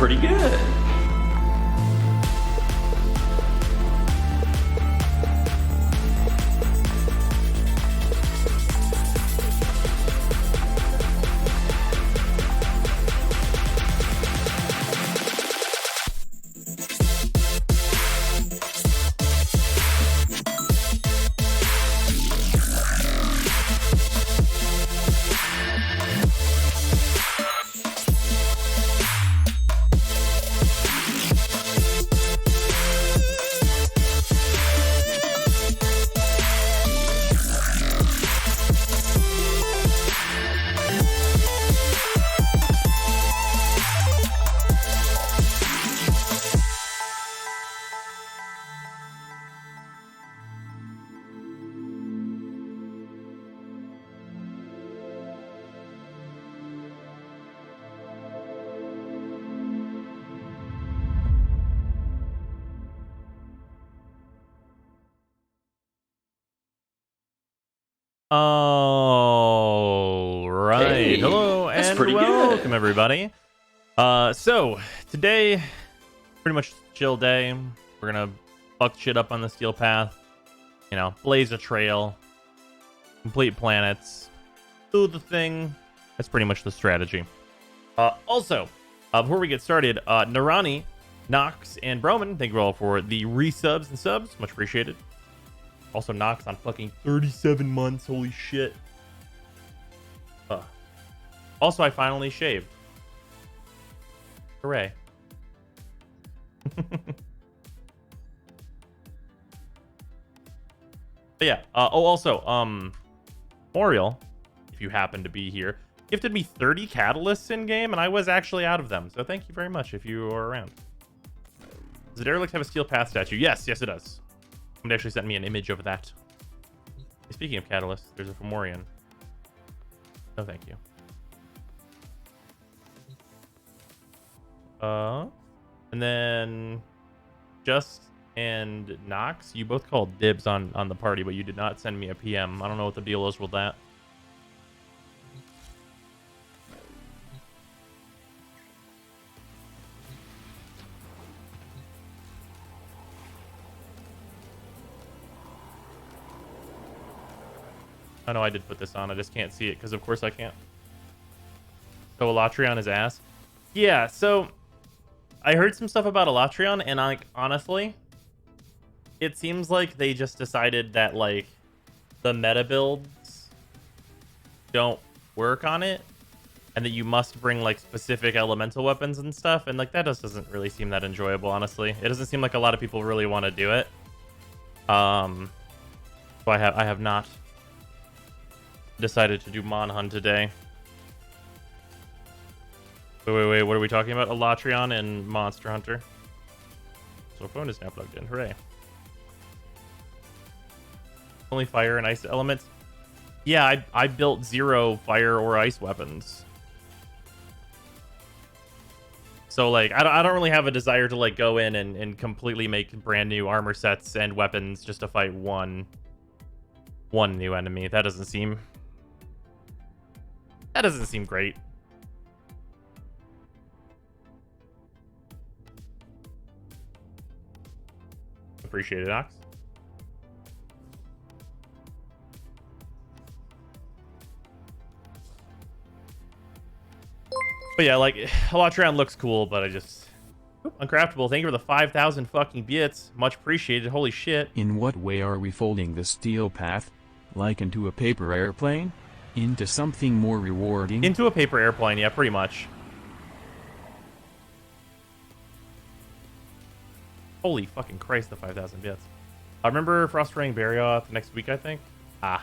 pretty good. All right. Hey, hello that's and pretty welcome good. everybody. So today, pretty much chill day. We're gonna fuck shit up on the steel path. You know, blaze a trail, complete planets, do the thing. That's pretty much the strategy. Also, before we get started, Narani, Nox, and Broman, thank you all for the resubs and subs. Much appreciated. Also, Nox on fucking 37 months. Holy shit. Also, I finally shaved. Hooray. But yeah. Also, Moriel, if you happen to be here, gifted me 30 catalysts in game, and I was actually out of them. So thank you very much if you are around. Does the derelict have a steel path statue? Yes, it does. Somebody actually sent me an image of that. Speaking of catalysts, there's a Fomorian. No, thank you. And then Just and Nox, you both called dibs on the party, but you did not send me a PM. I don't know what the deal is with that. I know I did put this on. I just can't see it because, of course, I can't. So Elatrion is ass. Yeah, so I heard some stuff about Elatrion, and honestly, it seems like they just decided that like the meta builds don't work on it, and that you must bring like specific elemental weapons and stuff, and like that just doesn't really seem that enjoyable. Honestly, it doesn't seem like a lot of people really want to do it. So I have not decided to do Monhun today. Wait, what are we talking about? Elatrion and Monster Hunter. So phone is now plugged in. Hooray. Only fire and ice elements. Yeah, I built 0 fire or ice weapons. So like I don't really have a desire to like go in and completely make brand new armor sets and weapons just to fight one new enemy. That doesn't seem great. Appreciate it, Ox. But yeah, like Elatrion looks cool, but I just uncraftable. Thank you for the 5,000 fucking bits. Much appreciated. Holy shit. In what way are we folding the steel path? Like into a paper airplane? Into something more rewarding? Into a paper airplane, yeah, pretty much. Holy fucking Christ, the 5,000 bits. I remember Frostring Barioth next week, I think. I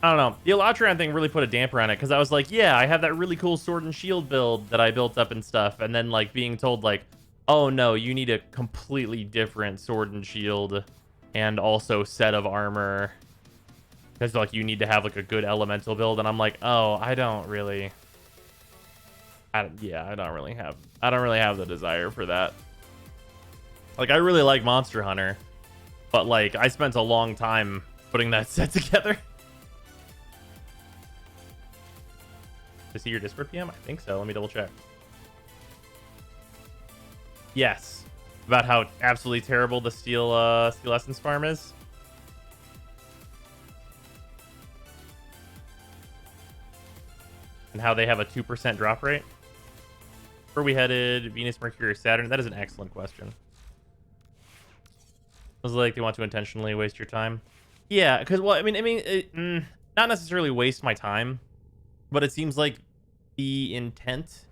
don't know. The Elatrion thing really put a damper on it, because I was like, yeah, I have that really cool sword and shield build that I built up and stuff, and then like being told like, oh no, you need a completely different sword and shield and also set of armor, because like you need to have like a good elemental build, and I'm like, oh, I don't really have the desire for that. Like, I really like Monster Hunter, but like I spent a long time putting that set together. To see your Discord PM? I think so. Let me double check. Yes. About how absolutely terrible the Steel Essence farm is. And how they have a 2% drop rate. Where are we headed? Venus, Mercury, or Saturn? That is an excellent question. I was like, they want to intentionally waste your time. Yeah, because, well, not necessarily waste my time, but it seems like the intent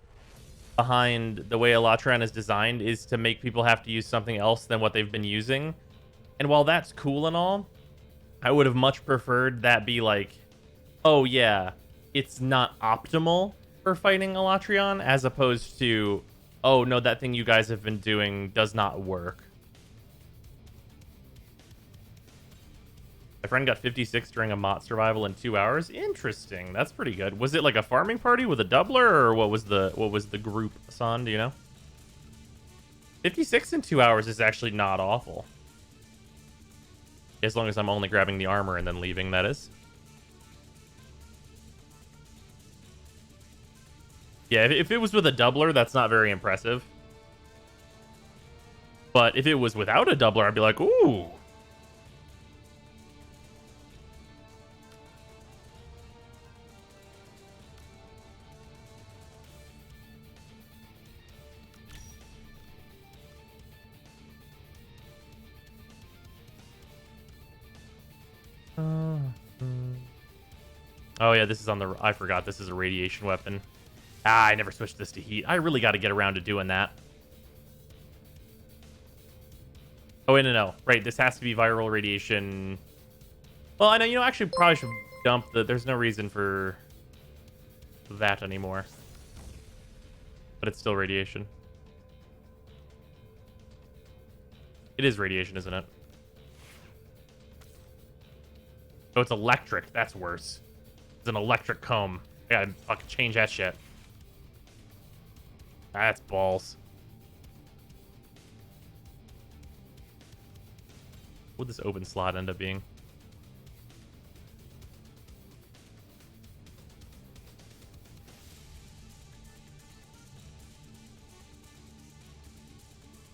behind the way Elatran is designed is to make people have to use something else than what they've been using. And while that's cool and all, I would have much preferred that be like, oh yeah, it's not optimal for fighting Elatrion, as opposed to, oh no, that thing you guys have been doing does not work. My friend got 56 during a Mott survival in 2 hours. Interesting. That's pretty good. Was it like a farming party with a doubler, or what was the group, San? Do you know? 56 in 2 hours is actually not awful. As long as I'm only grabbing the armor and then leaving, that is. Yeah, if it was with a doubler, that's not very impressive. But if it was without a doubler, I'd be like, ooh. Oh yeah, this is on the... I forgot this is a radiation weapon. Ah, I never switched this to heat. I really got to get around to doing that. Oh, wait, no. Right, this has to be viral radiation. Well, I know, actually probably should dump the... There's no reason for that anymore. But it's still radiation. It is radiation, isn't it? Oh, it's electric. That's worse. It's an electric comb. I gotta fucking change that shit. That's balls. What would this open slot end up being?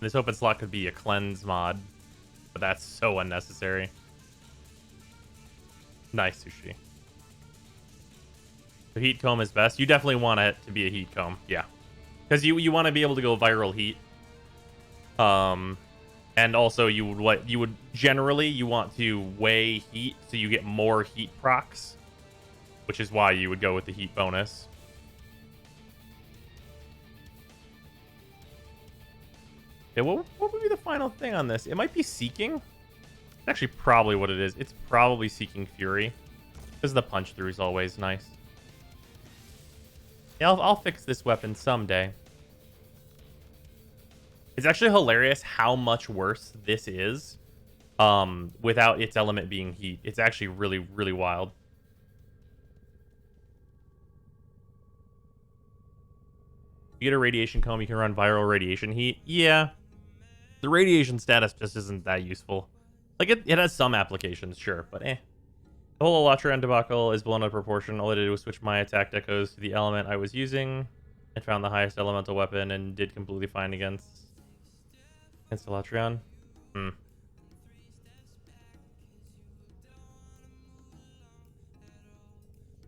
This open slot could be a cleanse mod, but that's so unnecessary. Nice, Sushi. The heat comb is best. You definitely want it to be a heat comb, yeah, because you want to be able to go viral heat. And also you would generally you want to weigh heat so you get more heat procs, which is why you would go with the heat bonus. Okay, what would be the final thing on this? It might be Seeking. It's actually probably what it is. It's probably Seeking Fury, because the punch through is always nice. Yeah, I'll fix this weapon someday. It's actually hilarious how much worse this is without its element being heat. It's actually really, really wild. You get a radiation comb, you can run viral radiation heat. Yeah. The radiation status just isn't that useful. Like, it has some applications, sure, but eh. The whole Elatran debacle is blown out of proportion. All I did was switch my attack decos to the element I was using and found the highest elemental weapon and did completely fine against Elatran.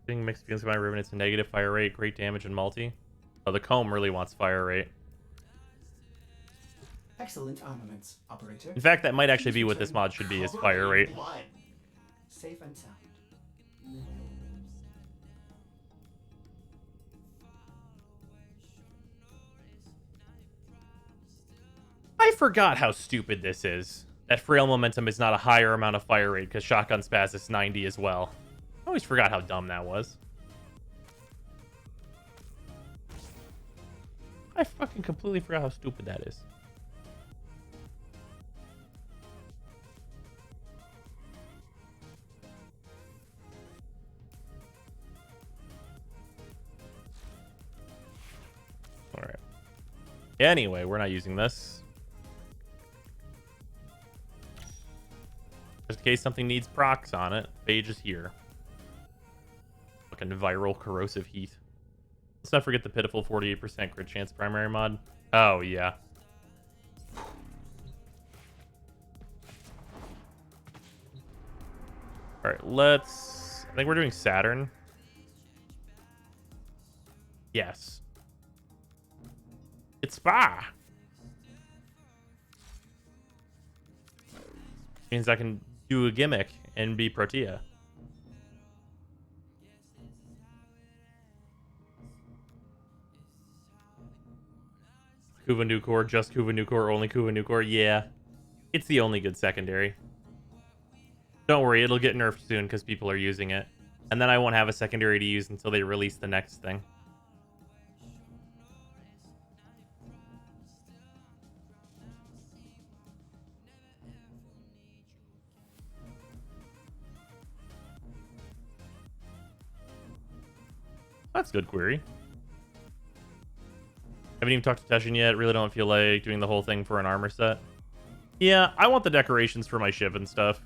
Getting mixed feelings about my Riven. It's a negative fire rate, great damage, and multi. Oh, the comb really wants fire rate. Excellent armaments, operator. In fact, that might actually be what this mod should be, is fire rate. Blood. Safe and sound. I forgot how stupid this is. That frail momentum is not a higher amount of fire rate because shotgun spaz is 90 as well. I always forgot how dumb that was. I fucking completely forgot how stupid that is. Alright. Anyway, we're not using this. Just in case something needs procs on it, Phage is here. Fucking viral corrosive heat. Let's not forget the pitiful 48% crit chance primary mod. Oh, yeah. here. Let's... I think we're doing Saturn. Yes. It's Spa. Means I can do a gimmick and be Protea. Kuva Nukor, just Kuva Nukor, only Kuva Nukor. Yeah. It's the only good secondary. Don't worry, it'll get nerfed soon because people are using it. And then I won't have a secondary to use until they release the next thing. That's a good query. Haven't even talked to Teshin yet. Really don't feel like doing the whole thing for an armor set. Yeah, I want the decorations for my ship and stuff.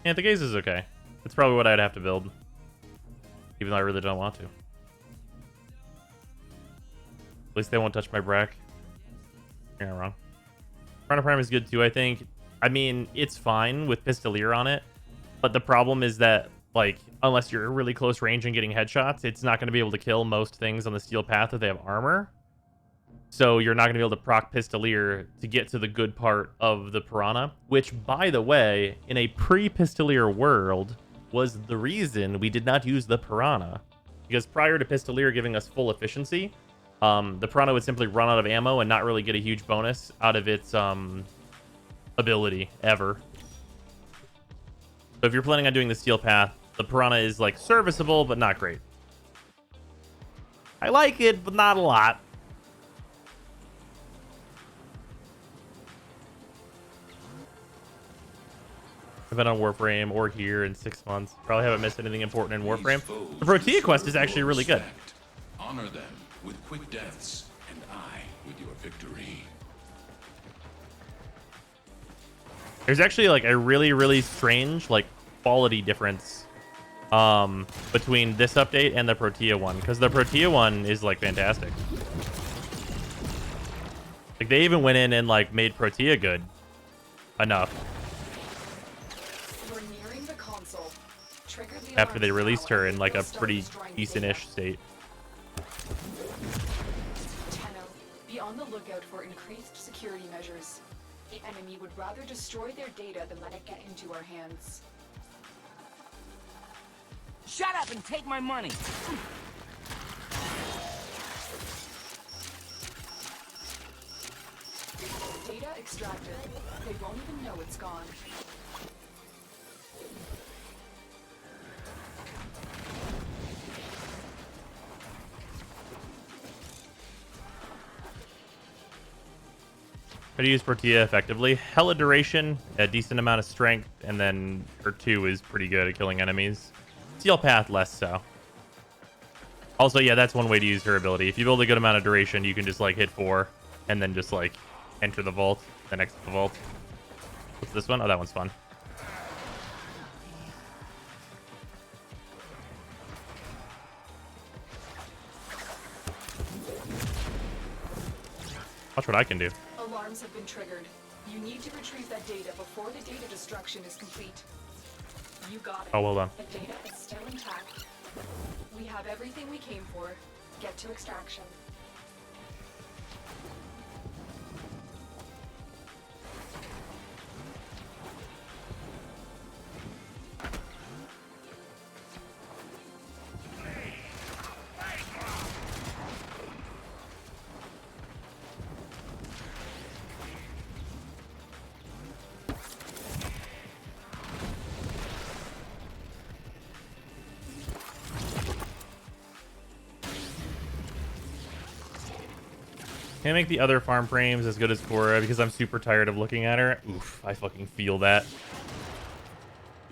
Yeah, the gaze is okay. It's probably what I'd have to build. Even though I really don't want to. At least they won't touch my Brack. You're not wrong. Chrono Prime is good too, I think. I mean, it's fine with Pistolier on it. But the problem is that, like, unless you're really close range and getting headshots, it's not going to be able to kill most things on the steel path if they have armor. So you're not going to be able to proc Pistolier to get to the good part of the Piranha, which, by the way, in a pre-Pistolier world, was the reason we did not use the Piranha. Because prior to Pistolier giving us full efficiency, the Piranha would simply run out of ammo and not really get a huge bonus out of its ability, ever. So if you're planning on doing the steel path, the Piranha is, like, serviceable, but not great. I like it, but not a lot. I've been on Warframe or here in 6 months. Probably haven't missed anything important in Warframe. The Protea quest is actually really good. Honor them with quick deaths, and I with your victory. There's actually like a really, really strange like quality difference between this update and the Protea one, because the Protea one is like fantastic. Like they even went in and like made Protea good enough after they released her in like a pretty decent-ish state. Tenno, be on the lookout for increased security measures. The enemy would rather destroy their data than let it get into our hands. Shut up and take my money! Data extracted. They won't even know it's gone. How to use Protea effectively? Hella duration, a decent amount of strength, and then her 2 is pretty good at killing enemies. Steel Path, less so. Also, yeah, that's one way to use her ability. If you build a good amount of duration, you can just, like, hit 4, and then just, like, enter the vault, then exit the vault. What's this one? Oh, that one's fun. Watch what I can do. Alarms have been triggered. You need to retrieve that data before the data destruction is complete. You got it. Oh, well done. The data is still intact. We have everything we came for. Get to extraction. Can't make the other farm frames as good as Cora because I'm super tired of looking at her. Oof, I fucking feel that.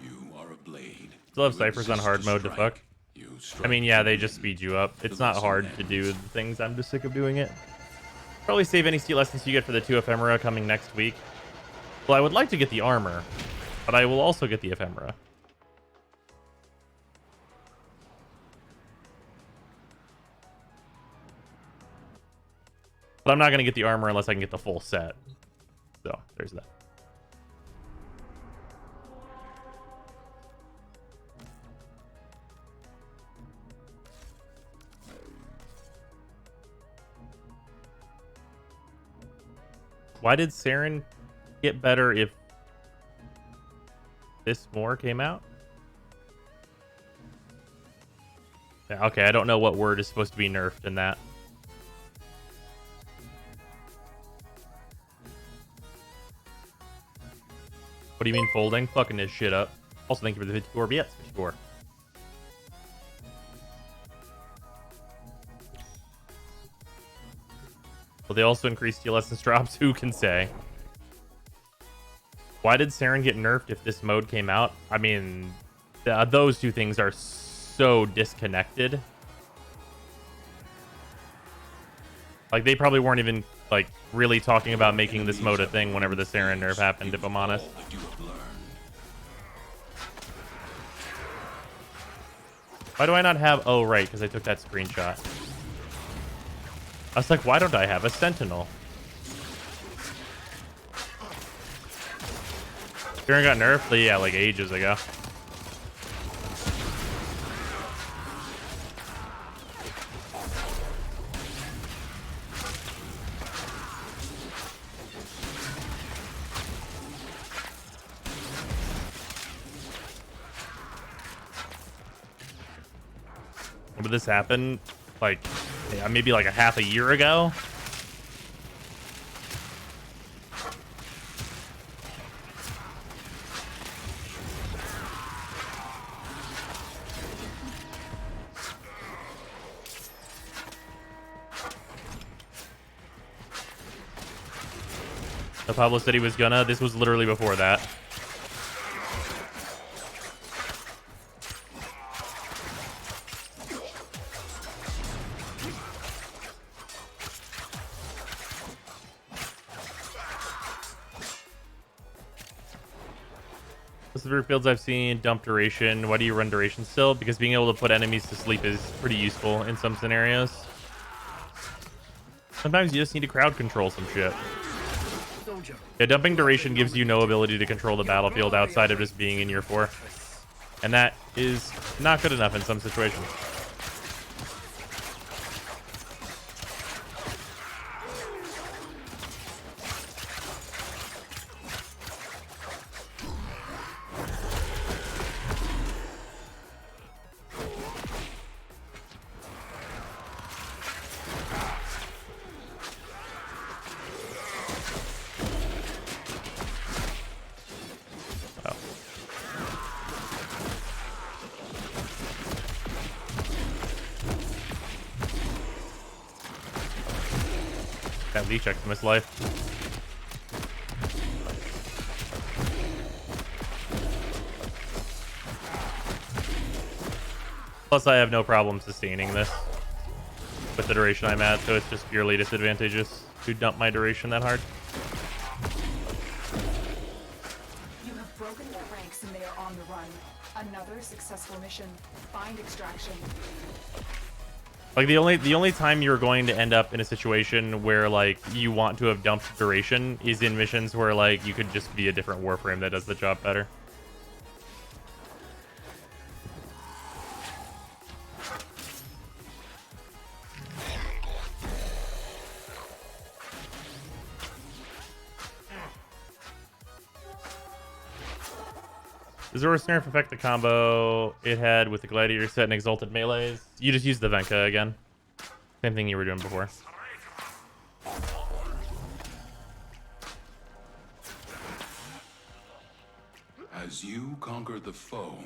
You are a blade. Still have ciphers on hard mode to fuck. I mean, yeah, they just speed you up. It's not hard to do the things. I'm just sick of doing it. Probably save any steel essence you get for the 2 ephemera coming next week. Well, I would like to get the armor, but I will also get the ephemera. But I'm not going to get the armor unless I can get the full set. So, there's that. Why did Saren get better if this more came out? Yeah, okay, I don't know what word is supposed to be nerfed in that. What do you mean folding? Fucking this shit up. Also, thank you for the 54 bits. 54. Well, they also increased steel essence drops. Who can say? Why did Saren get nerfed if this mode came out? I mean, those two things are so disconnected. Like, they probably weren't even, like, really talking about making this mode a thing whenever the Saren nerf happened, if I'm honest. All that you have learned. Why do I not have... Oh, right, because I took that screenshot. I was like, why don't I have a Sentinel? Saren got nerfed? Yeah, like ages ago. When did this happen? Like, yeah, maybe like a half a year ago? So Pablo said he was gonna. This was literally before that. Most of the fields I've seen dump duration. Why do you run duration still? Because being able to put enemies to sleep is pretty useful in some scenarios. Sometimes you just need to crowd control some shit. Yeah, dumping duration gives you no ability to control the battlefield outside of just being in your 4. And that is not good enough in some situations. That leech checked him his life. Plus, I have no problem sustaining this with the duration I'm at, so it's just purely disadvantageous to dump my duration that hard. You have broken their ranks and they are on the run. Another successful mission. Find extraction. Like the only time you're going to end up in a situation where like you want to have dumped duration is in missions where like you could just be a different Warframe that does the job better. Does Auror's Nerf affect the combo it had with the Gladiator set and Exalted Melees? You just use the Venka again. Same thing you were doing before. As you conquer the foe,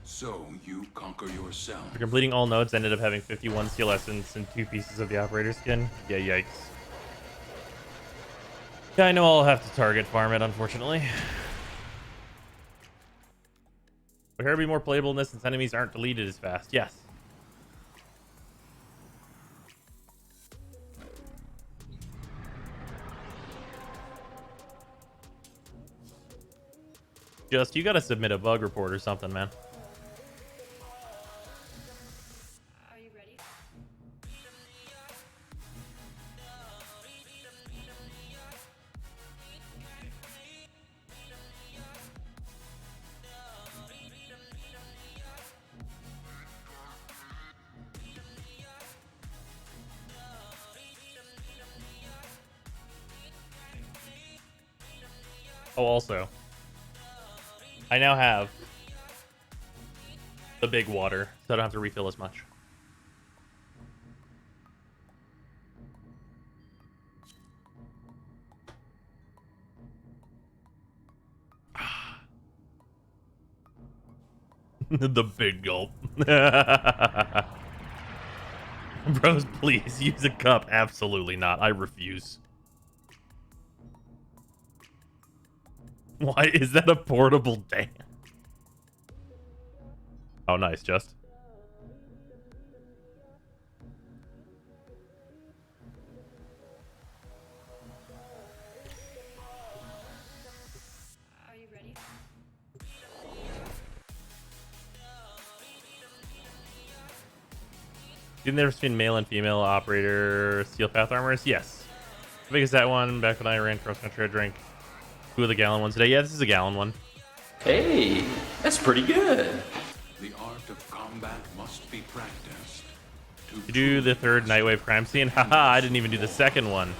so you conquer yourself. For completing all nodes, ended up having 51 Steel Essence and 2 pieces of the Operator skin. Yeah, yikes. Yeah, I know I'll have to target farm it, unfortunately. Would Hera be more playable in this since enemies aren't deleted as fast? Yes. Just, you gotta submit a bug report or something, man. Are you ready? Oh, also, I now have the big water, so I don't have to refill as much. The big gulp. Bros, please use a cup. Absolutely not. I refuse. Why is that a portable dam? Oh, nice, Just. Are you ready? You've never seen male and female operator steel path armors? Yes. How big is that one? Back when I ran cross country, I drank 2 of the gallon ones today. Yeah, this is a gallon one. Hey, that's pretty good. The art of combat must be practiced. You do the 3rd Nightwave crime scene? Haha, I didn't even do the 2nd one.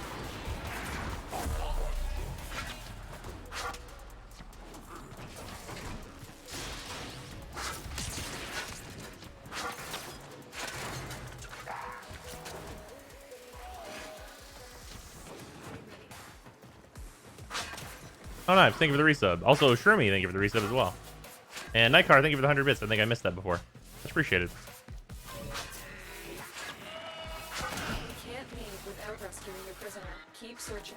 Oh, nice. Thank you for the resub. Also, Shroomy, thank you for the resub as well. And Nightcar, thank you for the 100 bits. I think I missed that before. Much appreciated. You can't leave without rescuing the prisoner. Keep searching.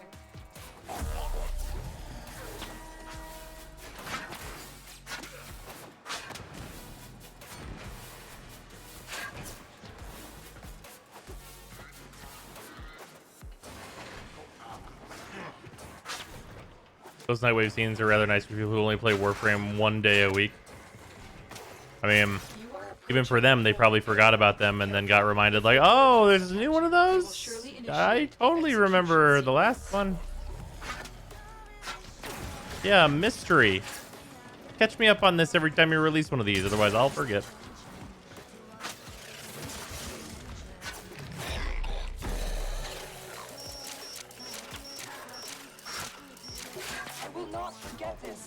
Those Nightwave scenes are rather nice for people who only play Warframe 1 day a week. I mean, even for them, they probably forgot about them and then got reminded, like, oh, there's a new one of those? I totally remember the last one. Yeah, mystery. Catch me up on this every time you release one of these, otherwise I'll forget.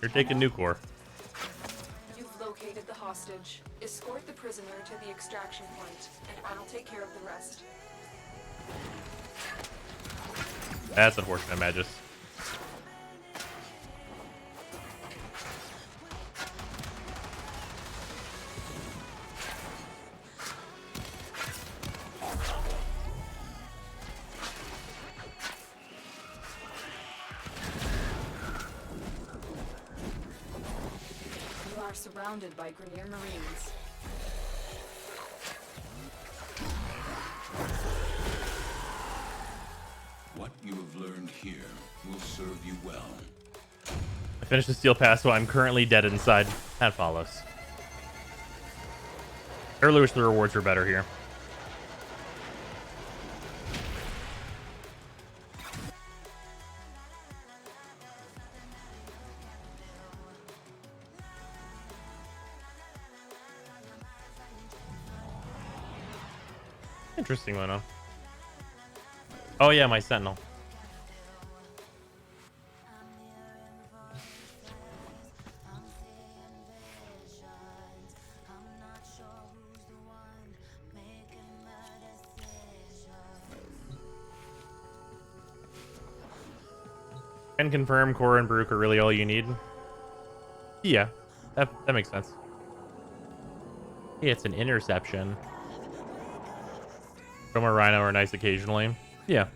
You're taking Nucor. You've located the hostage. Escort the prisoner to the extraction point, and I'll take care of the rest. That's unfortunate, Magus. You are surrounded by Grineer Marines. What you have learned here will serve you well. I finished the Steel Pass, so I'm currently dead inside. That follows. I really wish the rewards were better here. Interesting one, huh? Oh yeah, my Sentinel. Can confirm Cora and Baruch are really all you need. Yeah, that makes sense. Yeah, it's an interception. Chroma Rhino are nice occasionally. Yeah.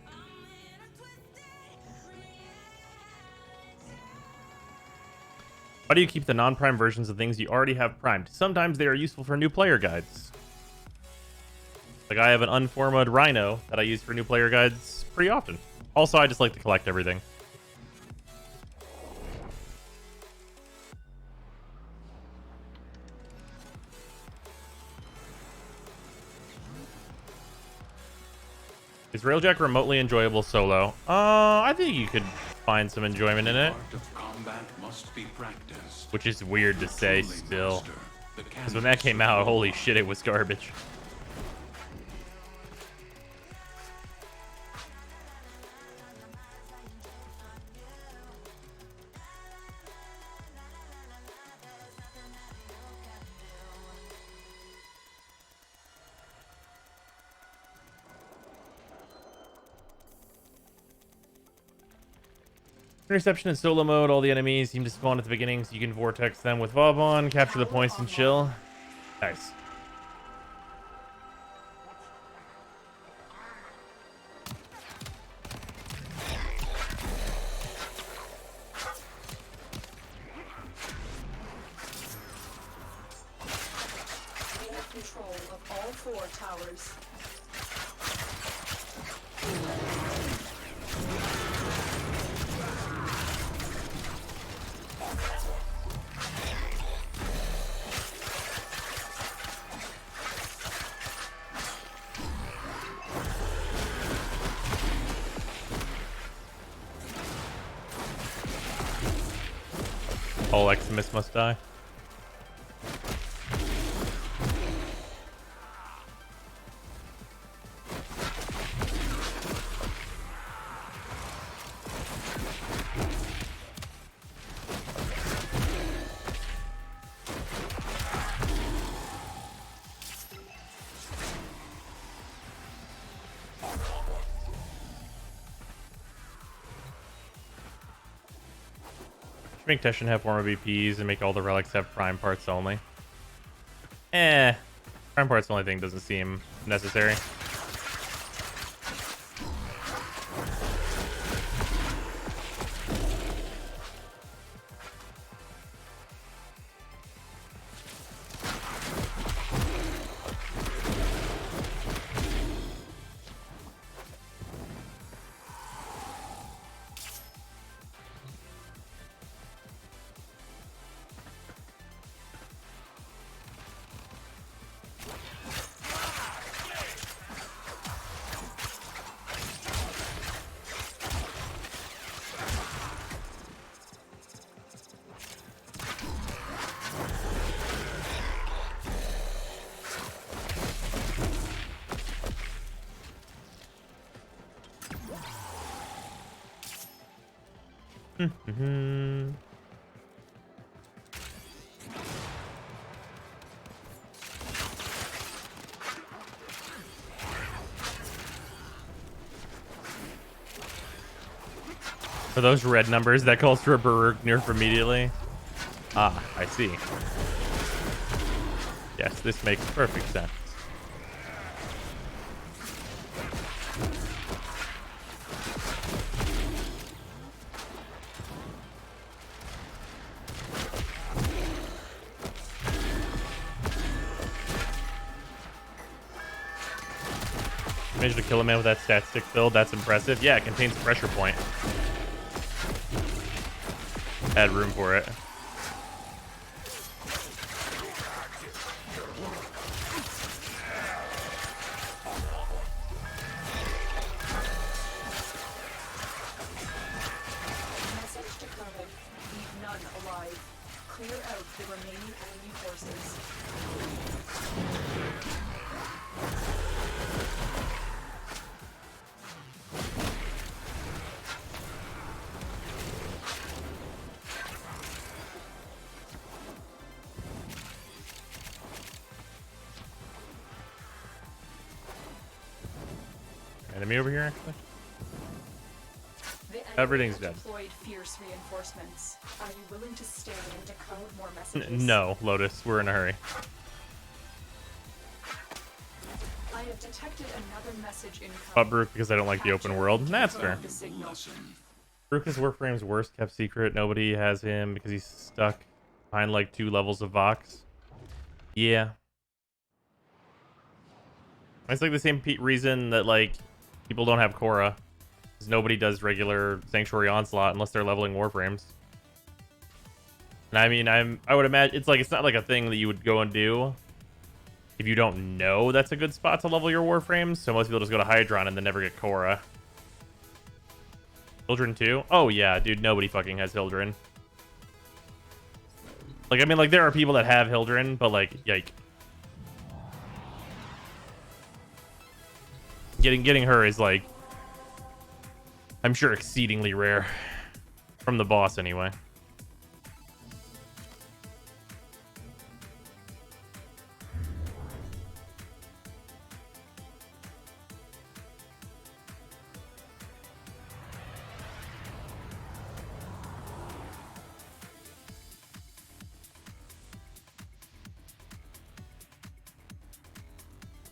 Why do you keep the non-prime versions of things you already have primed? Sometimes they are useful for new player guides. Like I have an unformatted Rhino that I use for new player guides pretty often. Also, I just like to collect everything. Is Railjack remotely enjoyable solo? I think you could find some enjoyment in it. Art of combat must be practiced. Which is weird to say Truly still. master the Because when that came out, holy shit, it was garbage. Interception in solo mode. All the enemies seem to spawn at the beginning, so you can vortex them with Vauban, capture the points, and chill. Nice. We have control of all 4 towers. All Eximus must die. Make Teshin have more VPs and make all the relics have prime parts only. Prime parts only thing doesn't seem necessary. For those red numbers, that calls for a Baruch nerf immediately. Ah, I see. Yes, this makes perfect sense. Managed to kill a man with that stat stick build. That's impressive. Yeah, it contains pressure point. Had room for it. Message decoded. Leave none alive. Clear out the remaining enemy forces. Enemy over here, actually? The enemy Everything's have dead. deployed fierce reinforcements. Are you willing to stay and decode more messages? No, Lotus. We're in a hurry. I have detected another message incoming. But Baruch because I don't like the open world. That's fair. The signal. Lesson. Baruch is Warframe's worst kept secret. Nobody has him because he's stuck behind like 2 levels of Vox. Yeah. It's like the same reason that like people don't have Korra. Because nobody does regular Sanctuary Onslaught unless they're leveling Warframes. And I mean, I would imagine it's not like a thing that you would go and do if you don't know that's a good spot to level your Warframes. So most people just go to Hydron and then never get Korra. Hildren too? Oh yeah, dude, nobody fucking has Hildren. Like, I mean, like, there are people that have Hildren, but like, yike. Getting her is like, I'm sure exceedingly rare. From the boss anyway.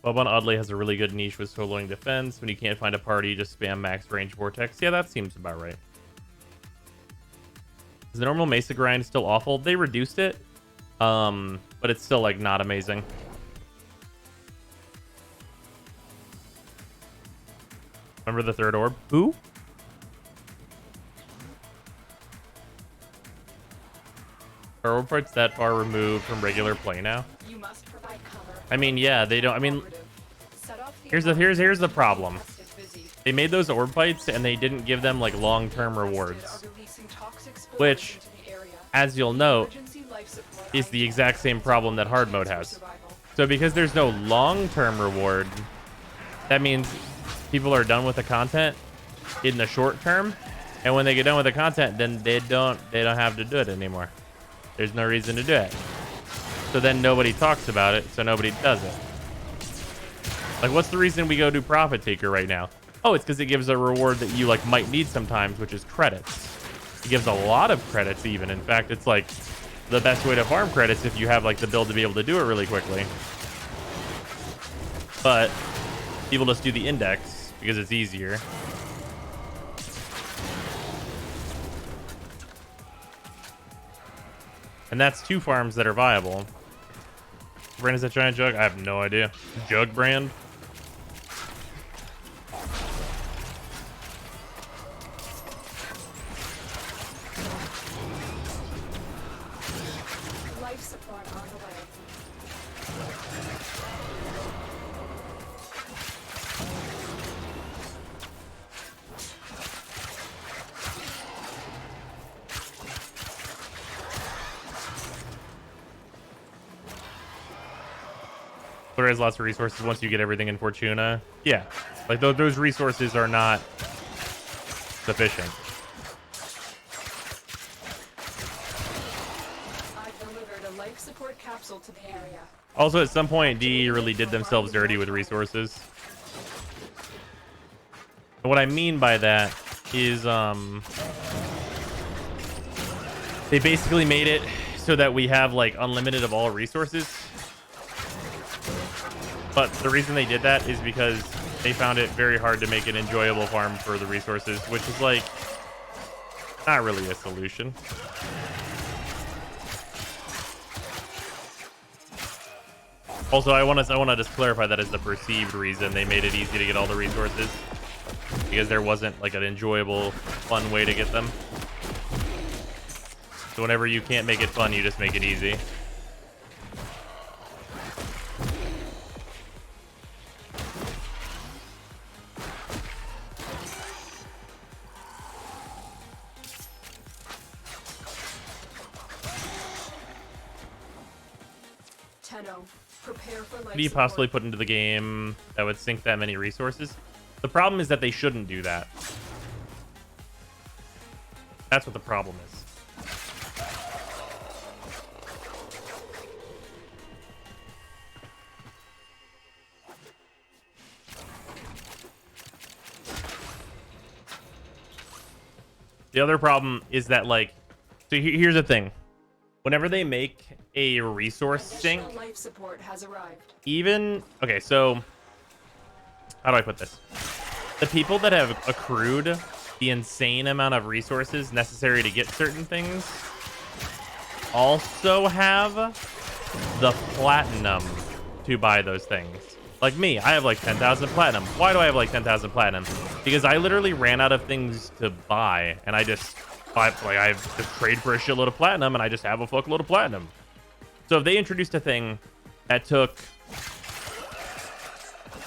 Boban oddly has a really good niche with soloing defense. When you can't find a party, just spam max range vortex. Yeah, that seems about right. Is the normal Mesa grind still awful? They reduced it, but it's still like not amazing. Remember the third orb? Who? Are orb fights that far removed from regular play now? You must provide cover. I mean, yeah, they don't. I mean, Set off the here's the problem. It's busy. They made those orb fights and they didn't give them like long-term rewards, Are releasing toxic spores which, into the area. as you'll note, Emergency life support is the items exact same problem that hard mode for has. survival. So because there's no long-term reward, that means people are done with the content in the short term, and when they get done with the content, then they don't have to do it anymore. There's no reason to do it. So then nobody talks about it, so nobody does it. Like, what's the reason we go do Profit Taker right now? Oh, it's because it gives a reward that you like might need sometimes, which is credits. It gives a lot of credits even. In fact, it's like the best way to farm credits if you have like the build to be able to do it really quickly. But people just do the index because it's easier. And that's 2 farms that are viable. What brand is that giant jug? I have no idea. Jug brand? Life support on the way. There has lots of resources once you get everything in Fortuna. Yeah, like those resources are not sufficient. I've delivered a life support capsule to the area. Also, at some point, DE really did themselves dirty with resources. And what I mean by that is, they basically made it so that we have like unlimited of all resources. But the reason they did that is because they found it very hard to make an enjoyable farm for the resources, which is like not really a solution. Also, I want to just clarify that as the perceived reason they made it easy to get all the resources, because there wasn't like an enjoyable, fun way to get them. So whenever you can't make it fun, you just make it easy. Tenno, prepare for life Could you support. possibly put into the game that would sink that many resources? The problem is that they shouldn't do that. That's what the problem is. The other problem is that, like, so here's the thing. Whenever they make a resource sink, Additional life support has arrived. even okay, so how do I put this? The people that have accrued the insane amount of resources necessary to get certain things also have the platinum to buy those things. Like me, I have like 10,000 platinum. Why do I have like 10,000 platinum? Because I literally ran out of things to buy, and I just I just trade for a shitload of platinum, and I just have a fuckload of platinum. So if they introduced a thing that took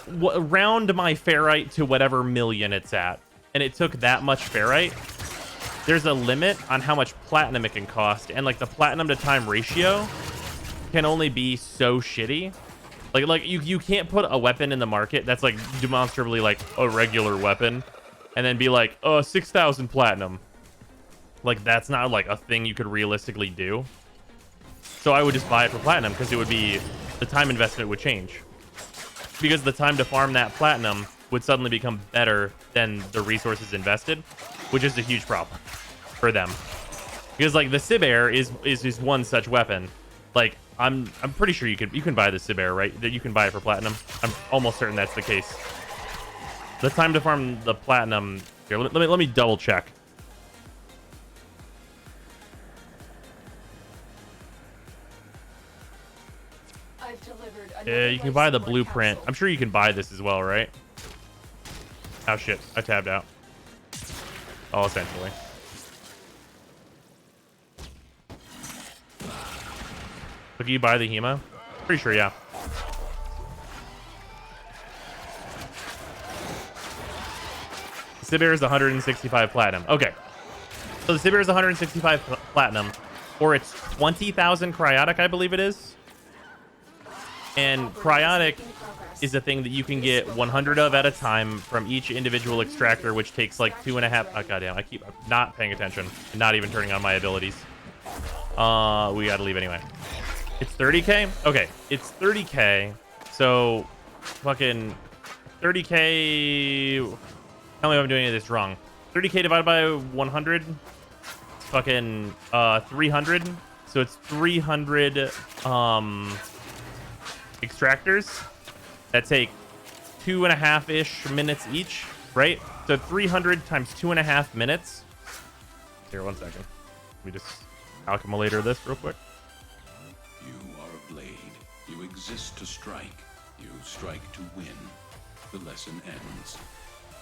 round my ferrite to whatever million it's at, and it took that much ferrite, there's a limit on how much platinum it can cost, and like the platinum to time ratio can only be so shitty. Like you can't put a weapon in the market that's like demonstrably like a regular weapon and then be like, oh, 6,000 platinum. Like, that's not like a thing you could realistically do. So I would just buy it for platinum, because it would be, the time investment would change. Because the time to farm that platinum would suddenly become better than the resources invested, which is a huge problem for them. Because like the Cibair is one such weapon. Like, I'm pretty sure you can buy the Sibare, right? That you can buy it for platinum. I'm almost certain that's the case. The time to farm the platinum. Here, let me double check. I've delivered Yeah, you can buy the blueprint. I'm sure you can buy this as well, right? Oh shit, I tabbed out. Oh, essentially. But do you buy the Hema? Pretty sure, yeah. Sibare is 165 platinum. Okay. So the Sibare is 165 platinum, or it's 20,000 cryotic, I believe it is. And cryotic is a thing that you can get 100 of at a time from each individual extractor, which takes like 2.5. Oh, goddamn, I keep not paying attention and not even turning on my abilities. We gotta leave anyway. It's 30k? Okay, it's 30k. So, fucking 30k. Tell me if I'm doing this wrong. 30k divided by 100. It's fucking 300. So it's 300 extractors that take 2.5-ish minutes each, right? So 300 times 2.5 minutes. Here, 1 second. Let me just calculator this real quick. You are a blade. You exist to strike. You strike to win. The lesson ends.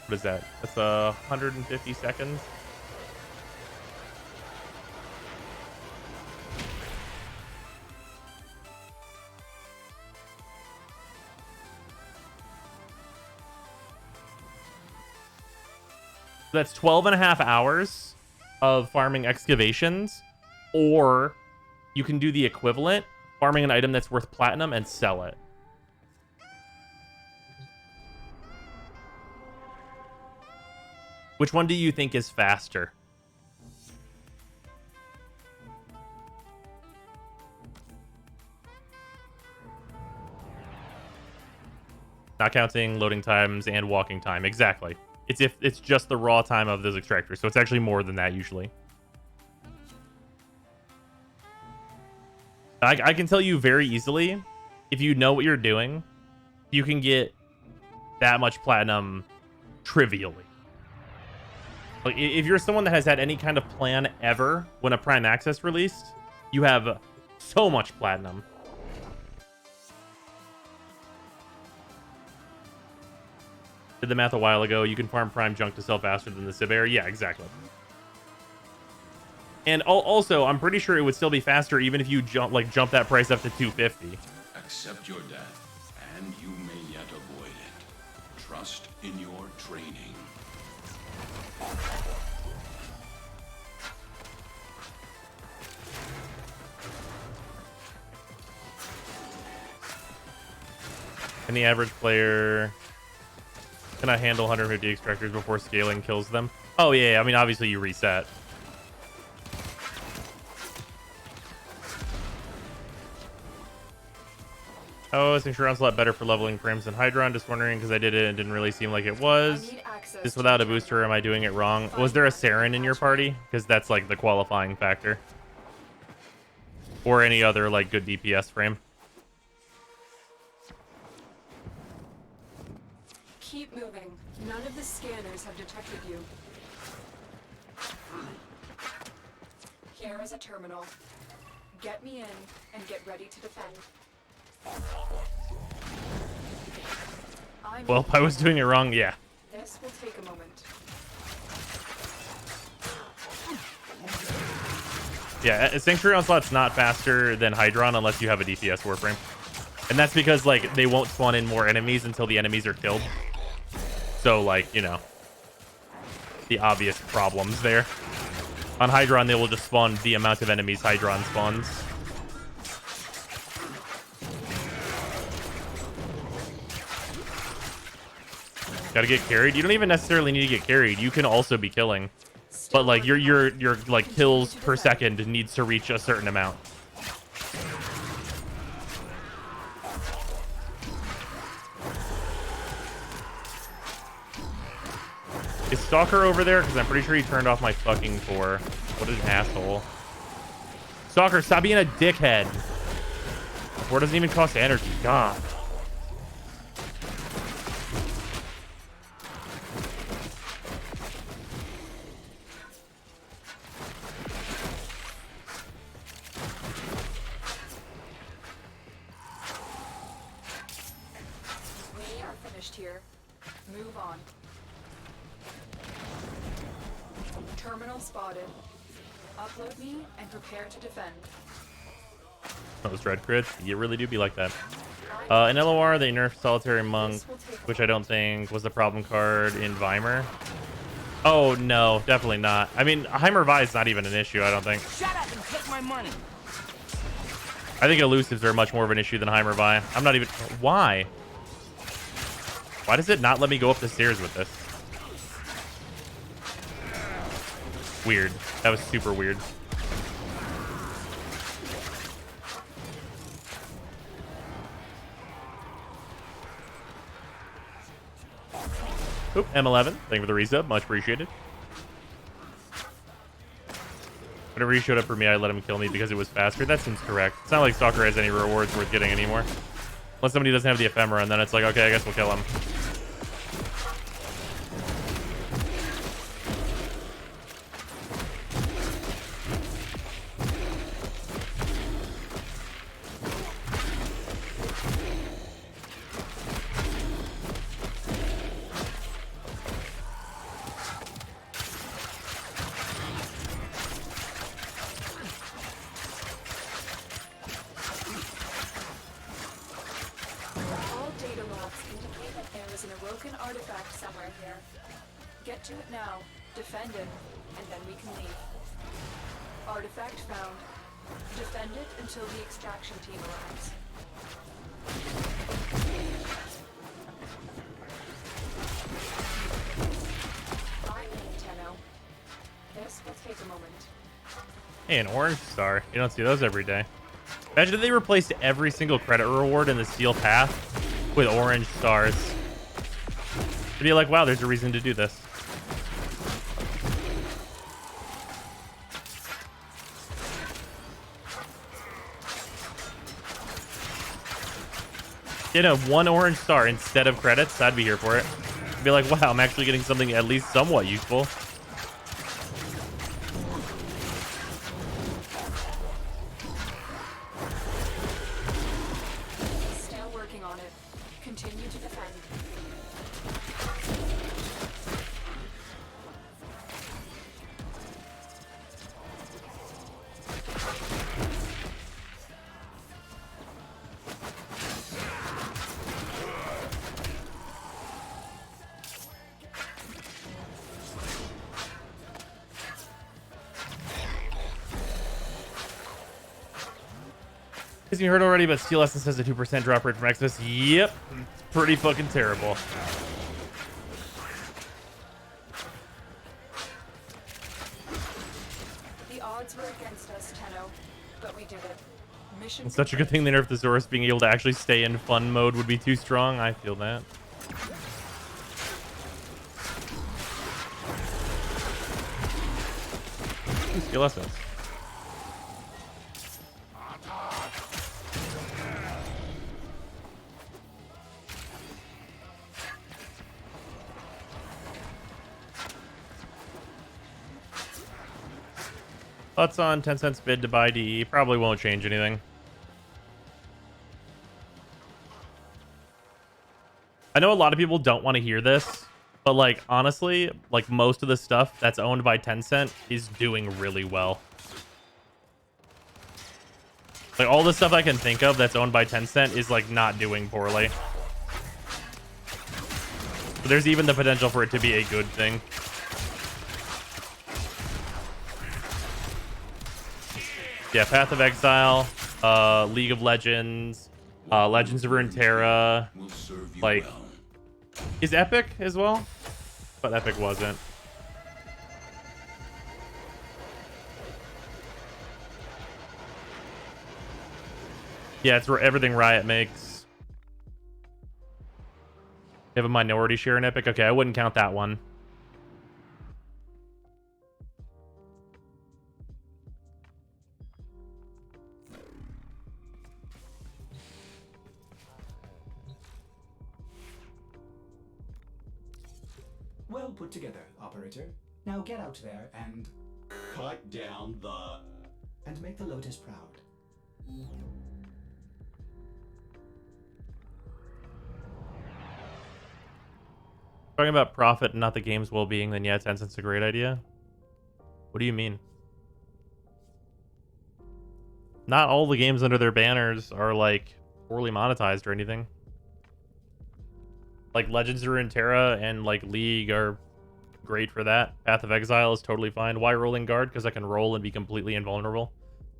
What is that? That's 150 seconds. That's 12.5 hours of farming excavations, or you can do the equivalent, farming an item that's worth platinum and sell it. Which one do you think is faster? Not counting loading times and walking time. Exactly. It's just the raw time of those extractors, so it's actually more than that usually. I can tell you very easily, if you know what you're doing, you can get that much platinum trivially. Like, if you're someone that has had any kind of plan ever when a Prime Access released, you have so much platinum. Did the math a while ago. You can farm Prime junk to sell faster than the Sibare. Yeah, exactly. And also, I'm pretty sure it would still be faster even if you jump that price up to 250. Accept your death, and you may yet avoid it. Trust in your training. Can the average player cannot handle 150 extractors before scaling kills them? Oh yeah, I mean obviously you reset. Oh, I think Sharon's a lot better for leveling frames than Hydron. Just wondering because I did it and it didn't really seem like it was. Just without a booster, am I doing it wrong? Was there a Saren in your party? Because that's like the qualifying factor. Or any other like good DPS frame. Keep moving. None of the scanners have detected you. Here is a terminal. Get me in and get ready to defend. Well, if I was doing it wrong, yeah. This will take a moment. Yeah, Sanctuary Onslaught's not faster than Hydron unless you have a DPS Warframe. And that's because, like, they won't spawn in more enemies until the enemies are killed. So, like, you know, the obvious problems there. On Hydron, they will just spawn the amount of enemies Hydron spawns. Gotta get carried. You don't even necessarily need to get carried. You can also be killing. But, like, your like, kills per second needs to reach a certain amount. Is Stalker over there? Because I'm pretty sure he turned off my fucking core. What an asshole. Stalker, stop being a dickhead. Support doesn't even cost energy. God. We are finished here. Move on. Terminal spotted. Upload me and prepare to defend. Those red crits, you really do be like that. In LOR, they nerfed Solitary Monk, which I don't think was the problem card in Vimer. Oh, no, definitely not. I mean, Heimer Vi is not even an issue, I don't think. Shut up and take my money. I think elusives are much more of an issue than Heimer Vi. I'm not even... Why? Why does it not let me go up the stairs with this? Weird. That was super weird. Oop, M11. Thank you for the resub. Much appreciated. Whenever he showed up for me, I let him kill me because it was faster. That seems correct. It's not like Stalker has any rewards worth getting anymore. Unless somebody doesn't have the ephemera, and then it's like, okay, I guess we'll kill him. All data logs indicate that there is an Awoken artifact somewhere here. Get to it now, defend it, and then we can leave. Artifact found. Defend it until the extraction team arrives. I need Tenno. This will take a moment. Hey, an orange star. You don't see those every day. Imagine if they replaced every single credit reward in the Steel Path with orange stars. It'd be like, wow, there's a reason to do this. You know, one orange star instead of credits, I'd be here for it. I'd be like, wow, I'm actually getting something at least somewhat useful. Still working on it. Continue to defend. As you heard already, but Steel Essence has a 2% drop rate from Exodus. Yep. It's pretty fucking terrible. The odds were against us, Tenno, but we did it. Mission It's such a good thing they nerfed the Zorus. Being able to actually stay in fun mode would be too strong. I feel that. Ooh, Steel Essence. Thoughts on 10 cents bid to buy DE? Probably won't change anything. I know a lot of people don't want to hear this, but like honestly, like most of the stuff that's owned by Tencent is doing really well. Like all the stuff I can think of that's owned by Tencent is like not doing poorly. So there's even the potential for it to be a good thing. Yeah, Path of Exile, League of Legends, Legends of Runeterra, Will serve you like, well. is Epic as well? But Epic wasn't. Yeah, it's where everything Riot makes. You have a minority share in Epic? Okay, I wouldn't count that one. put together, operator. Now get out there and Cut down the... make the Lotus proud. Talking about profit and not the game's well-being, then yeah, Tencent's a great idea. What do you mean? Not all the games under their banners are like poorly monetized or anything. Like Legends of Runeterra and like League are great for that. Path of Exile is totally fine. Why Rolling Guard? Because I can roll and be completely invulnerable.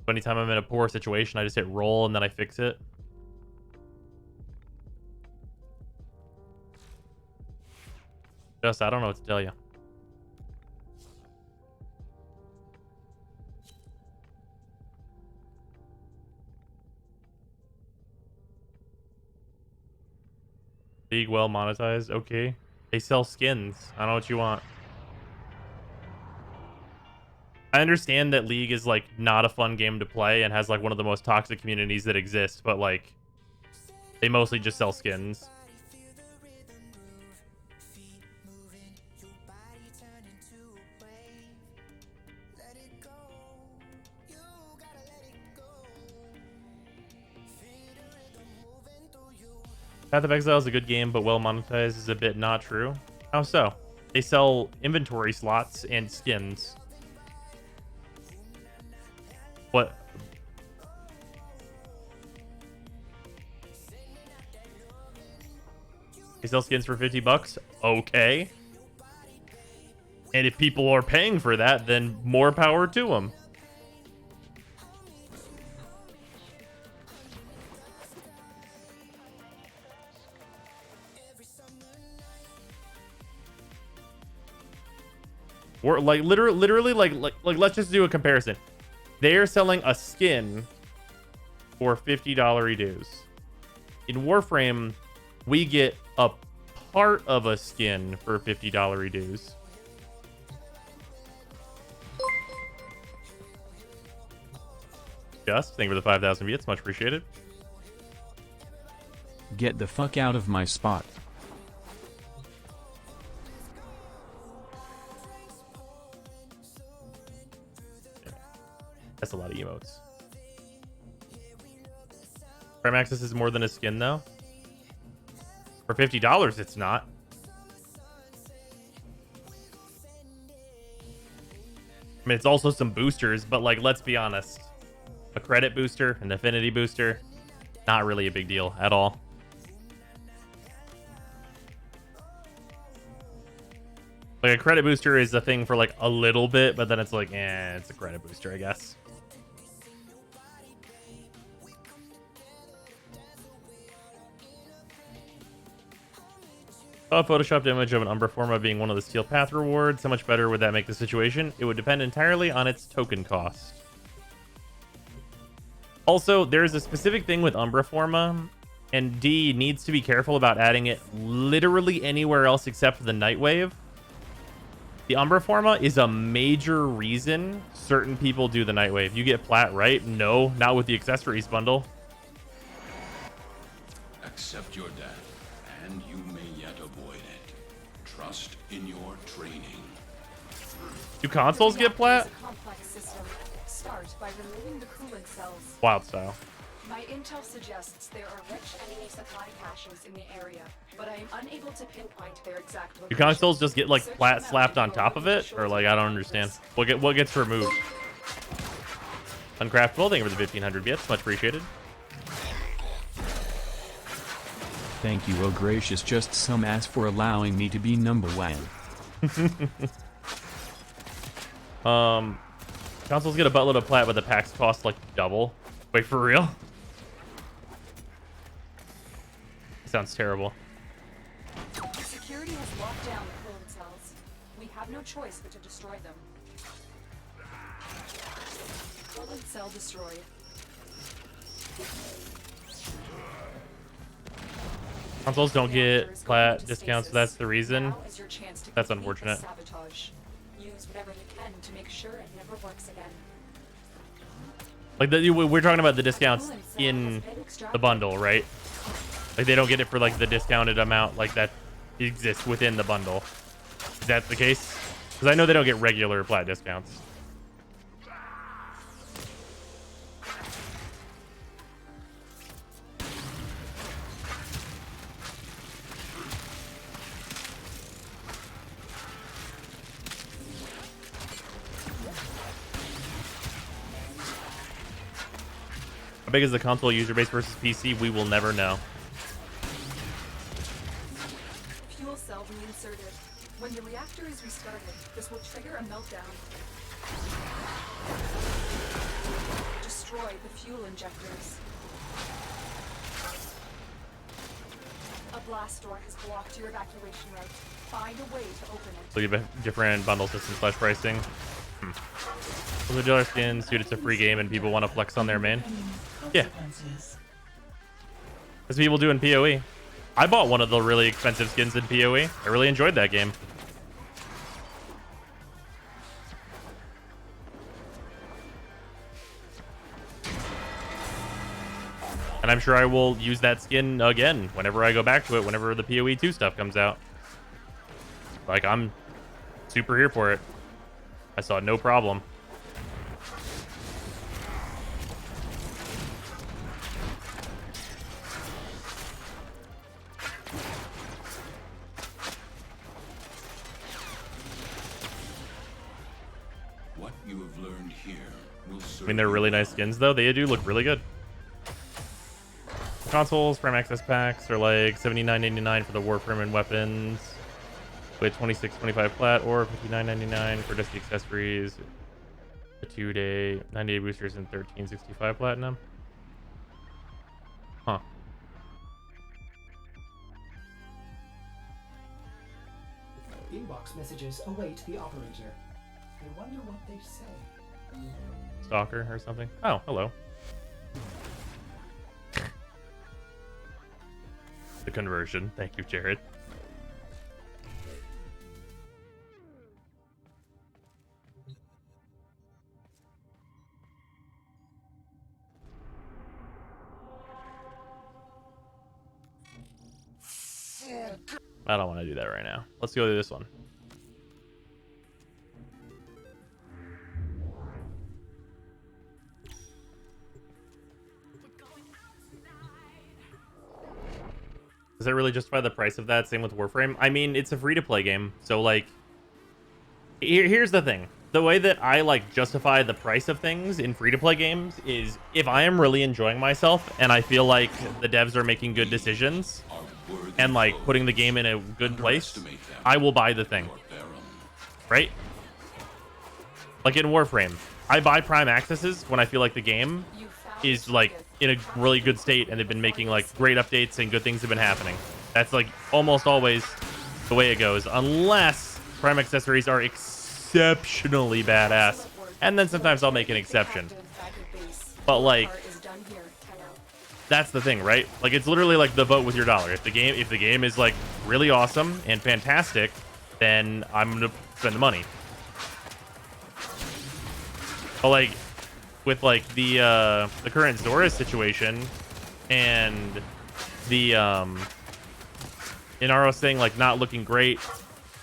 So anytime I'm in a poor situation, I just hit roll and then I fix it. Just, I don't know what to tell you. League well monetized. Okay. They sell skins. I don't know what you want. I understand that League is like not a fun game to play and has like one of the most toxic communities that exist, but like they mostly just sell skins. Path of Exile is a good game, but well monetized is a bit not true. How so? They sell inventory slots and skins. What? They sell skins for $50? Okay. And if people are paying for that, then more power to them. Or like literally like let's just do a comparison. They are selling a skin for $50 dues. In Warframe, we get a part of a skin for $50 dues. Just thank you for the 5,000 bits, much appreciated. Get the fuck out of my spot. That's a lot of emotes. Prime Access is more than a skin, though. For $50, it's not. I mean, it's also some boosters, but, like, let's be honest. A credit booster, an affinity booster, not really a big deal at all. Like, a credit booster is a thing for, like, a little bit, but then it's like, it's a credit booster, I guess. A photoshopped image of an Umbra Forma being one of the Steel Path rewards. How much better would that make the situation? It would depend entirely on its token cost. Also, there's a specific thing with Umbra Forma, and D needs to be careful about adding it literally anywhere else except for the Nightwave. The Umbra Forma is a major reason certain people do the Nightwave. You get plat, right? No, not with the accessories bundle. Accept your death, and you may yet avoid it. Trust in your training. Do consoles get plat? It's a complex system. Start by removing the coolant cells. Wild style. My intel suggests there are rich enemy supply caches in the area, but I am unable to pinpoint their exact location. Do consoles just get like plat slapped on top of it, or like I don't understand what gets removed? Uncraftable, thank you for the 1500 bits, much appreciated. Thank you, oh gracious, just some ass for allowing me to be number one. Consoles get a buttload of plat, but the packs cost like double. Wait, for real? Sounds terrible. Security has locked down the coolant cells. We have no choice but to destroy them. Coolant cell destroyed. Consoles don't get plat discounts, so that's the reason. Now is your chance to That's complete the unfortunate. sabotage. Use whatever you can to make sure it never works again. Like we're talking about the discounts in the bundle, right? Like they don't get it for like the discounted amount like that exists within the bundle. Is that the case? Because I know they don't get regular plat discounts. How big is the console user base versus PC? We will never know. Fuel cell reinserted. When the reactor is restarted, this will trigger a meltdown. Destroy the fuel injectors. A blast door has blocked your evacuation route. Find a way to open it. So you have different bundle system slash pricing. Those are dollar skins suited to free game and people want to flex on their main. Yeah. As people do in PoE. I bought one of the really expensive skins in PoE. I really enjoyed that game. And I'm sure I will use that skin again whenever I go back to it, whenever the PoE 2 stuff comes out. Like, I'm super here for it. I saw no problem. What you have learned here will serve I mean, they're really nice skins, though. They do look really good. Consoles, Prime Access packs are like $79.99 for the Warframe and weapons, with $26.25 plat, or $59.99 for just the accessories, a 2-day, 90-day boosters, and $13.65 platinum. Huh. Inbox messages await the operator. I wonder what they say. Stalker or something. Oh, hello. The conversion. Thank you, Jared. I don't want to do that right now. Let's go to this one. Does that really justify the price of that? Same with Warframe. I mean, it's a free-to-play game, so like, here's the thing. The way that I like justify the price of things in free-to-play games is if I am really enjoying myself and I feel like the devs are making good decisions and like putting the game in a good place, I will buy the thing. Right? Like in Warframe, I buy Prime Accesses when I feel like the game is like in a really good state and they've been making like great updates and good things have been happening. That's like almost always the way it goes, unless Prime accessories are exceptionally badass, and then sometimes I'll make an exception. But like, that's the thing, right? Like, it's literally like the vote with your dollar. If the game is like really awesome and fantastic, then I'm gonna spend the money. But like, with like the current Zora situation and the Inaros thing like not looking great,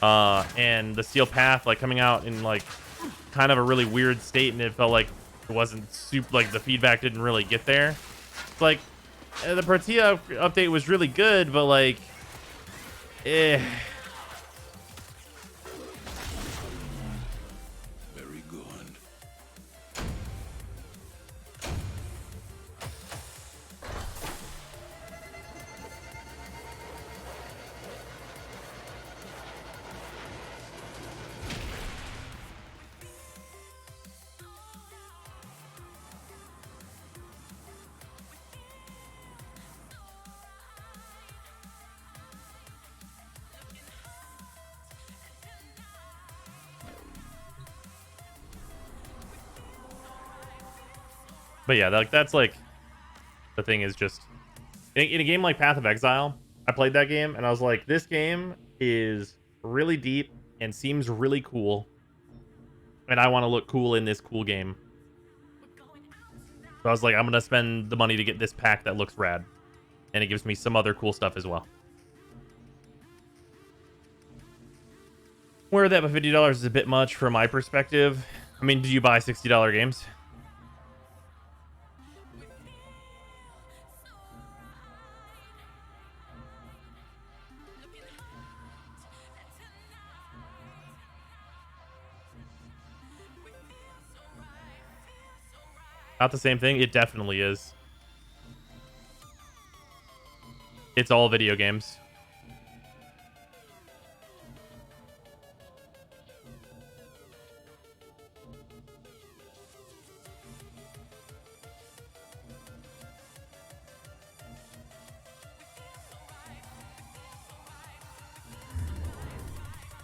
and the Steel Path like coming out in like kind of a really weird state, and it felt like it wasn't super, like the feedback didn't really get there. It's like the Protea update was really good, but like Very good. But yeah, like that's like the thing is just in a game like Path of Exile, I played that game and I was like, this game is really deep and seems really cool, and I want to look cool in this cool game. So I was like, I'm gonna spend the money to get this pack that looks rad, and it gives me some other cool stuff as well. Where that by $50 is a bit much from my perspective. I mean, do you buy $60 games? Not the same thing? It definitely is. It's all video games.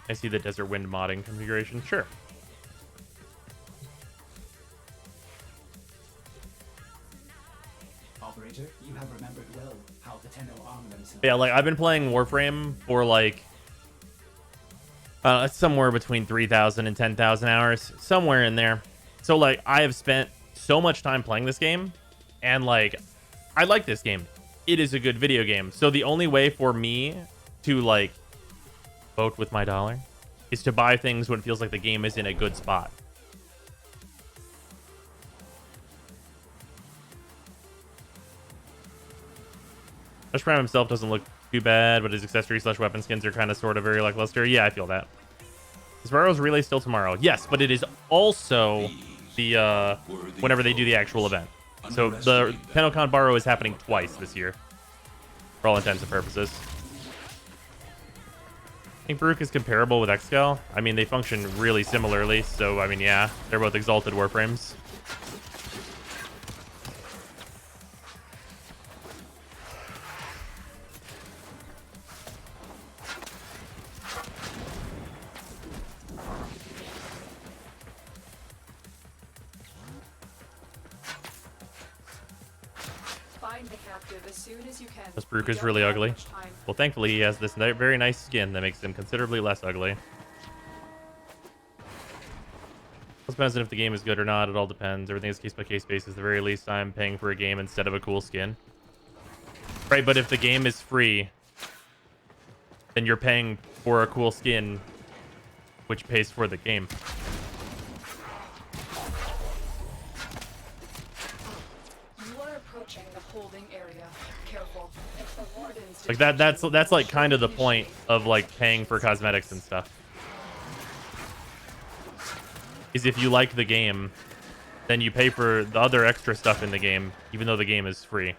I see the Desert Wind modding configuration. Sure. Operator, you have remembered well how the Tenno arm themselves. Yeah, like I've been playing Warframe for like it's somewhere between 3,000 and 10,000 hours, somewhere in there. So like I have spent so much time playing this game, and like I like this game. It is a good video game. So the only way for me to like vote with my dollar is to buy things when it feels like the game is in a good spot. Rush Prime himself doesn't look too bad, but his accessory slash weapon skins are kind of sort of very lackluster. Yeah, I feel that. Is Varro's Relay still tomorrow? Yes, but it is also the whenever they do the actual event. So the TennoCon Barrow is happening twice this year, for all intents and purposes. I think Baruch is comparable with Excal. I mean, they function really similarly, so I mean, yeah, they're both Exalted Warframes. Find the captive as soon as you can. This Baruch We is don't really have ugly. much time. Well, thankfully, he has this very nice skin that makes him considerably less ugly. It depends on if the game is good or not. It all depends. Everything is case-by-case basis. At the very least, I'm paying for a game instead of a cool skin. Right, but if the game is free, then you're paying for a cool skin, which pays for the game. You are approaching the holding area. Careful. If the wardens Like that's like kind of the point of like paying for cosmetics and stuff. Is if you like the game, then you pay for the other extra stuff in the game, even though the game is free.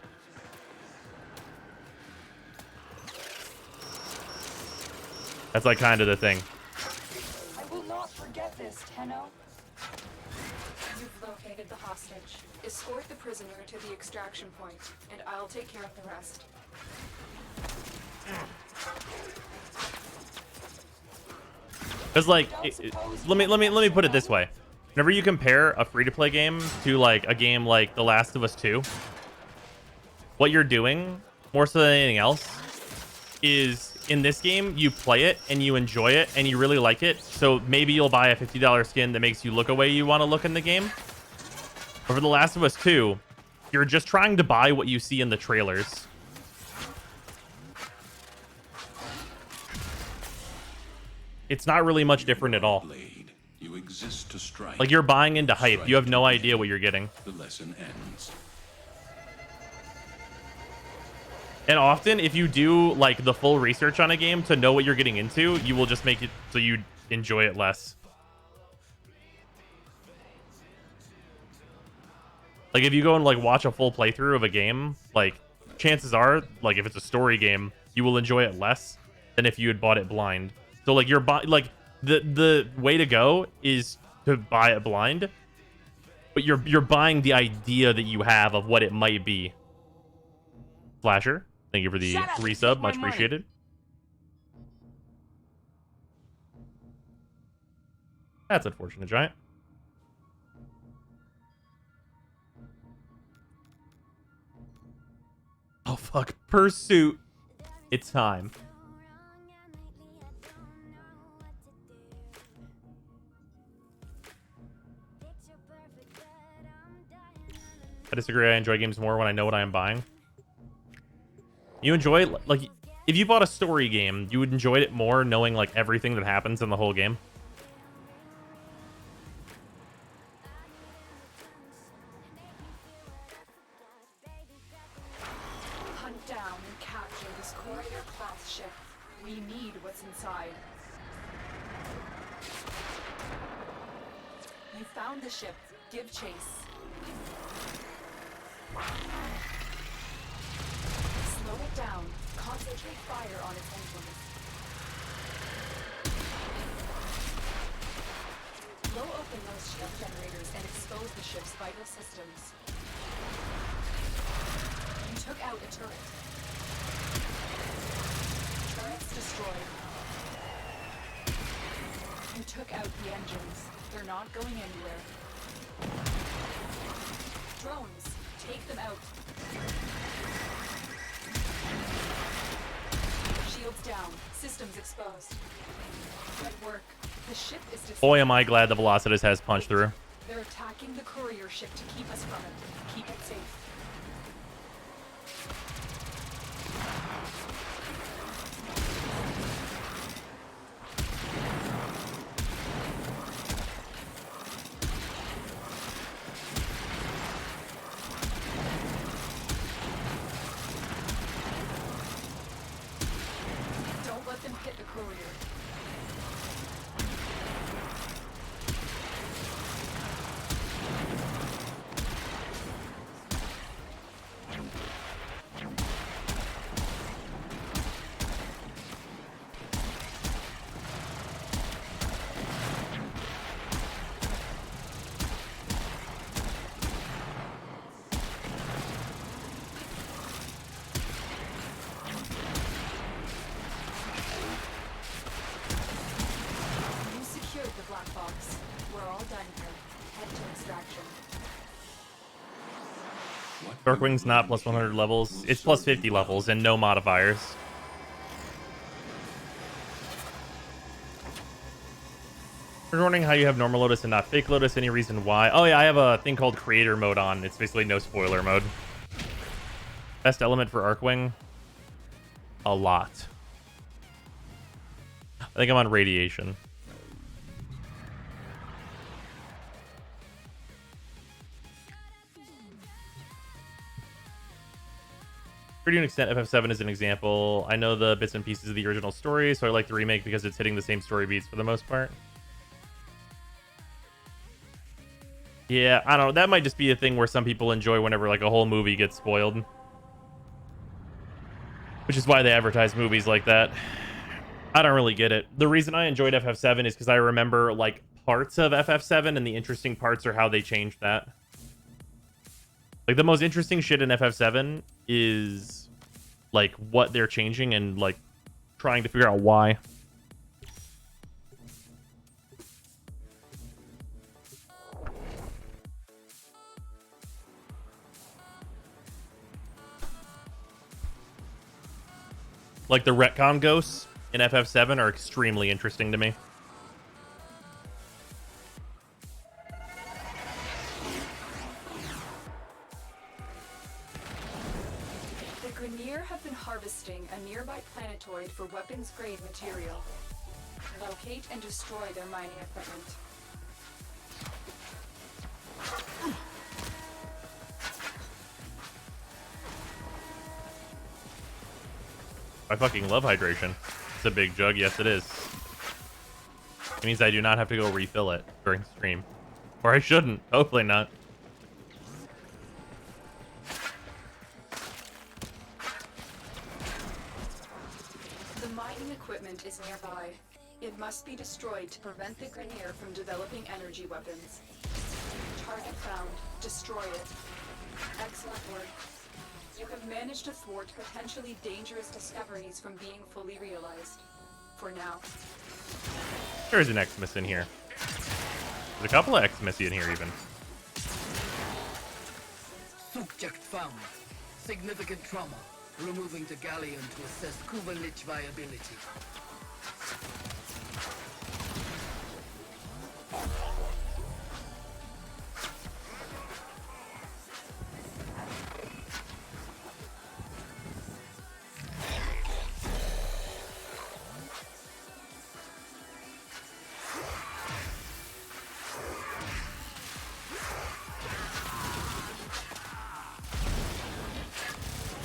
That's like kind of the thing. I will not forget this, Tenno. You've located the hostage. Escort the prisoner to the extraction point, and I'll take care of the rest. Because like, let me put it this way: whenever you compare a free-to-play game to like a game like The Last of Us 2, what you're doing more so than anything else is in this game you play it and you enjoy it and you really like it. So maybe you'll buy a $50 skin that makes you look a way you want to look in the game. But for The Last of Us 2, you're just trying to buy what you see in the trailers. It's not really much different at all. Blade. You exist to strike. Like, you're buying into hype. You have no idea what you're getting. The lesson ends. And often, if you do like the full research on a game to know what you're getting into, you will just make it so you enjoy it less. Like, if you go and like watch a full playthrough of a game, like chances are, like if it's a story game, you will enjoy it less than if you had bought it blind. So like like the way to go is to buy it blind, but you're buying the idea that you have of what it might be. Flasher, thank you for the Shut up and resub, take my much money. appreciated. That's unfortunate, Giant. Oh fuck, Pursuit. It's time. I disagree. I enjoy games more when I know what I am buying. You enjoy, like, if you bought a story game, you would enjoy it more knowing like everything that happens in the whole game. Hunt down and capture this courier-class ship. We need what's inside. You found the ship. Give chase. Slow it down. Concentrate fire on its engines. Blow open those ship generators and expose the ship's vital systems. You took out a turret. Turrets destroyed. You took out the engines. They're not going anywhere. Drones, take them out. Shields down. Systems exposed. Good work. The ship is destroyed. Boy, am I glad the Velocitus has punch through. They're attacking the courier ship to keep us from it. Keep it safe. Don't let them hit the courier. You secured the black box. We're all done here. Head to extraction. Darkwing's not plus 100 levels. It's plus 50 levels and no modifiers. You're wondering how you have normal Lotus and not fake Lotus. Any reason why? Oh yeah, I have a thing called creator mode on. It's basically no spoiler mode. Best element for Arcwing? A lot. I think I'm on radiation. To an extent, FF7 is an example. I know the bits and pieces of the original story, so I like the remake because it's hitting the same story beats for the most part. Yeah, I don't know. That might just be a thing where some people enjoy whenever like a whole movie gets spoiled. Which is why they advertise movies like that. I don't really get it. The reason I enjoyed FF7 is because I remember like parts of FF7, and the interesting parts are how they changed that. Like the most interesting shit in FF7 is like what they're changing and like trying to figure out why. Like the retcon ghosts in FF7 are extremely interesting to me. The Grineer have been harvesting a nearby planetoid for weapons-grade material. Locate and destroy their mining equipment. I fucking love hydration. It's a big jug. Yes, it is. It means I do not have to go refill it during stream. Or I shouldn't. Hopefully not. The mining equipment is nearby. It must be destroyed to prevent the Grineer from developing energy weapons. Target found. Destroy it. Excellent work. You have managed to thwart potentially dangerous discoveries from being fully realized. For now. There is an Xmas in here. There's a couple of Xmas in here even. Subject found. Significant trauma. Removing the galleon to assess Kuvanich viability.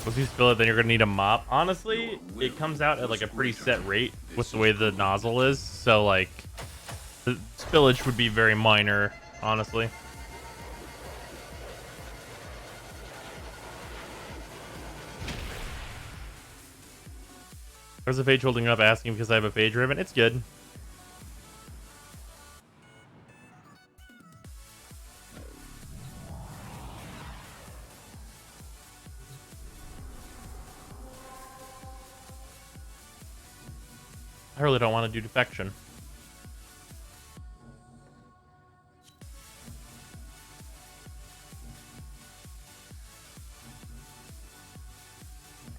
Once you spill it, then you're gonna need a mop. Honestly, it comes out at like a pretty set rate with the way the nozzle is. So like, the spillage would be very minor, honestly. How's the Phage holding up? Asking because I have a Phage ribbon. It's good. I really don't want to do defection.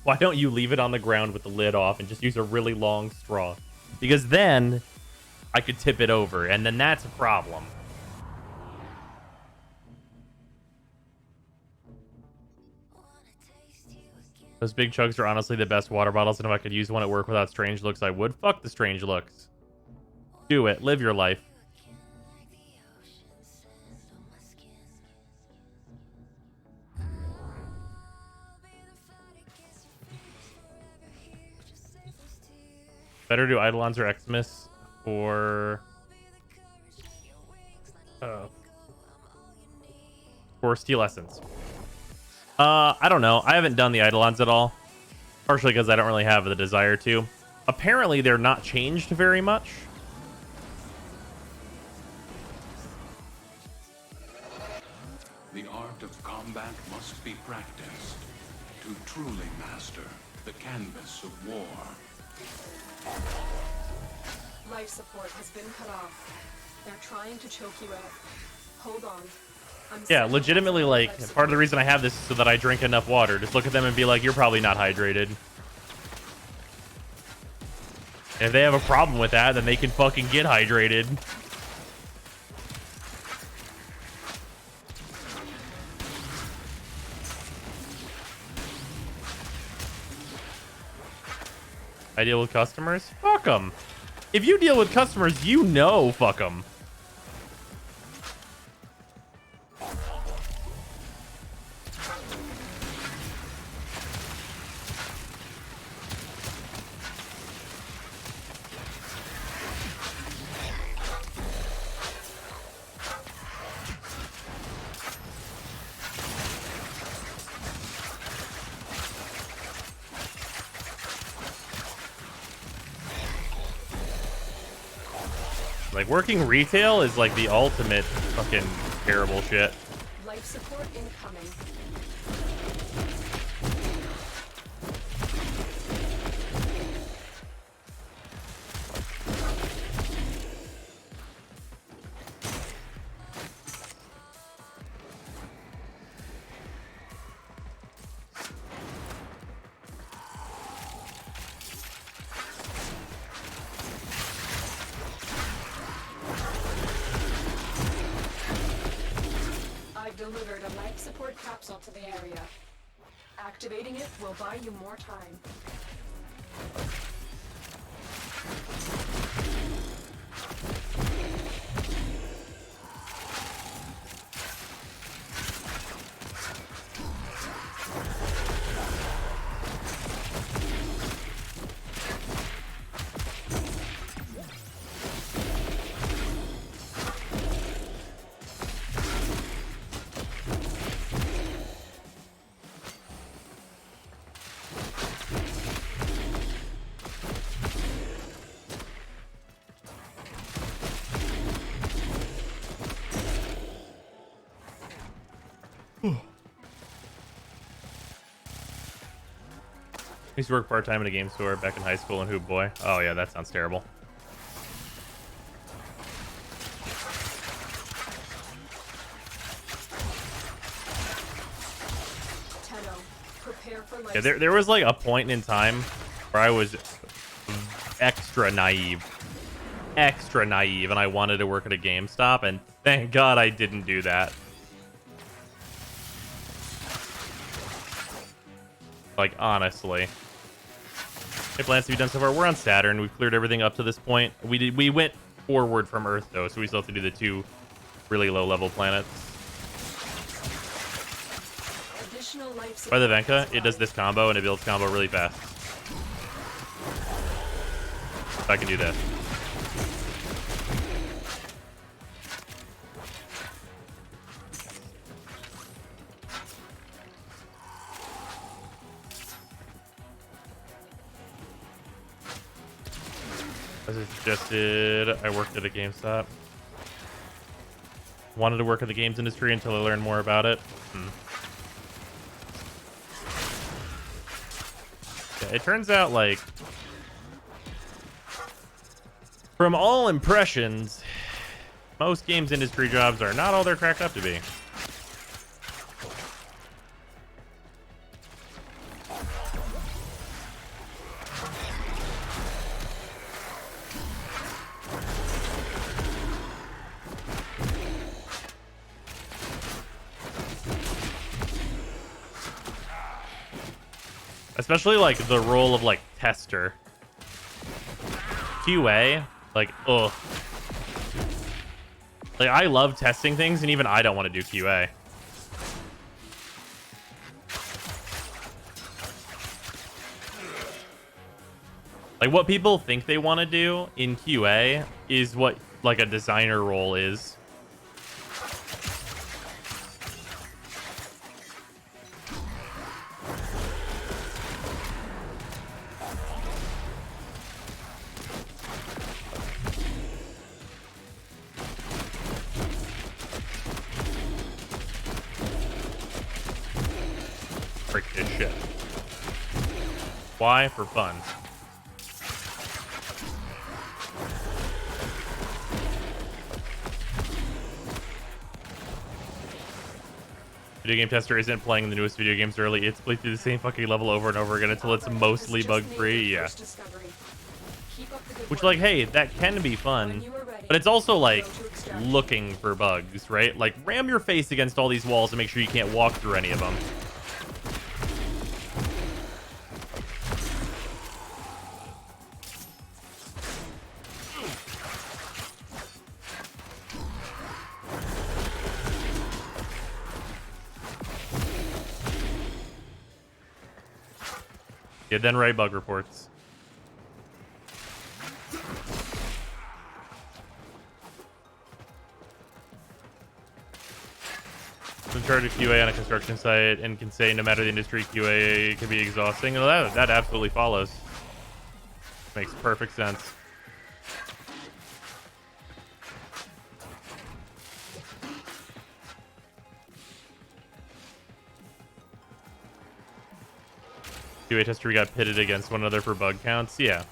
Why don't you leave it on the ground with the lid off and just use a really long straw? Because then I could tip it over, and then that's a problem. Those big chugs are honestly the best water bottles, and if I could use one at work without strange looks, I would. Fuck the strange looks. Do it. Live your life. Better do Eidolons or Xmas for Steel Essence. I don't know. I haven't done the Eidolons at all. Partially because I don't really have the desire to. Apparently, they're not changed very much. The art of combat must be practiced to truly master the canvas of war. Life support has been cut off. They're trying to choke you out. Hold on. Yeah, legitimately, like, part of the reason I have this is so that I drink enough water. Just look at them and be like, you're probably not hydrated. If they have a problem with that, then they can fucking get hydrated. I deal with customers? Fuck them. If you deal with customers, you know fuck them. Like, working retail is like the ultimate fucking terrible shit. Life support incoming. Delivered a life support capsule to the area. Activating it will buy you more time. I used to work part-time at a game store back in high school in Hoop Boy. Oh yeah, that sounds terrible. Yeah, there was like a point in time where I was extra naive, and I wanted to work at a GameStop, and thank God I didn't do that. Like, honestly. Hey, plans to be done so far. We're on Saturn. We've cleared everything up to this point. We went forward from Earth, though, so we still have to do the 2 really low-level planets. Additional life By the support Venka, supplies. it does this combo and it builds combo really fast. If I can do that. As I suggested, I worked at a GameStop. Wanted to work in the games industry until I learned more about it. Yeah, it turns out, like, from all impressions, most games industry jobs are not all they're cracked up to be. Especially, like, the role of, like, tester. QA, like, ugh. Like, I love testing things, and even I don't want to do QA. Like, what people think they want to do in QA is what, like, a designer role is. Frick this shit. Why? For fun. Video game tester isn't playing the newest video games early. It's played through the same fucking level over and over again until it's mostly bug free. Yeah. Which, like, hey, that can be fun, but it's also like looking for bugs, right? Like, ram your face against all these walls and make sure you can't walk through any of them. Yeah, then write bug reports. In charge of QA on a construction site and can say no matter the industry, QA can be exhausting. Well, that absolutely follows. Makes perfect sense. QA tester got pitted against one another for bug counts. Yeah.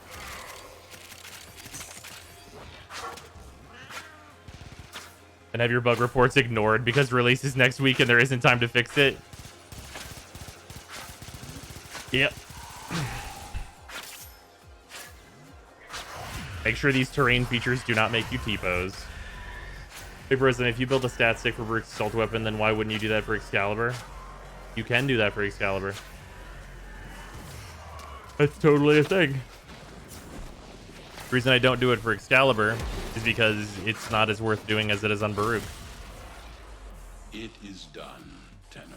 And have your bug reports ignored because release is next week and there isn't time to fix it. Yep. Make sure these terrain features do not make you T-pose. Hey, Brisbane, if you build a stat stick for Brick's assault weapon, then why wouldn't you do that for Excalibur? You can do that for Excalibur. That's totally a thing. The reason I don't do it for Excalibur is because it's not as worth doing as it is on Baruch. It is done, Tenno.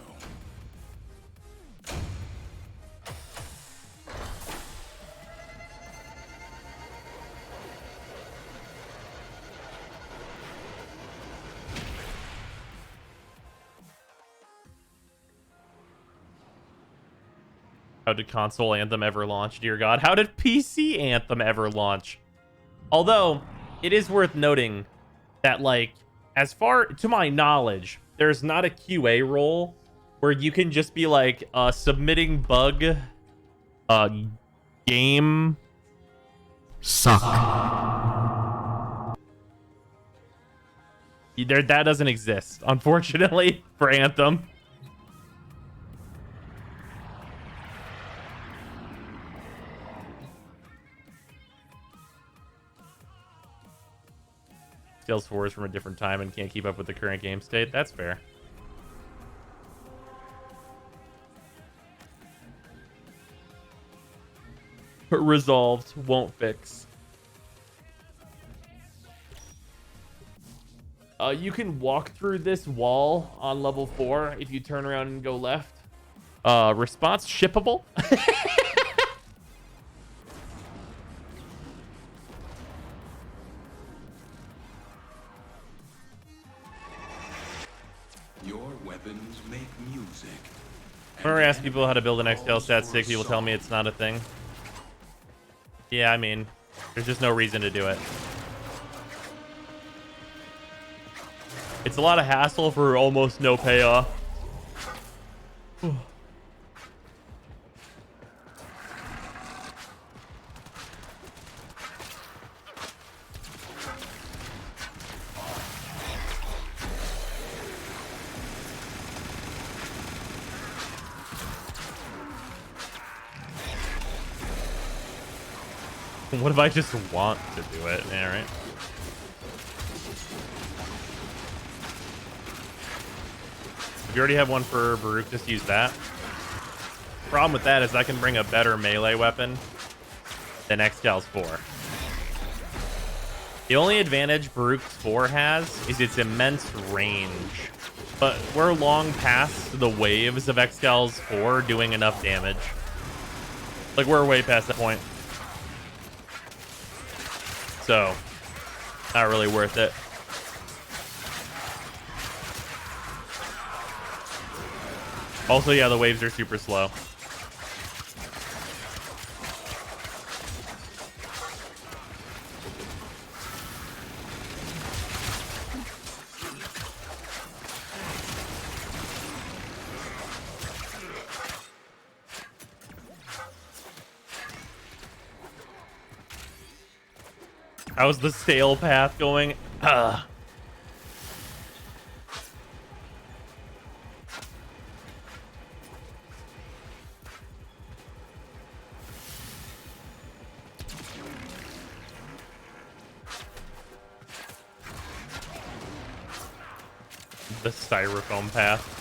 How did console Anthem ever launch, dear God? How did PC Anthem ever launch? Although, it is worth noting that, like, as far to my knowledge, there's not a QA role where you can just be like, submitting bug, game suck. That doesn't exist, unfortunately, for Anthem. Steals 4 is from a different time and can't keep up with the current game state. That's fair. Resolved. Won't fix. You can walk through this wall on level 4 if you turn around and go left. Response shippable. Your weapons make music. Whenever I ask people how to build an XL Stat 6, people tell me it's not a thing. Yeah, I mean, there's just no reason to do it. It's a lot of hassle for almost no payoff. What if I just want to do it? Yeah, right. If you already have one for Baruch, just use that. Problem with that is I can bring a better melee weapon than Excal's 4. The only advantage Baruch's 4 has is its immense range. But we're long past the waves of Excal's 4 doing enough damage. Like, we're way past that point. So, not really worth it. Also, yeah, the waves are super slow. How's the stale path going? Ugh. The styrofoam path.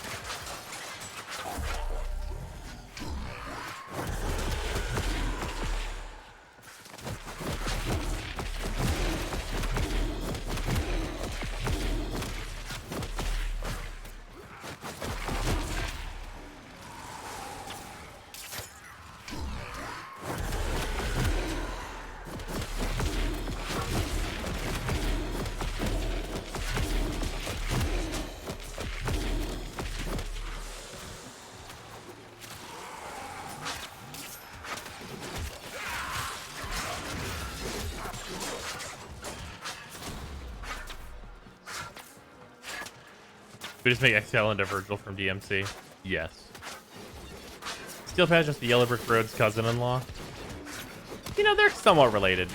We just make XL into Virgil from DMC. Yes. Steel Patch is the Yellow Brick Road's cousin-in-law. You know, they're somewhat related.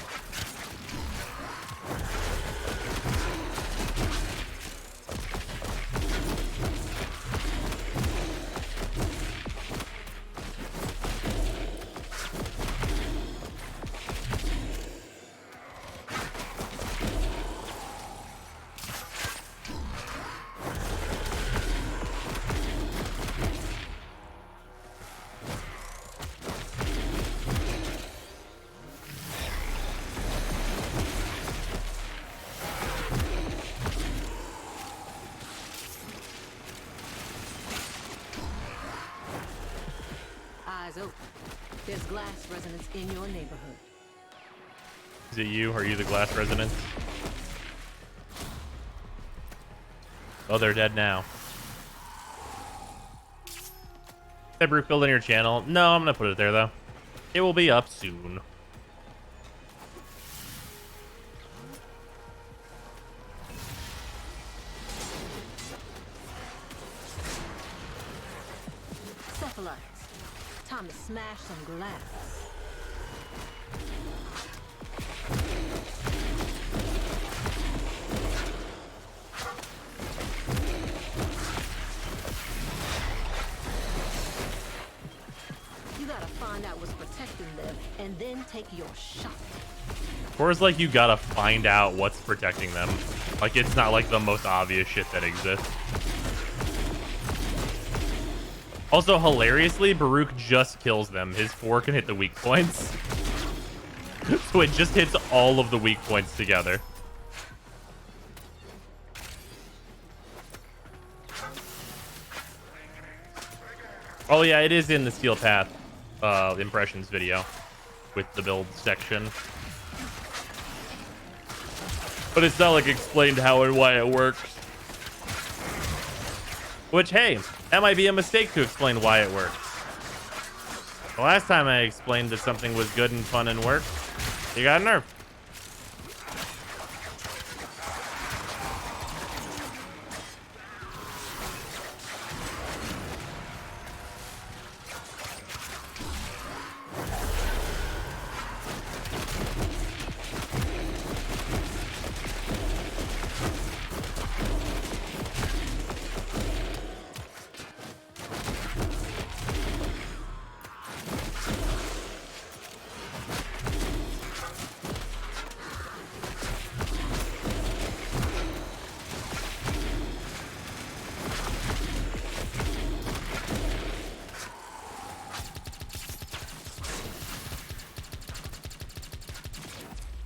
Eyes open. There's glass resonance in your neighborhood. Is it you? Are you the glass resonance? Oh, they're dead now. Hey, Brute, building your channel. No, I'm gonna put it there though. It will be up soon. Cephalites. Time to smash some glass. You gotta find out what's protecting them and then take your shot. Or it's like you gotta find out what's protecting them. Like, it's not like the most obvious shit that exists. Also, hilariously, Baruch just kills them. His 4 can hit the weak points. So it just hits all of the weak points together. Oh yeah, it is in the Steel Path impressions video with the build section. But it's not like explained how and why it works. Which, hey, that might be a mistake to explain why it works. The last time I explained that something was good and fun and worked, you got nerfed.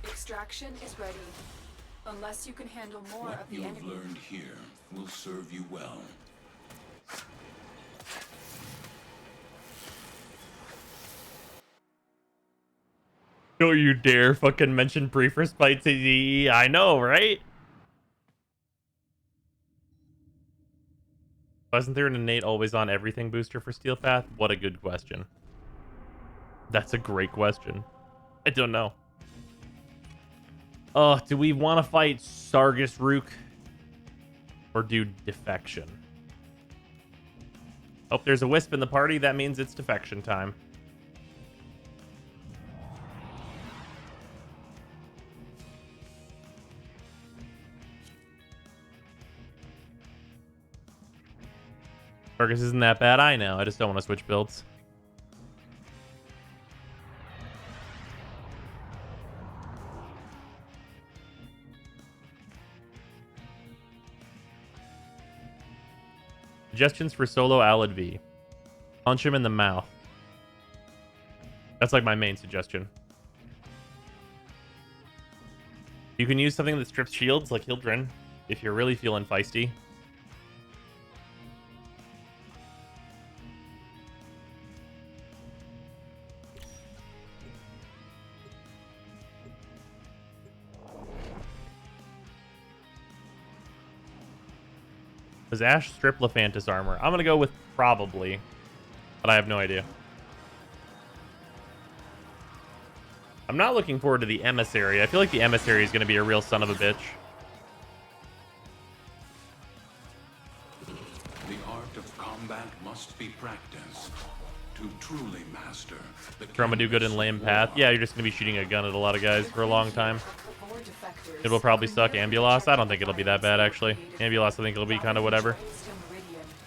Extraction is ready. Unless you can handle more What of the you have enemy. learned here will serve you well. Don't you dare fucking mention pre-first fights in DE. I know, right? Wasn't there an innate always on everything booster for Steel Path? What a good question. That's a great question. I don't know. Do we want to fight Sargus Rook or do defection? Oh, there's a wisp in the party. That means it's defection time. Sargus isn't that bad. I know. I just don't want to switch builds. Suggestions for solo Alad V. Punch him in the mouth. That's like my main suggestion. You can use something that strips shields like Hildren if you're really feeling feisty. Does Ash strip Lephantis armor? I'm going to go with probably, but I have no idea. I'm not looking forward to the Emissary. I feel like the Emissary is going to be a real son of a bitch. The art of combat must be practiced to truly master the Chroma do good in lame path. Yeah, you're just going to be shooting a gun at a lot of guys for a long time. It will probably suck. Ambulos? I don't think it'll be that bad, actually. Ambulos, I think it'll be kind of whatever.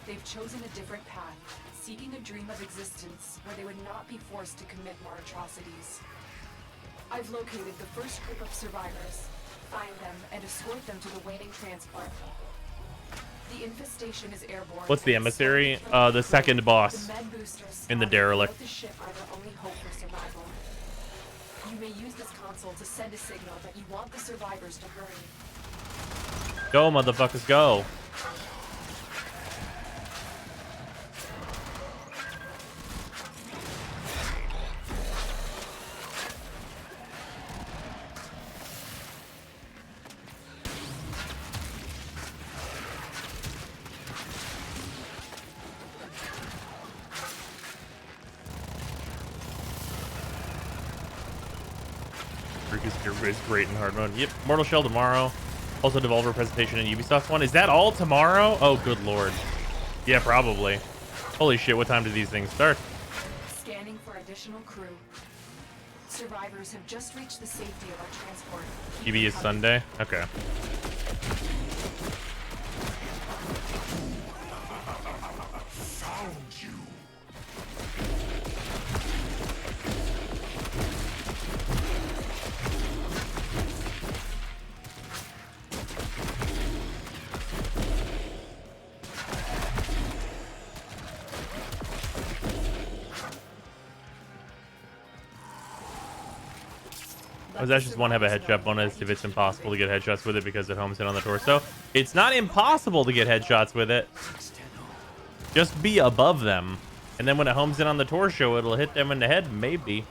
They've chosen a different path, seeking a dream of existence where they would not be forced to commit more atrocities. I've located the first group of survivors. Find them and escort them to the waiting transport. The infestation is airborne. What's the Emissary? The second boss in the Derelict. The ship are their only hope for survival. You may use this console to send a signal that you want the survivors to hurry. Go, motherfuckers, go. Is great in hard mode. Yep, Mortal Shell tomorrow. Also Devolver presentation and Ubisoft one. Is that all tomorrow? Oh, good lord. Yeah, probably. Holy shit, what time do these things start? Scanning for additional crew. Survivors have just reached the safety of our transport. UB is Sunday? Okay. Found you. Does Ashes 1 have a headshot bonus if it's impossible to get headshots with it because it homes in on the torso? It's not impossible to get headshots with it. Just be above them. And then when it homes in on the torso, it'll hit them in the head, maybe.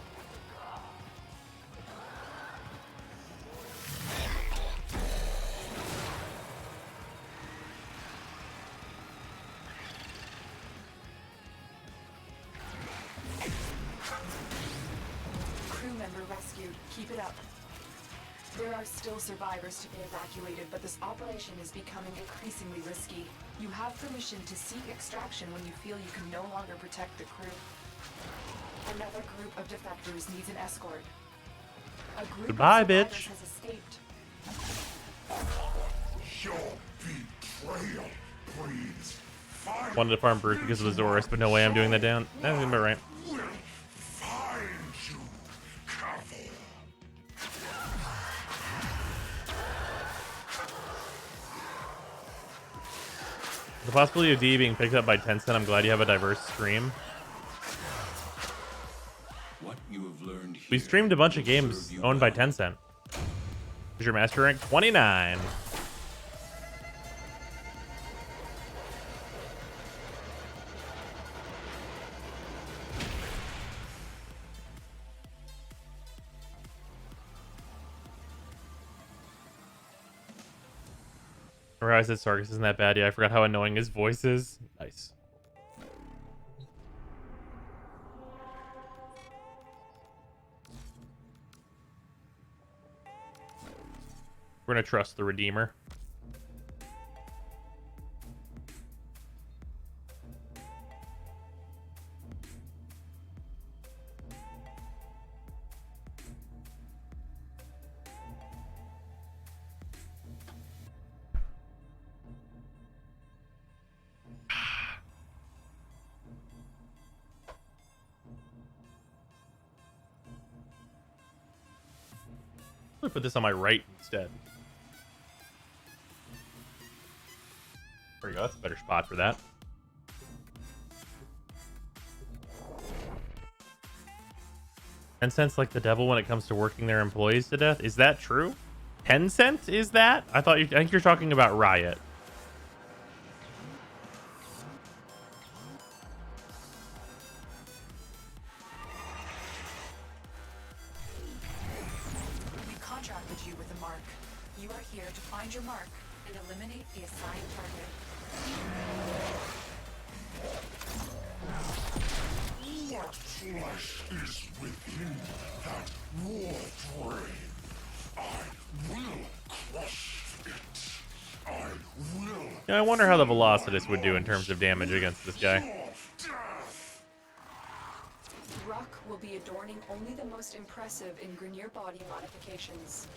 Crew member rescued. Keep it up. There are still survivors to be evacuated, but this operation is becoming increasingly risky. You have permission to seek extraction when you feel you can no longer protect the crew. Another group of defectors needs an escort. A group Goodbye, of survivors bitch. has escaped. Your betrayal breeds fire. Wanted to farm Brute because of the Zorus, but no way I'm doing that down. That's about right. Will find you, Cavil. The possibility of D being picked up by Tencent, I'm glad you have a diverse stream. What you have learned We here streamed a bunch of will games serve you owned by well. Tencent. Is your master rank 29? I realized that Sarkis isn't that bad. Yeah, I forgot how annoying his voice is. Nice. We're gonna trust the Redeemer. I'm gonna put this on my right instead. There we go. That's a better spot for that. Tencent's like the devil when it comes to working their employees to death. Is that true? Tencent is that? I think you're talking about Riot. We contracted you with a mark. You are here to find your mark and eliminate the assigned target. What flesh is within that war frame? I will crush it. I will. Yeah, I wonder how the Velocitus would do in terms of damage against this guy. Ruck will be adorning only the most impressive in Grineer body modifications.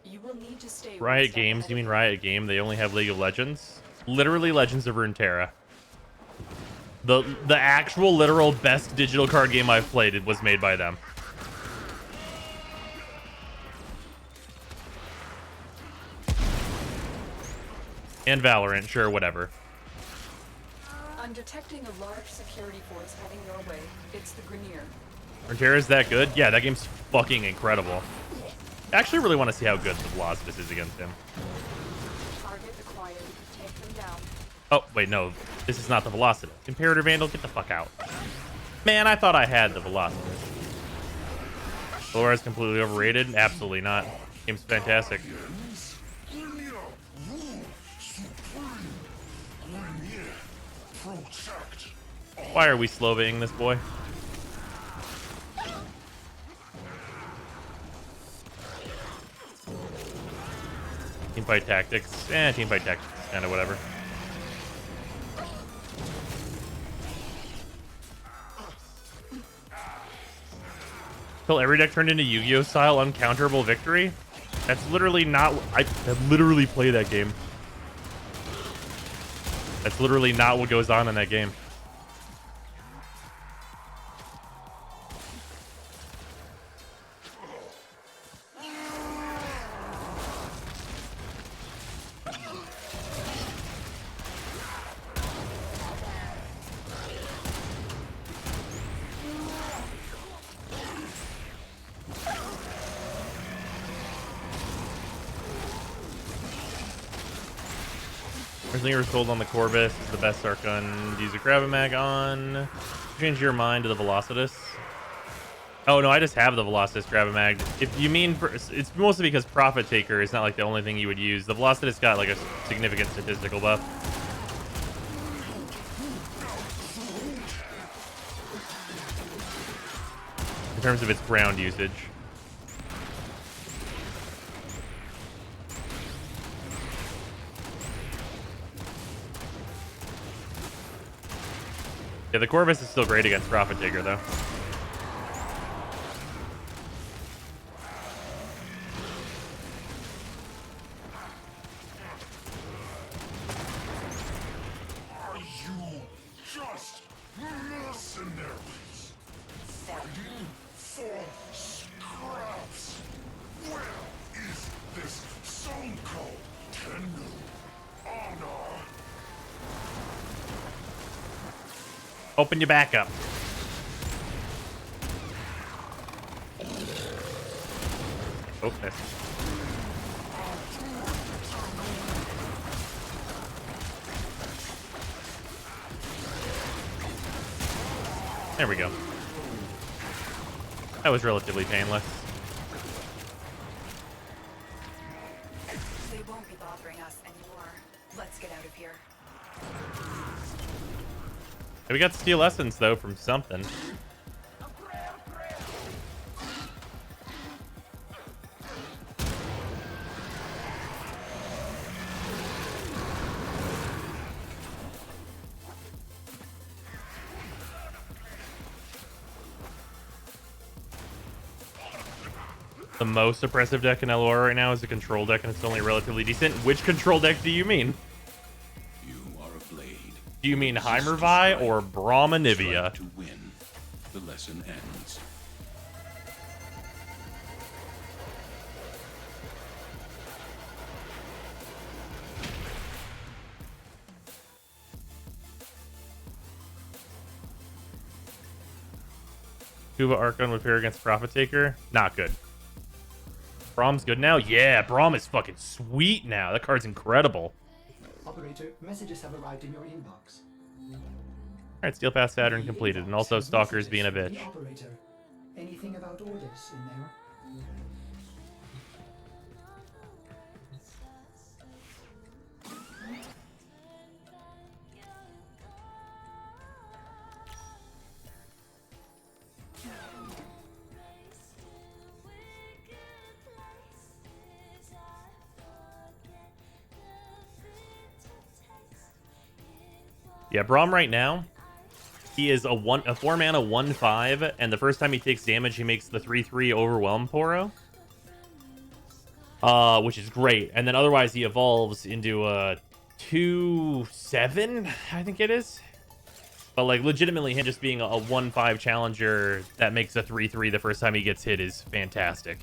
You will need to stay one Riot step Games? ahead You of mean them. Riot Game? They only have League of Legends? Literally Legends of Runeterra. The actual literal best digital card game I've played was made by them. And Valorant, sure, whatever. I'm detecting a large security force heading your way. It's the Grineer. Runeterra's that good? Yeah, that game's fucking incredible. I actually really want to see how good the Velocitus is against him. Target acquired. Take them down. Oh, wait, no. This is not the Velocitus. Imperator Vandal, get the fuck out. Man, I thought I had the Velocitus. Laura's completely overrated? Absolutely not. Game's fantastic. Why are we slow-baiting this boy? Teamfight tactics. Teamfight tactics. Kinda whatever. Till every deck turned into Yu-Gi-Oh style uncounterable victory? That's literally not... I literally play that game. That's literally not what goes on in that game. There's Originally you were sold on the Corvus is the best arc gun to use a Gravimac on. Change your mind to the Velocitus. Oh no, I just have the Velocitus Gravimac. If you mean, it's mostly because Profit Taker is not like the only thing you would use. The Velocitus got like a significant statistical buff. In terms of its ground usage. Yeah, the Corvus is still great against Profit Taker, though. Are you just mercenaries? Fighting for scraps? Where is this Sonko Tenno honor? Open your back up. Oh, nice. There we go. That was relatively painless. They won't be bothering us anymore. Let's get out of here. We got Steel Essence, though, from something. The most oppressive deck in LOR right now is the control deck, and it's only relatively decent. Which control deck do you mean? You are a blade. Do you mean Heimervi or Brahma Nivea? To win, the lesson ends. Kuva Archon with pair against Profit Taker? Not good. Brahm's good now? Yeah, Brahm is fucking sweet now. That card's incredible. Operator, messages have arrived in your inbox. Alright, Steel Path Saturn completed, and also Stalker's being a bitch. Operator, anything about orders in there? Yeah, Braum right now, he is a 4-mana 1/5, and the first time he takes damage, he makes the 3/3 Overwhelm Poro. Which is great. And then otherwise he evolves into a 2/7, I think it is. But like legitimately him just being a 1/5 challenger that makes a 3/3 the first time he gets hit is fantastic.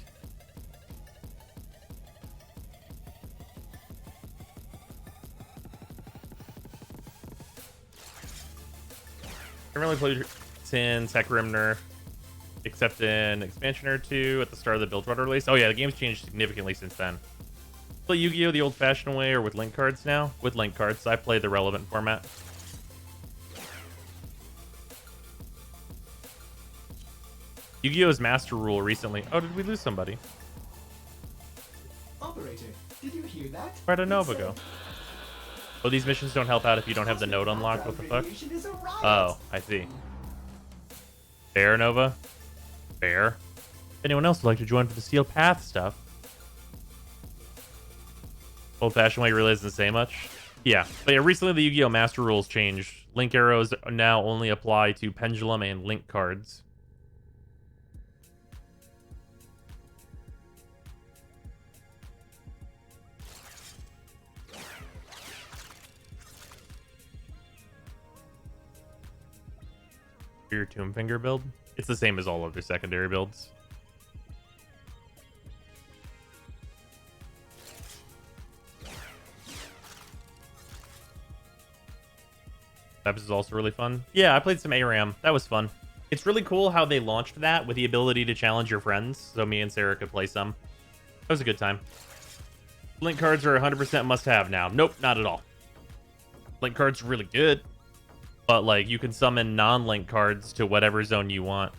I haven't really played since Hecarim nerf, except in expansion or two at the start of the Bilgewater release. Oh yeah, the game's changed significantly since then. Play Yu-Gi-Oh! The old-fashioned way or with link cards now? With link cards. I play the relevant format. Yu-Gi-Oh's Master Rule recently. Oh, did we lose somebody? Operator, did you hear that? Where'd Nova go? Oh, these missions don't help out if you don't have the node unlocked. What the fuck? Oh, I see. Fair, Nova. Fair. Anyone else would like to join for the Steel Path stuff? Old-fashioned way really doesn't say much. Yeah, but yeah, recently the Yu-Gi-Oh! Master Rules changed. Link arrows now only apply to Pendulum and Link cards. For your Tomb Finger build? It's the same as all of their secondary builds. That is also really fun. Yeah, I played some ARAM. That was fun. It's really cool how they launched that with the ability to challenge your friends, so me and Sarah could play some. That was a good time. Link cards are 100% must-have now. Nope, not at all. Link card's really good, but like you can summon non-link cards to whatever zone you want.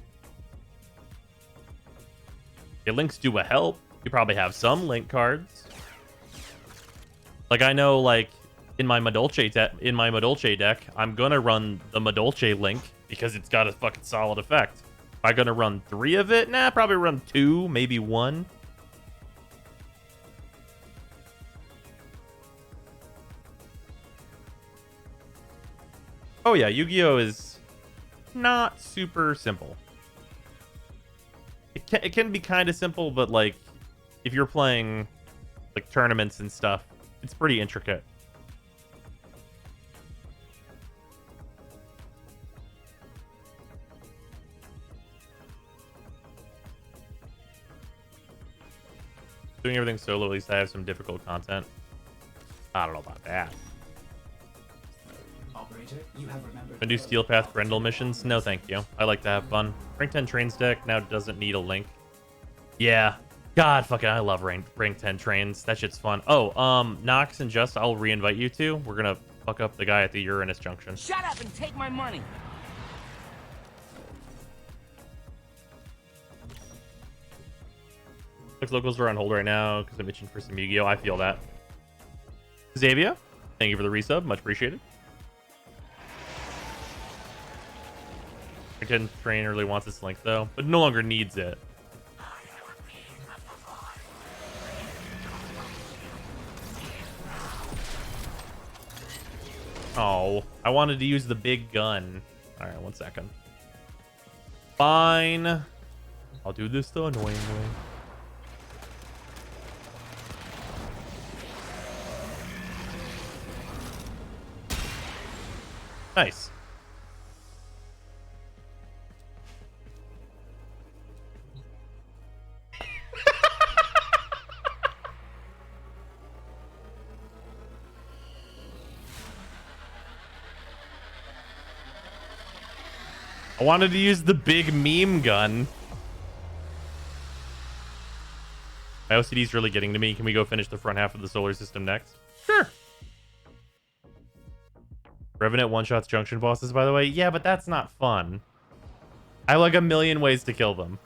Your links do a help. You probably have some link cards. Like I know, like in my Madolche deck, I'm gonna run the Madolche link because it's got a fucking solid effect. Am I gonna run 3 of it? Nah, probably run 2, maybe 1. Oh yeah, Yu-Gi-Oh is not super simple. It can be kind of simple, but like if you're playing like tournaments and stuff, it's pretty intricate. Doing everything solo, at least I have some difficult content. I don't know about that. Operator, you have remembered. I do Steel Path Grendel missions? No, thank you. I like to have fun. Rank 10 Trains deck now doesn't need a link. Yeah. God, fucking, I love rank 10 Trains. That shit's fun. Oh, Nox and Just, I'll re-invite you two. We're gonna fuck up the guy at the Uranus Junction. Shut up and take my money. Looks locals are on hold right now because I'm itching for some Yu-Gi-Oh! I feel that. Xavier, thank you for the resub. Much appreciated. Rank 10 Train really wants this link though, but no longer needs it. Oh, I wanted to use the big gun. All right, 1 second. Fine. I'll do this the annoying way. Nice. I wanted to use the big meme gun. My OCD's really getting to me. Can we go finish the front half of the solar system next? Sure. Revenant one-shots junction bosses, by the way. Yeah, but that's not fun. I have like a million ways to kill them.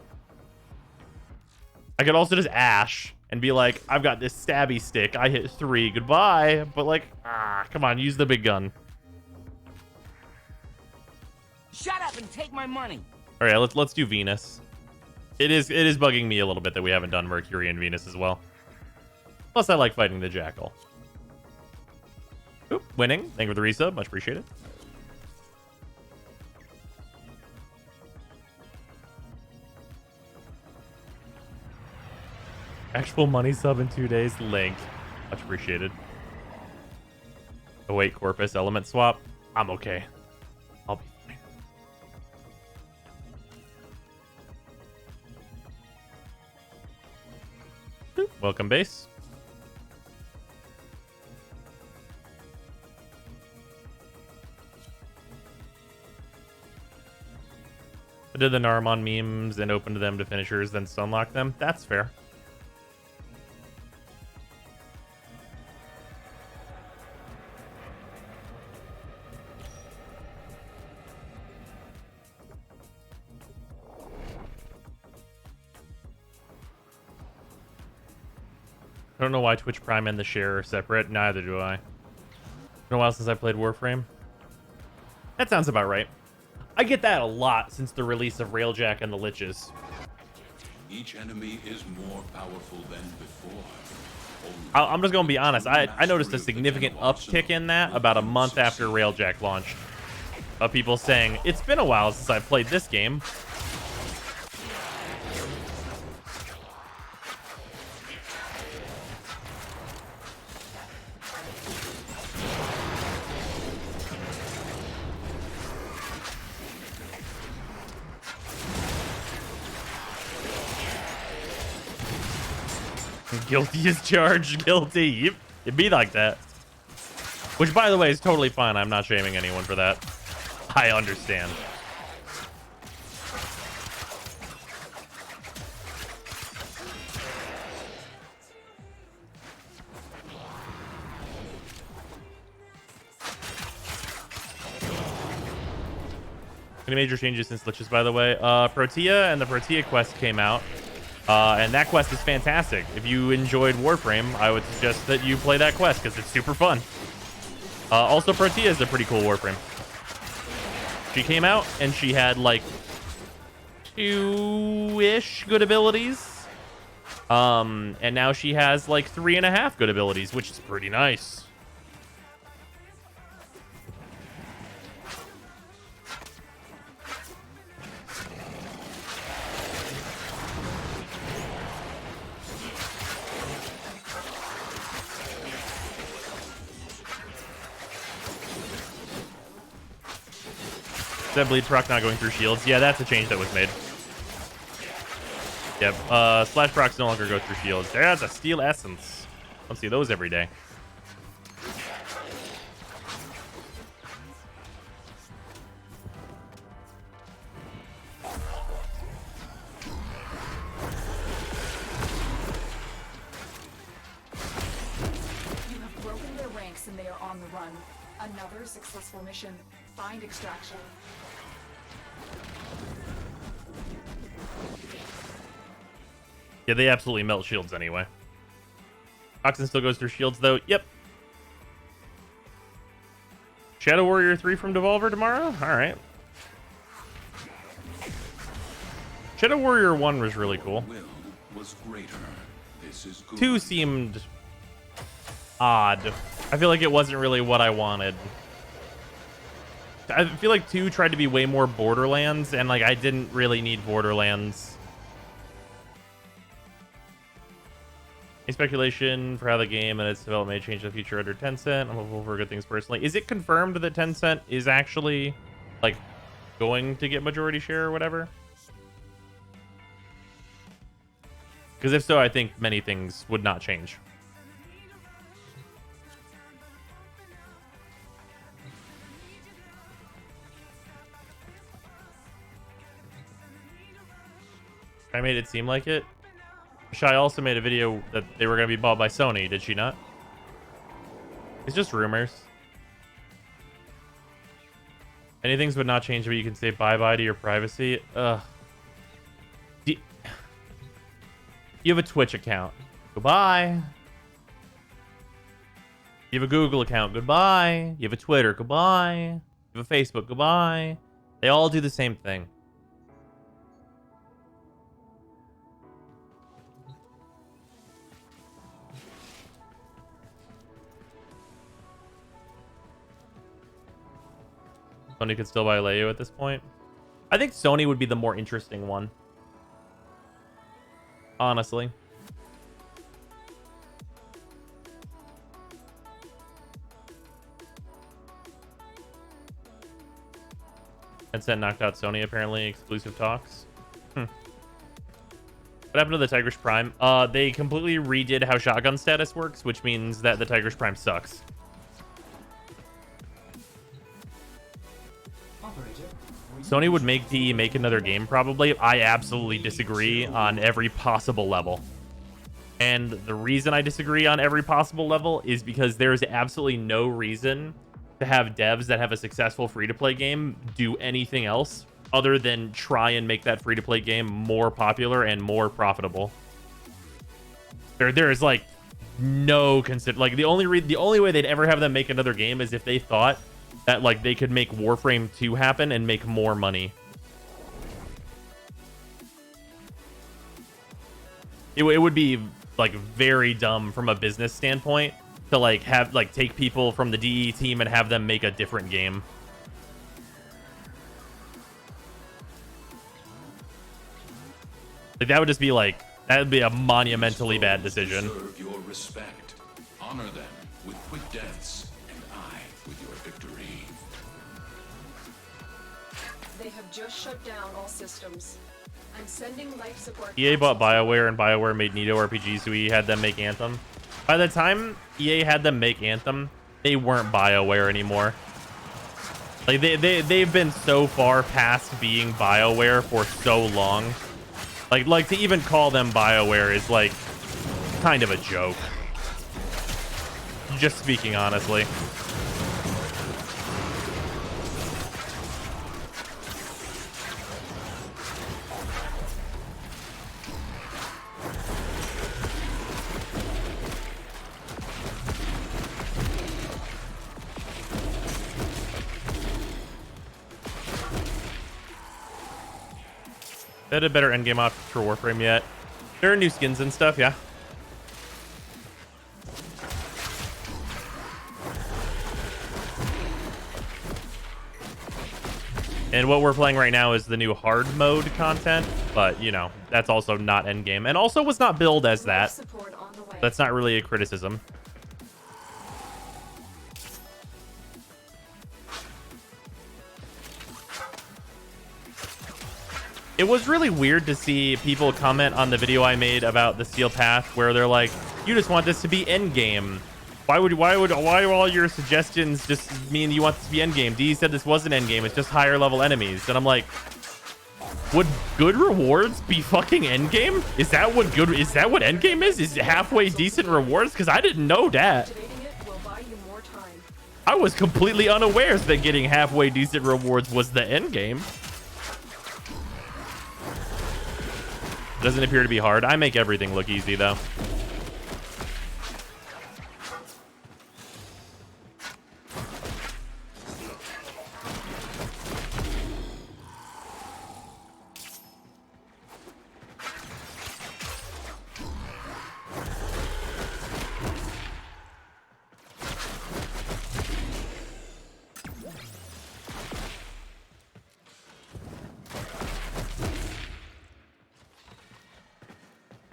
I could also just Ash and be like, I've got this stabby stick. I hit 3. Goodbye. But like, come on, use the big gun. Shut up and take my money. All right, let's do Venus. It is bugging me a little bit that we haven't done Mercury and Venus as well. Plus, I like fighting the Jackal. Oop, winning. Thank you for the resub. Much appreciated. Actual money sub in 2 days. Link. Much appreciated. Oh, wait. Corpus element swap. I'm okay. I'll be fine. Oop, welcome, base. I did the Naramon memes and opened them to finishers, then sunlocked them. That's fair. I don't know why Twitch Prime and the share are separate. Neither do I. It's been a while since I played Warframe. That sounds about right. I get that a lot since the release of Railjack and the Liches. Each enemy is more powerful than before. I'm just gonna be honest. I noticed a significant uptick in that about a month after Railjack launched. Of people saying, it's been a while since I've played this game. Guilty as charged. Guilty. Yep. It'd be like that. Which, by the way, is totally fine. I'm not shaming anyone for that. I understand. Any major changes since Liches, by the way? Protea and the Protea quest came out. And that quest is fantastic. If you enjoyed Warframe, I would suggest that you play that quest because it's super fun. Also, Protea is a pretty cool Warframe. She came out and she had like 2-ish good abilities. And now she has like 3.5 good abilities, which is pretty nice. That bleed proc not going through shields. Yeah, that's a change that was made. Yep. Slash procs no longer go through shields. There's a steel essence. Don't see those every day. You have broken their ranks and they are on the run. Another successful mission. Find extraction. Yeah, they absolutely melt shields anyway. Toxin still goes through shields, though. Yep. Shadow Warrior 3 from Devolver tomorrow? Alright. Shadow Warrior 1 was really cool. Was greater. This is good. 2 seemed odd. I feel like it wasn't really what I wanted. I feel like 2 tried to be way more Borderlands, and like I didn't really need Borderlands. Any speculation for how the game and its development may change in the future under Tencent? I'm hopeful for good things personally. Is it confirmed that Tencent is actually like going to get majority share or whatever? Because if so, I think many things would not change. I made it seem like it. Shy also made a video that they were going to be bought by Sony, did she not? It's just rumors. Many things would not change, but you can say bye-bye to your privacy. Ugh. You have a Twitch account. Goodbye. You have a Google account. Goodbye. You have a Twitter. Goodbye. You have a Facebook. Goodbye. They all do the same thing. Sony could still buy Leo at this point. I think Sony would be the more interesting one. Honestly. Tencent knocked out Sony, apparently. Exclusive talks. What happened to the Tigris Prime? They completely redid how shotgun status works, which means that the Tigris Prime sucks. Sony would make DE make another game, probably. I absolutely disagree on every possible level. And the reason I disagree on every possible level is because there's absolutely no reason to have devs that have a successful free-to-play game do anything else other than try and make that free-to-play game more popular and more profitable. There is like no like the only way they'd ever have them make another game is if they thought that like they could make Warframe 2 happen and make more money. It would be like very dumb from a business standpoint to like have like take people from the DE team and have them make a different game. Like that would just be like, that would be a monumentally bad decision. Deserve your respect. Honor them with quick deaths, and I with your victory. They have just shut down all systems. I'm sending life support. EA bought BioWare, and BioWare made Nito RPG, so we had them make Anthem. By the time EA had them make Anthem, they weren't BioWare anymore. Like they've been so far past being BioWare for so long. Like to even call them BioWare is like kind of a joke. Just speaking honestly. They had a better endgame option for Warframe yet. There are new skins and stuff, yeah. And what we're playing right now is the new hard mode content, but you know, that's also not endgame, and also was not billed as that. That's not really a criticism. It was really weird to see people comment on the video I made about the Steel Path, where they're like, "You just want this to be endgame. Why do all your suggestions just mean you want this to be endgame? D said this wasn't endgame. It's just higher level enemies." And I'm like, would good rewards be fucking endgame? Is that what endgame is? Is it halfway decent rewards? Because I didn't know that. I was completely unaware that getting halfway decent rewards was the endgame. Doesn't appear to be hard. I make everything look easy though.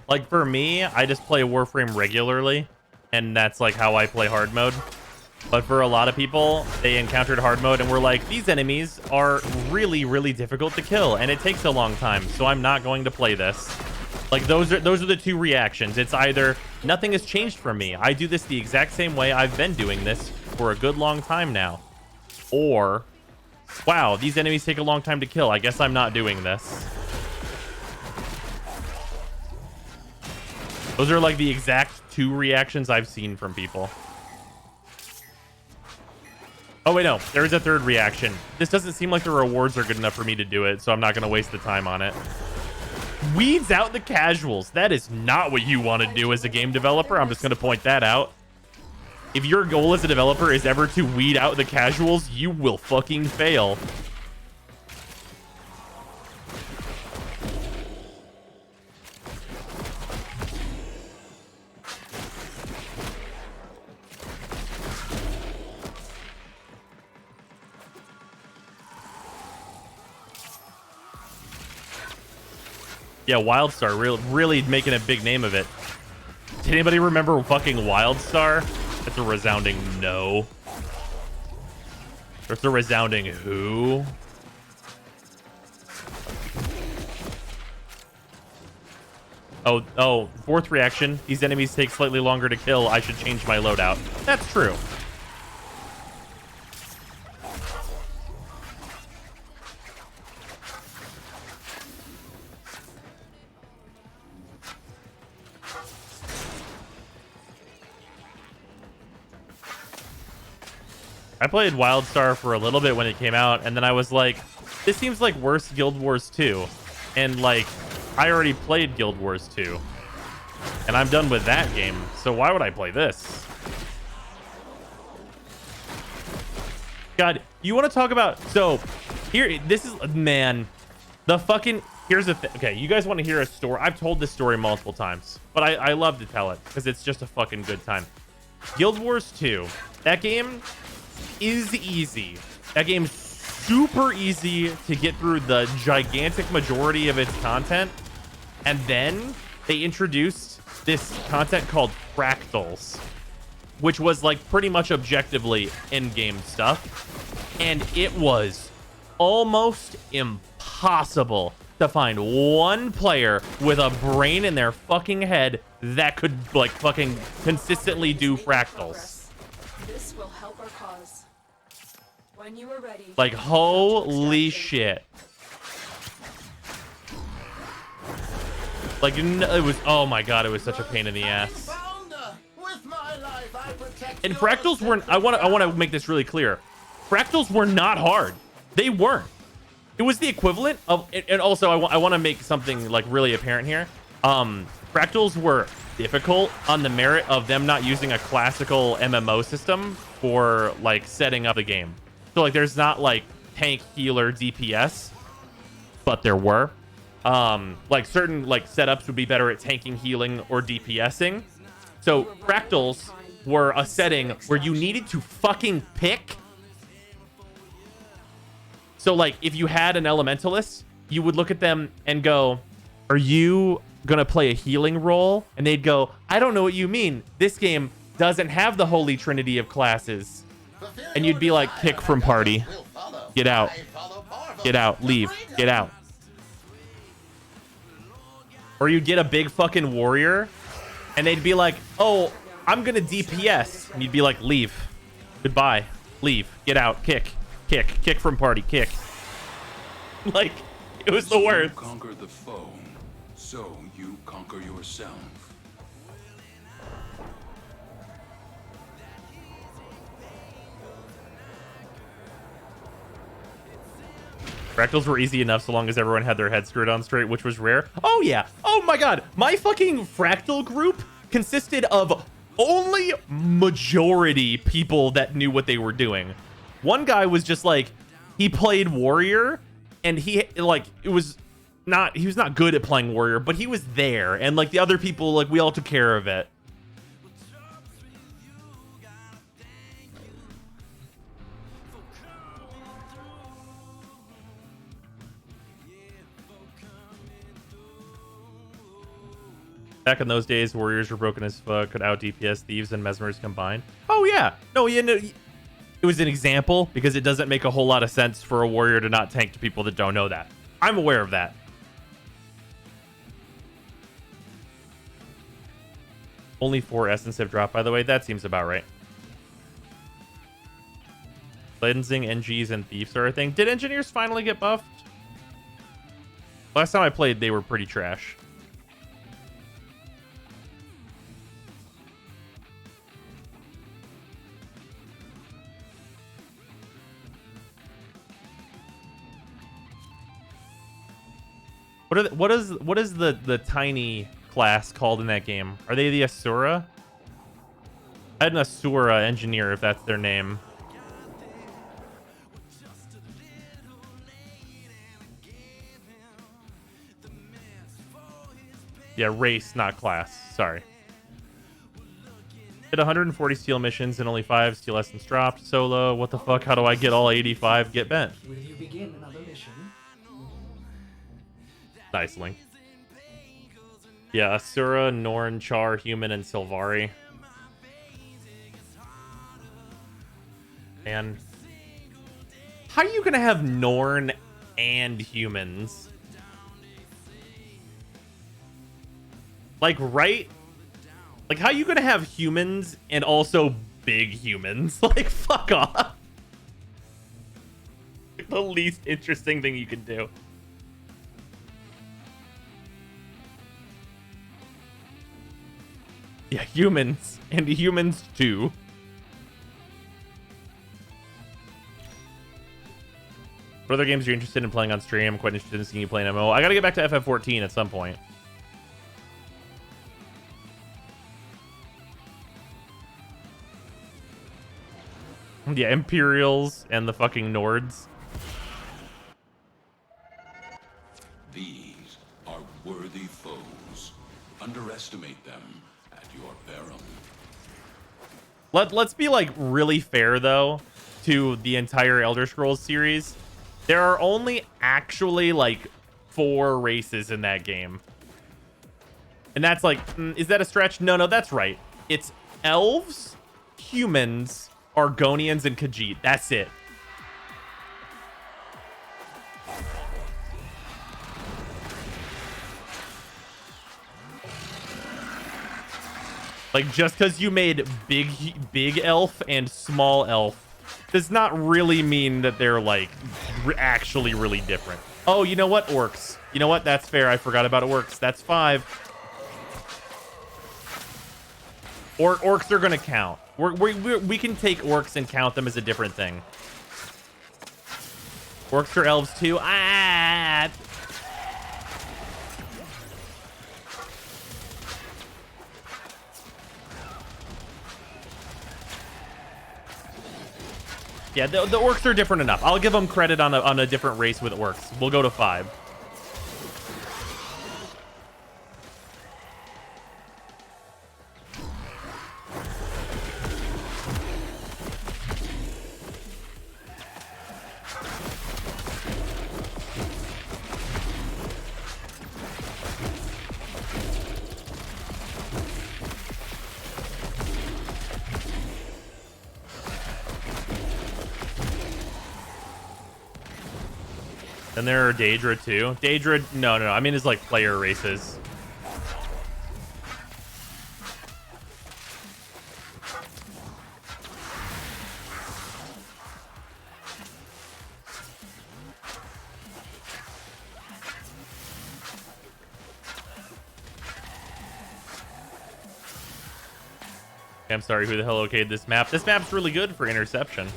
Like for me, I just play Warframe regularly, and that's like how I play hard mode. But for a lot of people, they encountered hard mode and were like, these enemies are really, really difficult to kill, and it takes a long time, so I'm not going to play this. Like those are the two reactions. It's either nothing has changed for me. I do this the exact same way. I've been doing this for a good long time now. Or, wow, these enemies take a long time to kill. I guess I'm not doing this. Those are like the exact two reactions I've seen from people. Oh, wait, no. There's a third reaction. This doesn't seem like the rewards are good enough for me to do it, so I'm not going to waste the time on it. Weeds out the casuals. That is not what you want to do as a game developer. I'm just going to point that out. If your goal as a developer is ever to weed out the casuals, you will fucking fail. Yeah, Wildstar, really making a big name of it. Did anybody remember fucking Wildstar? That's a resounding no. That's a resounding who? Oh, fourth reaction. These enemies take slightly longer to kill. I should change my loadout. That's true. I played Wildstar for a little bit when it came out, and then I was like, this seems like worse Guild Wars 2. And like, I already played Guild Wars 2. And I'm done with that game, so why would I play this? God, you want to talk about... So, here, this is... Man, the fucking... Here's the thing. Okay, you guys want to hear a story? I've told this story multiple times, but I love to tell it, because it's just a fucking good time. Guild Wars 2. That game... is easy. That game's super easy to get through the gigantic majority of its content. And then they introduced this content called Fractals, which was like pretty much objectively in-game stuff. And it was almost impossible to find one player with a brain in their fucking head that could like fucking consistently do fractals. This will help our cause. When you are ready. Like, holy shit. Like, it was, oh my god, it was such a pain in the ass. And fractals weren't, I want to make this really clear. Fractals were not hard. They weren't. It was the equivalent of, and also I want to make something like really apparent here. Fractals were difficult on the merit of them not using a classical MMO system for like setting up the game. So like there's not like tank, healer, DPS, but there were. like certain like setups would be better at tanking, healing, or DPSing. So fractals were a setting where you needed to fucking pick. So like if you had an elementalist, you would look at them and go, are you gonna play a healing role? And they'd go, I don't know what you mean. This game doesn't have the holy trinity of classes. And you'd be like, kick from party. Get out. Get out. Leave. Get out. Or you'd get a big fucking warrior and they'd be like, oh, I'm gonna DPS. And you'd be like, leave. Goodbye. Leave. Get out. Kick. Kick. Kick from party. Kick. Like, it was the worst. You conquer the foe, so you conquer yourself. Fractals were easy enough so long as everyone had their head screwed on straight, which was rare. Oh, yeah. Oh, my God. My fucking fractal group consisted of only majority people that knew what they were doing. One guy was just like, he played warrior, and he was not good at playing warrior, but he was there. And like the other people, like we all took care of it. Back in those days, warriors were broken as fuck, could out DPS thieves and mesmers combined. Oh yeah, no, it was an example because it doesn't make a whole lot of sense for a warrior to not tank to people that don't know that. I'm aware of that. Only 4 essence have dropped, by the way. That seems about right. Cleansing, NGs, and thieves are a thing. Did engineers finally get buffed? Last time I played, they were pretty trash. What is the tiny class called in that game? Are they the Asura? I had an Asura engineer, if that's their name. Yeah, race, not class. Sorry. Did 140 steel missions and only 5 steel essence dropped. Solo, what the fuck? How do I get all 85? Get bent. Will you begin another mission? Nice, Link. Yeah, Asura, Norn, Char, Human, and Sylvari. And how are you gonna have Norn and humans? Like, right? Like, how are you gonna have humans and also big humans? Like, fuck off. The least interesting thing you can do. Yeah, humans. And humans too. What other games are you interested in playing on stream? I'm quite interested in seeing you play an MMO. I gotta get back to FF14 at some point. Yeah, Imperials and the fucking Nords. These are worthy foes. Underestimate them at your peril. Let's be like really fair though to the entire Elder Scrolls series. There are only actually like 4 races in that game. And that's like, is that a stretch? No, that's right. It's elves, humans, Argonians, and Khajiit. That's it. Like, just because you made big elf and small elf does not really mean that they're, like, actually really different. Oh, you know what? Orcs. You know what? That's fair. I forgot about orcs. That's 5. Orcs are going to count. We can take orcs and count them as a different thing. Orcs are elves, too. Ah! Yeah, the orcs are different enough. I'll give them credit on a different race with orcs. We'll go to 5. And there are Daedra too. Daedra, no. I mean, it's like player races. I'm sorry, who the hell okayed this map? This map's really good for interception.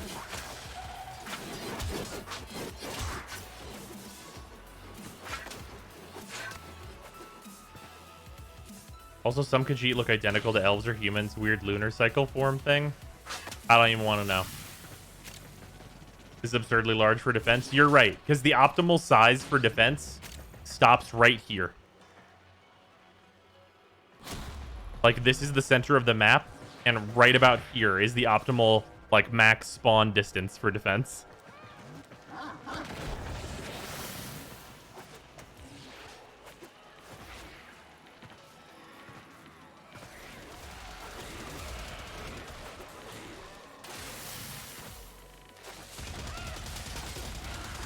Also, some Khajiit look identical to elves or humans. Weird lunar cycle form thing. I don't even want to know. This is absurdly large for defense. You're right, because the optimal size for defense stops right here. Like, this is the center of the map. And right about here is the optimal, like, max spawn distance for defense.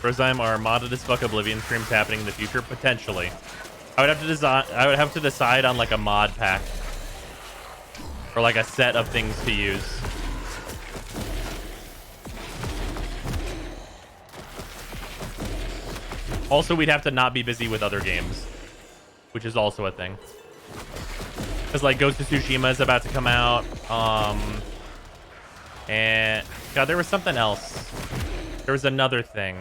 Roseheim are modded as fuck Oblivion streams happening in the future? Potentially. I would have to decide on, like, a mod pack. Or like a set of things to use. Also, we'd have to not be busy with other games, which is also a thing. Because like Ghost of Tsushima is about to come out. And God, there was something else. There was another thing.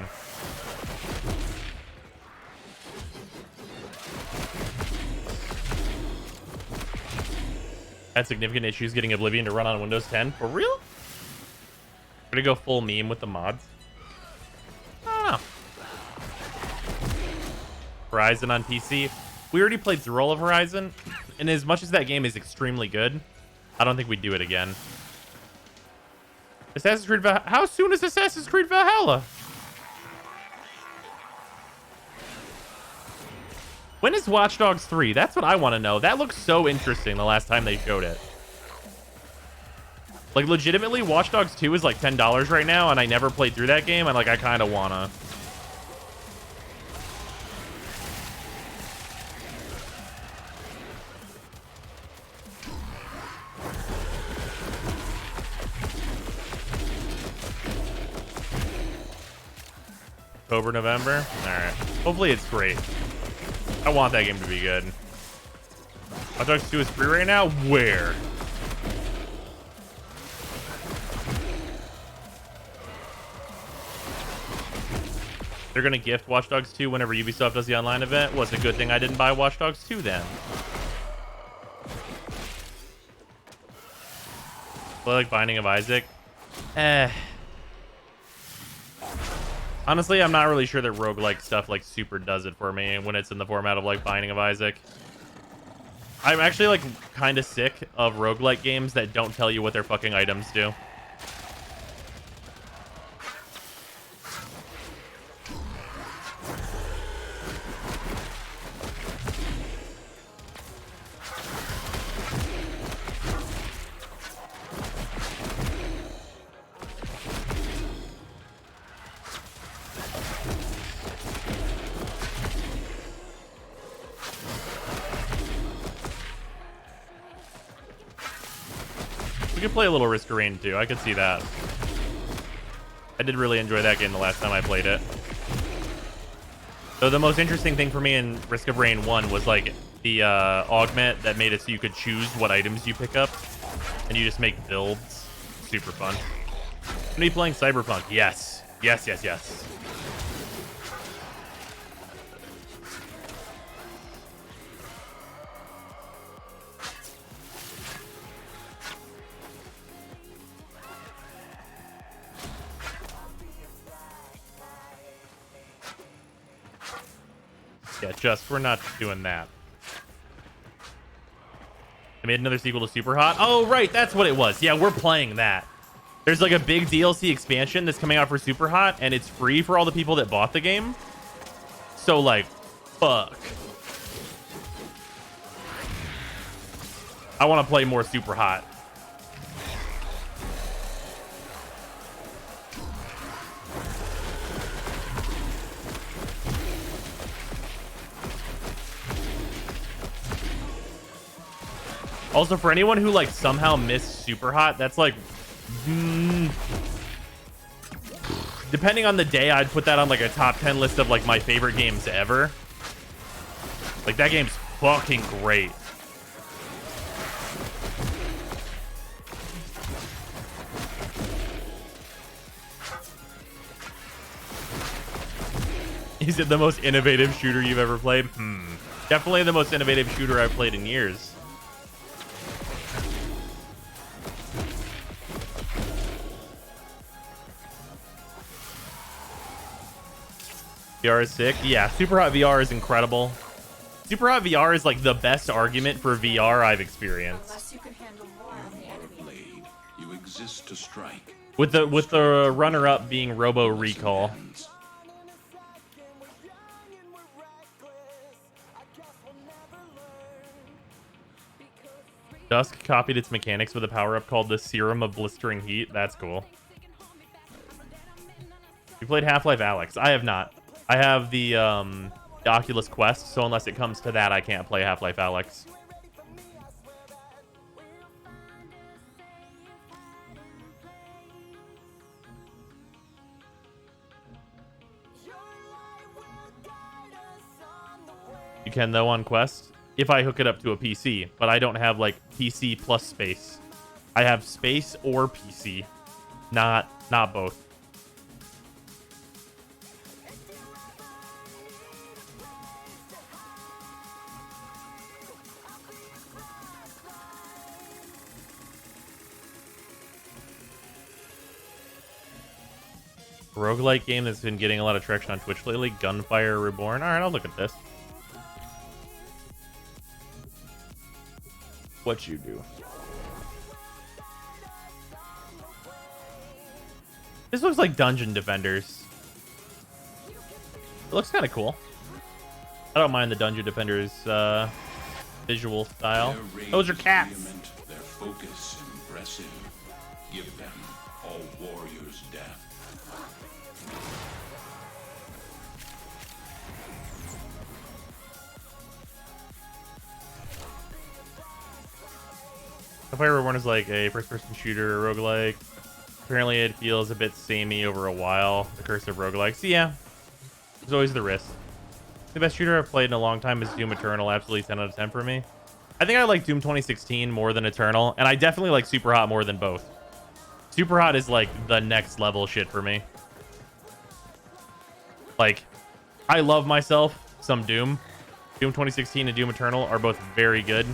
Had significant issues getting Oblivion to run on Windows 10. For real? We're gonna go full meme with the mods. I don't know. Horizon on PC. We already played through all of Horizon, and as much as that game is extremely good, I don't think we'd do it again. Assassin's Creed Valhalla. How soon is Assassin's Creed Valhalla? When is Watch Dogs 3? That's what I want to know. That looks so interesting the last time they showed it. Like, legitimately, Watch Dogs 2 is like $10 right now, and I never played through that game, and like, I kind of wanna. October, November? Alright. Hopefully it's great. I want that game to be good. Watch Dogs 2 is free right now? Where? They're gonna gift Watch Dogs 2 whenever Ubisoft does the online event? Well, it's a good thing I didn't buy Watch Dogs 2 then. Play like Binding of Isaac? Honestly, I'm not really sure that roguelike stuff like super does it for me when it's in the format of like Binding of Isaac. I'm actually like kind of sick of roguelike games that don't tell you what their fucking items do. We could play a little Risk of Rain too. I could see that. I did really enjoy that game the last time I played it. So the most interesting thing for me in Risk of Rain 1 was like the augment that made it so you could choose what items you pick up. And you just make builds. Super fun. Gonna be playing Cyberpunk. Yes. Yes, yes, yes. Yeah, just we're not doing that. I made another sequel to Super Hot. Oh, right, that's what it was. Yeah, we're playing that. There's like a big DLC expansion that's coming out for Super Hot, and it's free for all the people that bought the game. So, like, fuck. I want to play more Super Hot. Also, for anyone who like somehow missed Super Hot, that's like, depending on the day, I'd put that on like a top 10 list of like my favorite games ever. Like that game's fucking great. Is it the most innovative shooter you've ever played? Definitely the most innovative shooter I've played in years. VR is sick. Yeah, Super Hot VR is incredible. Super Hot VR is like the best argument for VR I've experienced. Blade, you exist to strike. With the runner-up being Robo Recall. Dusk copied its mechanics with a power-up called the Serum of Blistering Heat. That's cool. You played Half-Life Alyx? I have not. I have the Oculus Quest, so unless it comes to that, I can't play Half-Life Alyx. You can, though, on Quest. If I hook it up to a PC, but I don't have like PC plus space. I have space or PC, not both. Roguelike game that's been getting a lot of traction on Twitch lately, Gunfire Reborn. All right, I'll look at this. What you do. This looks like Dungeon Defenders. It looks kind of cool. I don't mind the Dungeon Defenders visual style. Those are cats. Their focus impressive. Give them all warriors' death. Gunfire Reborn is like a first-person shooter roguelike. Apparently, it feels a bit samey over a while. The curse of roguelikes. Yeah, there's always the risk. The best shooter I've played in a long time is Doom Eternal. Absolutely 10 out of 10 for me. I think I like Doom 2016 more than Eternal, and I definitely like Super Hot more than both. Super Hot is like the next level shit for me. Like, I love myself some Doom. Doom 2016 and Doom Eternal are both very good.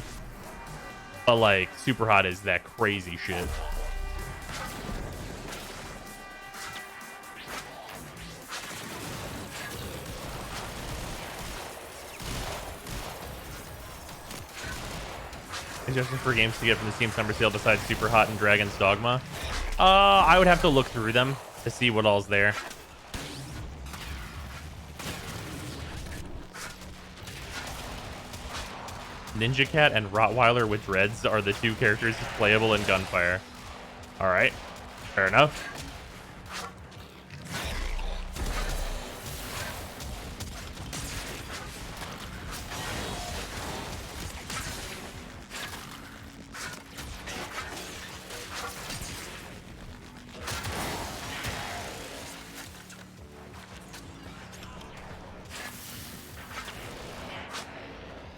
But like, Super Hot is that crazy shit. Suggestions for games to get from the Steam Summer Sale besides Super Hot and Dragon's Dogma? I would have to look through them to see what all's there. Ninja Cat and Rottweiler with dreads are the two characters playable in Gunfire. Alright, fair enough.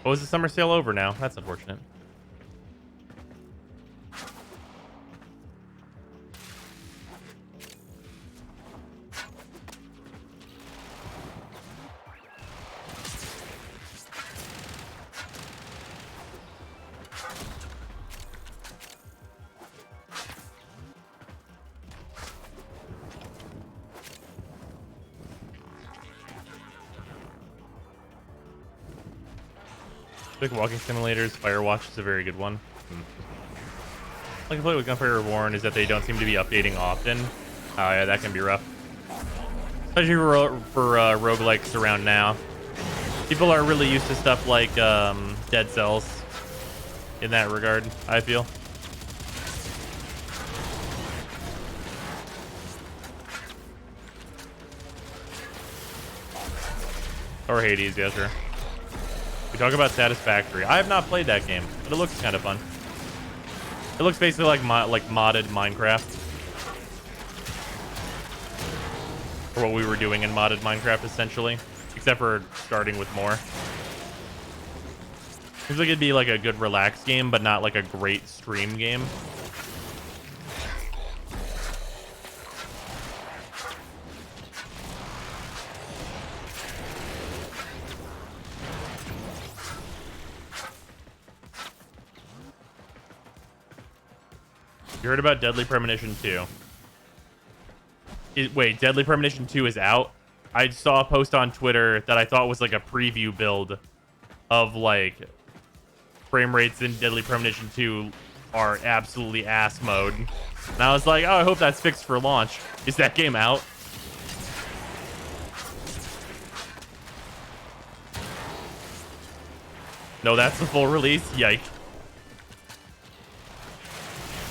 Oh, is the summer sale over now? That's unfortunate. Like walking simulators, Firewatch is a very good one. Like I play with Gunfire Reborn is that they don't seem to be updating often. Oh yeah, that can be rough. Especially for roguelikes around now. People are really used to stuff like Dead Cells in that regard, I feel. Or Hades, yes sir. We talk about Satisfactory. I have not played that game, but it looks kind of fun. It looks basically like modded Minecraft. Or what we were doing in modded Minecraft, essentially. Except for starting with more. Seems like it'd be like a good relaxed game, but not like a great stream game. You heard about Deadly Premonition 2? Wait, Deadly Premonition 2 is out? I saw a post on Twitter that I thought was like a preview build of like frame rates in Deadly Premonition 2 are absolutely ass mode. And I was like, oh, I hope that's fixed for launch. Is that game out? No, that's the full release? Yike.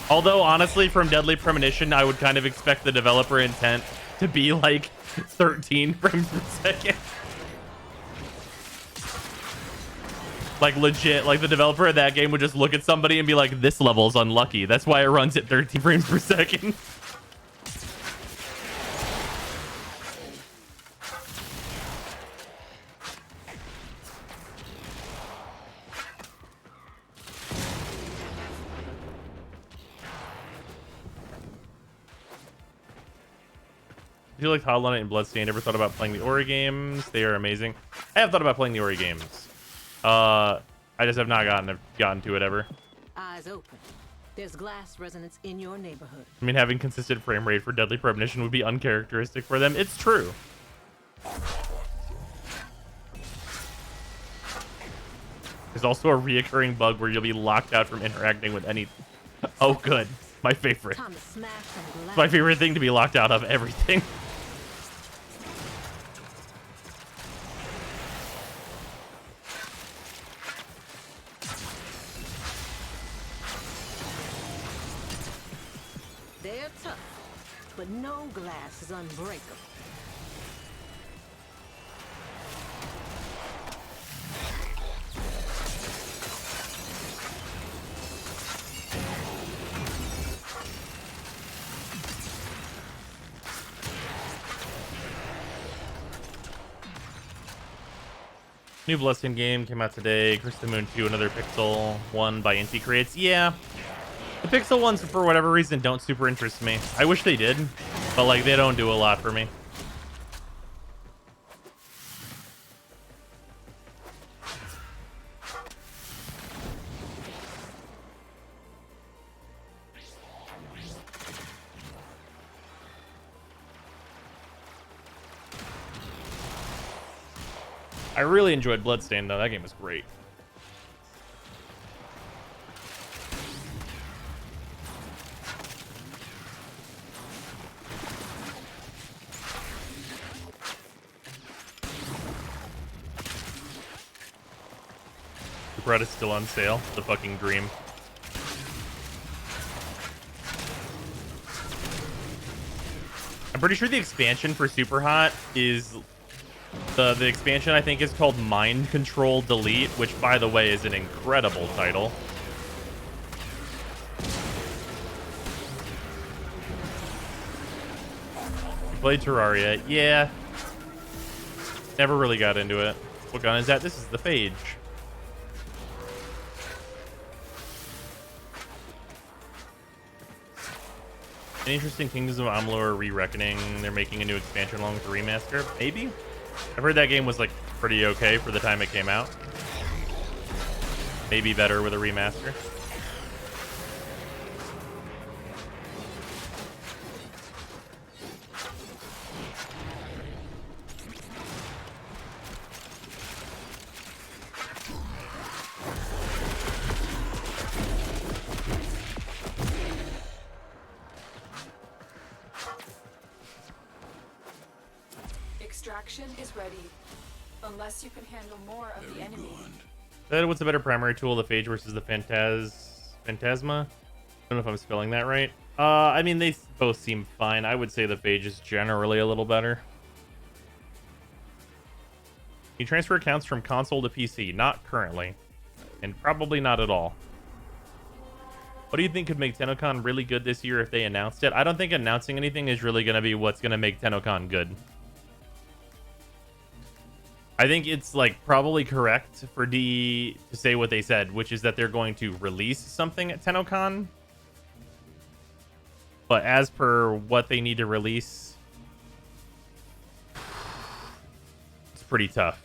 Although, honestly, from Deadly Premonition, I would kind of expect the developer intent to be like 13 frames per second. Like, legit, like the developer of that game would just look at somebody and be like, this level's unlucky. That's why it runs at 13 frames per second. I feel like Hollow Knight and Bloodstained. Ever thought about playing the Ori games? They are amazing. I have thought about playing the Ori games. I just have not gotten to it ever. Eyes open. There's glass resonance in your neighborhood. I mean, having consistent frame rate for Deadly Premonition would be uncharacteristic for them. It's true. There's also a reoccurring bug where you'll be locked out from interacting with anything. Oh, good. My favorite. It's my favorite thing to be locked out of everything. They're tough, but no glass is unbreakable. New Bloodstained game came out today. Curse of the Moon 2, another Pixel one by Inti Creates. Yeah. The Pixel ones, for whatever reason, don't super interest me. I wish they did, but like they don't do a lot for me. I really enjoyed Bloodstained, though. That game was great. The bread is still on sale. The fucking dream. I'm pretty sure the expansion for Superhot is... The expansion, I think, is called Mind Control Delete, which, by the way, is an incredible title. You played Terraria? Yeah. Never really got into it. What gun is that? This is the Phage. An interesting Kingdoms of Amalur Re-Reckoning. They're making a new expansion along with the remaster. Maybe? I've heard that game was like pretty okay for the time it came out. Maybe better with a remaster. Extraction is ready. Unless you can handle more of the enemy. What's a better primary tool, the Phage versus the Phantasma? I don't know if I'm spelling that right. I mean, they both seem fine. I would say the Phage is generally a little better. You transfer accounts from console to PC? Not currently. And probably not at all. What do you think could make TennoCon really good this year if they announced it? I don't think announcing anything is really going to be what's going to make TennoCon good. I think it's like probably correct for DE to say what they said, which is that they're going to release something at TennoCon. But as per what they need to release, it's pretty tough.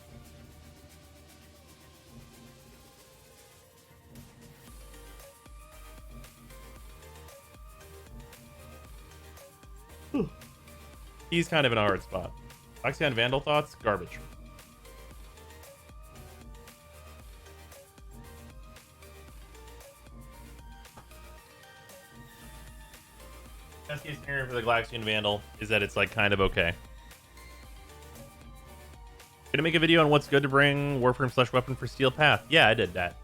He's kind of in a hard spot. Oxyan Vandal thoughts? Garbage. Best case scenario for the Galaxian Vandal is that it's like kind of okay. Gonna make a video on what's good to bring Warframe / weapon for Steel Path. Yeah, I did that.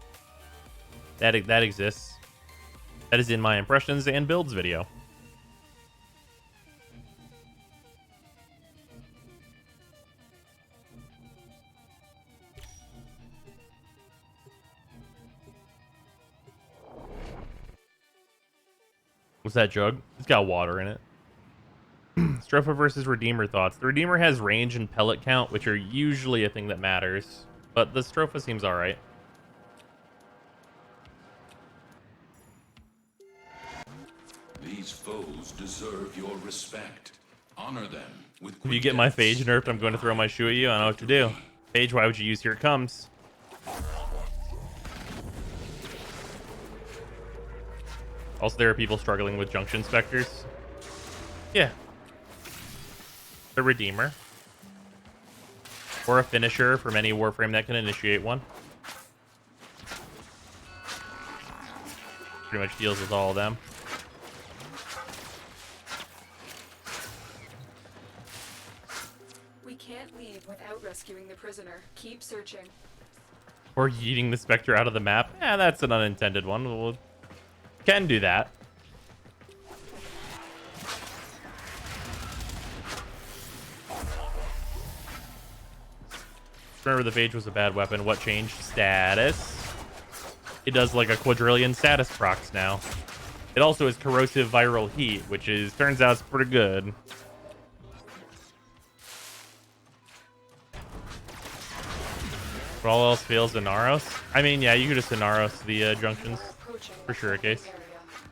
That exists. That is in my impressions and builds video. What's that jug? It's got water in it. Stropha versus Redeemer thoughts. The Redeemer has range and pellet count, which are usually a thing that matters. But the Stropha seems alright. These foes deserve your respect. Honor them with If you get my Phage nerfed, I'm going to throw my shoe at you. I don't know what to do. Phage, why would you use Here It Comes? Also, there are people struggling with Junction Specters. Yeah. The Redeemer. Or a finisher from any Warframe that can initiate one. Pretty much deals with all of them. We can't leave without rescuing the prisoner. Keep searching. Or yeeting the Spectre out of the map. Yeah, that's an unintended one. We'll can do that. Remember, the Phage was a bad weapon. What changed? Status. It does like a quadrillion status procs now. It also has corrosive viral heat, which is turns out it's pretty good. But all else fails Inaros. I mean, yeah, you could just Inaros the junctions for sure. A case.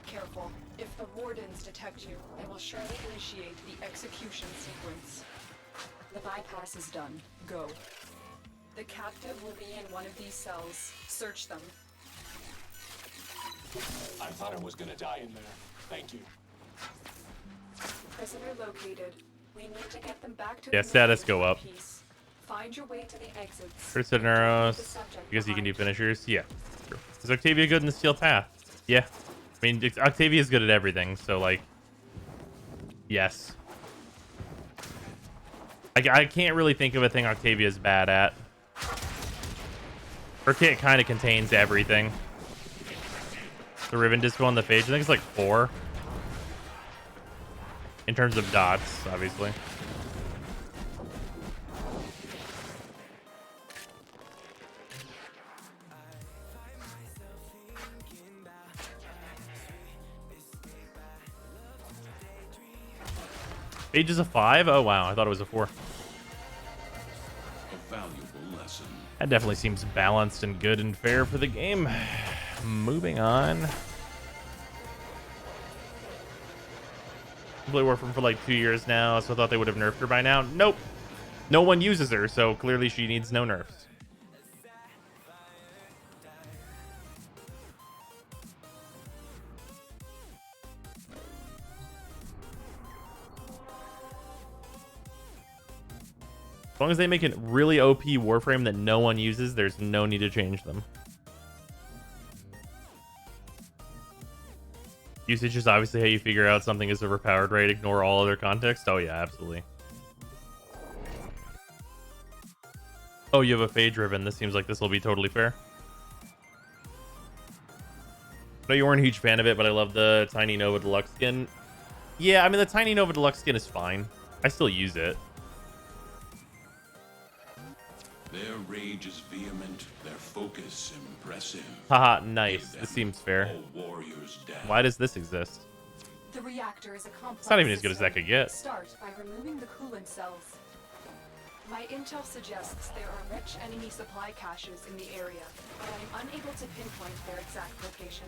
Careful. If the wardens detect you, they will surely initiate the execution sequence. The bypass is done. Go. The captive will be in one of these cells. Search them. I thought I was gonna die in there. Thank you. Prisoner located. We need to get them back to Yeah, status go up. peace. Find your way to the exits. First Inaros. Because you can do finishers. Yeah. True. Is Octavia good in the Steel Path? Yeah. I mean, Octavia is good at everything, so like, yes. I can't really think of a thing Octavia's bad at. Her kit kind of contains everything. The Ribbon Disco on the Phage, I think it's like 4. In terms of dots, obviously. Phage is a 5? Oh wow, I thought it was a 4. A valuable lesson. That definitely seems balanced and good and fair for the game. Moving on. Play Warframe for like 2 years now, so I thought they would have nerfed her by now. Nope. No one uses her, so clearly she needs no nerfs. As long as they make a really OP Warframe that no one uses, there's no need to change them. Usage is obviously how you figure out something is overpowered, right? Ignore all other context. Oh yeah, absolutely. Oh, you have a Phage Ribbon. This seems like this will be totally fair. I know you weren't a huge fan of it, but I love the Tiny Nova Deluxe skin. Yeah, I mean, the Tiny Nova Deluxe skin is fine. I still use it. Their rage is vehement, their focus impressive. Haha, nice. This seems fair. Warriors down. Why does this exist? The reactor is a complex. It's not even as good as that system. could get. Start by removing the coolant cells. My intel suggests there are rich enemy supply caches in the area, but I'm unable to pinpoint their exact location.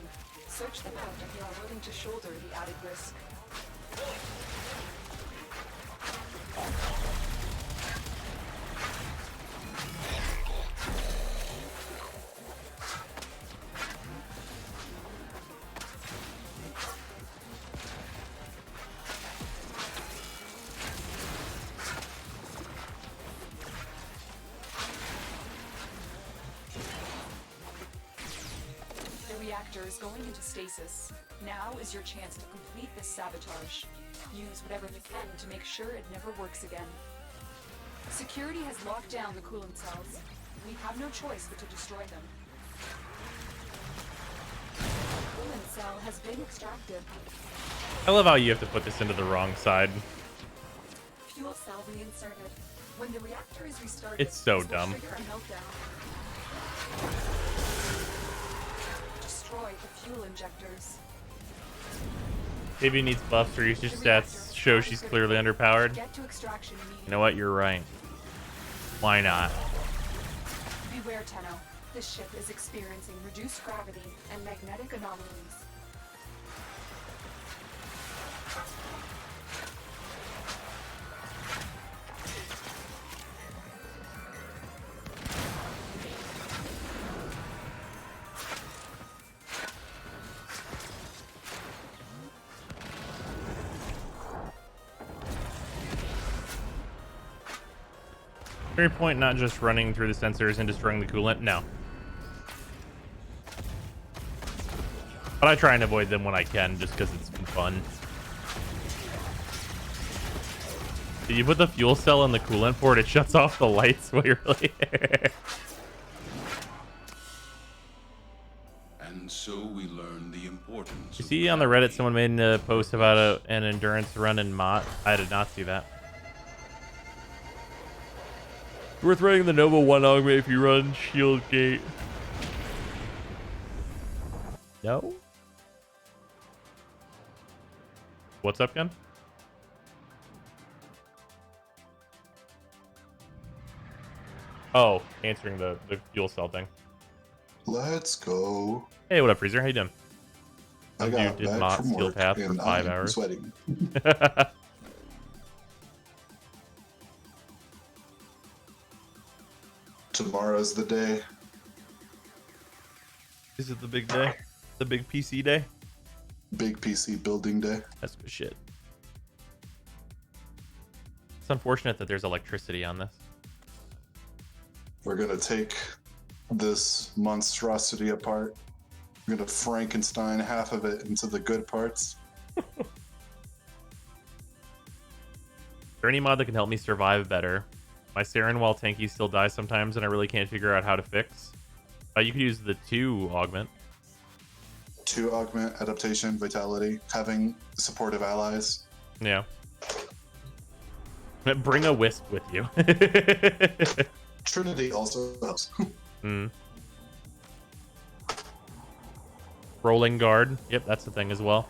Search them out if you are willing to shoulder the added risk. The reactor is going into stasis. Now is your chance to complete this sabotage. Use whatever you can to make sure it never works again. Security has locked down the coolant cells. We have no choice but to destroy them. Coolant cell has been extracted. I love how you have to put this into the wrong side. Fuel cell reinserted. When the reactor is restarted, It's so this will dumb. trigger a meltdown. Destroy the fuel injectors. Maybe needs buffs or usage stats show she's clearly underpowered. Get to extraction immediately. You know what? You're right. Why not? Beware, Tenno. This ship is experiencing reduced gravity and magnetic anomalies. Very point, not just running through the sensors and destroying the coolant. No. But I try and avoid them when I can, just because it's fun. Did you put the fuel cell in the coolant port? It shuts off the lights while you're really there. And so we learn the importance You of see on the Reddit someone made a post about an endurance run in Mott? I did not see that. Worth running the Nova 1 augment if you run Shield Gate. No? What's up, Gun? Oh, answering the fuel cell thing. Let's go. Hey, what up, Freezer? How you doing? I got Did back Mott from Steel work Path for and 5 I'm hours. sweating. Tomorrow's the day. Is it the big day? The big PC day? Big PC building day. That's good shit. It's unfortunate that there's electricity on this. We're gonna take this monstrosity apart. We're gonna Frankenstein half of it into the good parts. Is there any mod that can help me survive better? My Saren while tanky still dies sometimes and I really can't figure out how to fix. You could use the 2 augment. 2 augment, adaptation, vitality, having supportive allies. Yeah. Bring a wisp with you. Trinity also helps. Rolling guard. Yep, that's the thing as well.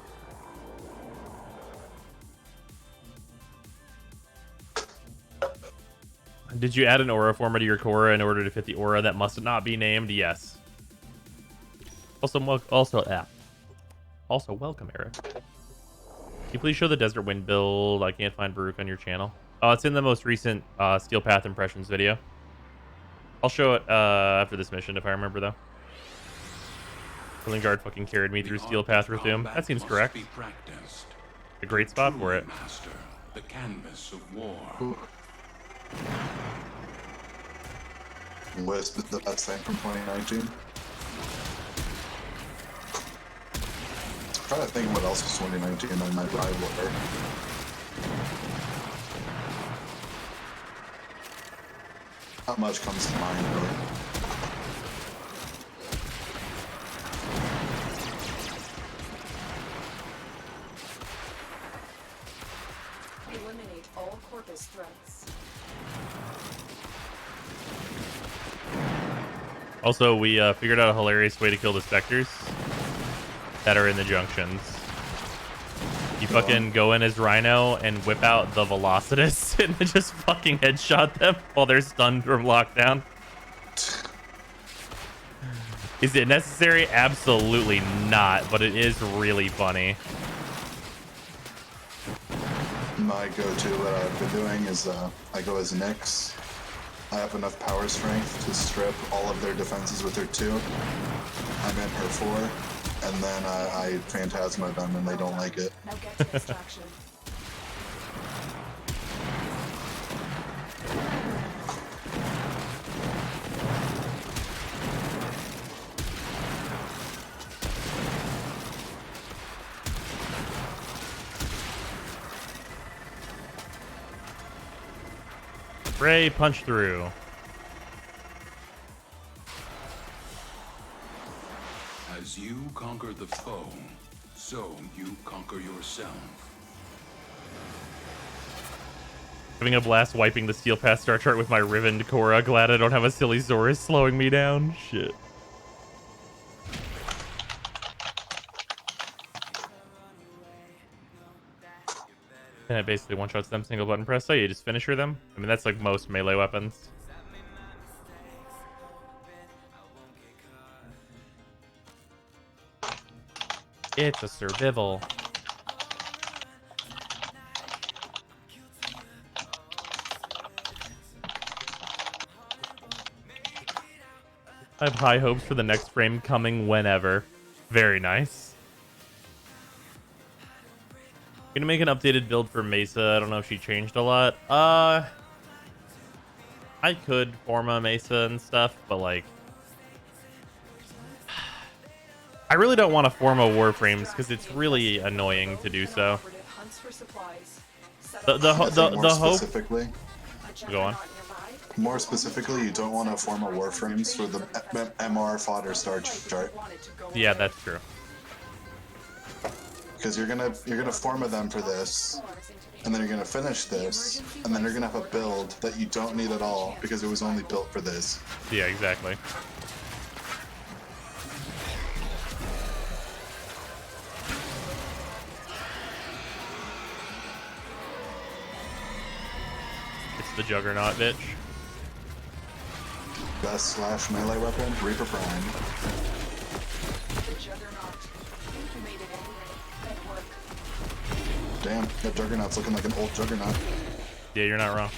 Did you add an aura former to your Korra in order to fit the aura that must not be named? Yes. Also, welcome, Eric. Can you please show the Desert Wind build? I can't find Baruch on your channel. Oh, it's in the most recent Steel Path Impressions video. I'll show it after this mission if I remember, though. Rolling guard fucking carried me through Steel Path with him. That seems correct. A great spot for it. Master, the canvas of war. Wisp is the best thing from 2019. I'm trying to think what else was 2019 on my rival. Not much comes to mind, really. Eliminate all Corpus threats. Also, we figured out a hilarious way to kill the specters that are in the junctions. You fucking go in as Rhino and whip out the Velocitus and then just fucking headshot them while they're stunned from lockdown. Is it necessary? Absolutely not, but it is really funny. My go-to, what I've been doing is I go as Nyx. I have enough power strength to strip all of their defenses with her 2. I'm in her 4. And then I Phantasma them and they don't like it. Now get to extraction. Ray, punch through. As you conquer the foe, so you conquer yourself. Having a blast wiping the Steel Path star chart with my Riven Korra. Glad I don't have a silly Zorus slowing me down. Shit. And it basically one-shots them single button press. So you just finisher them. I mean, that's like most melee weapons. It's a survival. I have high hopes for the next frame coming whenever. Very nice. Gonna make an updated build for Mesa. I don't know if she changed a lot. I could form a Mesa and stuff, but like, I really don't want to form a Warframes because it's really annoying to do so. The hope. Specifically, Go on. more specifically, you don't want to form a Warframes for the MR fodder star chart. Yeah, that's true. Because you're gonna form a them for this, and then you're gonna finish this, and then you're gonna have a build that you don't need at all because it was only built for this. Yeah, exactly. It's the Juggernaut, bitch. Best slash melee weapon, Reaper Prime. Damn, that Juggernaut's looking like an old Juggernaut. Yeah, you're not wrong.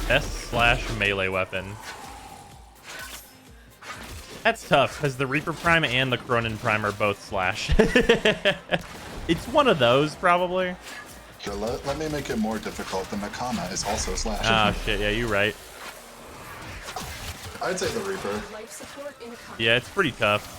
S/ melee weapon. That's tough, because the Reaper Prime and the Cronin Prime are both slash. It's one of those, probably. Sure, let me make it more difficult. The Nakama is also slash. Ah, shit, yeah, you're right. I'd say the Reaper. Yeah, it's pretty tough.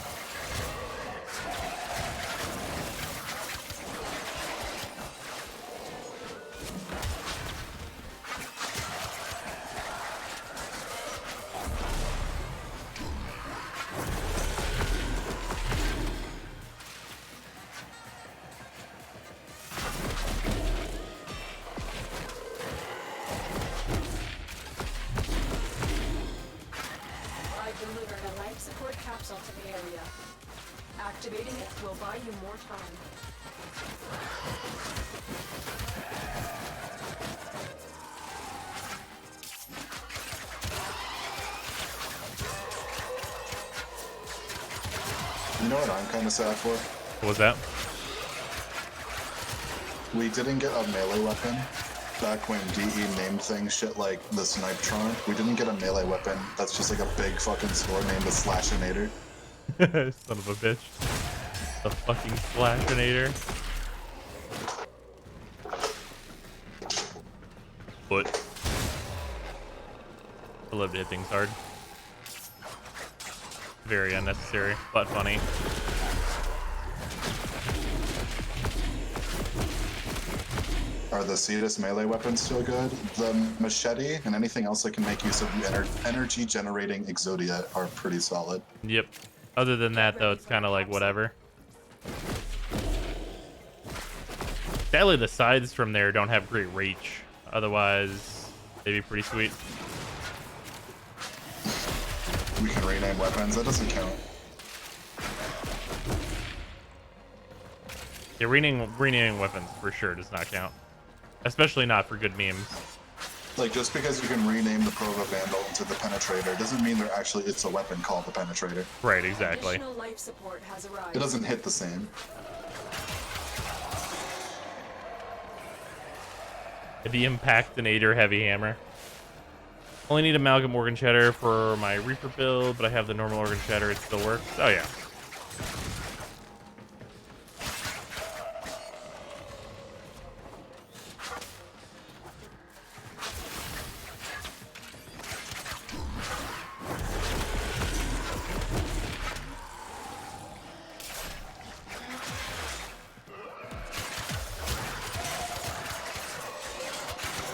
Activating it will buy you more time. You know what I'm kind of sad for? What was that? We didn't get a melee weapon back when DE named things shit like the Snipetron. We didn't get a melee weapon that's just like a big fucking sword named the Slashinator. Son of a bitch. The fucking Slashinator. Foot. I love to hit things hard. Very unnecessary, but funny. Are the Cetus melee weapons still good? The machete and anything else that can make use of the energy generating Exodia are pretty solid. Yep. Other than that, though, it's kind of like whatever. Sadly, the sides from there don't have great reach. Otherwise, they'd be pretty sweet. We can rename weapons. That doesn't count. Yeah, renaming weapons for sure does not count. Especially not for good memes. Like, just because you can rename the Prova Vandal into the Penetrator doesn't mean it's a weapon called the Penetrator. Right, exactly. Additional life support has arrived. It doesn't hit the same. The Impactinator Heavy Hammer. Only need Amalgam Organ Shatter for my Reaper build, but I have the normal Organ Shatter, it still works. Oh yeah.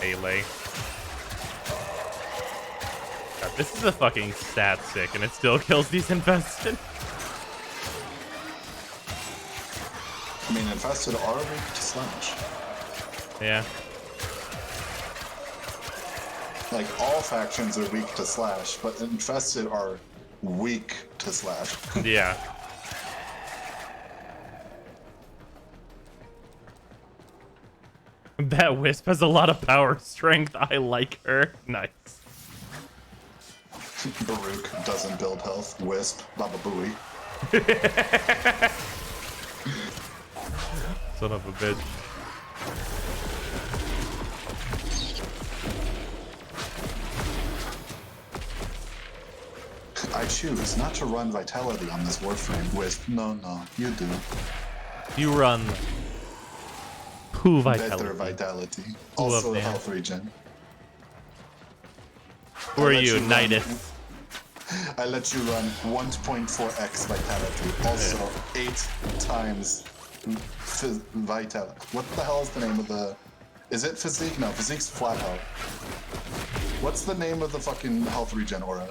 Melee. God, this is a fucking stat stick, and it still kills these infested. I mean, infested are weak to slash. Yeah. Like, all factions are weak to slash, but infested are weak to slash. Yeah. That Wisp has a lot of power strength. I like her. Nice. Baruch doesn't build health. Wisp, Baba Booey. Son of a bitch. I choose not to run Vitality on this Warframe. Wisp, no, you do. You run Poo Vitality. Better Vitality. Also health regen. Who are you, Nidus? I let you run 1.4x Vitality. Also, 8 times Vitality. What the hell is the name of the... Is it Physique? No, Physique's flat health. What's the name of the fucking health regen aura?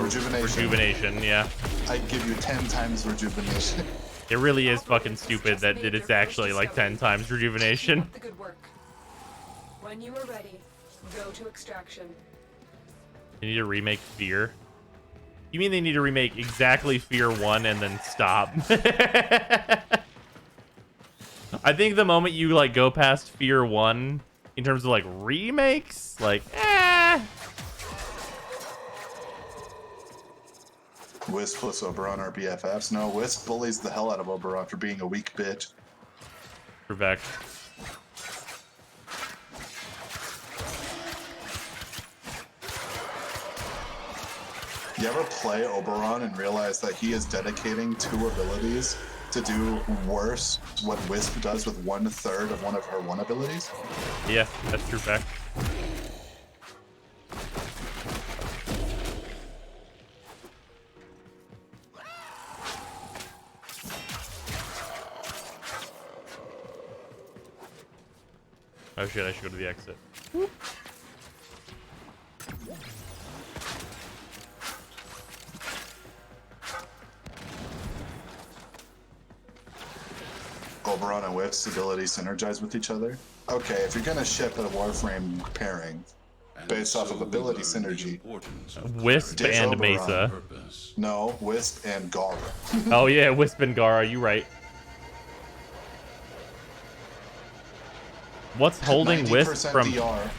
Rejuvenation. Rejuvenation, yeah. I give you 10 times Rejuvenation. It really is fucking stupid that it's actually like 10 times Rejuvenation. The good work. When you are ready, go to extraction. They need to remake Fear? You mean they need to remake exactly Fear 1 and then stop? I think the moment you like go past Fear 1 in terms of like remakes, like, Wisp plus Oberon are BFFs. No, Wisp bullies the hell out of Oberon for being a weak bitch. Correct. You ever play Oberon and realize that he is dedicating 2 abilities to do worse what Wisp does with 1/3 of one of her 1 abilities? Yeah, that's true fact. Oh shit, I should go to the exit. Whoop. Oberon and Wisp's abilities synergize with each other? Okay, if you're gonna ship a Warframe pairing based off of ability synergy... Wisp and Oberon. Mesa. No, Wisp and Gara. Oh yeah, Wisp and Gara, you right. What's holding Wisp from... DR.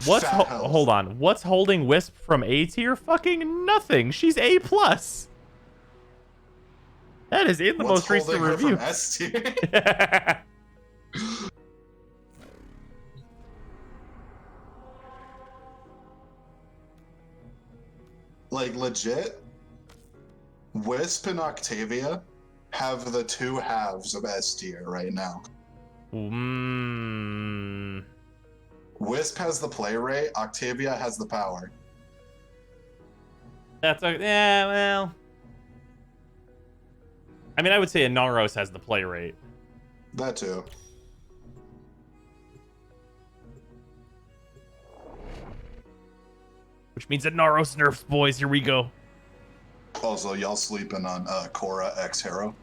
Hold on. What's holding Wisp from A tier? Fucking nothing. She's A+. That is in the most recent review. From S tier? Like, legit, Wisp and Octavia have the 2 halves of S tier right now. Wisp has the play rate, Octavia has the power. That's a... Yeah, well... I mean, I would say Inaros has the play rate. That too. Which means that Naros nerfs, boys. Here we go. Also, y'all sleeping on Korra X Hero?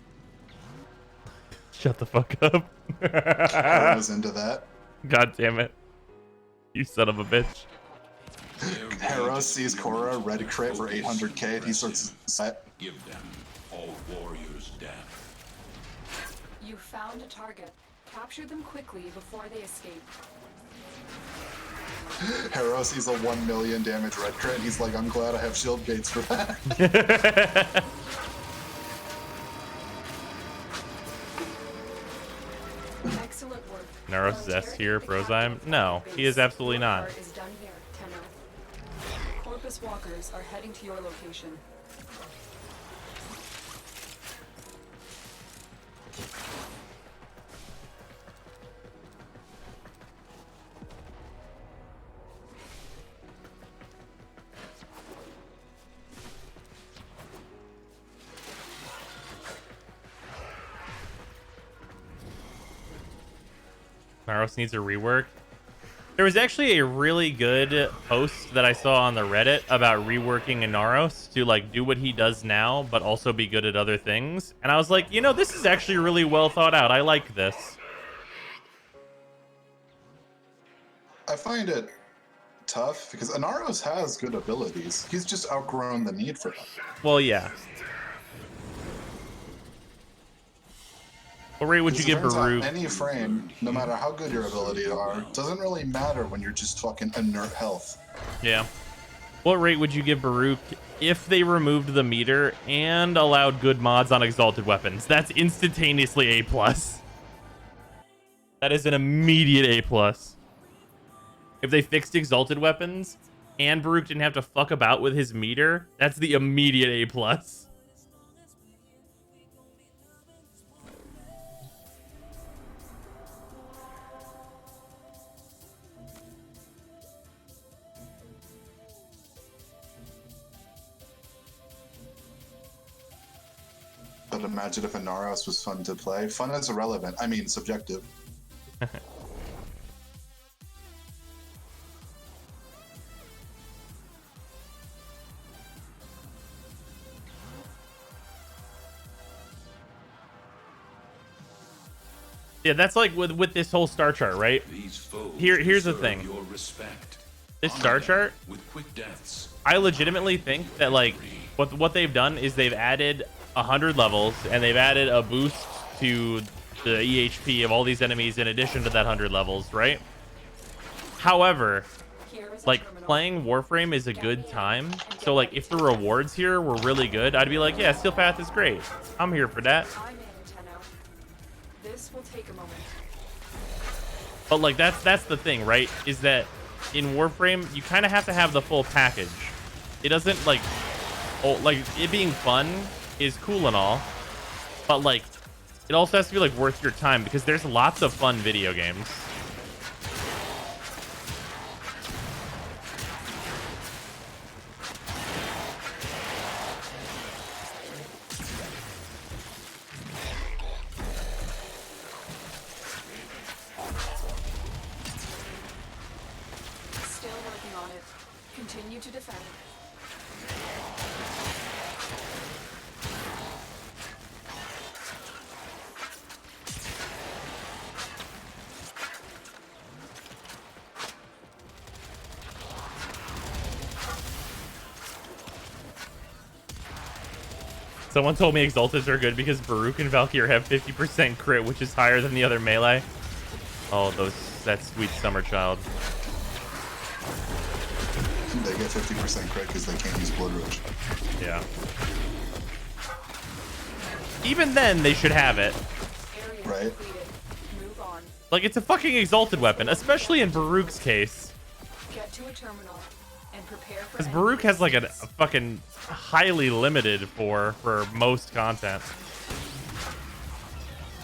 Shut the fuck up. I was into that. God damn it. You son of a bitch. Hero sees Korra, red crit for 800k, and he starts set. Give them all warriors death. You found a target. Capture them quickly before they escape. Hero sees a 1 million damage red crit, and he's like, I'm glad I have shield gates for that. Excellent work. Naros is S tier, Brozyme? No, he is absolutely not. Is done here, Tenno. Corpus walkers are heading to your location. Naros needs a rework. There was actually a really good post that I saw on the Reddit about reworking Inaros to like do what he does now, but also be good at other things. And I was like, you know, this is actually really well thought out. I like this. I find it tough because Inaros has good abilities. He's just outgrown the need for them. Well, yeah. What rate would you give Baruch? Any frame, no matter how good your abilities are, doesn't really matter when you're just fucking inert health. Yeah. What rate would you give Baruch if they removed the meter and allowed good mods on exalted weapons? That's instantaneously A+. That is an immediate A+. If they fixed exalted weapons and Baruch didn't have to fuck about with his meter, that's the immediate A+. But imagine if Inaros was fun to play. Fun is irrelevant. I mean, subjective. Yeah, that's like with this whole star chart, right? Here's the thing. Your respect. This star chart, with quick deaths. I legitimately think that like what they've done is they've added 100 levels and they've added a boost to the EHP of all these enemies in addition to that 100 levels, right? However, like playing Warframe is a good time. So like if the rewards here were really good, I'd be like, yeah, Steel Path is great. I'm here for that. This will take a moment. But like that's the thing, right? Is that in Warframe you kind of have to have the full package. It doesn't like it being fun is cool and all, but like it also has to be like worth your time because there's lots of fun video games. Still working on it. Continue to defend. Someone told me Exalteds are good because Baruch and Valkyr have 50% crit, which is higher than the other melee. Oh, that sweet summer child. They get 50% crit because they can't use Blood Rush. Yeah. Even then, they should have it. Right? Like, it's a fucking Exalted weapon, especially in Baruch's case. Get to a terminal and prepare for Because Baruch has like a fucking highly limited for most content.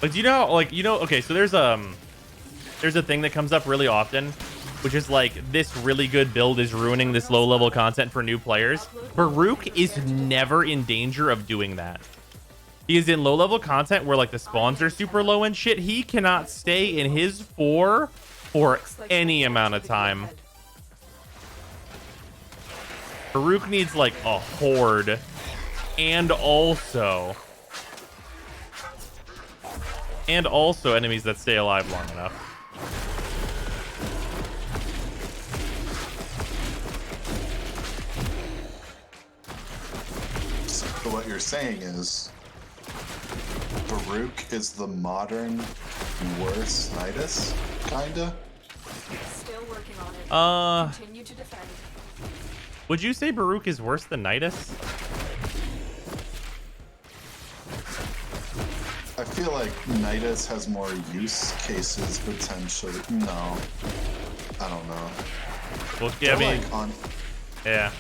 Like, do you know how, like, okay, so there's a thing that comes up really often, which is like this really good build is ruining this low level content for new players. Baruch is never in danger of doing that. He is in low level content where like the spawns are super low and shit. He cannot stay in his 4 for any amount of time. Baruch needs like a horde and also enemies that stay alive long enough. So what you're saying is Baruch is the modern worse Nidus, kinda? Still working on it. Continue to defend. Would you say Baruch is worse than Nidus? I feel like Nidus has more use cases potentially. No. I don't know. Well, yeah, I mean, yeah.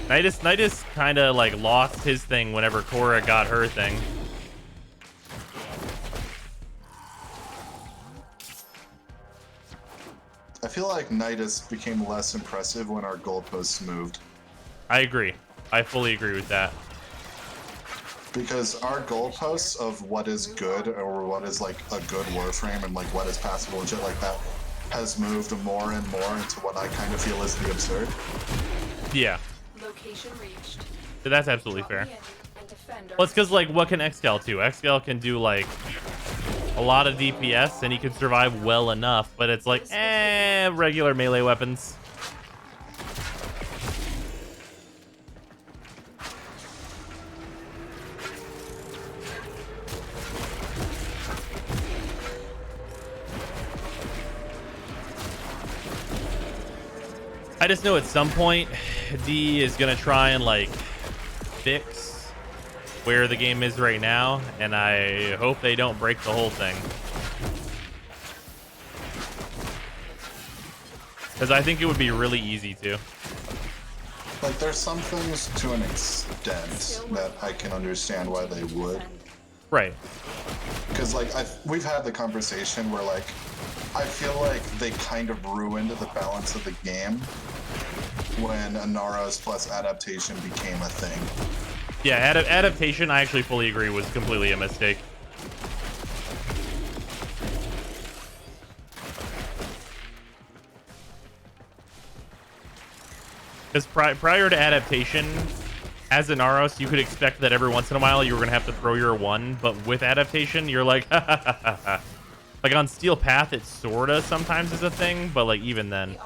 Nidus kind of like lost his thing whenever Korra got her thing. I feel like Nidus became less impressive when our goalposts moved. I agree. I fully agree with that. Because our goalposts of what is good or what is like a good Warframe and like what is passable and shit like that has moved more and more into what I kind of feel is the absurd. Yeah. Location reached. That's absolutely fair. Well, it's because, like, what can Xcal do? Xcal can do, like, a lot of DPS, and he can survive well enough, but it's like, regular melee weapons. I just know at some point, D is going to try and, like, fix where the game is right now, and I hope they don't break the whole thing. Because I think it would be really easy to. Like, there's some things to an extent that I can understand why they would. Right. Because, like, we've had the conversation where, like, I feel like they kind of ruined the balance of the game when Anaros plus adaptation became a thing. Yeah, adaptation, I actually fully agree, was completely a mistake. Because prior to adaptation, as Anaros, you could expect that every once in a while you were going to have to throw your one, but with adaptation, you're like, ha ha ha ha ha. Like on Steel Path, it sorta sometimes is a thing, but like even then.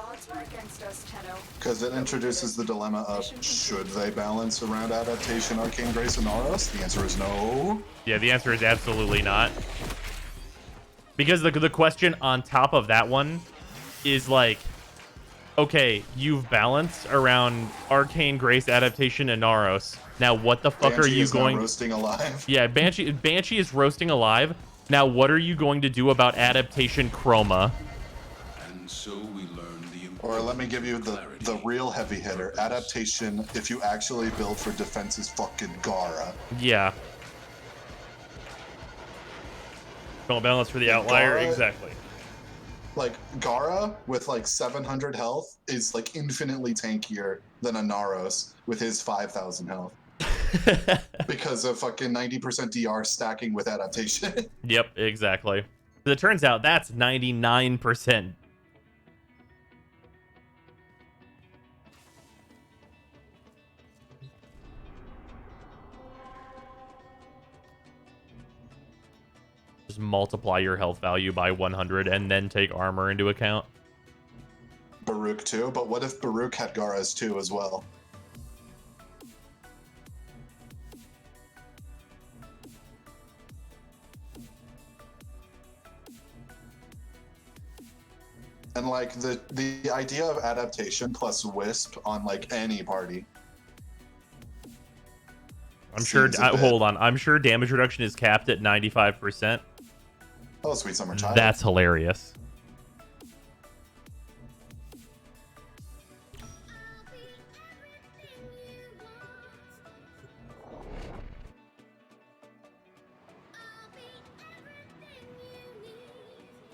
Because it introduces the dilemma of should they balance around adaptation, Arcane Grace, and Aros? The answer is no. Yeah, the answer is absolutely not. Because the question on top of that one is like, okay, you've balanced around Arcane Grace, adaptation, and Naros. Now, what the fuck Banshee are you is going? Now roasting alive. Yeah, Banshee is roasting alive. Now, what are you going to do about adaptation Chroma? And so we learn the Or let me give you the real heavy hitter. Adaptation, if you actually build for defense, is fucking Gara. Yeah. Don't balance for the outlier, Gara, exactly. Like, Gara, with like 700 health, is like infinitely tankier than a Naros with his 5,000 health. Because of fucking 90% DR stacking with adaptation. Yep, exactly. But it turns out that's 99%. Just multiply your health value by 100 and then take armor into account. Baruch too, but what if Baruch had Garas too as well? And like the idea of adaptation plus Wisp on like any party. I'm sure. Hold on. I'm sure damage reduction is capped at 95%. Oh, sweet summer child. That's hilarious.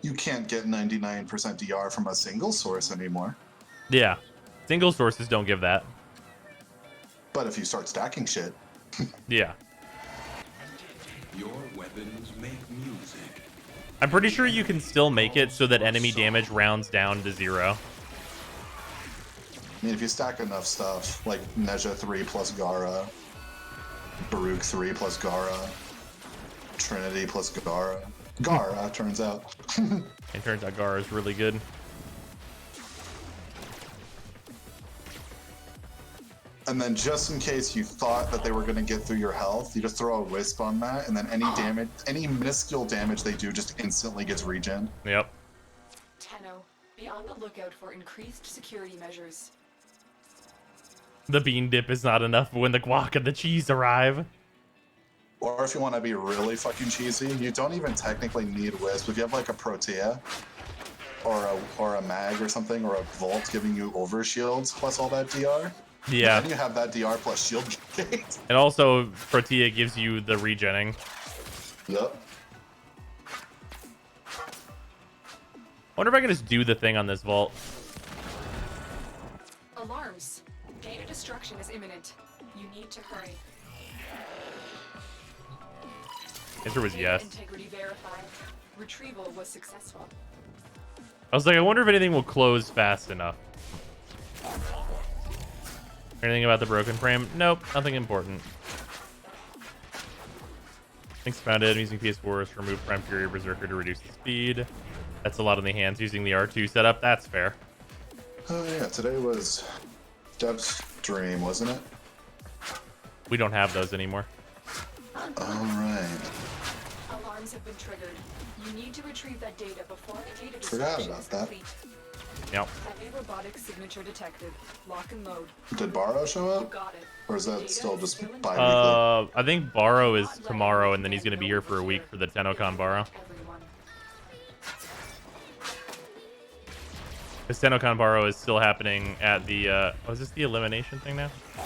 You can't get 99% DR from a single source anymore. Yeah. Single sources don't give that. But if you start stacking shit. Yeah. Your weapons make music. I'm pretty sure you can still make it so that enemy damage rounds down to 0. I mean, if you stack enough stuff, like Neja 3 plus Gara, Baruch 3 plus Gara, Trinity plus Gara. Gara, turns out. It turns out Gara is really good. And then just in case you thought that they were going to get through your health, you just throw a wisp on that, and then any damage, any minuscule damage they do just instantly gets regen. Yep. Tenno, be on the lookout for increased security measures. The bean dip is not enough when the guac and the cheese arrive. Or if you want to be really fucking cheesy, you don't even technically need wisp. If you have like a Protea or a mag or something, or a Volt giving you overshields plus all that DR. Yeah. Then you have that DR plus shield gate. And also, Protea gives you the regenning. Yep. Wonder if I can just do the thing on this vault. Alarms. Data destruction is imminent. You need to hurry. Answer was yes. Integrity verified. Retrieval was successful. I was like, I wonder if anything will close fast enough. Anything about the broken frame? Nope, nothing important. Thanks, found it. I'm using PS4 to remove Prime Fury Berserker to reduce the speed. That's a lot on the hands using the R2 setup. That's fair. Oh yeah, today was Dev's dream, wasn't it? We don't have those anymore. Alright. Alarms have been triggered. You need to retrieve that data before the data Forgot destruction about is that. complete. Yep. Heavy robotic signature detected. Lock and load. Did Barrow show You up? got it. Or is that still just bi-weekly? I think Barrow is tomorrow, and then he's going to be here for a week for the TennoCon Barrow. Because TennoCon Barrow is still happening at the, oh, is this the elimination thing now? I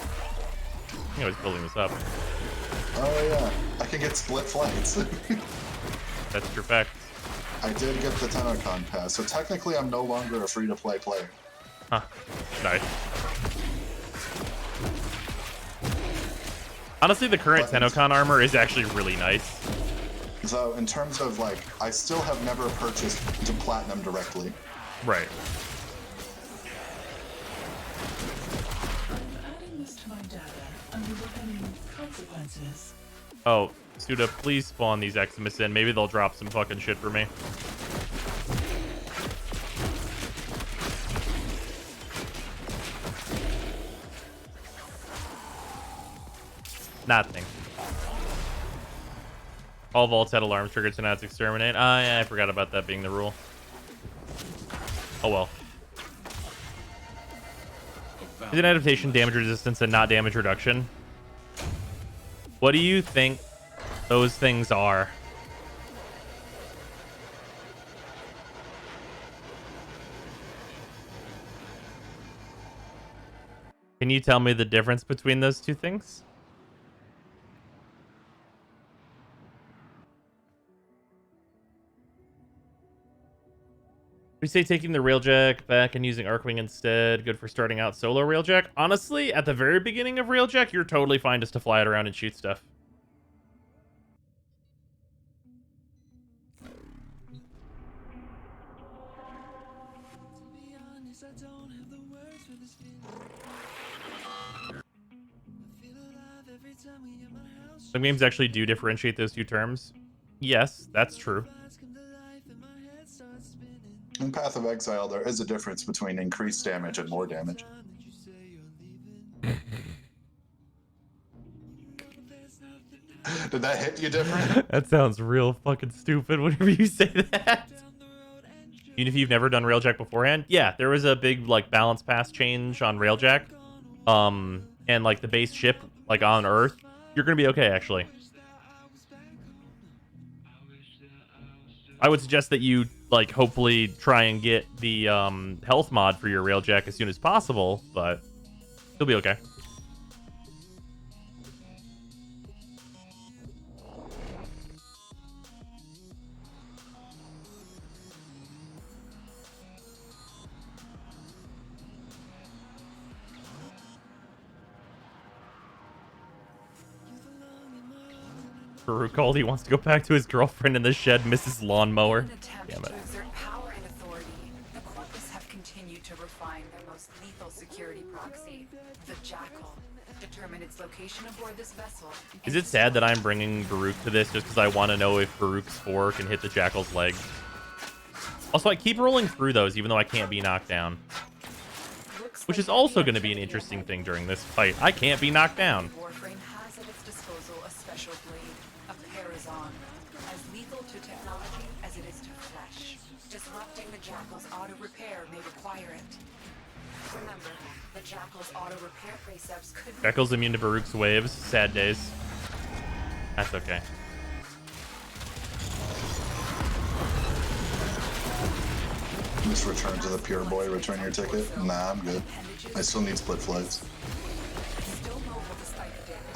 think I was building this up. Oh yeah, I can get split flights. That's true fact. I did get the TennoCon pass, so technically I'm no longer a free-to-play player. Huh. Nice. Honestly, the current TennoCon armor is actually really nice. So in terms of like, I still have never purchased to Platinum directly. Right. Adding this to my data under any consequences. Oh, Suda, please spawn these Eximus in. Maybe they'll drop some fucking shit for me. Nothing. All vaults had alarms triggered, so now it's exterminate. Yeah, I forgot about that being the rule. Oh well. Is an adaptation damage resistance and not damage reduction? What do you think those things are? Can you tell me the difference between those two things? We say taking the Railjack back and using Arcwing instead. Good for starting out solo Railjack. Honestly, at the very beginning of Railjack, you're totally fine just to fly it around and shoot stuff. Some games actually do differentiate those two terms. Yes, that's true. In Path of Exile, there is a difference between increased damage and more damage. Did that hit you different? That sounds real fucking stupid whenever you say that. Even if you've never done Railjack beforehand, yeah, there was a big like balance pass change on Railjack. And like the base ship, like on Earth, you're gonna be okay actually. I would suggest that you like hopefully try and get the health mod for your Railjack as soon as possible, but you'll be okay. Farouk called. He wants to go back to his girlfriend in the shed, Mrs. Lawnmower. Damn it. To exert power and authority, the Corpus have continued to refine their most lethal security proxy, the Jackal. Determine its location aboard this vessel. Is it sad that I'm bringing Baruch to this just because I want to know if Baruch's 4 can hit the Jackal's leg? Also, I keep rolling through those even though I can't be knocked down. Which is also going to be an interesting thing during this fight. I can't be knocked down. Warframe has at its disposal a special blade, a Parazon, as lethal to technology as it is to flesh. Disrupting the Jackal's auto-repair may require it. Remember, the Jackal's auto-repair precepts could... Jackal's immune to Baruch's waves. Sad days. That's okay. Just return to the pure boy, return your ticket. Nah, I'm good. I still need split flights.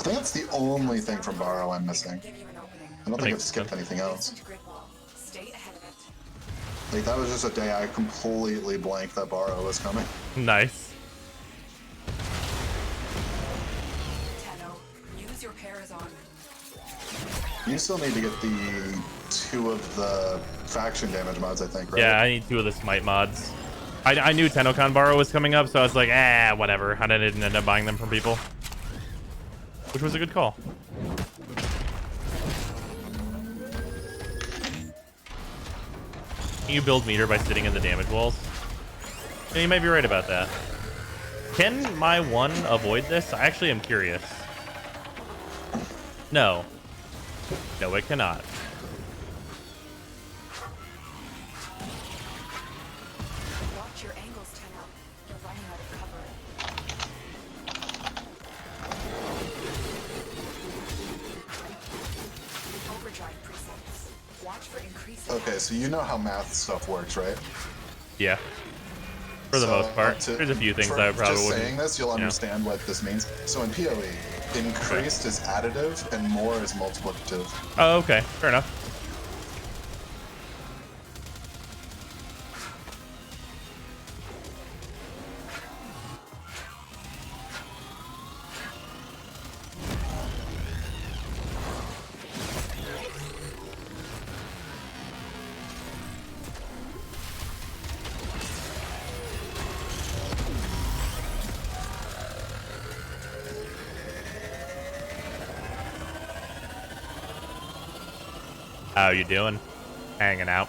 I think that's the only thing from Borrow I'm missing. I don't think I've skipped anything else. Like, that was just a day I completely blanked that Borrow was coming. Nice. Tenno, use your Parazon. You still need to get the 2 of the faction damage mods, I think, right? Yeah, I need 2 of the smite mods. I knew Tennokan Borrow was coming up, so I was like, whatever. I didn't end up buying them from people. Which was a good call. Can you build meter by sitting in the damage walls? Yeah, you might be right about that. Can my 1 avoid this? I actually am curious. No. No, it cannot. Watch your angles, Tenno. You're running out of cover. Overdrive presets. Watch for increased... Okay, so you know how math stuff works, right? Yeah. For the most part. There's a few things I probably just wouldn't... saying this, you'll yeah. understand what this means. So in PoE, increased is additive and more is multiplicative. Oh, okay. Fair enough. How you doing? Hanging out.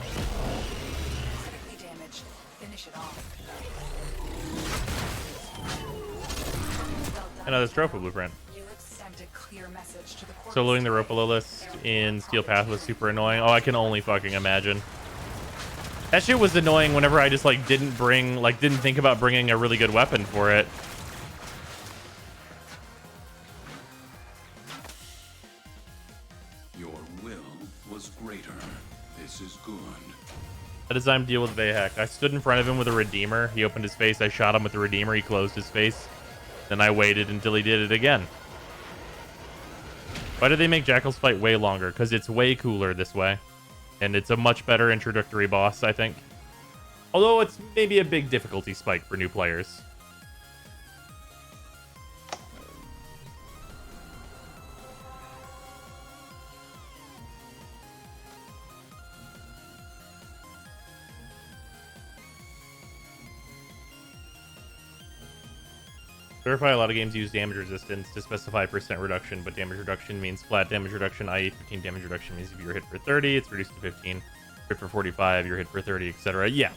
Critically damaged. Finish it off. Another Stropha blueprint. Helix sent a clear message to the corpse. Soloing the Ropalo list in Steel Path was super annoying. Oh, I can only fucking imagine. That shit was annoying whenever I just like didn't think about bringing a really good weapon for it. Your will was greater. This is good. That is time to deal with Vahak. I stood in front of him with a Redeemer. He opened his face. I shot him with the Redeemer. He closed his face. Then I waited until he did it again. Why did they make Jackal's fight way longer? Because it's way cooler this way. And it's a much better introductory boss, I think. Although it's maybe a big difficulty spike for new players. Verify a lot of games use damage resistance to specify percent reduction, but damage reduction means flat damage reduction, i.e. 15 damage reduction means if you're hit for 30, it's reduced to 15. Hit for 45, you're hit for 30, etc. Yeah.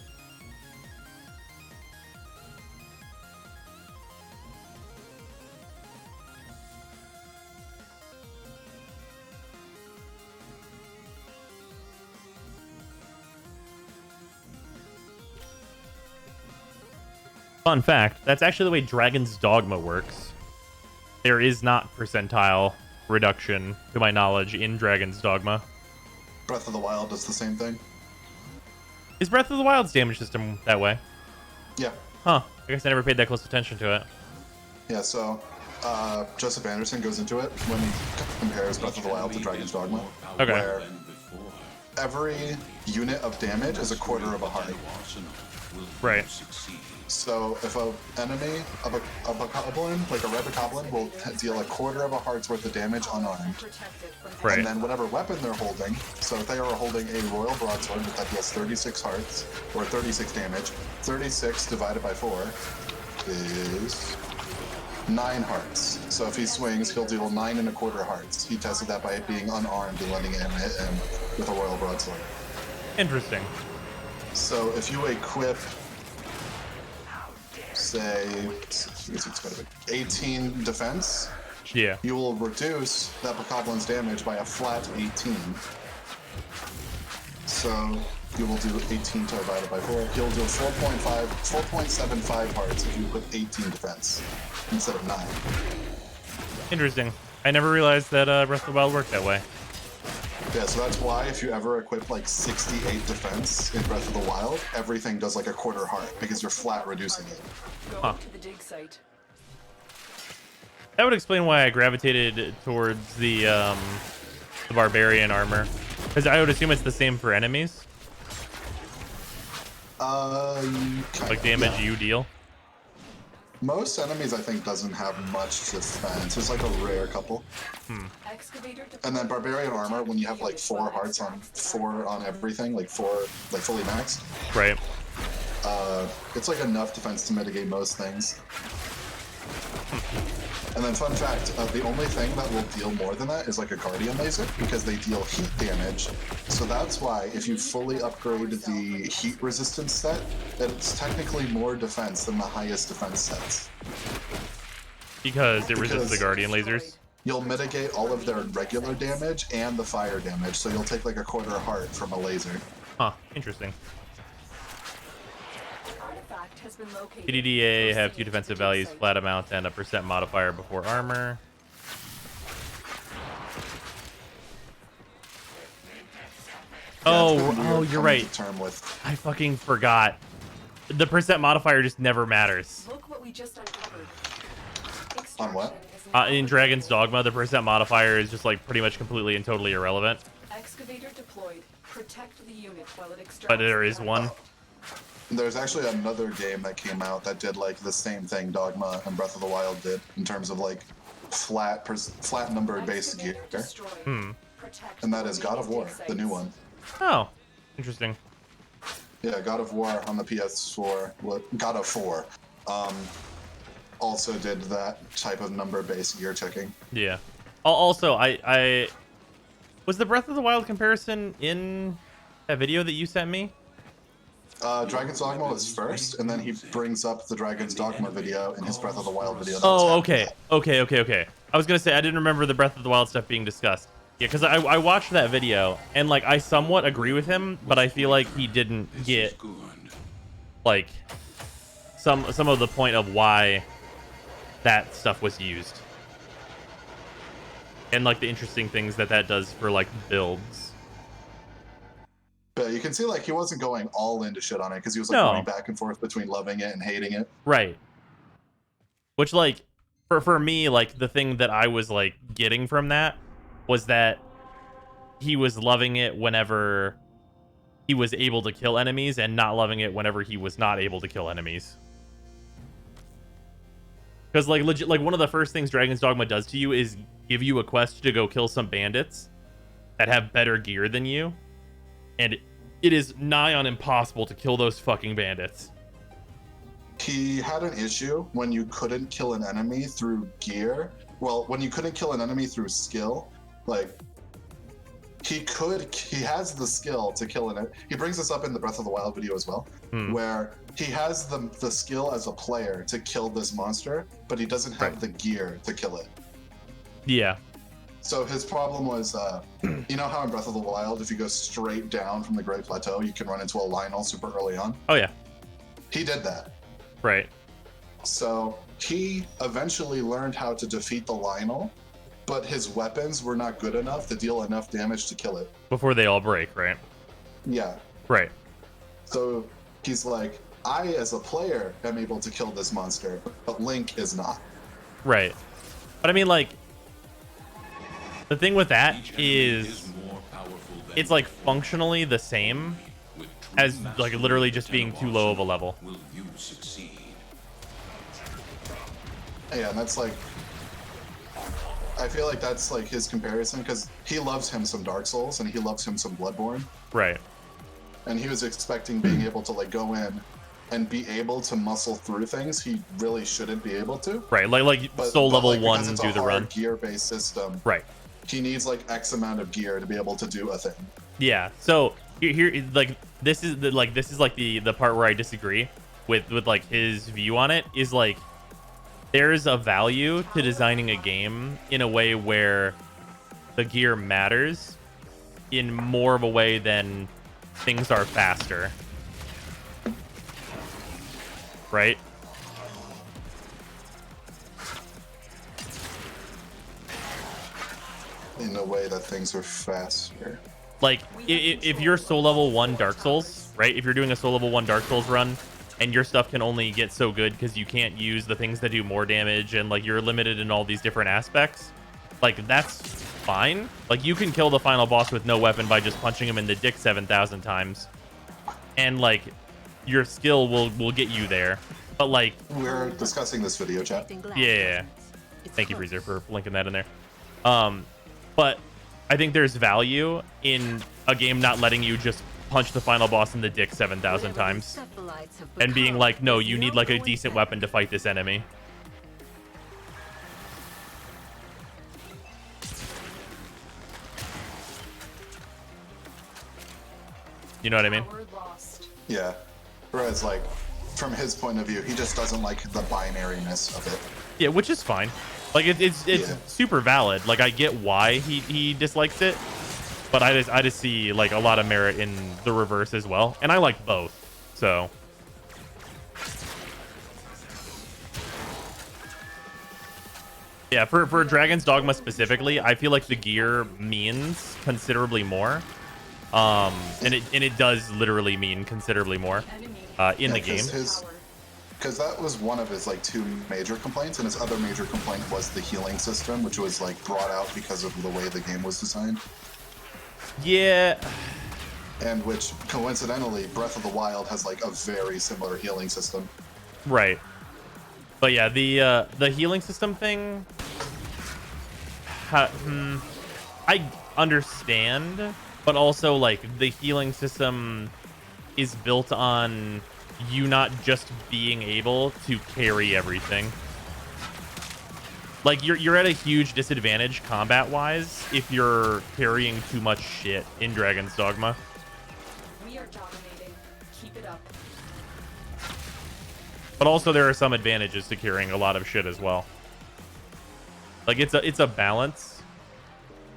Fun fact, that's actually the way Dragon's Dogma works. There is not percentile reduction, to my knowledge, in Dragon's Dogma. Breath of the Wild does the same thing. Is Breath of the Wild's damage system that way? Yeah. Huh. I guess I never paid that close attention to it. Yeah, so Joseph Anderson goes into it when he compares Breath of the Wild to Dragon's Dogma. Okay. Where every unit of damage is a quarter of a heart. Right. So if a enemy of a bokoblin, like a red bokoblin, will deal a quarter of a heart's worth of damage unarmed. Right. And then whatever weapon they're holding, so if they are holding a royal broadsword that deals 36 hearts, or 36 damage, 36 divided by 4 is 9 hearts. So if he swings, he'll deal 9 1/4 hearts. He tested that by being unarmed and letting him hit him with a royal broadsword. Interesting. So if you equip, say, 18 defense, yeah, you will reduce that bokoblin's damage by a flat 18. So you will do 18 divided by 4. He'll do 4.75 hearts if you put 18 defense instead of 9. Interesting. I never realized that Breath of the Wild worked that way. Yeah, so that's why if you ever equip like 68 defense in Breath of the Wild, everything does like a quarter heart because you're flat reducing it. Huh. To the dig site. That would explain why I gravitated towards the barbarian armor, because I would assume it's the same for enemies. Like damage you deal. Most enemies, I think, doesn't have much defense. It's like a rare couple. And then barbarian armor, when you have like 4 hearts on 4 on everything, like 4, like fully maxed. Right. It's like enough defense to mitigate most things. And then fun fact, the only thing that will deal more than that is like a guardian laser, because they deal heat damage. So that's why if you fully upgrade the heat resistance set, it's technically more defense than the highest defense sets. Because it resists the guardian lasers? You'll mitigate all of their regular damage and the fire damage, so you'll take like a quarter heart from a laser. Huh, interesting. Artifact has been located. PDDA have 2 defensive values, flat amount, and a % modifier before armor. Oh, you're right. I fucking forgot. The % modifier just never matters. Look what we just uncovered. On what? In Dragon's Dogma, the % modifier is just like pretty much completely and totally irrelevant. Excavator deployed. Protect the unit while it extracts. But there is one. There's actually another game that came out that did like the same thing Dogma and Breath of the Wild did in terms of like flat numbered base gear. And that is God of War, the new one. Oh, interesting. Yeah, God of War on the PS4. God of 4. Also did that type of number-based gear checking. Yeah. Also, I was the Breath of the Wild comparison in that video that you sent me? Dragon's Dogma was first, and then he brings up the Dragon's Dogma video in his Breath of the Wild video. Oh, okay. Okay. I was gonna say I didn't remember the Breath of the Wild stuff being discussed. Yeah, because I watched that video and like I somewhat agree with him, but I feel like he didn't get like some of the point of why that stuff was used, and like the interesting things that does for like builds. But you can see like he wasn't going all into shit on it because he was like going back and forth between loving it and hating it. Right. Which like for me, like the thing that I was like getting from that was that he was loving it whenever he was able to kill enemies and not loving it whenever he was not able to kill enemies. Because like legit, like one of the first things Dragon's Dogma does to you is give you a quest to go kill some bandits that have better gear than you. And it is nigh on impossible to kill those fucking bandits. He had an issue when you couldn't kill an enemy through gear. Well, when you couldn't kill an enemy through skill, like he has the skill to kill an enemy. He brings this up in the Breath of the Wild video as well, where he has the skill as a player to kill this monster, but he doesn't have the gear to kill it. Yeah. So his problem was, you know how in Breath of the Wild, if you go straight down from the Great Plateau, you can run into a Lynel super early on? Oh, yeah. He did that. Right. So he eventually learned how to defeat the Lynel, but his weapons were not good enough to deal enough damage to kill it. Before they all break, right? Yeah. Right. So he's like, I, as a player, am able to kill this monster, but Link is not. Right. But I mean, like, the thing with that is it's like functionally the same, as like literally just being too low of a level. Will you succeed? Yeah, and that's like, I feel like that's like his comparison because he loves him some Dark Souls and he loves him some Bloodborne. Right. And he was expecting being able to like go in and be able to muscle through things he really shouldn't be able to. Right, like Soul level like, 1 because it's do a the hard run. gear-based system. Right. He needs like X amount of gear to be able to do a thing. Yeah. So here like this is the part where I disagree with like his view on it is like there's a value to designing a game in a way where the gear matters in more of a way than things are faster. Right? In a way that things are faster. Like, if you're Soul level 1 Dark Souls, right? If you're doing a Soul level 1 Dark Souls run, and your stuff can only get so good because you can't use the things that do more damage, and, like, you're limited in all these different aspects, like, that's fine. Like, you can kill the final boss with no weapon by just punching him in the dick 7,000 times. And, like, your skill will get you there. But, like... We're discussing this video, chat. Yeah. Thank you, Freezer, for linking that in there. But I think there's value in a game not letting you just punch the final boss in the dick 7,000 times and being like, no, you need like a decent weapon to fight this enemy. You know what I mean? Yeah. Whereas, like, from his point of view, he just doesn't like the binariness of it. Yeah, which is fine. Like, it's super valid. Like, I get why he dislikes it, but I just see, like, a lot of merit in the reverse as well. And I like both, so... Yeah, for Dragon's Dogma specifically, I feel like the gear means considerably more. And it does literally mean considerably more in the game. Because that was one of his like 2 major complaints, and his other major complaint was the healing system, which was like brought out because of the way the game was designed. Yeah. And which coincidentally, Breath of the Wild has like a very similar healing system. Right. But yeah, the healing system thing, I understand, but also like the healing system is built on you not just being able to carry everything. Like you're at a huge disadvantage combat wise if you're carrying too much shit in Dragon's Dogma. We are dominating. Keep it up. But also there are some advantages to carrying a lot of shit as well. Like it's a balance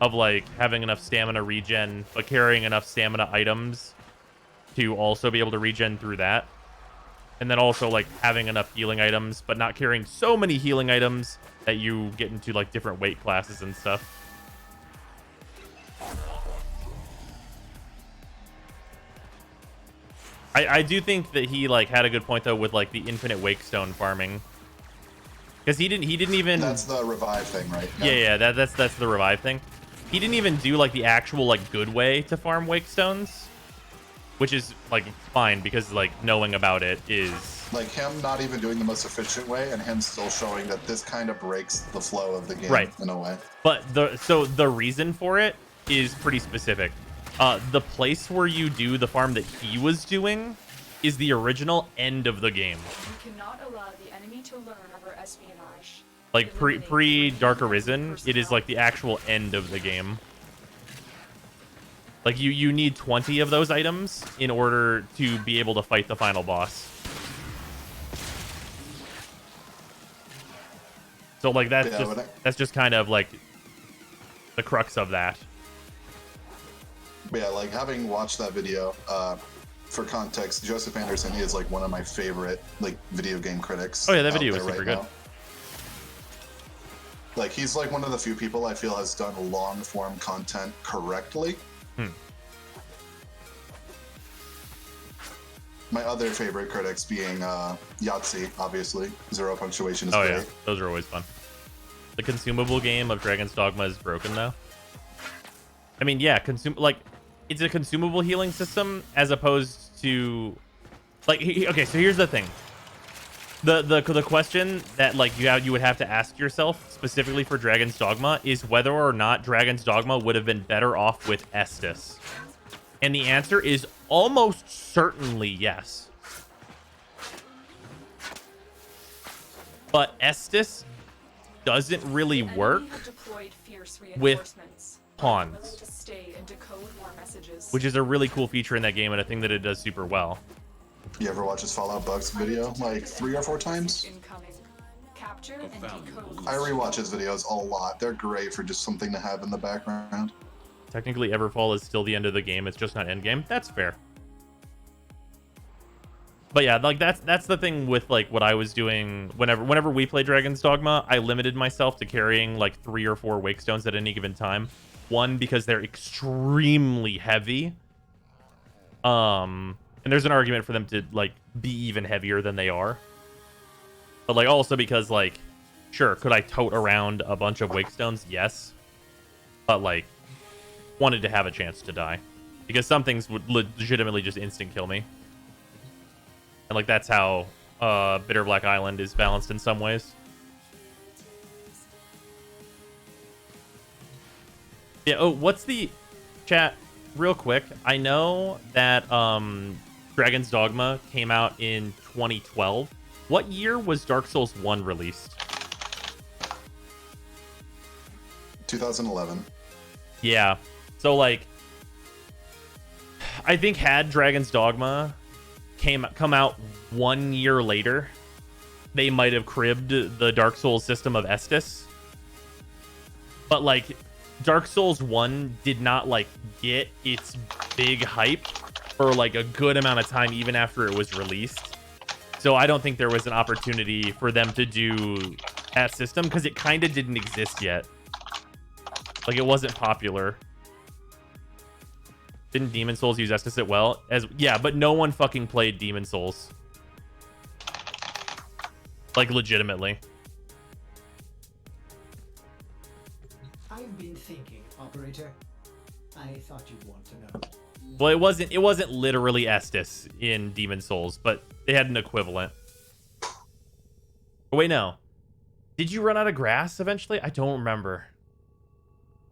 of like having enough stamina regen, but carrying enough stamina items to also be able to regen through that. And then also like having enough healing items, but not carrying so many healing items that you get into like different weight classes and stuff. I do think that he like had a good point though with like the infinite Wakestone farming. Because he didn't even... That's the revive thing, right? Yeah, that's the revive thing. He didn't even do like the actual like good way to farm Wakestones. Which is like fine because like knowing about it is like him not even doing the most efficient way and him still showing that this kind of breaks the flow of the game in a way. But the reason for it is pretty specific. The place where you do the farm that he was doing is the original end of the game. You cannot allow the enemy to learn of our espionage. Like pre Dark Arisen, it is like the actual end of the game. Like you need 20 of those items in order to be able to fight the final boss. So like that's just kind of like the crux of that. Yeah, like having watched that video, for context, Joseph Anderson is like one of my favorite like video game critics. Oh yeah, that video was super good. Like he's like one of the few people I feel has done long form content correctly. My other favorite critics being Yahtzee, obviously. Zero punctuation is great. Yeah, those are always fun. The consumable game of Dragon's Dogma is broken though. I mean, yeah, it's a consumable healing system as opposed to like okay, so here's the thing. The question that like you would have to ask yourself specifically for Dragon's Dogma is whether or not Dragon's Dogma would have been better off with Estus. And the answer is almost certainly yes. But Estus doesn't really work with pawns, which is a really cool feature in that game and a thing that it does super well. You ever watch his Fallout Bugs video like 3 or 4 times? I rewatch his videos a lot. They're great for just something to have in the background. Technically, Everfall is still the end of the game. It's just not end game. That's fair. But yeah, like that's the thing with like what I was doing whenever we play Dragon's Dogma. I limited myself to carrying like 3 or 4 Wake Stones at any given time. One, because they're extremely heavy. And there's an argument for them to like be even heavier than they are. But like also because like, sure, could I tote around a bunch of Wake Stones? Yes. But like, wanted to have a chance to die. Because some things would legitimately just instant kill me. And like that's how Bitter Black Island is balanced in some ways. Yeah, oh, what's the chat real quick? I know that Dragon's Dogma came out in 2012. What year was Dark Souls 1 released? 2011. Yeah. So like I think had Dragon's Dogma come out 1 year later, they might have cribbed the Dark Souls system of Estus. But like Dark Souls 1 did not like get its big hype for like a good amount of time even after it was released. So I don't think there was an opportunity for them to do that system because it kind of didn't exist yet. Like it wasn't popular. Didn't Demon Souls use Estus it well? Yeah, but no one fucking played Demon Souls. Like legitimately. I've been thinking, operator. I thought you'd want to know. Well, it wasn't literally Estus in Demon Souls, but they had an equivalent. Oh, wait, no. Did you run out of grass eventually? I don't remember.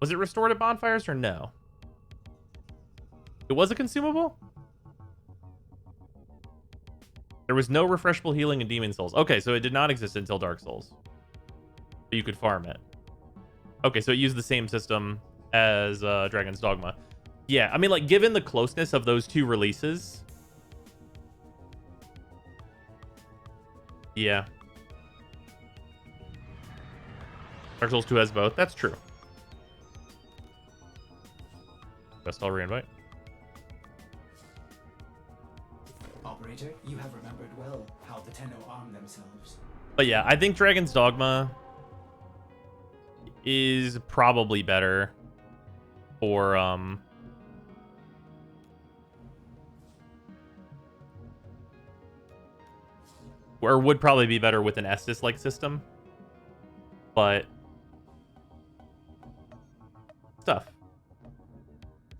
Was it restored at bonfires or no? It was a consumable? There was no refreshable healing in Demon Souls. Okay, so it did not exist until Dark Souls. But you could farm it. Okay, so it used the same system as Dragon's Dogma. Yeah, I mean, like, given the closeness of those two releases... Yeah. Dark Souls 2 has both. That's true. Best I'll reinvite. Operator, you have remembered well how the Tenno arm themselves. But yeah, I think Dragon's Dogma is probably better for or would probably be better with an Estus-like system. But stuff.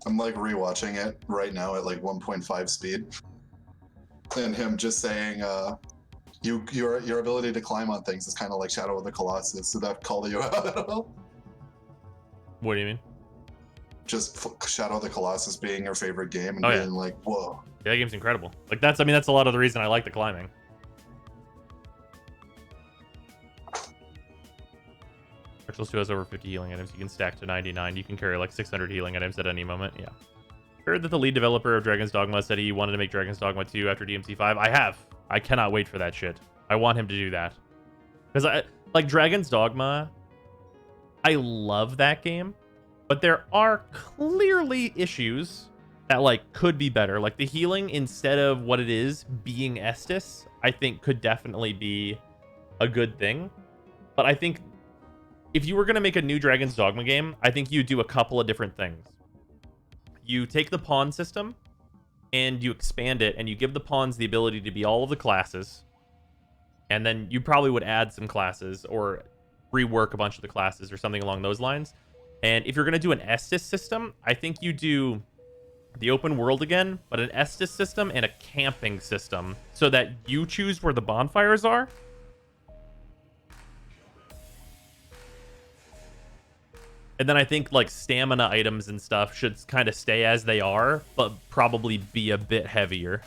I'm like rewatching it right now at like 1.5 speed. And him just saying, your ability to climb on things is kind of like Shadow of the Colossus. Did that call you out at all? What do you mean? Just Shadow of the Colossus being your favorite game and being like, whoa. Yeah, that game's incredible. Like that's a lot of the reason I like the climbing. Dark Souls 2 has over 50 healing items. You can stack to 99. You can carry like 600 healing items at any moment. Yeah. Heard that the lead developer of Dragon's Dogma said he wanted to make Dragon's Dogma 2 after DMC5. I have. I cannot wait for that shit. I want him to do that. Because like Dragon's Dogma, I love that game, but there are clearly issues that like could be better. Like the healing, instead of what it is being Estus, I think could definitely be a good thing. But I think if you were going to make a new Dragon's Dogma game, I think you do a couple of different things. You take the pawn system and you expand it and you give the pawns the ability to be all of the classes. And then you probably would add some classes or rework a bunch of the classes or something along those lines. And if you're going to do an Estus system, I think you do the open world again, but an Estus system and a camping system so that you choose where the bonfires are. And then I think like stamina items and stuff should kind of stay as they are, but probably be a bit heavier.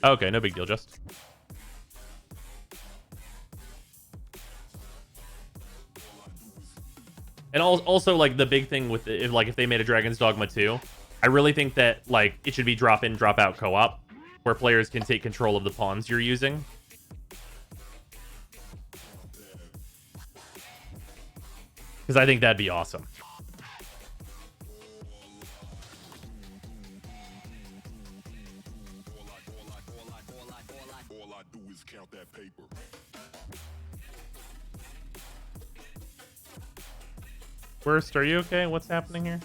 Okay, no big deal, just. And also, like, the big thing with it, if they made a Dragon's Dogma 2, I really think that, like, it should be drop-in, drop-out co-op, where players can take control of the pawns you're using. Because I think that'd be awesome. Worst, are you okay? What's happening here?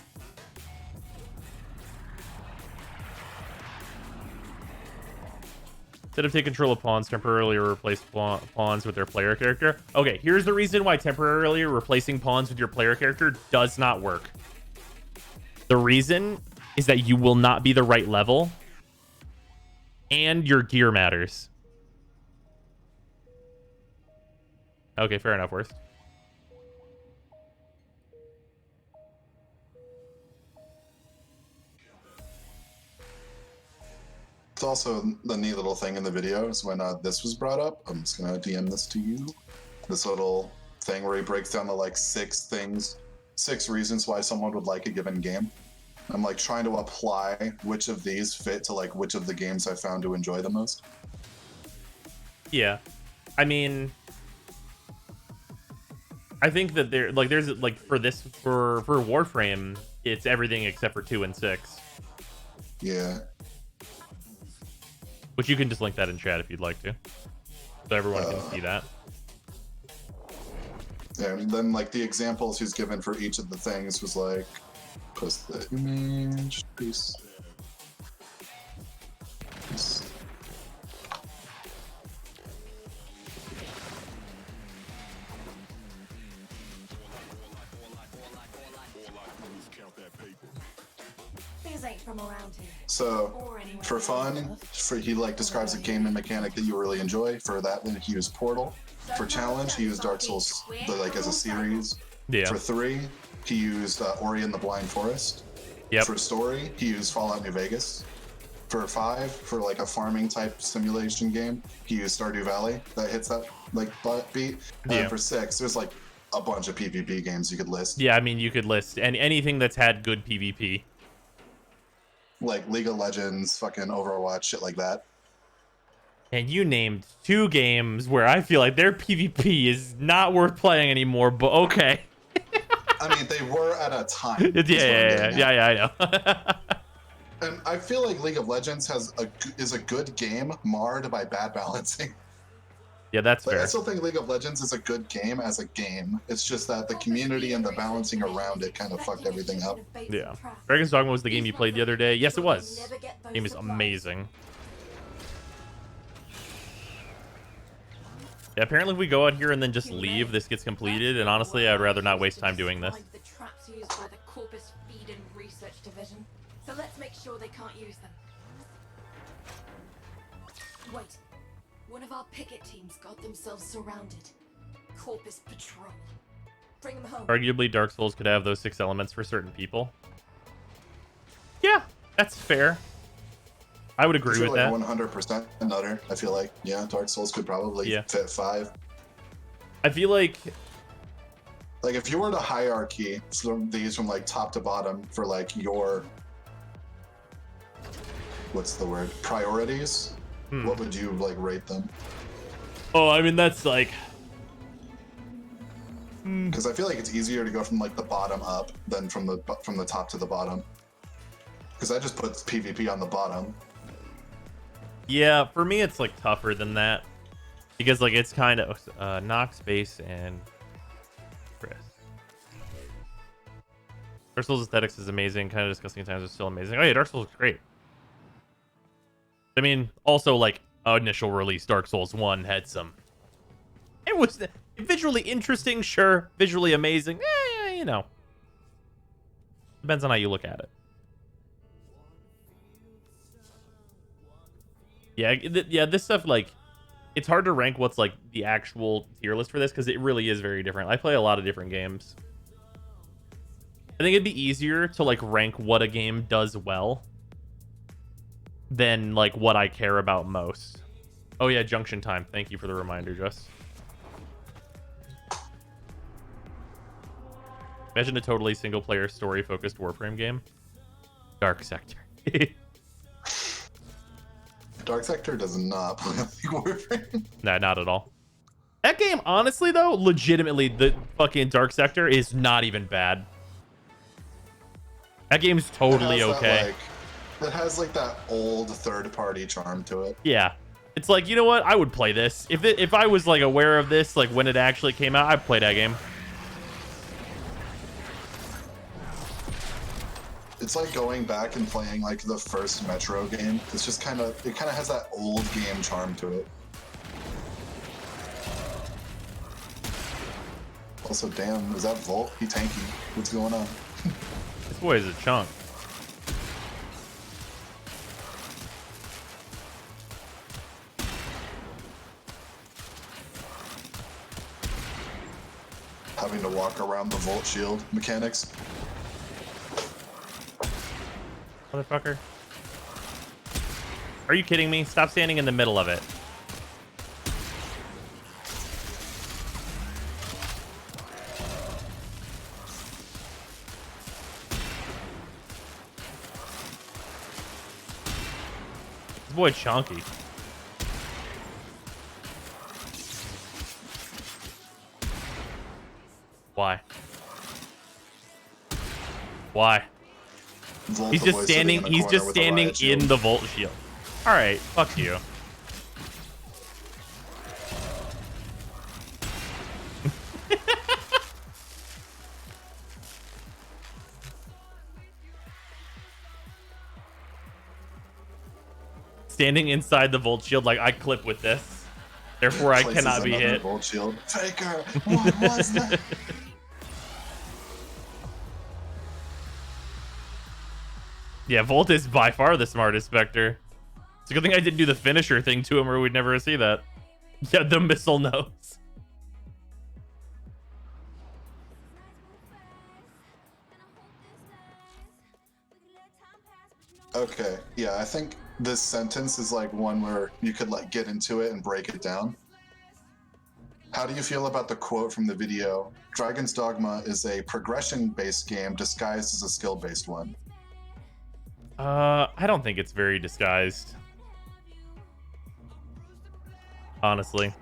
Instead of take control of pawns, temporarily replace pawns with their player character. Okay, here's the reason why temporarily replacing pawns with your player character does not work. The reason is that you will not be the right level, and your gear matters. Okay, fair enough, Worst. It's also the neat little thing in the video is when this was brought up. I'm just gonna DM this to you. This little thing where he breaks down the like 6 reasons why someone would like a given game. I'm like trying to apply which of these fit to like which of the games I found to enjoy the most. Yeah, I mean, I think that there's like for Warframe, it's everything except for 2 and 6. Yeah. Which you can just link that in chat if you'd like to, so everyone can see that. Yeah, and then like the examples he's given for each of the things was like, post the image, peace. From around here. So, for fun, he like describes a game and mechanic that you really enjoy. For that, then he used Portal. For challenge, he used Dark Souls like as a series. Yeah. For 3, he used Ori and the Blind Forest. Yep. For story, he used Fallout New Vegas. For 5, for like a farming type simulation game, he used Stardew Valley. That hits that like beat. Yeah. For 6, there's like a bunch of PvP games you could list. Yeah, I mean, you could list anything that's had good PvP. Like League of Legends, fucking Overwatch, shit like that. And you named 2 games where I feel like their PvP is not worth playing anymore, but okay. I mean, they were at a time. Yeah, I know. And I feel like League of Legends is a good game marred by bad balancing. Yeah, that's Like, fair. I still think League of Legends is a good game as a game. It's just that the community and the balancing around it kind of fucked everything up. Yeah. Dragon's Dogma was the game you played the other day. Yes, it was. The game is amazing. Yeah, apparently if we go out here and then just leave, this gets completed, and honestly, I'd rather not waste time doing this. The traps used by the Corpus Feed and Research Division. So let's make sure they can't use them. Wait. One of our picket teams got themselves surrounded. Corpus Patrol. Bring them home. Arguably, Dark Souls could have those 6 elements for certain people. Yeah, that's fair. I would agree with that. 100% another. I feel like, yeah, Dark Souls could probably fit 5. I feel like if you were to hierarchy these from like top to bottom for like your, what's the word, priorities, what would you like rate them? Oh, I mean, that's like, because I feel like it's easier to go from like the bottom up than from the top to the bottom. Because I just put PvP on the bottom. yeah, for me, it's like tougher than that. Because like it's kind of Nox, Base, and Chris. Dark Souls aesthetics is amazing. Kind of disgusting at times, but still amazing. Oh yeah, Dark Souls is great. I mean, also like initial release Dark Souls 1 had some... It was visually interesting, sure. Visually amazing. You know. Depends on how you look at it. Yeah, this stuff, like, it's hard to rank what's, like, the actual tier list for this, because it really is very different. I play a lot of different games. I think it'd be easier to, like, rank what a game does well than, like, what I care about most. Oh, yeah, Junction Time. Thank you for the reminder, Jess. Imagine a totally single-player, story-focused Warframe game. Dark Sector. Dark Sector does not play like Warframe. Nah, not at all. That game, honestly, though, legitimately, the fucking Dark Sector is not even bad. That game's totally okay. It has, like, that old third-party charm to it. Yeah. It's like, you know what? I would play this. If I was, like, aware of this, like, when it actually came out, I'd play that game. It's like going back and playing like the first Metro game. It's just kind of has that old game charm to it. Also, damn, is that Volt? He tanky. What's going on? This boy is a chunk. Having to walk around the Volt shield mechanics. Motherfucker. Are you kidding me? Stop standing in the middle of it. This boy chunky. Why? Why? Volt he's just standing. He's just standing in the Volt shield. All right, fuck you. Standing inside the Volt shield, like I clip with this, therefore I cannot be hit. Volt shield. Faker, what was that? Yeah, Volt is by far the smartest Spectre. It's a good thing I didn't do the finisher thing to him or we'd never see that. Yeah, the missile nose. Okay, yeah, I think this sentence is like one where you could like get into it and break it down. How do you feel about the quote from the video? Dragon's Dogma is a progression-based game disguised as a skill-based one. I don't think it's very disguised. Honestly.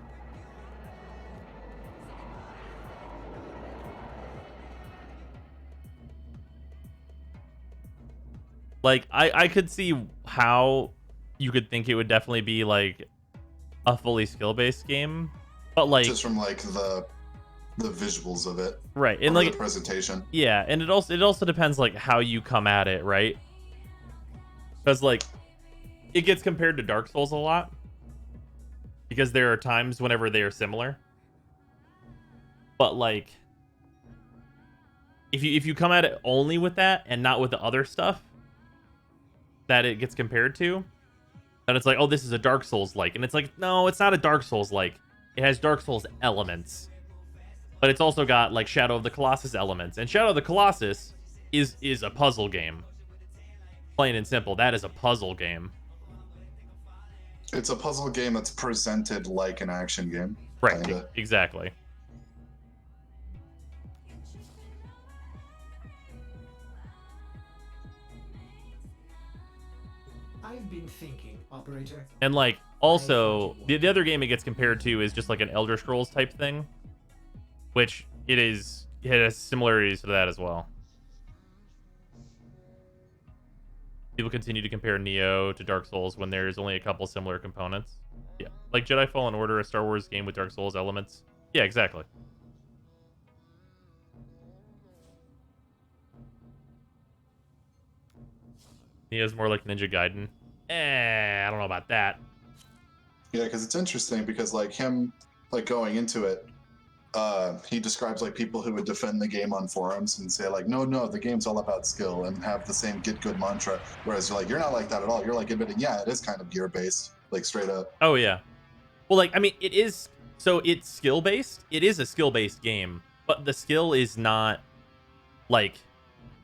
Like, I could see how you could think it would definitely be, like, a fully skill-based game. But, like... Just from, like, the visuals of it. Right. And, like... the presentation. Yeah, and it also depends, like, how you come at it, right? Because, like, it gets compared to Dark Souls a lot. Because there are times whenever they are similar. But, like, if you come at it only with that and not with the other stuff that it gets compared to, then it's like, oh, this is a Dark Souls-like. And it's like, no, it's not a Dark Souls-like. It has Dark Souls elements. But it's also got, like, Shadow of the Colossus elements. And Shadow of the Colossus is a puzzle game. Plain and simple, that is a puzzle game. It's a puzzle game that's presented like an action game. Right, kinda. Exactly. I've been thinking, operator. And, like, also, the other game it gets compared to is just like an Elder Scrolls type thing. Which it has similarities to that as well. People continue to compare Neo to Dark Souls when there's only a couple similar components. Yeah, like Jedi Fallen Order, a Star Wars game with Dark Souls elements. Yeah, exactly. Neo's more like Ninja Gaiden. I don't know about that. Yeah, because it's interesting because like him, like going into it, he describes like people who would defend the game on forums and say like, no, the game's all about skill and have the same get good mantra. Whereas you're like, you're not like that at all. You're like admitting, yeah, it is kind of gear based, like straight up. Oh yeah. Well, like, I mean, it is, so it's skill based. It is a skill based game, but the skill is not like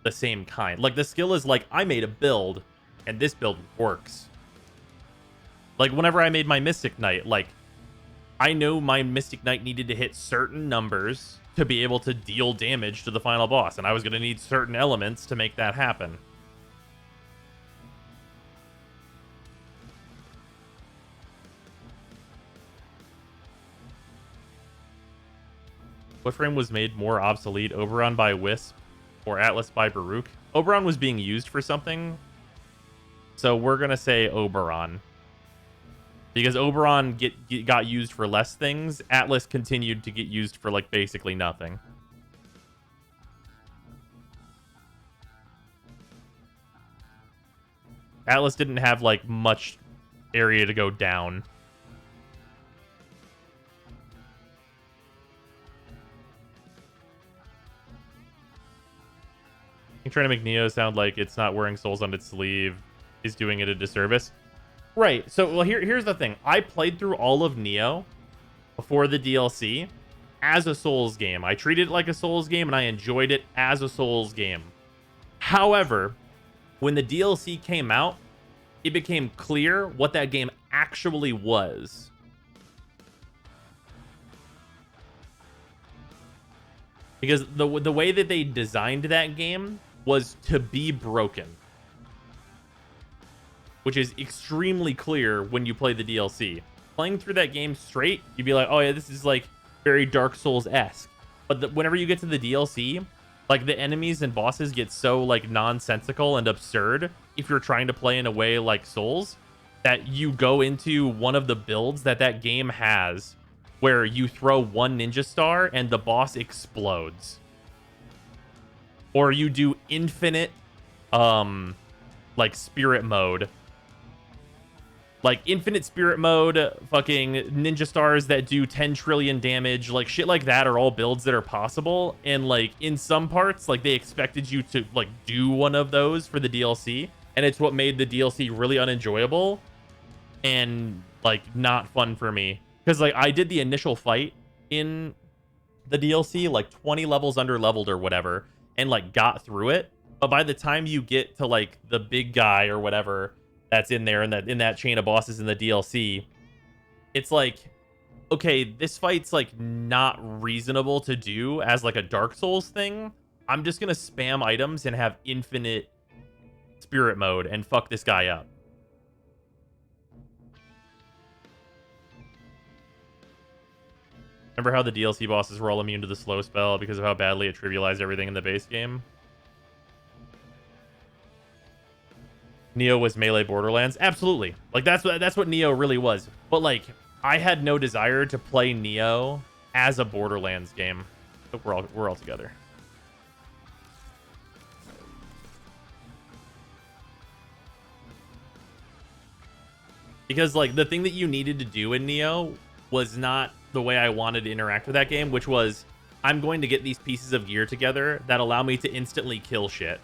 the same kind. Like the skill is like, I made a build and this build works. Like whenever I made my Mystic Knight, like I know my Mystic Knight needed to hit certain numbers to be able to deal damage to the final boss, and I was going to need certain elements to make that happen. What frame was made more obsolete, Oberon by Wisp or Atlas by Baruch? Oberon was being used for something, so we're going to say Oberon. Because Oberon got used for less things, Atlas continued to get used for like basically nothing. Atlas didn't have like much area to go down. I'm trying to make Neo sound like it's not wearing souls on its sleeve is doing it a disservice. Right. So, well, here's the thing. I played through all of Neo before the DLC as a Souls game. I treated it like a Souls game, and I enjoyed it as a Souls game. However, when the DLC came out, it became clear what that game actually was. Because the way that they designed that game was to be broken, which is extremely clear when you play the DLC. Playing through that game straight, you'd be like, oh yeah, this is like very Dark Souls-esque. But whenever you get to the DLC, like the enemies and bosses get so like nonsensical and absurd if you're trying to play in a way like Souls, that you go into one of the builds that game has where you throw one ninja star and the boss explodes. Or you do infinite like spirit mode. Like infinite spirit mode, fucking ninja stars that do 10 trillion damage, like shit like that are all builds that are possible. And like in some parts, like they expected you to like do one of those for the DLC. And it's what made the DLC really unenjoyable and like not fun for me. Because like I did the initial fight in the DLC, like 20 levels under leveled or whatever, and like got through it. But by the time you get to like the big guy or whatever that's in there in that chain of bosses in the DLC, it's like, okay, this fight's like not reasonable to do as like a Dark Souls thing. I'm just gonna spam items and have infinite spirit mode and fuck this guy up. Remember how the DLC bosses were all immune to the slow spell because of how badly it trivialized everything in the base game? Neo was melee Borderlands. Absolutely. Like that's what Neo really was. But like I had no desire to play Neo as a Borderlands game. But we're all together. Because like the thing that you needed to do in Neo was not the way I wanted to interact with that game, which was I'm going to get these pieces of gear together that allow me to instantly kill shit.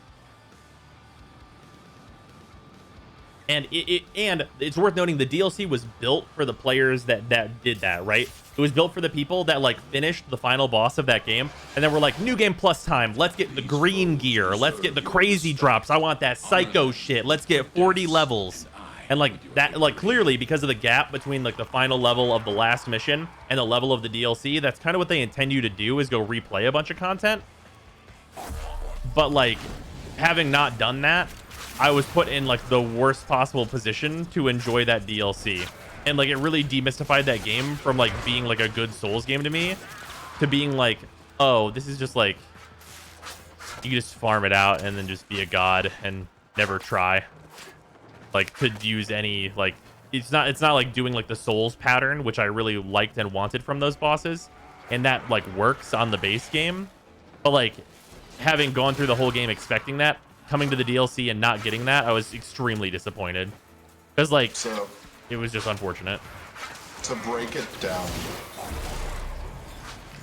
And it's worth noting the DLC was built for the players that did that, right? It was built for the people that like finished the final boss of that game and then we're like, new game plus time. Let's get the green gear. Let's get the crazy drops. I want that psycho shit. Let's get 40 levels. And like that, like clearly because of the gap between like the final level of the last mission and the level of the DLC, that's kind of what they intend you to do, is go replay a bunch of content. But like having not done that, I was put in like the worst possible position to enjoy that DLC. And like it really demystified that game from like being like a good Souls game to me to being like, oh, this is just like you can just farm it out and then just be a god and never try like to use any like it's not like doing like the Souls pattern, which I really liked and wanted from those bosses, and that like works on the base game. But like having gone through the whole game expecting that, coming to the DLC and not getting that, I was extremely disappointed because like it was just unfortunate. to break it down,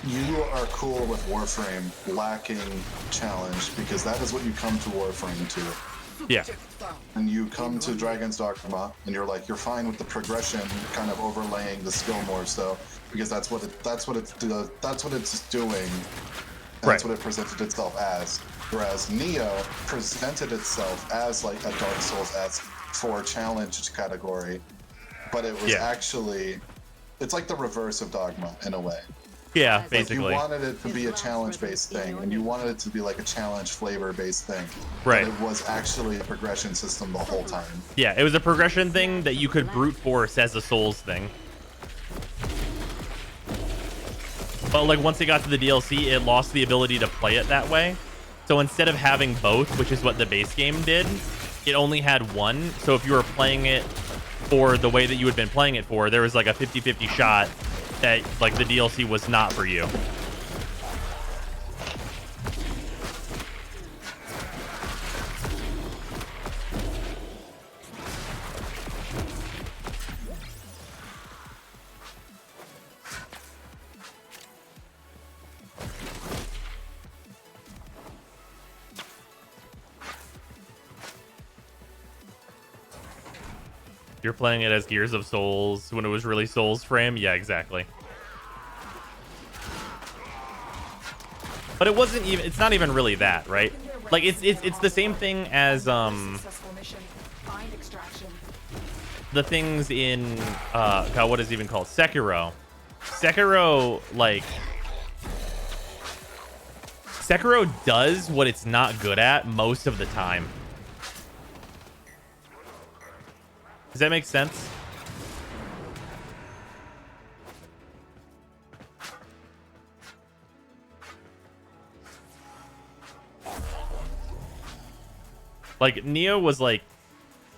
you are cool with Warframe lacking challenge because that is what you come to Warframe to. Yeah. And you come to Dragon's Dogma and you're like, you're fine with the progression kind of overlaying the skill more so because that's what it's doing. That's what it presented itself as. Whereas Neo presented itself as like a Dark Souls-esque for challenge category, but it was actually, it's like the reverse of Dogma in a way. Yeah, Like basically. you wanted it to be a challenge-based thing, and you wanted it to be like a challenge flavor-based thing. Right. But it was actually a progression system the whole time. Yeah, it was a progression thing that you could brute force as a Souls thing. But like once it got to the DLC, it lost the ability to play it that way. So instead of having both, which is what the base game did, it only had one. So if you were playing it for the way that you had been playing it for, there was like a 50-50 shot that like the DLC was not for you. You're playing it as Gears of Souls when it was really Souls frame? Yeah, exactly. But it wasn't even, it's not even really that, right? Like it's the same thing as the things in God, what is it even called? Sekiro. Sekiro does what it's not good at most of the time. Does that make sense? Like Neo was like,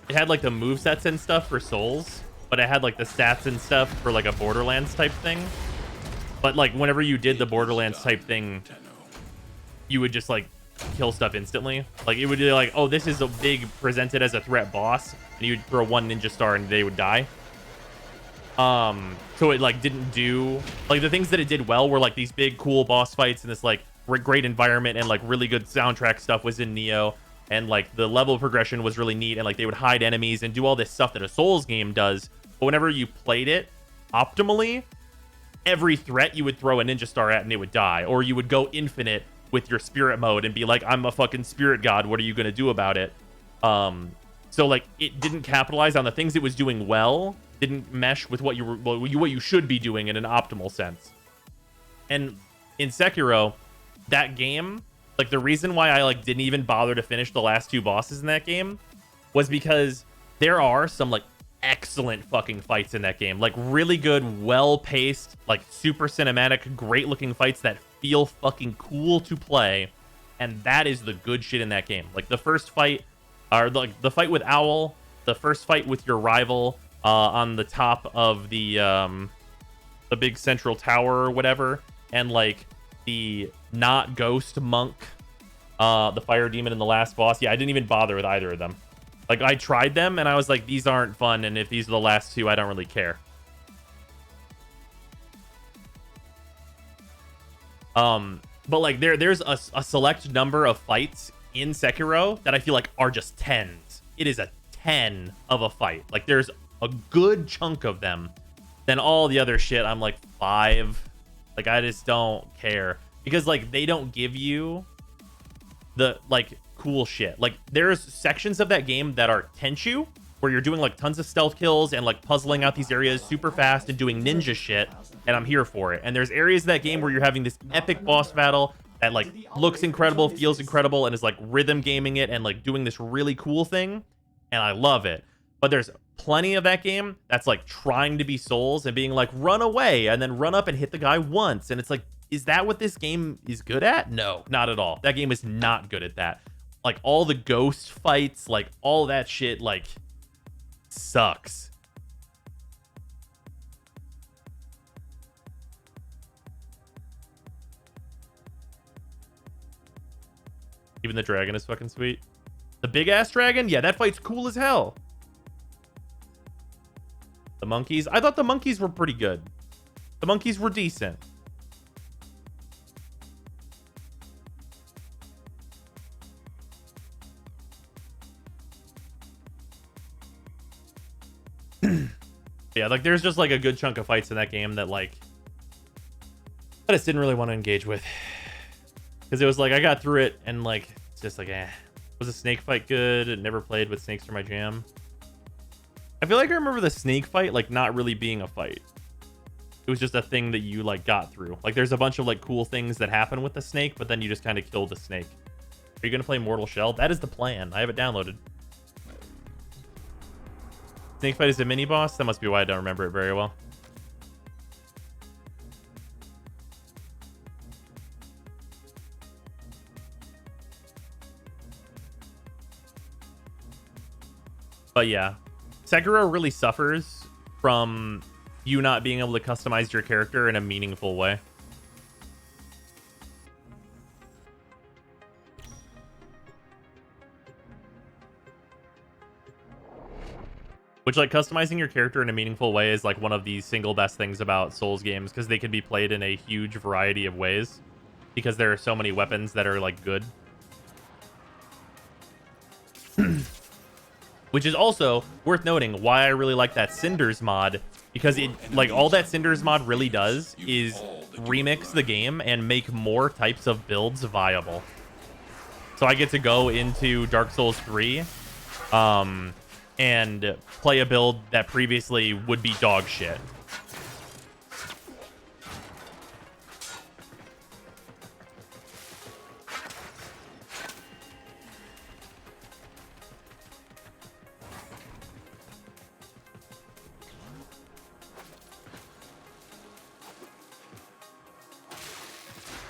it had like the movesets and stuff for Souls, but it had like the stats and stuff for like a Borderlands type thing. But like whenever you did the Borderlands type thing, you would just like kill stuff instantly. Like it would be like, oh, this is a big presented as a threat boss, and you'd throw one ninja star and they would die. So it like didn't do like the things that it did well were like these big cool boss fights and this like great environment and like really good soundtrack stuff was in Neo, and like the level progression was really neat, and like they would hide enemies and do all this stuff that a Souls game does. But whenever you played it optimally, every threat you would throw a ninja star at and it would die, or you would go infinite with your spirit mode and be like, I'm a fucking spirit god, what are you gonna do about it? So like it didn't capitalize on the things it was doing well, didn't mesh with what you should be doing in an optimal sense. And in Sekiro, that game, like the reason why I like didn't even bother to finish the last two bosses in that game was because there are some like excellent fucking fights in that game, like really good, well-paced, like super cinematic, great looking fights that feel fucking cool to play, and that is the good shit in that game. Like the first fight, or like the fight with Owl, the first fight with your rival on the top of the big central tower or whatever, and like the not ghost monk, the fire demon in the last boss. Yeah, I didn't even bother with either of them. Like I tried them and I was like, these aren't fun, and if these are the last two, I don't really care. But like there's a select number of fights in Sekiro that I feel like are just 10s. It is a 10 of a fight. Like there's a good chunk of them. Then all the other shit, I'm like 5. Like I just don't care, because like they don't give you the like cool shit. Like there's sections of that game that are Tenchu, where you're doing like tons of stealth kills and like puzzling out these areas super fast and doing ninja shit, and I'm here for it. And there's areas of that game where you're having this epic boss battle that like looks incredible, feels incredible, and is like rhythm gaming it and like doing this really cool thing, and I love it. But there's plenty of that game that's like trying to be Souls and being like, run away and then run up and hit the guy once, and it's like, is that what this game is good at? No, not at all. That game is not good at that. Like all the ghost fights, like all that shit, like sucks. Even the dragon is fucking sweet. The big ass dragon, yeah, that fight's cool as hell. The monkeys? I thought the monkeys were pretty good. The monkeys were decent. Yeah, like there's just like a good chunk of fights in that game that like I just didn't really want to engage with. Because it was like I got through it and like it's just like was a snake fight good? I never played with snakes for my jam. I feel like I remember the snake fight like not really being a fight. It was just a thing that you like got through. Like there's a bunch of like cool things that happen with the snake, but then you just kind of kill the snake. Are you gonna play Mortal Shell? That is the plan. I have it downloaded. Snake fight is a mini boss? That must be why I don't remember it very well. But yeah, Sekiro really suffers from you not being able to customize your character in a meaningful way. Which, like, customizing your character in a meaningful way is, like, one of the single best things about Souls games, because they can be played in a huge variety of ways, because there are so many weapons that are, like, good. Which is also worth noting why I really like that Cinders mod, because it, like, all that Cinders mod really does is remix the game and make more types of builds viable. So I get to go into Dark Souls 3, and play a build that previously would be dog shit.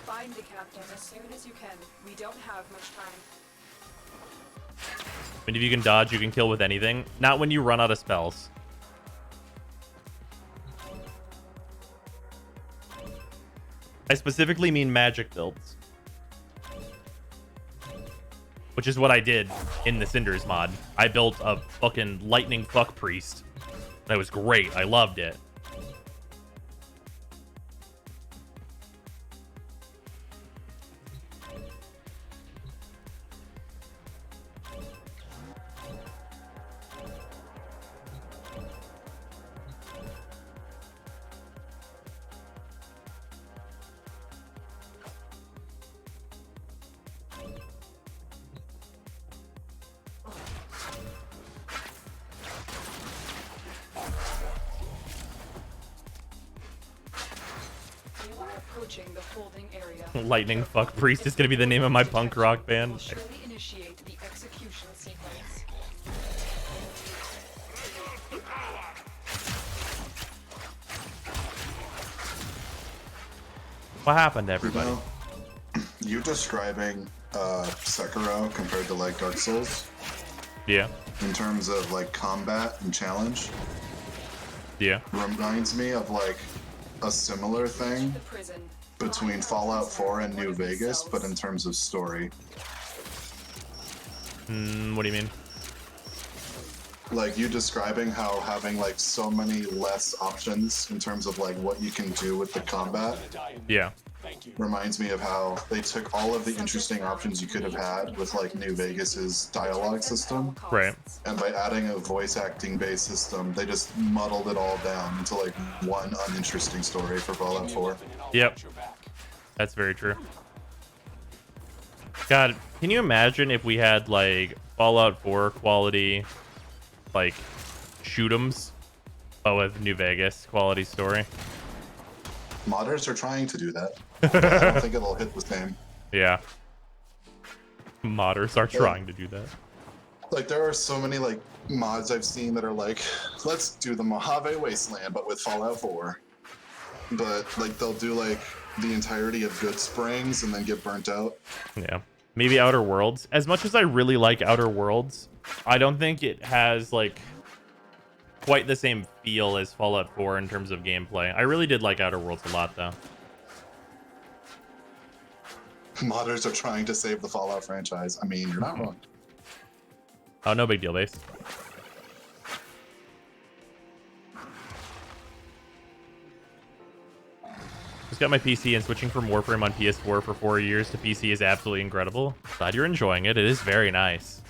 Find the captain as soon as you can. We don't have much time. I mean, if you can dodge, you can kill with anything. Not when you run out of spells. I specifically mean magic builds. Which is what I did in the Cinders mod. I built a fucking lightning fuck priest. That was great. I loved it. The holding area. Lightning fuck priest is gonna be the name of my punk rock band. Surely initiate the execution sequence. What happened to everybody? You know, you describing Sekiro compared to like Dark Souls, Yeah. in terms of like combat and challenge, Yeah. reminds me of like a similar thing between Fallout 4 and New Vegas, but in terms of story. What do you mean? Like you describing how having like so many less options in terms of like what you can do with the combat. Yeah. Reminds me of how they took all of the interesting options you could have had with like New Vegas's dialogue system. Right. And by adding a voice acting based system, they just muddled it all down into like one uninteresting story for Fallout 4. Yep. That's very true. God, can you imagine if we had like Fallout 4 quality, like shoot'ems, but with New Vegas quality story? Modders are trying to do that. I don't think it'll hit the same. Yeah. Modders are trying to do that. Like there are so many like mods I've seen that are like, let's do the Mojave Wasteland but with Fallout 4. But like they'll do like the entirety of Good Springs and then get burnt out. Yeah. Maybe Outer Worlds. As much as I really like Outer Worlds, I don't think it has like quite the same feel as Fallout 4 in terms of gameplay. I really did like Outer Worlds a lot though. Modders are trying to save the Fallout franchise. I mean, you're not wrong. Oh, no big deal, base. Just got my PC, and switching from Warframe on PS4 for 4 years to PC is absolutely incredible. Glad you're enjoying it. It is very nice.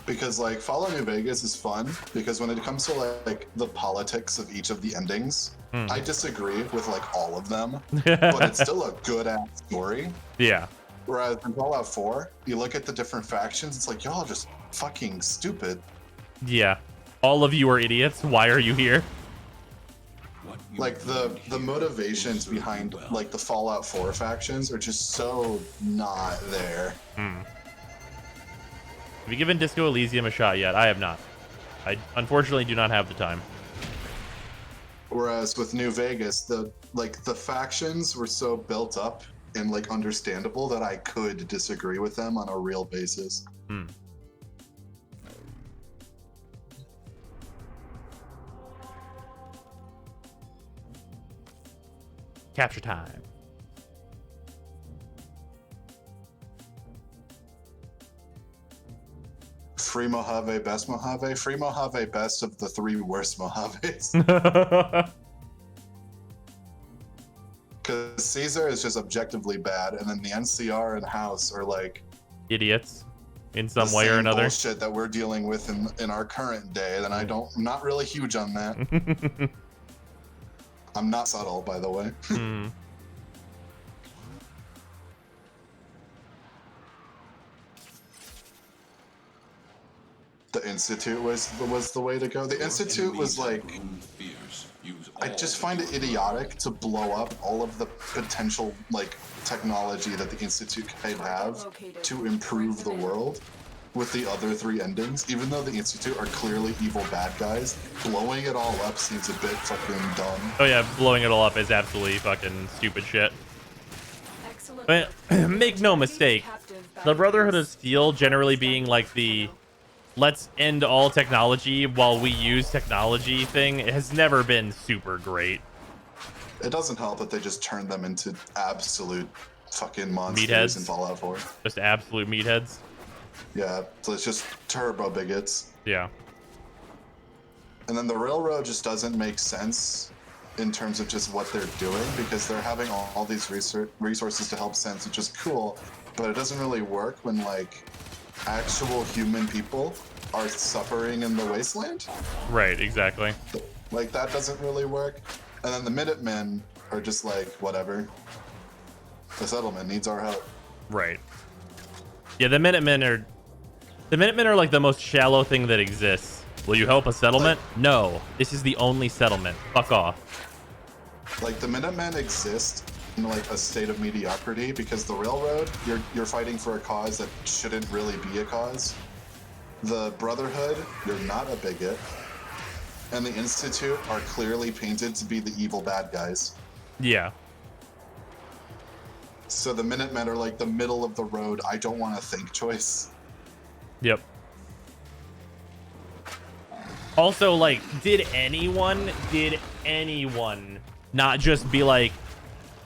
Because like Fallout New Vegas is fun because when it comes to like the politics of each of the endings, I disagree with like all of them, but it's still a good ass story. Yeah. Whereas in Fallout 4, you look at the different factions, it's like y'all are just fucking stupid. Yeah. All of you are idiots. Why are you here? Like the motivations behind like the Fallout 4 factions are just so not there. Have you given Disco Elysium a shot yet? I have not. I unfortunately do not have the time. Whereas with New Vegas, the factions were so built up and like understandable that I could disagree with them on a real basis. Capture time. Free Mojave, best Mojave. Free Mojave, best of the 3 worst Mojaves. Because Caesar is just objectively bad, and then the NCR and House are like idiots in some way or another. Bullshit that we're dealing with in our current day. Then I'm not really huge on that. I'm not subtle, by the way. The Institute was the way to go. The Institute was like, I just find it idiotic to blow up all of the potential like technology that the Institute could have to improve the world with the other 3 endings. Even though the Institute are clearly evil bad guys, blowing it all up seems a bit fucking dumb. Oh yeah, blowing it all up is absolutely fucking stupid shit. But make no mistake, the Brotherhood of Steel generally being like the let's end all technology while we use technology thing, it has never been super great. It doesn't help that they just turned them into absolute fucking monsters Meatheads. in Fallout 4. Just absolute meatheads. Yeah, so it's just turbo bigots. Yeah. And then the railroad just doesn't make sense in terms of just what they're doing because they're having all these resources to help Sense, which is cool, but it doesn't really work when like actual human people are suffering in the wasteland. Right, exactly. Like that doesn't really work. And then the Minutemen are just like, whatever. The settlement needs our help. Right. Yeah, the Minutemen are like the most shallow thing that exists. Will you help a settlement? No. This is the only settlement. Fuck off. Like the Minutemen exist in like a state of mediocrity because the railroad, you're fighting for a cause that shouldn't really be a cause. The Brotherhood, you're not a bigot. And the Institute are clearly painted to be the evil bad guys. Yeah. So the Minutemen are like the middle of the road, I don't want to think choice. Yep. Also, like, did anyone not just be like,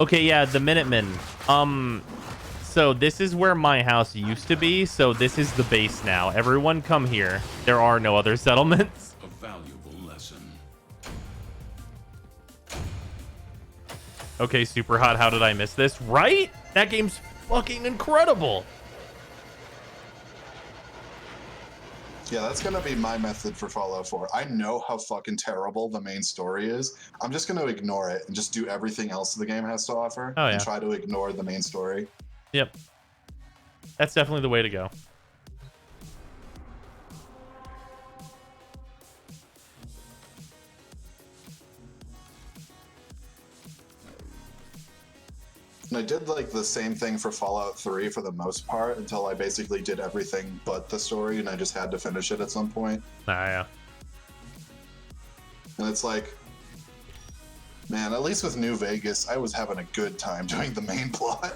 okay, yeah, the Minutemen, so this is where my house used to be, so this is the base now. Everyone come here. There are no other settlements. A valuable lesson. Okay, Super Hot, how did I miss this? Right? That game's fucking incredible. Yeah, that's gonna be my method for Fallout 4. I know how fucking terrible the main story is. I'm just gonna ignore it and just do everything else the game has to offer and try to ignore the main story. Yep. That's definitely the way to go. And I did like the same thing for Fallout 3 for the most part until I basically did everything but the story and I just had to finish it at some point. Ah, yeah. And it's like, man, at least with New Vegas, I was having a good time doing the main plot.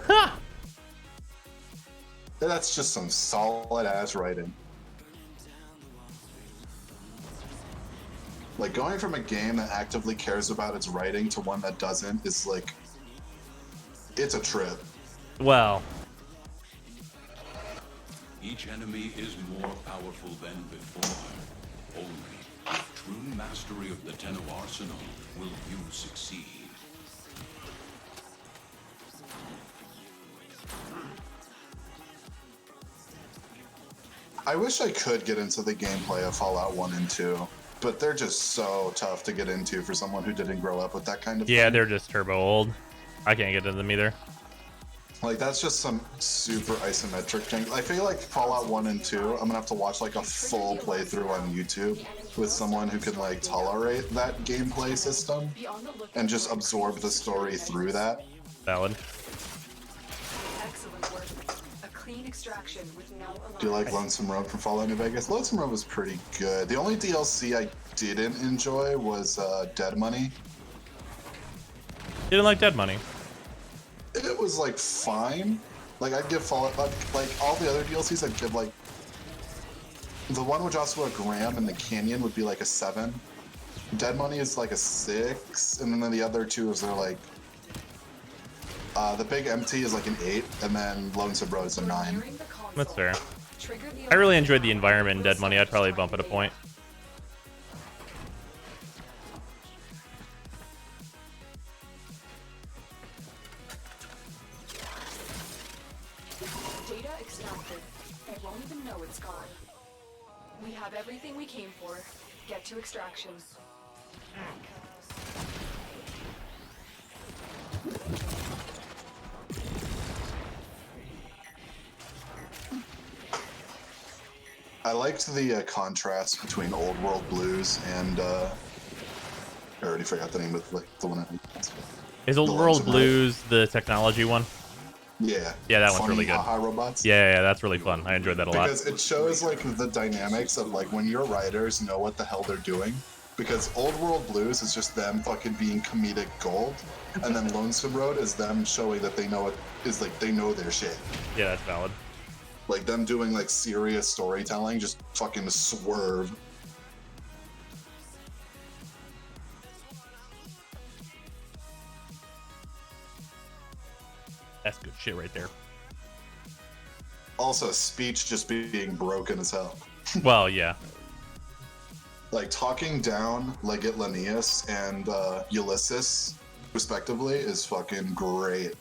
That's just some solid ass writing. Like going from a game that actively cares about its writing to one that doesn't is like, it's a trip. Well, each enemy is more powerful than before. Only with true mastery of the Tenno arsenal will you succeed. I wish I could get into the gameplay of Fallout 1 and 2, but they're just so tough to get into for someone who didn't grow up with that kind of Yeah, thing. they're just turbo old. I can't get into them either. Like, that's just some super isometric thing. I feel like Fallout 1 and 2, I'm gonna have to watch like a full playthrough on YouTube with someone who can like tolerate that gameplay system and just absorb the story through that. Valid. Excellent work. A clean extraction with no alarm. Do you like Lonesome Road from Fallout New Vegas? Lonesome Road was pretty good. The only DLC I didn't enjoy was Dead Money. Didn't like Dead Money. It was like fine. Like I'd give Fallout like all the other DLCs I'd give like the one with Joshua Graham in the Canyon would be like a 7. Dead Money is like a 6, and then the other two is they're like the Big Empty is like an 8, and then Lonesome Road is a 9. That's fair. I really enjoyed the environment in Dead Money. I'd probably bump it a point. Data extracted. It won't even know it's gone. We have everything we came for. Get to extraction. I liked the contrast between Old World Blues and I already forgot the name of like the one. Is Old World Blues the technology one? Yeah. Yeah, that one's Funny really good. haha robots. Yeah, that's really fun. I enjoyed that a lot. Because it shows like the dynamics of like when your writers know what the hell they're doing. Because Old World Blues is just them fucking being comedic gold, and then Lonesome Road is them showing that they know it is like they know their shit. Yeah, that's valid. Like them doing like serious storytelling, just fucking swerve. That's good shit right there. Also, speech just being broken as hell. Well, yeah. Like talking down Legate Linnaeus and Ulysses, respectively, is fucking great.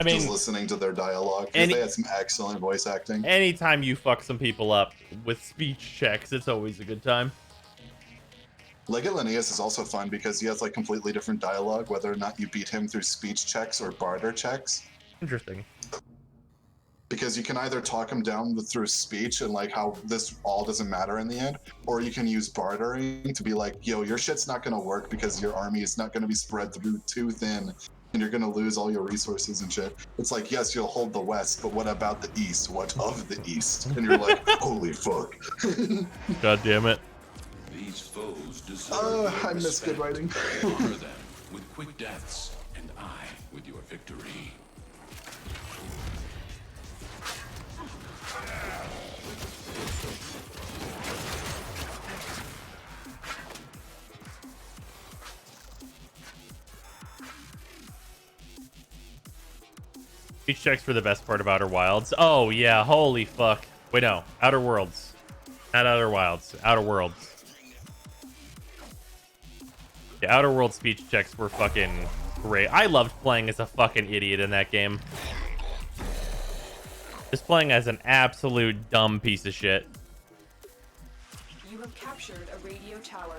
I mean, just listening to their dialogue, because they had some excellent voice acting. Anytime you fuck some people up with speech checks, it's always a good time. Legate Linnaeus is also fun because he has like completely different dialogue, whether or not you beat him through speech checks or barter checks. Interesting. Because you can either talk him down through speech and like how this all doesn't matter in the end, or you can use bartering to be like, yo, your shit's not gonna work because your army is not gonna be spread through too thin and you're gonna lose all your resources and shit. It's like, yes, you'll hold the West, but what about the East? What of the East? And you're like, holy fuck. God damn it. These foes deserve I miss good writing. Honor them with quick deaths, and I with your victory. Speech checks for the best part of Outer Wilds. Oh, yeah. Holy fuck. Wait, no. Outer Worlds. Not Outer Wilds. Outer Worlds. Yeah, Outer World speech checks were fucking great. I loved playing as a fucking idiot in that game. Just playing as an absolute dumb piece of shit. You have captured a radio tower.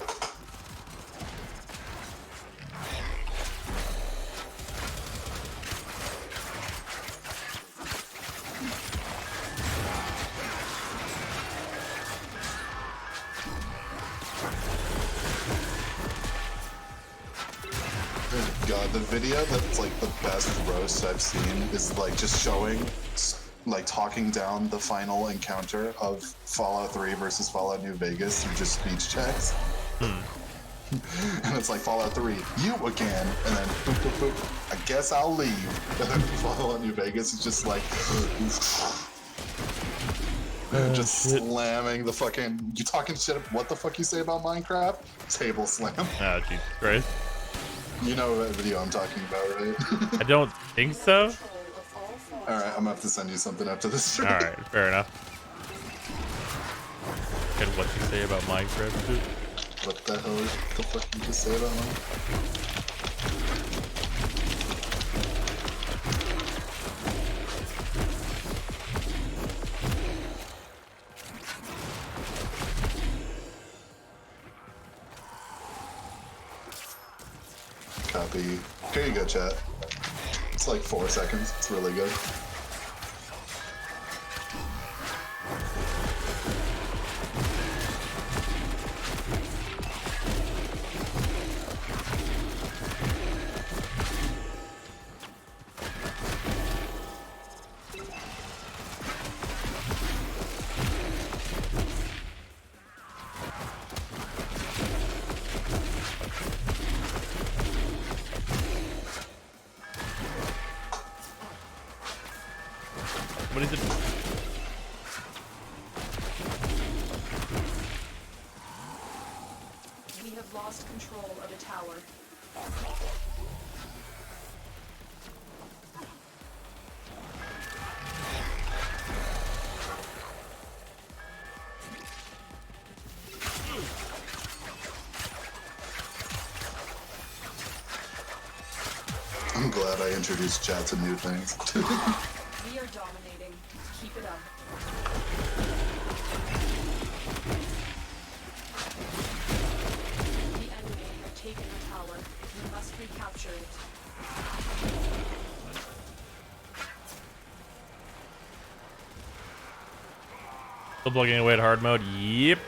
God, the video that's like the best roast I've seen is like just showing, like talking down the final encounter of Fallout 3 versus Fallout New Vegas through just speech checks. And it's like Fallout 3, you again, and then boop, boop, boop, I guess I'll leave. And then Fallout New Vegas is just like, just slamming the fucking, you talking shit, what the fuck you say about Minecraft? Table slam. Oh, Jesus Christ. You know what video I'm talking about, right? I don't think so. Alright, I'm gonna have to send you something after this stream. Alright, fair enough. And what you say about Minecraft too? What the hell is the fuck you just say about mine? Copy. Here you go, chat. It's like 4 seconds. It's really good. What is it? We have lost control of a tower. I'm glad I introduced chat to new things. We are dominating. Keep it up. The enemy have taken the tower. We must recapture it. Still plugging away at hard mode. Yep.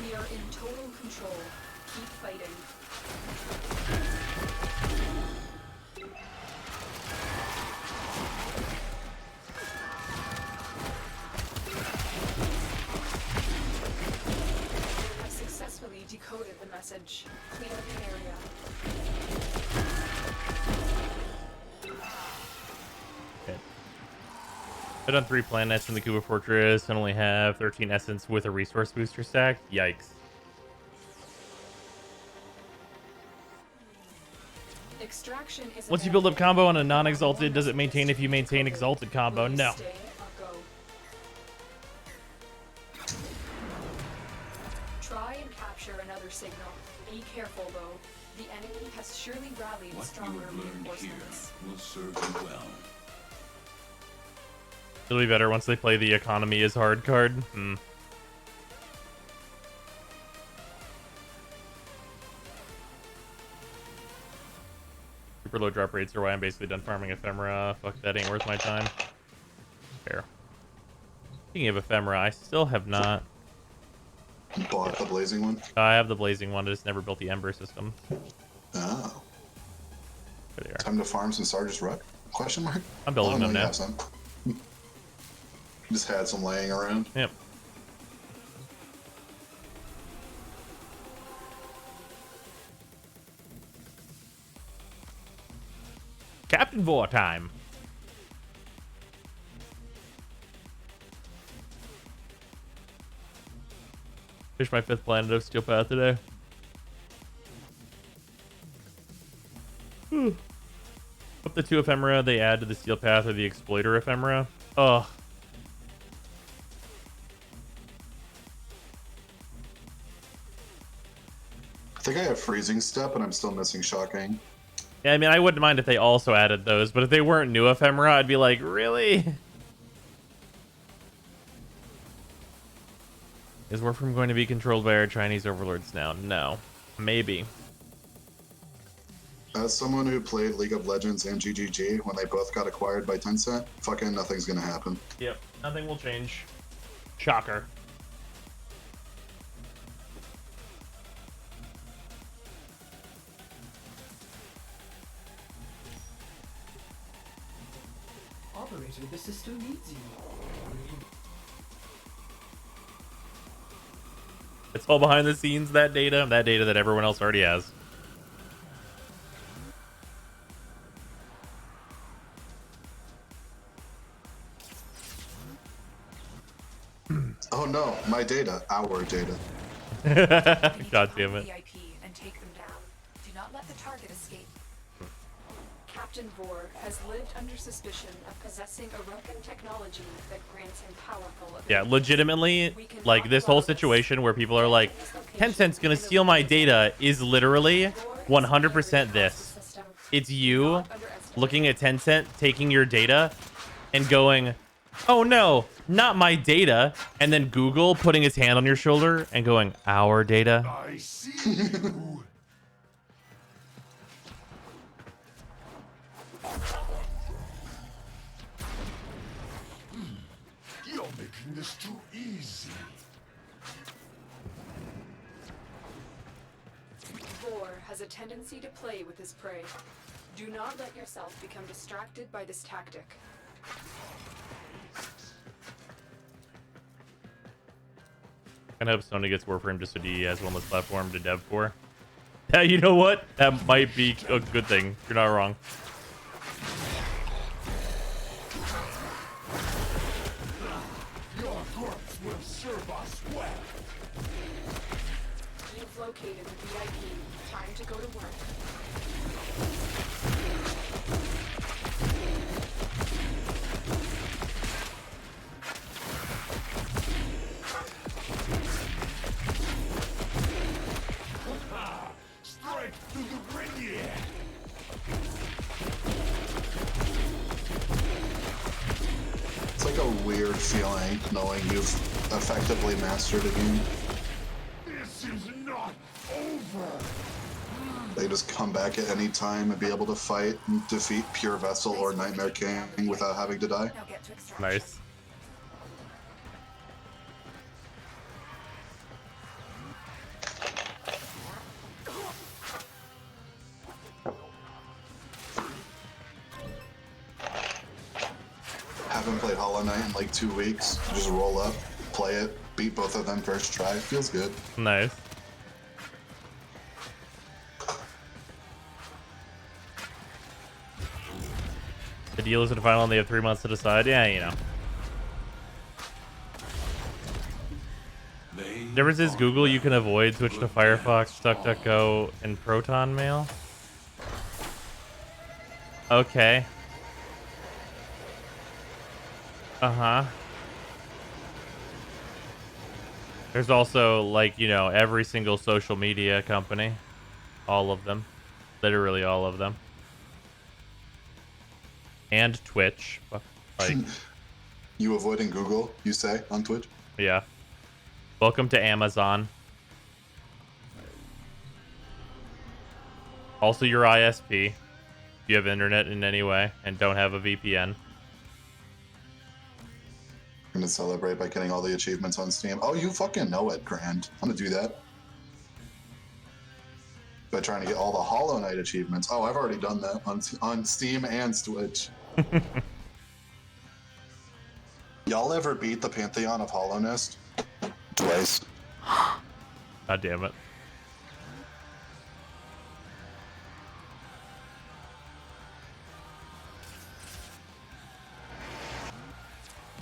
We are in total control. Keep fighting. I've successfully decoded the message. Clear the area. Okay. I've done 3 planets in the Kuba Fortress and only have 13 essence with a resource booster stack. Yikes. Extraction is Once you build up combo on a non-exalted, does it maintain if you maintain exalted combo? No. Stay or go. Try and capture another signal. Be careful though. The enemy has surely rallied What you stronger have learned here reinforcements. will serve you well. It'll be better once they play the economy is hard card. Super low drop rates are why I'm basically done farming ephemera. Fuck, that ain't worth my time. Fair. Speaking of ephemera, I still have not. Bought the blazing one? I have the blazing one, I just never built the ember system. Oh. There they are. Time to farm some Sarge's Ruck? Question mark? I'm building them you now. have some. Just had some laying around. Yep. Captain Vor time. Fish my 5th planet of Steel Path today. Hope the 2 ephemera they add to the Steel Path are the Exploiter ephemera. Ugh. I think I have Freezing Step, and I'm still missing Shocking. Yeah, I mean, I wouldn't mind if they also added those, but if they weren't new ephemera, I'd be like, really? Is Warframe going to be controlled by our Chinese overlords now? No. Maybe. As someone who played League of Legends and GGG when they both got acquired by Tencent, fucking nothing's gonna happen. Yep, nothing will change. Shocker. Operator operator, the system needs you. It's all behind the scenes, that data that everyone else already has. Oh no, my data, our data. God damn it. VIP and take them down. Do not let the target escape. Captain Vor has lived under suspicion of possessing Orokin technology that grants him powerful abilities. Yeah, legitimately, like this whole situation where people are like, Tencent's gonna steal my data is literally 100% this. It's you looking at Tencent, taking your data, and going, oh no, not my data, and then Google putting his hand on your shoulder and going, our data. I see you. You're making this too easy. Vor has a tendency to play with his prey. Do not let yourself become distracted by this tactic. I hope Sony gets Warframe just so DE has one less platform to dev for. Yeah, you know what? That might be a good thing. You're not wrong. Your corpse will serve us well. You've located the VIP. Time to go to work. Strike through the brainiac. It's like a weird feeling knowing you've effectively mastered a game. This is not over. They just come back at any time and be able to fight and defeat Pure Vessel or Nightmare King without having to die. Nice. Haven't played Hollow Knight in like 2 weeks. Just roll up, play it, beat both of them first try. Feels good. Nice. The deal isn't final and they have 3 months to decide. Yeah, you know. Difference is Google, you can avoid, switch to Firefox, DuckDuckGo, and Proton Mail. Okay. Uh-huh. There's also, like, you know, every single social media company. All of them. Literally all of them. And Twitch. Like, You avoiding Google, you say, on Twitch? yeah. Welcome to Amazon. Also your ISP. If you have internet in any way and don't have a VPN. I'm gonna celebrate by getting all the achievements on Steam. Oh, you fucking know it, Grand. I'm gonna do that. By trying to get all the Hollow Knight achievements. Oh, I've already done that on Steam and Twitch. Y'all ever beat the Pantheon of Hollownest? Twice. God damn it.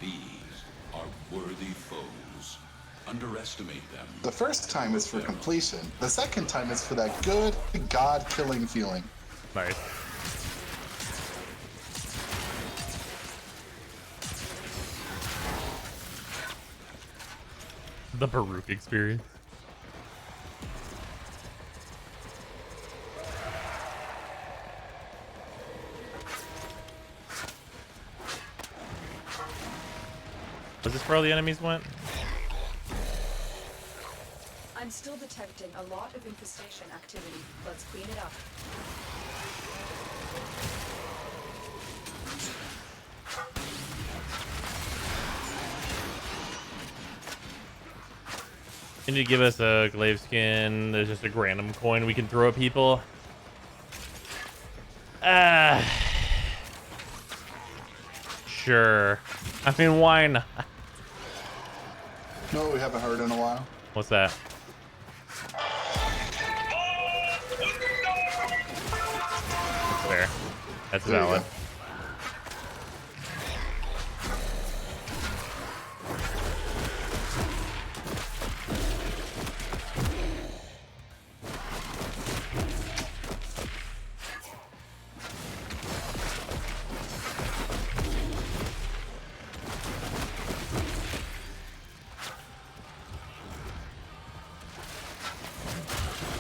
These are worthy foes. Underestimate them. The first time is for completion. The second time is for that good god-killing feeling. Nice. The Baruch experience. Was this where all the enemies went? I'm still detecting a lot of infestation activity. Let's clean it up. You need to give us a glaive skin. There's just a random coin we can throw at people. Sure. I mean, why not? No, we haven't heard in a while. What's that? That's fair. That's There you valid. go.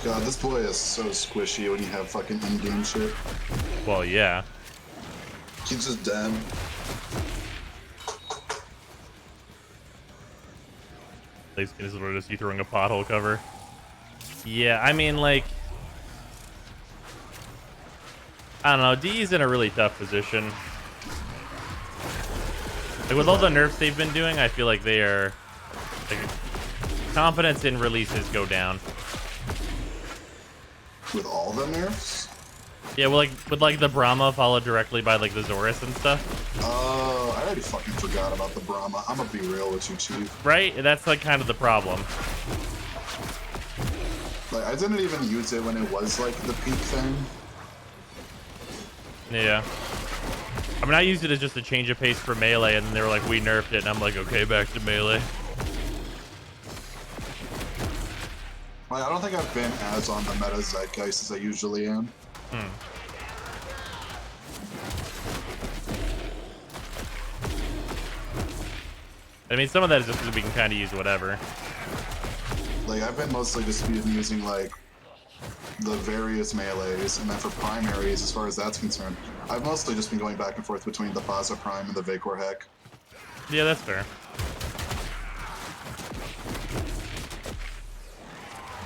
God, this boy is so squishy when you have fucking in-game shit. Well, yeah. He's just dead. They just noticed you throwing a pothole cover. Yeah, I mean, like, I don't know. D's in a really tough position. Like, with all the nerfs they've been doing, I feel like they are, like, confidence in releases go down. With all the nerfs? Yeah, well, like, with, like, the Brahma followed directly by, like, the Zorus and stuff. Oh, I already fucking forgot about the Brahma. I'm gonna be real with you, Chief. Right? That's, like, kind of the problem. Like, I didn't even use it when it was, like, the peak thing. Yeah. I mean, I used it as just a change of pace for melee, and then they were like, we nerfed it, and I'm like, okay, back to melee. Like, I don't think I've been as on the meta zeitgeist as I usually am. I mean, some of that is just because we can kind of use whatever. Like, I've been mostly just been using, like, the various melees, and then for primaries, as far as that's concerned, I've mostly just been going back and forth between the Baza Prime and the Vacor Heck. Yeah, that's fair.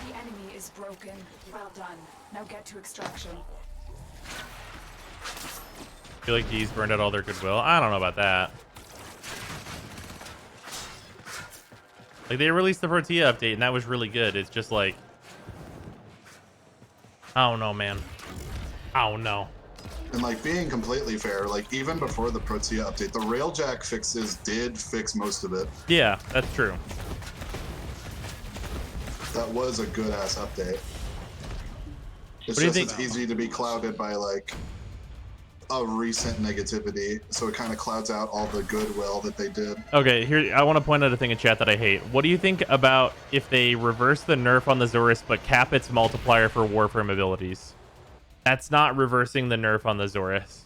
The enemy is broken. Well done. Now get to extraction. I feel like D's burned out all their goodwill. I don't know about that. Like, they released the Protea update, and that was really good. It's just like, I don't know, man. I don't know. And, like, being completely fair, like, even before the Protea update, the Railjack fixes did fix most of it. Yeah, that's true. That was a good-ass update. It's just it's easy to be clouded by, like, a recent negativity, so it kind of clouds out all the goodwill that they did. Okay, here, I want to point out a thing in chat that I hate. What do you think about if they reverse the nerf on the Zorus, but cap its multiplier for Warframe abilities? That's not reversing the nerf on the Zorus.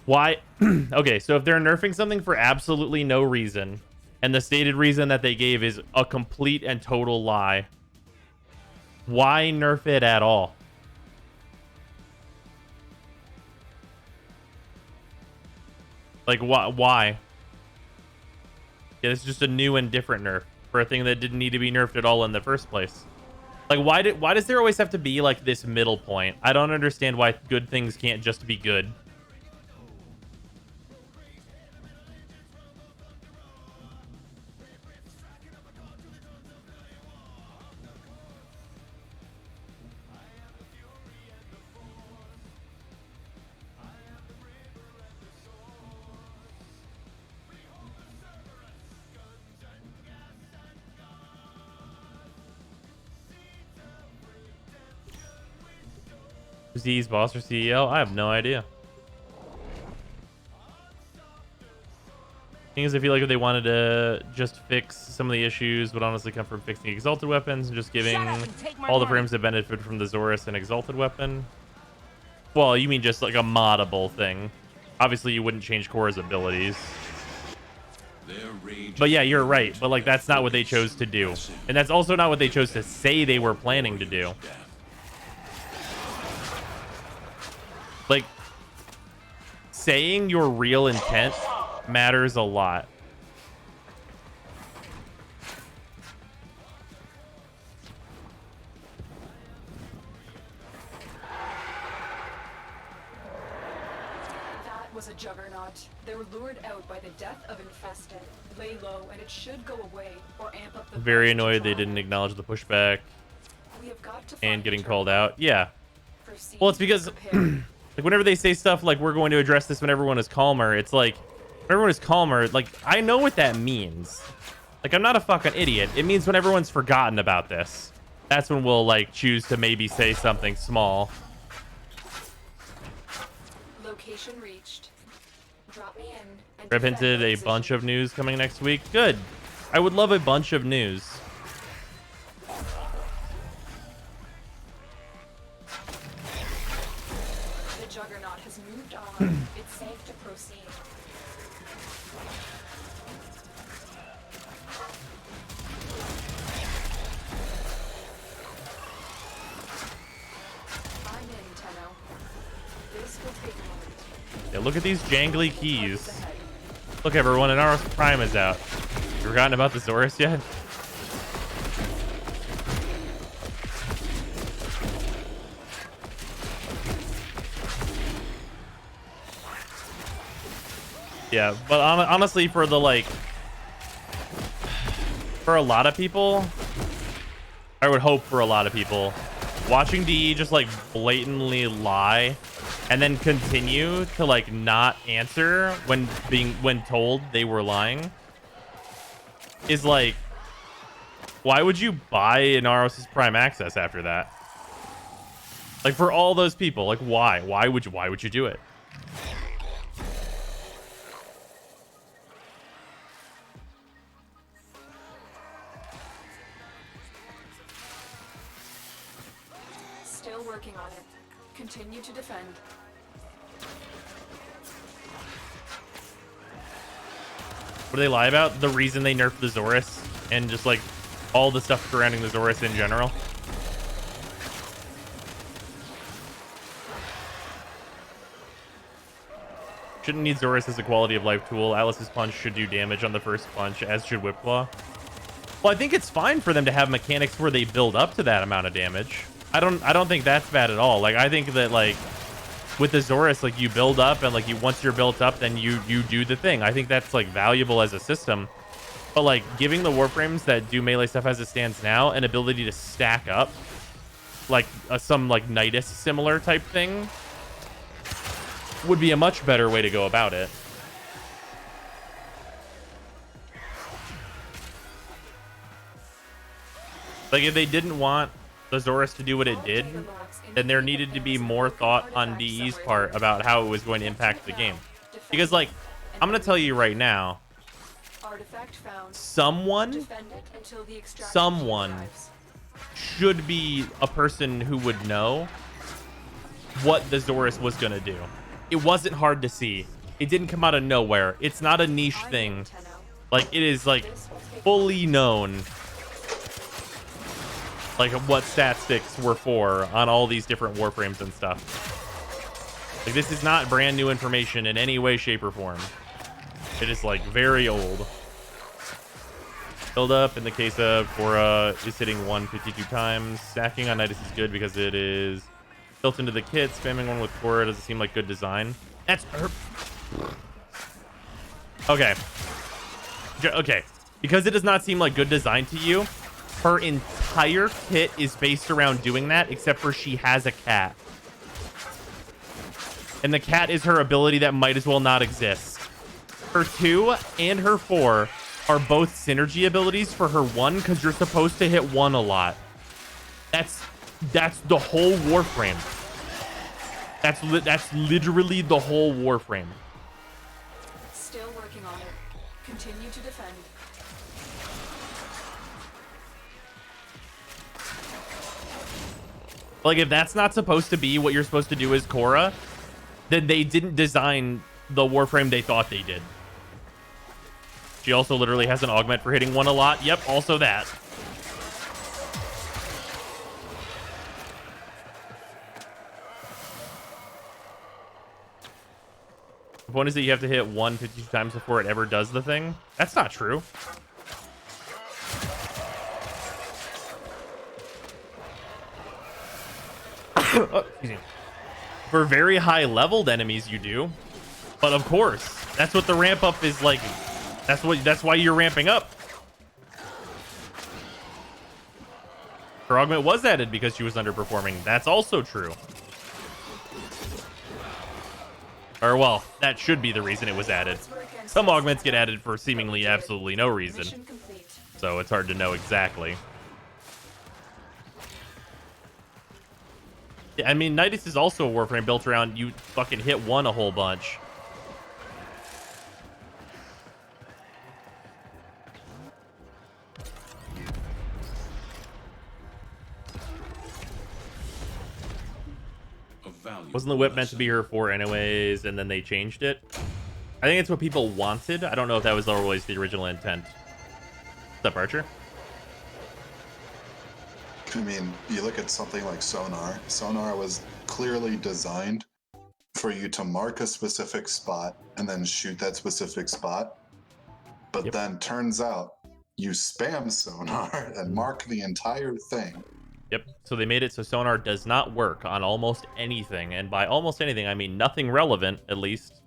Why? Okay, so if they're nerfing something for absolutely no reason, and the stated reason that they gave is a complete and total lie, why nerf it at all? Like, why? Yeah, it's just a new and different nerf for a thing that didn't need to be nerfed at all in the first place. Like, why does there always have to be, like, this middle point? I don't understand why good things can't just be good. Z's boss or CEO? I have no idea. Thing is, I feel like if they wanted to just fix some of the issues, would honestly come from fixing exalted weapons and just giving all the frames that benefit from the Zorus an exalted weapon. Well, you mean just like a moddable thing. Obviously, you wouldn't change Korra's abilities. But yeah, you're right. But like, that's not what they chose to do. And that's also not what they chose to say they were planning to do. Like, saying your real intent matters a lot. That was a juggernaut. They were lured out by the death of Infested. Lay low, and it should go away, or amp up the Very annoyed they didn't acknowledge the pushback We have got to and find getting the called out. Yeah. Well, it's because like Like, whenever they say stuff like, we're going to address this when everyone is calmer, it's like, when everyone is calmer, like, I know what that means. Like, I'm not a fucking idiot. It means when everyone's forgotten about this. That's when we'll, like, choose to maybe say something small. Location reached. Drop me in. And Rip hinted a bunch of news coming next week. Good. I would love a bunch of news. The Juggernaut has moved on. It's safe to proceed. I'm in, Tenno. This will take a moment. Yeah, look at these jangly keys. Look, everyone, Inaros Prime is out. You forgotten about the Zorus yet? Yeah, but honestly, for the, like, for a lot of people, I would hope for a lot of people, watching DE just, like, blatantly lie and then continue to, like, not answer when told they were lying is, like, why would you buy Inaros' Prime Access after that? Like, for all those people, like, why? Why would you do it? Still working on it. Continue to defend. What do they lie about? The reason they nerfed the Zorus and just, like, all the stuff surrounding the Zorus in general. Shouldn't need Zorus as a quality of life tool. Alice's punch should do damage on the first punch, as should Whipclaw. Well, I think it's fine for them to have mechanics where they build up to that amount of damage. I don't think that's bad at all. Like, I think that, like, with the Zorus, like, you build up and, like, once you're built up, then you do the thing. I think that's, like, valuable as a system. But, like, giving the Warframes that do melee stuff as it stands now an ability to stack up, like, some, like, Nidus similar type thing would be a much better way to go about it. Like, if they didn't want the Zorus to do what it did, then there needed to be more thought on DE's part about how it was going to impact the game. Because, like, I'm going to tell you right now, someone should be a person who would know what the Zorus was going to do. It wasn't hard to see. It didn't come out of nowhere. It's not a niche thing. Like, it is, like, fully known, like, what stat sticks were for on all these different Warframes and stuff. Like, this is not brand new information in any way, shape, or form. It is, like, very old. Build up in the case of Korra is hitting 152 times. Stacking on Nidus is good because it is built into the kit. Spamming one with Korra doesn't seem like good design. That's okay. Okay, because it does not seem like good design to you, her entire kit is based around doing that, except for she has a cat. And the cat is her ability that might as well not exist. Her 2 and her 4 are both synergy abilities for her 1 because you're supposed to hit 1 a lot. That's the whole Warframe. That's literally the whole Warframe. Still working on it. Continue to defend. Like, if that's not supposed to be what you're supposed to do as Korra, then they didn't design the Warframe they thought they did. She also literally has an augment for hitting 1 a lot. Yep, also that. The point is that you have to hit 152 times before it ever does the thing. That's not true. Oh, excuse me. For very high leveled enemies, you do. But of course, that's what the ramp up is like. That's why you're ramping up. Her augment was added because she was underperforming. That's also true. Or, well, that should be the reason it was added. Some augments get added for seemingly absolutely no reason. So it's hard to know exactly. Yeah, I mean, Nidus is also a Warframe built around you fucking hit one a whole bunch. Wasn't the whip meant to be her 4 anyways, and then they changed it? I think it's what people wanted. I don't know if that was always the original intent. What's up, Archer? I mean, you look at something like Sonar. Sonar was clearly designed for you to mark a specific spot and then shoot that specific spot. But then turns out you spam Sonar and mark the entire thing. Yep. So they made it so Sonar does not work on almost anything. And by almost anything, I mean nothing relevant, at least.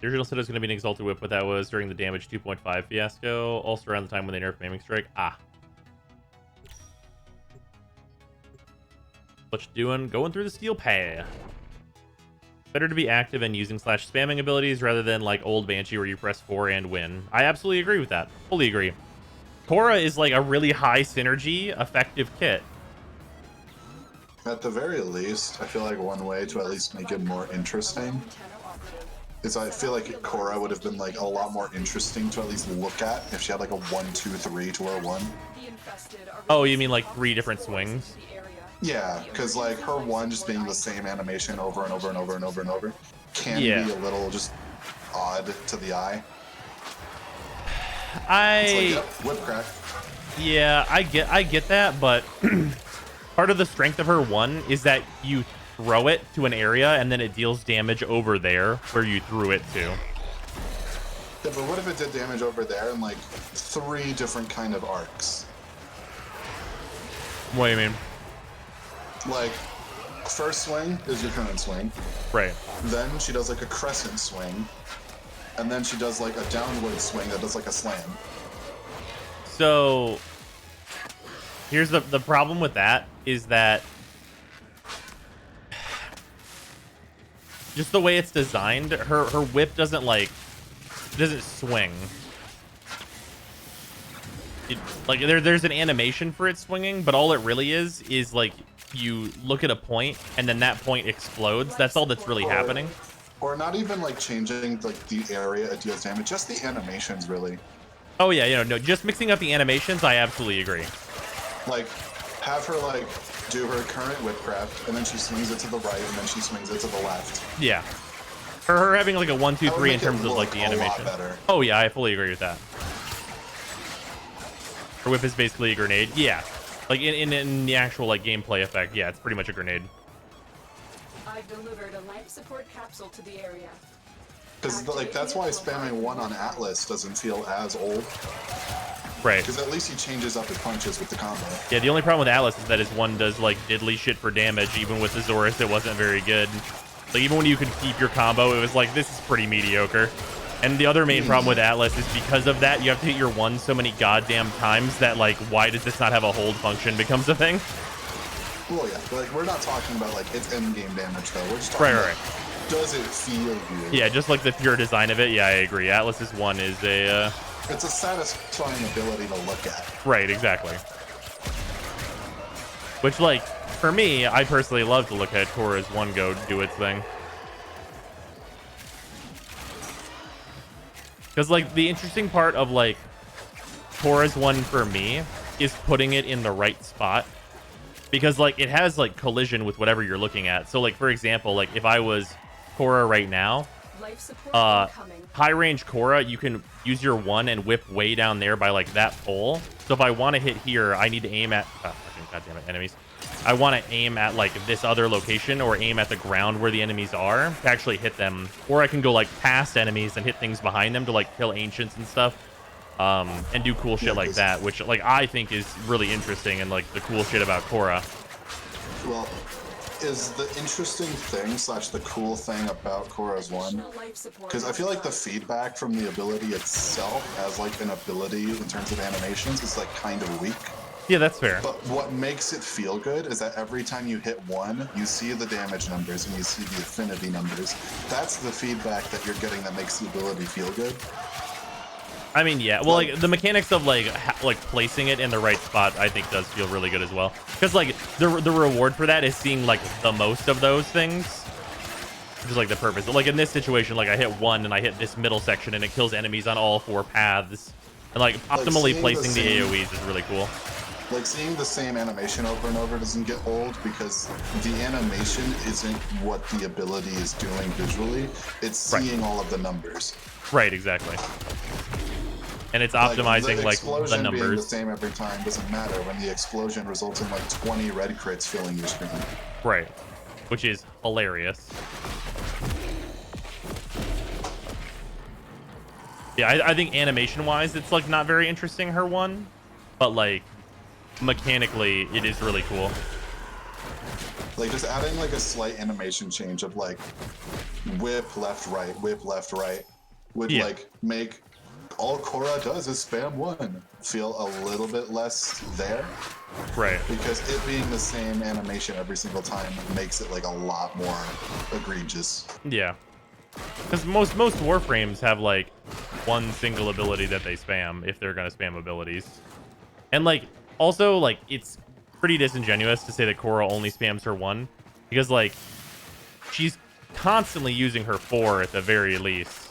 The original set was going to be an Exalted Whip, but that was during the damage 2.5 fiasco. Also around the time when they nerfed Maiming Strike. Ah. What you doing? Going through the steel path. Better to be active and using / spamming abilities rather than like old Banshee where you press 4 and win. I absolutely agree with that. Fully agree. Korra is like a really high synergy, effective kit. At the very least, I feel like one way to at least make it more interesting is I feel like Korra would have been like a lot more interesting to at least look at if she had like a 1-2-3 to her 1. Oh, you mean like 3 different swings? Yeah, because like her 1 just being the same animation over and over and over and over and over can be a little just odd to the eye. It's like, yep, whip crack. Yeah, I get that, but part of the strength of her 1 is that you throw it to an area and then it deals damage over there where you threw it to. Yeah, but what if it did damage over there in like 3 different kind of arcs? What do you mean? Like, first swing is your current swing. Right. Then she does like a crescent swing. And then she does like a downward swing that does like a slam. So, here's the problem with that is that just the way it's designed, her whip doesn't swing. Like there's an animation for it swinging, but all it really is like you look at a point and then that point explodes. That's all that's really happening. Or not even like changing like the area it deals damage, just the animations really. Oh yeah, no, just mixing up the animations, I absolutely agree. Like have her like do her current whipcraft and then she swings it to the right and then she swings it to the left. Yeah. Her having like a 1, 2, 3 in terms of like the animation. Oh yeah, I fully agree with that. Her whip is basically a grenade. Yeah. Like in the actual like gameplay effect, yeah, it's pretty much a grenade. I've delivered a life support capsule to the area. Because like that's why spamming 1 on Atlas doesn't feel as old. Right. Because at least he changes up his punches with the combo. Yeah, the only problem with Atlas is that his 1 does like diddly shit for damage. Even with the Azorius, it wasn't very good. Like even when you could keep your combo, it was like, this is pretty mediocre. And the other main problem with Atlas is because of that, you have to hit your 1 so many goddamn times that like, why does this not have a hold function becomes a thing. Well, yeah, but like we're not talking about like its end game damage though. We're just talking about does it feel good? Yeah, just like the pure design of it. Yeah, I agree. Atlas's 1 is a. It's a satisfying ability to look at. Right, exactly. Which, like, for me, I personally love to look at Korra's 1 go do its thing. Because, like, the interesting part of, like, Korra's 1 for me is putting it in the right spot. Because, like, it has, like, collision with whatever you're looking at. So, like, for example, like, if I was Korra right now, high range Korra, you can use your 1 and whip way down there by, like, that pole. So if I want to hit here, I need to aim at... Oh, goddammit, enemies. I want to aim at, like, this other location or aim at the ground where the enemies are to actually hit them. Or I can go, like, past enemies and hit things behind them to, like, kill ancients and stuff. And do cool shit like that, which, like, I think is really interesting and, like, the cool shit about Korra. Well, is the interesting thing / the cool thing about Korra's one, because I feel like the feedback from the ability itself as like an ability in terms of animations is like kind of weak. Yeah, that's fair. But what makes it feel good is that every time you hit one, you see the damage numbers and you see the affinity numbers. That's the feedback that you're getting that makes the ability feel good. I mean, yeah. Well, like the mechanics of like placing it in the right spot, I think does feel really good as well. Because like the reward for that is seeing like the most of those things, which is like the purpose. Like in this situation, like I hit one and I hit this middle section and it kills enemies on all 4 paths, and like optimally placing the AOE's is really cool. Like seeing the same animation over and over doesn't get old because the animation isn't what the ability is doing visually. It's seeing all of the numbers. Right, exactly. And it's optimizing like the numbers. Being the same every time doesn't matter when the explosion results in like 20 red crits filling your screen. Right, which is hilarious. Yeah, I think animation-wise, it's like not very interesting, her one, but like mechanically, it is really cool. Like just adding like a slight animation change of like whip left right would like make all Korra does is spam one feel a little bit less there. Right. Because it being the same animation every single time makes it like a lot more egregious. Yeah. Because most Warframes have like one single ability that they spam if they're gonna spam abilities. And like also like it's pretty disingenuous to say that Korra only spams her one, because like she's constantly using her 4 at the very least.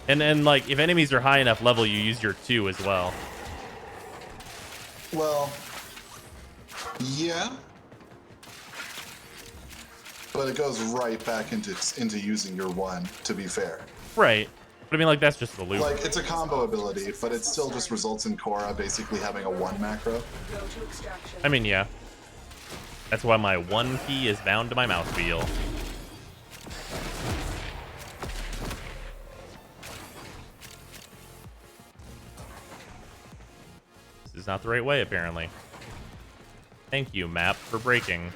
And then, like, if enemies are high enough level, you use your 2 as well. Well, yeah. But it goes right back into using your 1, to be fair. Right. But I mean, like, that's just the loop. Like, it's a combo ability, but it still just results in Korra basically having a 1 macro. I mean, yeah. That's why my 1 key is bound to my mouse wheel. Is not the right way, apparently. Thank you, map, for breaking.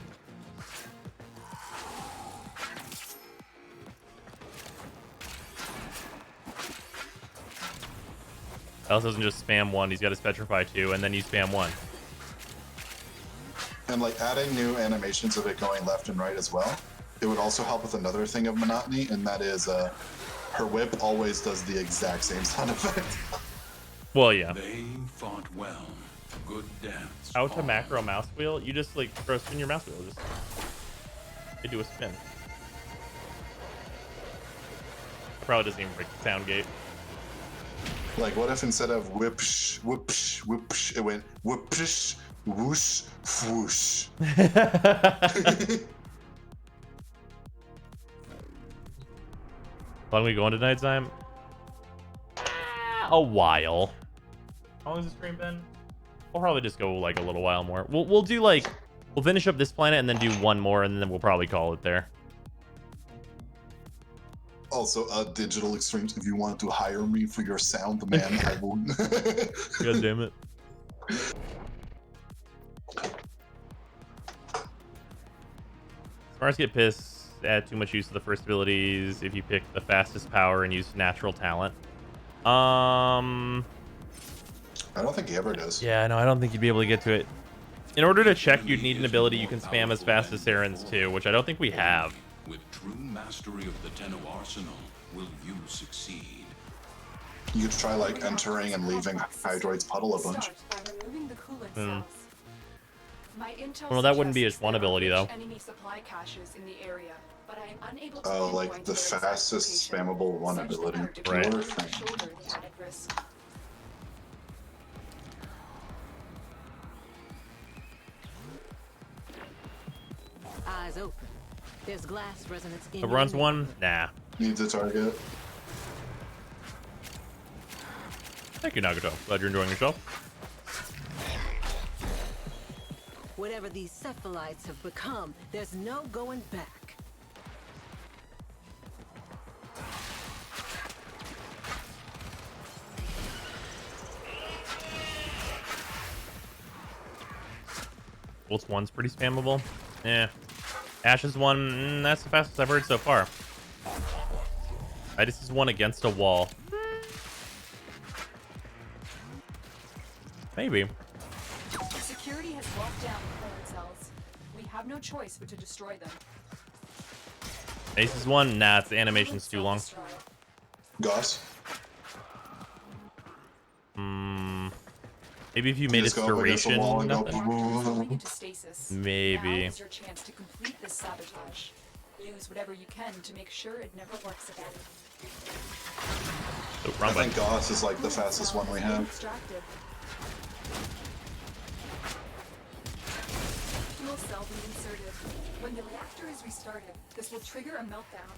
Else doesn't just spam 1, he's got to petrify 2, and then you spam 1. And like adding new animations of it going left and right as well, it would also help with another thing of monotony, and that is her whip always does the exact same sound effect. Well, yeah. They fought well. Good dance. How to macro mouse wheel? You just like spin your mouse wheel. Just you do a spin. Probably doesn't even break the sound gate. Like, what if instead of whipsh, whipsh, whipsh, it went whipsh, whoosh, whoosh? How long are we going tonight, Zyme? A while. How long has the stream been? We'll probably just go like a little while more. We'll do like we'll finish up this planet and then do one more, and then we'll probably call it there. Also, Digital Extremes, if you want to hire me for your sound, man, I will. God damn it. Smarts get pissed, add too much use of the first abilities if you pick the fastest power and use natural talent. I don't think he ever does. Yeah, no, I don't think you'd be able to get to it. In order to check, you'd need an ability you can spam as fast as Saren's too, which I don't think we have. With true mastery of the Tenno arsenal, will you succeed? You could try like entering and leaving Hydroid's puddle a bunch. Well, that wouldn't be his one ability though. Oh, like the fastest spammable one ability. Right. Eyes open. There's glass resonance in The runs one? Nah. Needs a target. Thank you, Nagato. Glad you're enjoying yourself. Whatever these cephalites have become, there's no going back. Bolt's one's pretty spammable. Eh. Ashes 1, that's the fastest I've heard so far. Titus is 1 against a wall. Maybe. Security has locked down the clearance cells. We have no choice but to destroy them. Aces 1, nah, it's the animation's too long. Goss. Maybe if you made just it go up against the duration, wall and go nothing. Going into stasis. Maybe. Now is your chance to complete this sabotage. Use whatever you can to make sure it never works again. Oh, I wrong think button. Goss is like the fastest one we have. Extracted. Fuel cell being inserted. When the reactor is restarted, this will trigger a meltdown.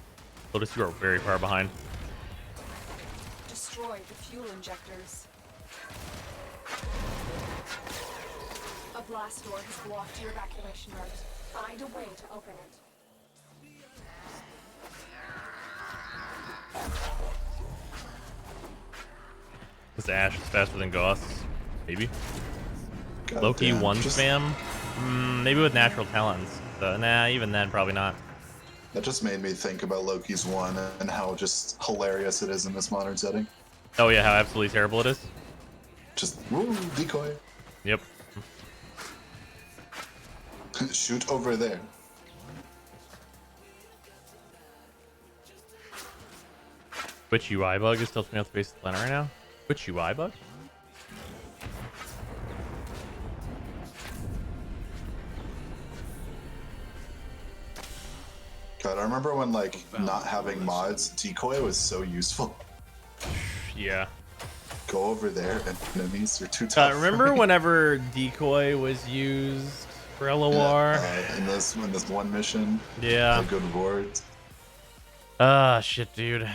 Lotus, you are very far behind. Destroy the fuel injectors. A blast door has blocked your evacuation route. Find a way to open it. This Ash is faster than Goss. Maybe. God Loki damn, 1 just- spam? Maybe with natural talents. Nah, even then, probably not. That just made me think about Loki's 1 and how just hilarious it is in this modern setting. Oh yeah, how absolutely terrible it is. Just, woo, decoy. Yep. Shoot over there. Which UI bug is tilting me out the face of the planet right now? Which UI bug? God, I remember when, like, not having mods, decoy was so useful. Yeah. Go over there, and enemies are too tough. Remember whenever decoy was used for LOR? In this one mission. Yeah. Good rewards. Ah, shit, dude.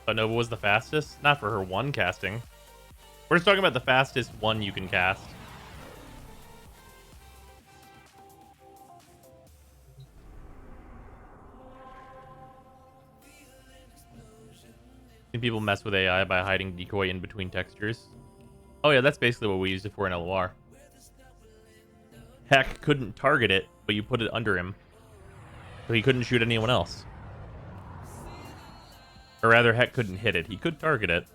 But Nova was the fastest? Not for her 1 casting. We're just talking about the fastest 1 you can cast. People mess with AI by hiding decoy in between textures. Oh yeah, that's basically what we used it for in LOR. Heck couldn't target it, but you put it under him. So he couldn't shoot anyone else. Or rather, Heck couldn't hit it. He could target it.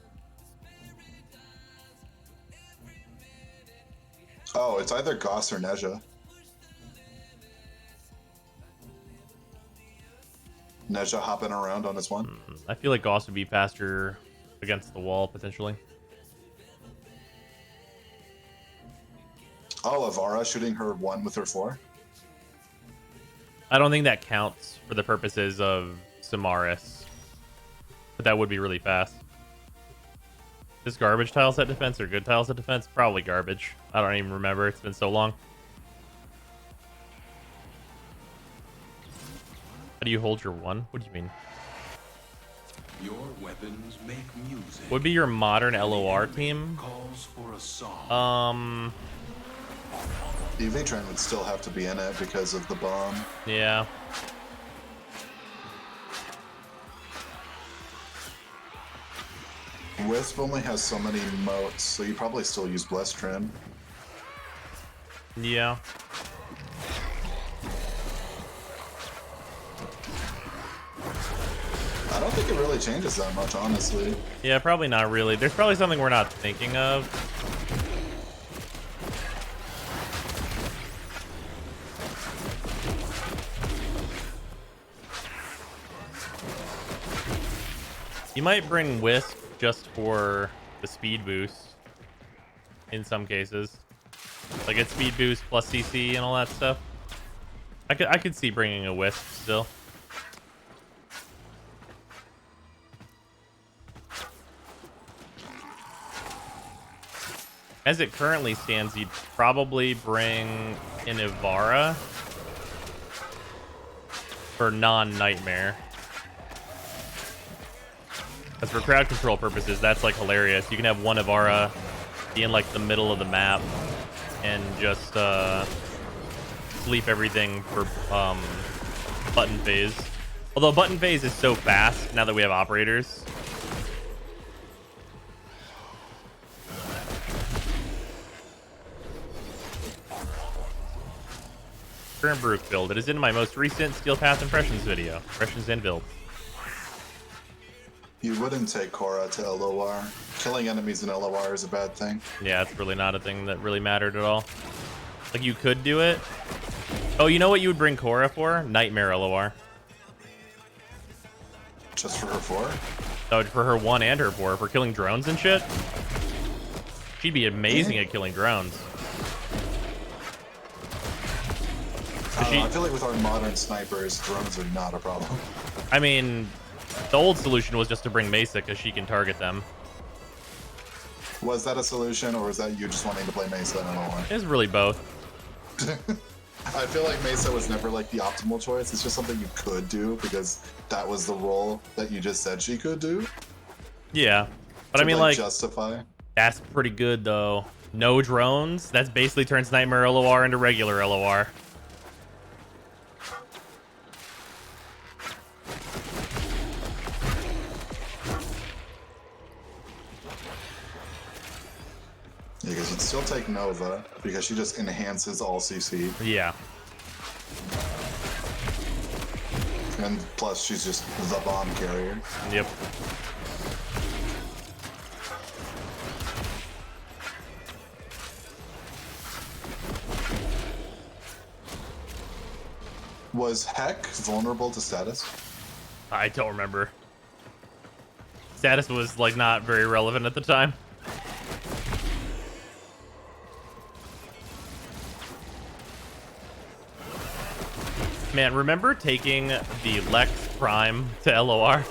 Oh, it's either Goss or Neja. Neja hopping around on his 1. I feel like Goss would be faster against the wall, potentially. Oh, Avara shooting her 1 with her 4? I don't think that counts for the purposes of Samaris. But that would be really fast. Is garbage tile set defense or good tile set defense? Probably garbage. I don't even remember. It's been so long. How do you hold your 1? What do you mean? Your weapons make music. Would be your modern LOR team? Calls for a song. EV Train would still have to be in it because of the bomb. Yeah. Wisp only has so many motes, so you probably still use Blessed Trim. Yeah. I don't think it really changes that much, honestly. Yeah, probably not really. There's probably something we're not thinking of. You might bring Wisp just for the speed boost in some cases. Like it's speed boost plus CC and all that stuff. I could see bringing a Wisp still. As it currently stands, you'd probably bring an Ivara for non-Nightmare. As for crowd control purposes, that's like hilarious. You can have one Ivara be in like the middle of the map and just sleep everything for button phase. Although button phase is so fast now that we have operators. Current Baruch build. It is in my most recent Steel Path Impressions video. Impressions and builds. You wouldn't take Korra to LOR. Killing enemies in LOR is a bad thing. Yeah, it's really not a thing that really mattered at all. Like, you could do it. Oh, you know what you would bring Korra for? Nightmare LOR. Just for her 4? Oh, for her 1 and her 4. For killing drones and shit? She'd be amazing at killing drones. I feel like with our modern snipers, drones are not a problem. I mean, the old solution was just to bring Mesa because she can target them. Was that a solution, or was that you just wanting to play Mesa in LOR? It's really both. I feel like Mesa was never like the optimal choice. It's just something you could do because that was the role that you just said she could do. Yeah, but to, I mean, like, justify. That's pretty good though. No drones. That's basically turns Nightmare LOR into regular LOR. Yeah, because you'd still take Nova because she just enhances all CC. Yeah. And plus, she's just the bomb carrier. Yep. Was Heck vulnerable to status? I don't remember. Status was like not very relevant at the time. Man, remember taking the Lex Prime to LOR?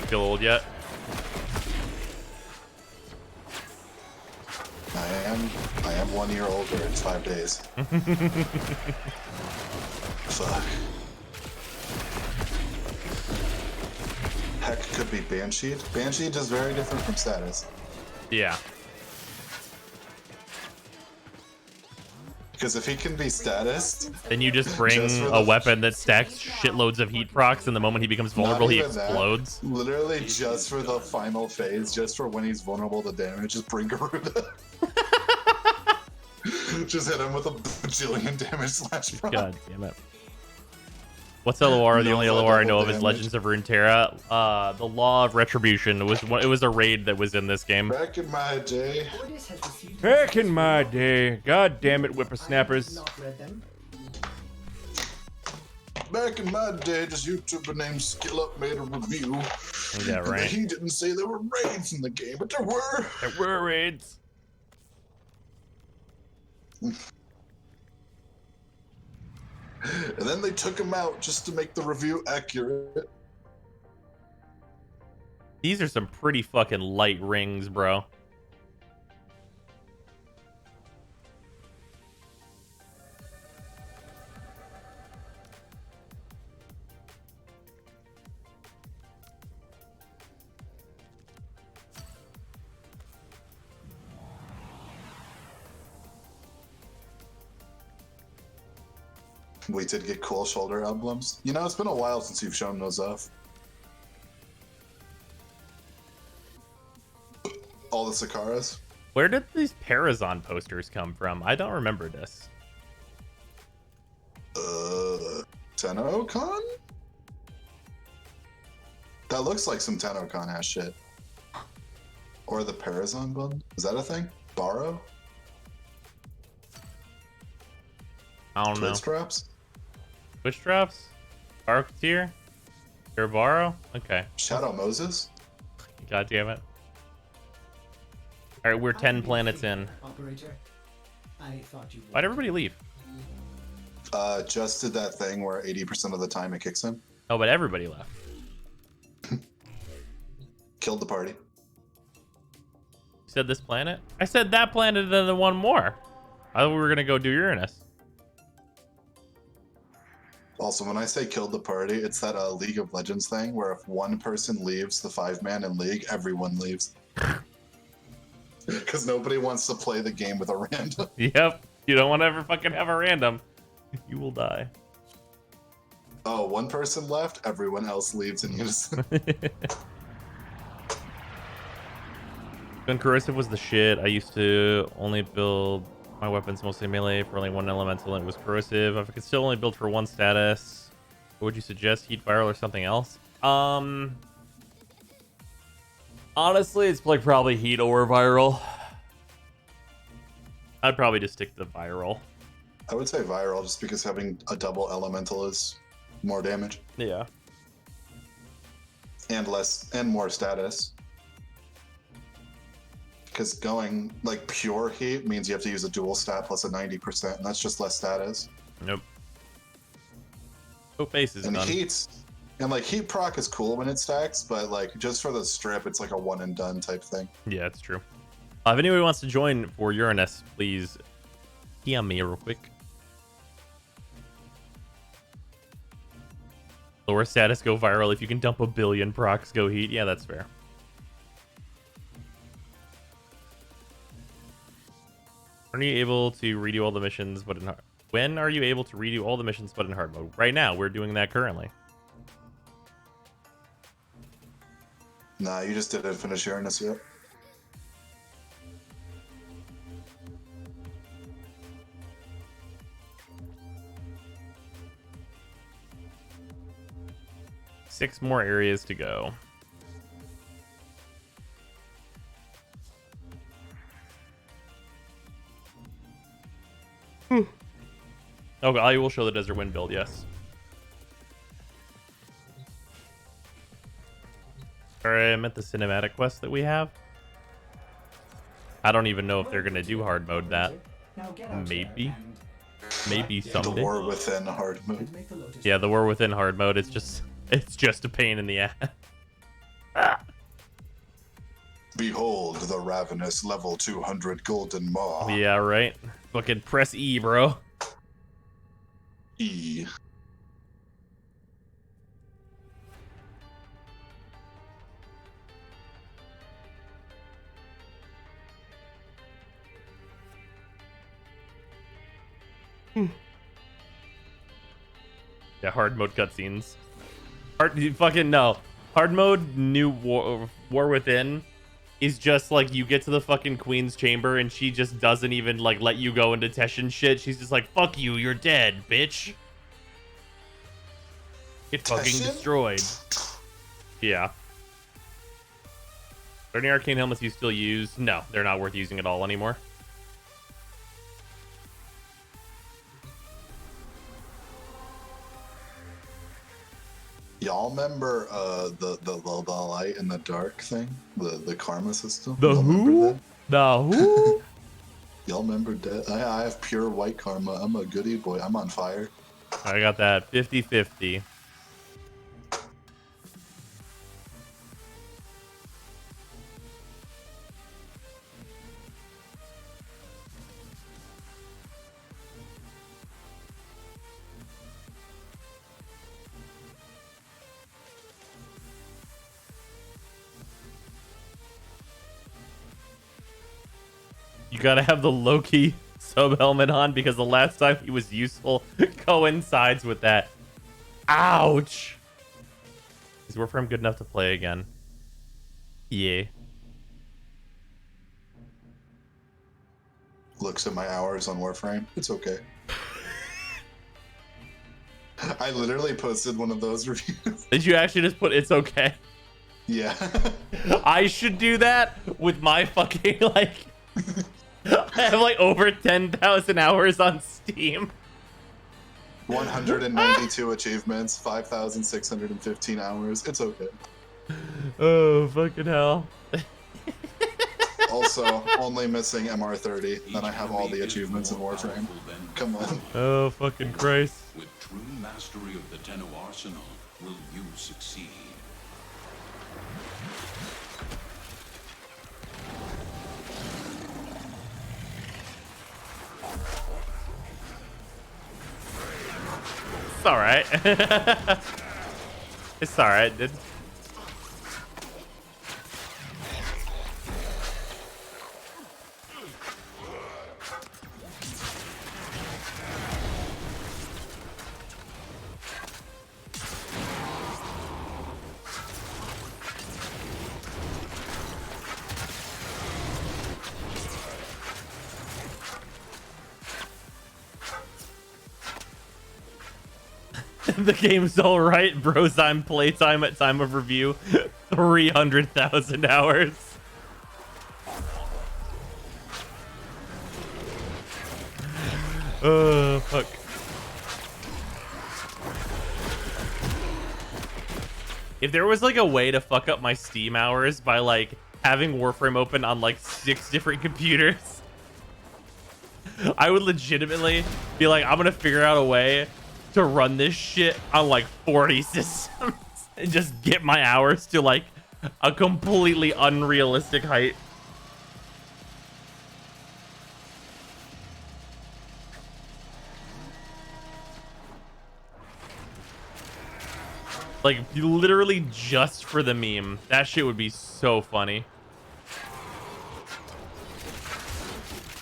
Feel old yet? I am 1 year older. It's 5 days. Fuck. Heck could be Bansheed. Bansheed is very different from status. Yeah. Because if he can be status, then you just bring a weapon that stacks shitloads of heat procs, and the moment he becomes vulnerable, he explodes. That. Literally just for the final phase, just for when he's vulnerable to damage, just bring Garuda. Just hit him with a bajillion damage slash proc. God damn it. What's LOR? The only LOR I know of is Legends of Runeterra. The Law of Retribution. It was a raid that was in this game. Back in my day. Back in my day. God damn it, whippersnappers. Back in my day, this YouTuber named SkillUp made a review. Yeah, right. He didn't say there were raids in the game, but there were. There were raids. And then they took him out just to make the review accurate. These are some pretty fucking light rings, bro. We did get cool shoulder emblems. You know, it's been a while since you've shown those off. All the Sakaras. Where did these Parazon posters come from? I don't remember this. TennoCon? That looks like some TennoCon ass shit. Or the Parazon button? Is that a thing? Borrow? I don't know. Twitch drops? Twitch drops? Arcteer? Urabaro? Okay. Shadow Moses? God damn it. Alright, we're 10 planets in. Operator, I thought you would. Why'd everybody leave? Just did that thing where 80% of the time it kicks in. Oh, but everybody left. Killed the party. You said this planet? I said that planet and then one more. I thought we were gonna go do Uranus. Also, when I say killed the party, it's that League of Legends thing where if one person leaves the 5-man in League, everyone leaves. Because nobody wants to play the game with a random. Yep. You don't want to ever fucking have a random. You will die. Oh, one person left, everyone else leaves in unison. When corrosive was the shit, I used to only build my weapons mostly melee for only one elemental, and it was corrosive. If I could still only build for one status, what would you suggest? Heat, viral, or something else? Honestly, it's like probably heat or viral. I'd probably just stick to the viral. I would say viral, just because having a double elemental is more damage. Yeah. And more status. Because going like pure heat means you have to use a dual stat plus a 90%, and that's just less status. Nope. Oh, base is and done. Heat proc is cool when it stacks, but like just for the strip, it's like a one and done type thing. Yeah, it's true. If anybody wants to join for Uranus, please PM me real quick. Lower status, go viral. If you can dump 1 billion procs, go heat. Yeah, that's fair. Are you able to redo all the missions but in hard? When are you able to redo all the missions but in hard mode? Right now, we're doing that currently. Nah, you just didn't finish Uranus yet. Six more areas to go. Okay, I will show the Desert Wind build, yes. Sorry, I meant the cinematic quest that we have. I don't even know if they're gonna do hard mode that. Maybe. Maybe someday. The War Within hard mode. Yeah, the War Within hard mode, it's just a pain in the ass. Behold the ravenous level 200 golden maw. Yeah, right. Fucking press E, bro. E. Yeah, hard mode cutscenes. Hard mode new War Within is just like you get to the fucking Queen's chamber and she just doesn't even like let you go into Teshin shit. She's just like, fuck you, you're dead, bitch. Get fucking destroyed. Yeah. Are any arcane helmets you still use? No, they're not worth using at all anymore. Y'all remember the light and the dark thing? The karma system? The who? The who? Y'all remember that? I have pure white karma. I'm a goody boy. I'm on fire. I got that 50-50. You gotta have the Loki sub helmet on because the last time he was useful coincides with that. Ouch! Is Warframe good enough to play again? Yeah. Looks at my hours on Warframe. It's okay. I literally posted one of those reviews. Did you actually just put it's okay? Yeah. I should do that with my fucking like... I have like over 10,000 hours on Steam. 192 achievements, 5,615 hours. It's okay. Oh, fucking hell. Also, only missing MR30, then I have all the achievements in Warframe. Come on. Oh, fucking Christ. With true mastery of the Tenno arsenal, will you succeed? It's alright. It's alright, dude. The game's all right. Brozyme playtime at time of review, 300,000 hours. Oh, fuck. If there was like a way to fuck up my Steam hours by like having Warframe open on like 6 different computers, I would legitimately be like, I'm gonna figure out a way to run this shit on like 40 systems and just get my hours to like a completely unrealistic height. Like, literally just for the meme. That shit would be so funny.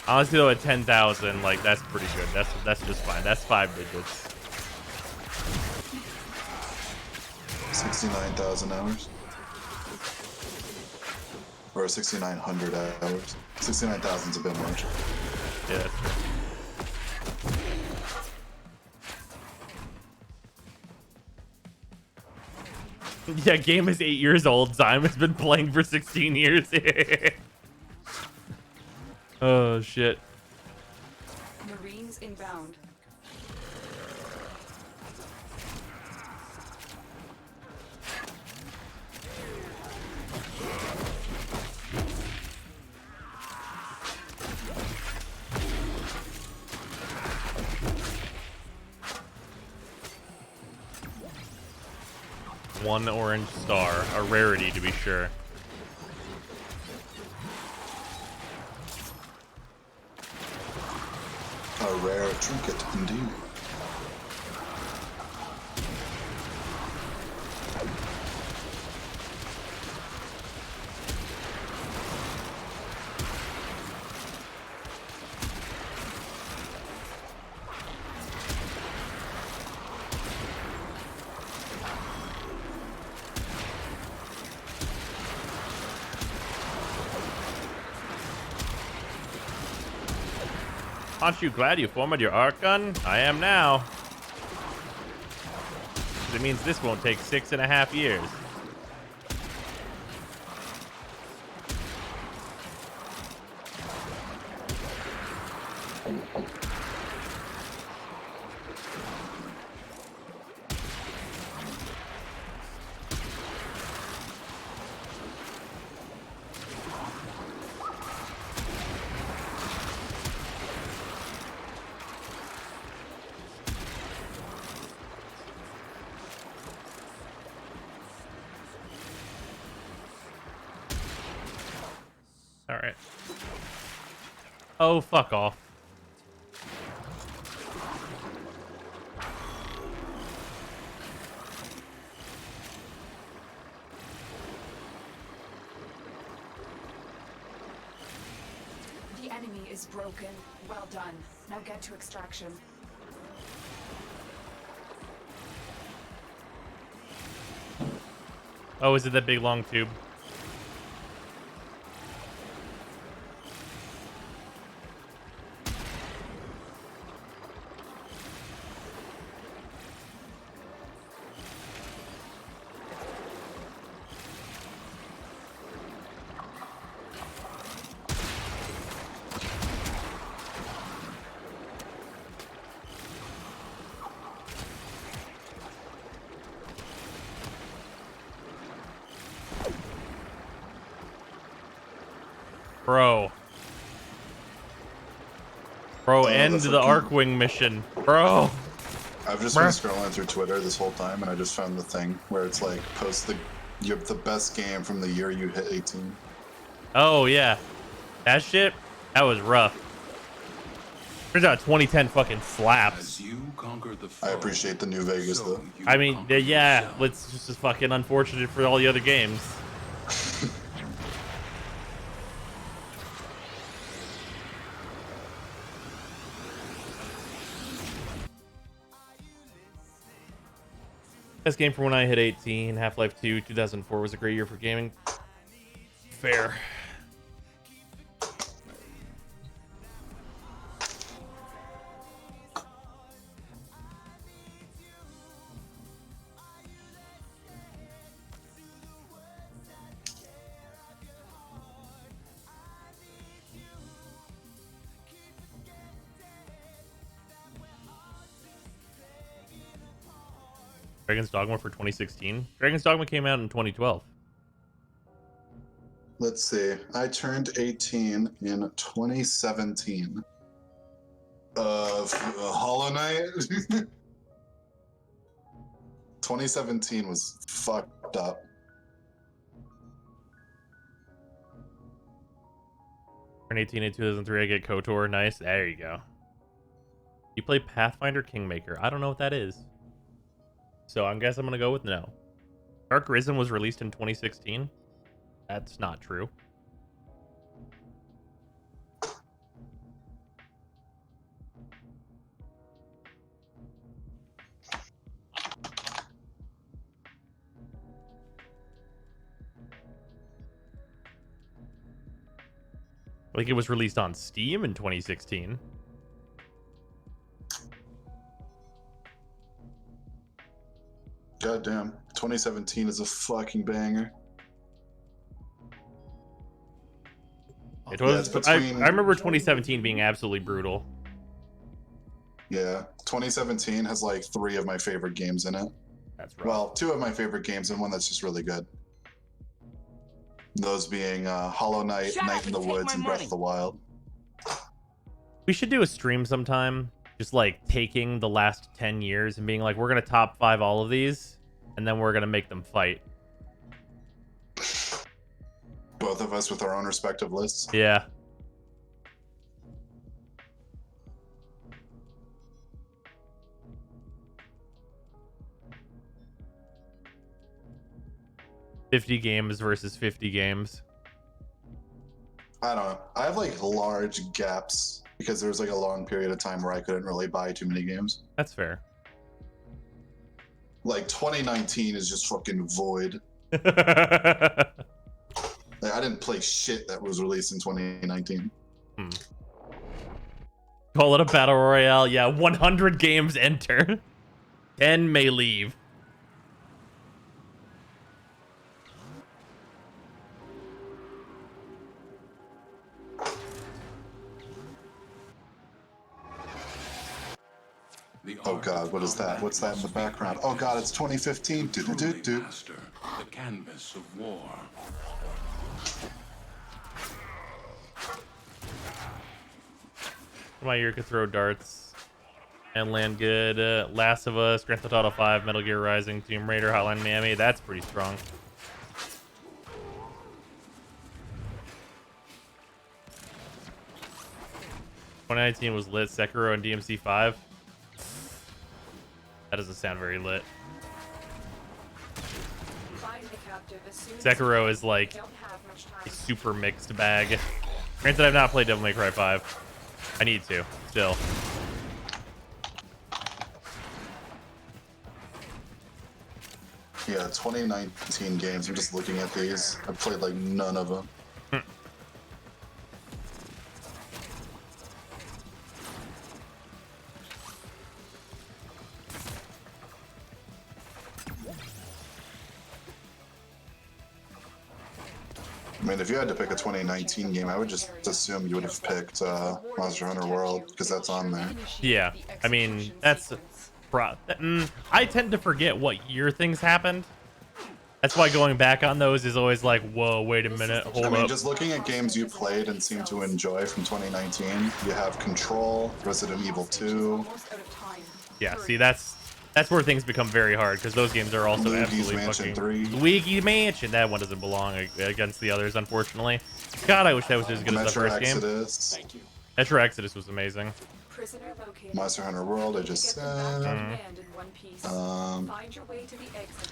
Honestly, though, at 10,000, like, that's pretty good. That's just fine. That's 5 digits. 69,000 hours. Or 6,900 hours. 69,000's a bit much. Yeah, that's fair. Yeah, game is 8 years old. Zyme has been playing for 16 years. Oh, shit. Marines inbound. One orange star, a rarity to be sure. A rare trinket, indeed. Aren't you glad you formed your arc gun? I am now. It means this won't take 6.5 years. All right. Oh, fuck off. The enemy is broken. Well done. Now get to extraction. Oh, is it that big long tube? Bro, end the Arcwing mission. Bro. I've just been scrolling through Twitter this whole time, and I just found the thing where it's like, post you have the best game from the year you hit 18. Oh, yeah. That shit, that was rough. Turns out 2010 fucking slaps. I appreciate the New Vegas, though. I mean, yeah, it's just fucking unfortunate for all the other games. Best game from when I hit 18. Half-Life 2, 2004 was a great year for gaming. Fair. Dragon's Dogma for 2016. Dragon's Dogma came out in 2012. Let's see. I turned 18 in 2017. Hollow Knight. 2017 was fucked up. Turn 18 in 2003. I get KOTOR. Nice. There you go. You play Pathfinder Kingmaker. I don't know what that is. So I guess I'm going to go with no. Dark Risen was released in 2016. That's not true. I think it was released on Steam in 2016. Goddamn. 2017 is a fucking banger. It was. Yeah, I remember 2017 being absolutely brutal. Yeah, 2017 has like 3 of my favorite games in it. That's right. Well, 2 of my favorite games and one that's just really good. Those being Hollow Knight, Night in the Woods, and Breath of the Wild. We should do a stream sometime, just like taking the last 10 years and being like, we're going to top 5 all of these, and then we're going to make them fight. Both of us with our own respective lists. Yeah. $50 games versus 50 games. I don't know. I have like large gaps because there was like a long period of time where I couldn't really buy too many games. That's fair. Like 2019 is just fucking void. Like, I didn't play shit that was released in 2019. Call it a battle royale. Yeah, 100 games enter. 10 may leave. Oh god, what is that? What's that in the background? Oh god, it's 2015. Master, the canvas of war. My ear could throw darts and land good. Last of Us, Grand Theft Auto 5, Metal Gear Rising, Tomb Raider, Hotline Miami. That's pretty strong. '19 was lit. Sekiro and DMC 5. That doesn't sound very lit. Sekiro is like a super mixed bag. Granted, I've not played Devil May Cry 5. I need to, still. Yeah, 2019 games. I'm just looking at these. I've played like none of them. I mean, if you had to pick a 2019 game, I would just assume you would have picked Monster Hunter World, because that's on there. Yeah, I mean, that's... I tend to forget what year things happened. That's why going back on those is always like, whoa, wait a minute, hold up. I mean, just looking at games you played and seem to enjoy from 2019, you have Control, Resident Evil 2. Yeah, see, that's where things become very hard, because those games are also Luigi's absolutely Mansion fucking... 3. Luigi Mansion! That one doesn't belong against the others, unfortunately. God, I wish that was as good as the first game. Thank you. Metro Exodus was amazing. Monster Hunter World, I just said.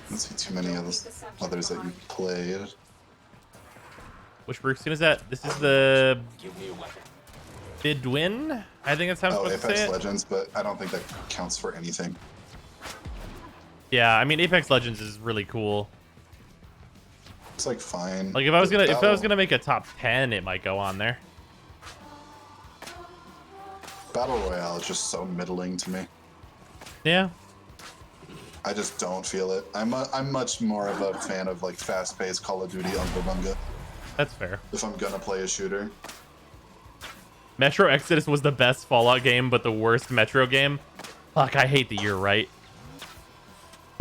Let's see too many others that you played. Which Brookskin is that? This is the... Bidwin? I think that's how I'm supposed to say it. Apex Legends, but I don't think that counts for anything. Yeah, I mean, Apex Legends is really cool. It's like fine. Like if I was gonna make a top 10, it might go on there. Battle Royale is just so middling to me. Yeah. I just don't feel it. I'm much more of a fan of like fast-paced Call of Duty Unga Bunga. That's fair. If I'm gonna play a shooter. Metro Exodus was the best Fallout game, but the worst Metro game. Fuck, I hate that you're right.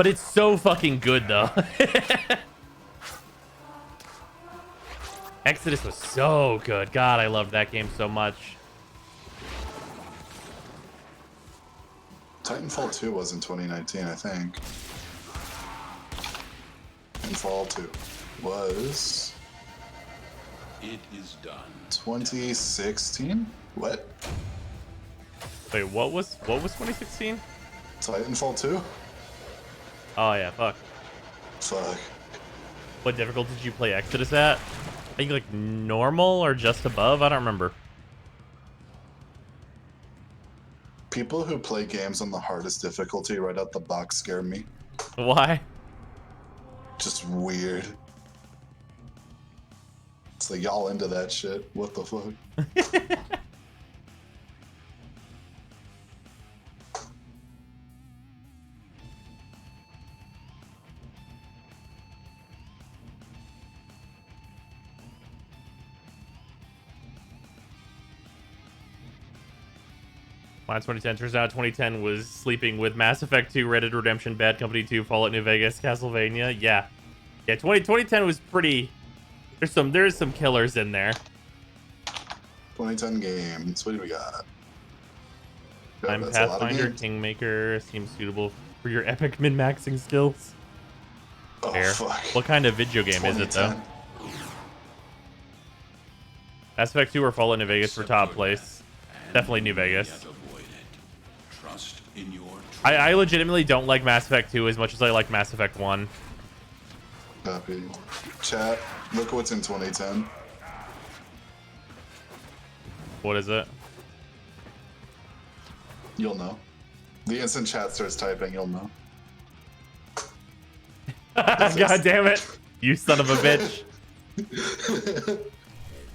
But it's so fucking good, though. Exodus was so good. God, I loved that game so much. Titanfall 2 was in 2019, I think. Titanfall 2 was... It is done. 2016? What? Wait, what was 2016? Titanfall 2? Oh yeah, fuck. Fuck. What difficulty did you play Exodus at? I think like normal or just above? I don't remember. People who play games on the hardest difficulty right out the box scare me. Why? Just weird. It's like y'all into that shit. What the fuck? Mine 2010. Turns out 2010 was sleeping with Mass Effect 2, Red Dead Redemption, Bad Company 2, Fallout New Vegas, Castlevania. Yeah. 2010 was pretty... There's some killers in there. 2010 games. What do we got? I'm Pathfinder, Kingmaker. Seems suitable for your epic min-maxing skills. Oh, Fair. fuck. What kind of video game is it, though? Mass Effect 2 or Fallout New Vegas for top place. Definitely New Vegas. Trust in your I legitimately don't like Mass Effect 2 as much as I like Mass Effect 1. Copy. Chat, look what's in 2010. What is it? You'll know. The instant chat starts typing, you'll know. God damn it. You son of a bitch.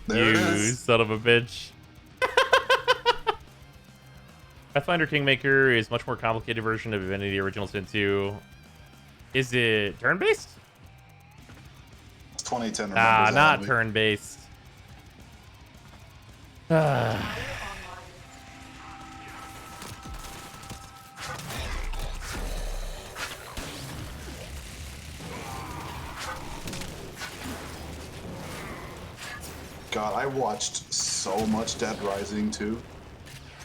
You son of a bitch. Pathfinder Kingmaker is a much more complicated version of Divinity Original Sin 2. Is it turn-based? It's 2010. Ah, not turn-based. God, I watched so much Dead Rising 2.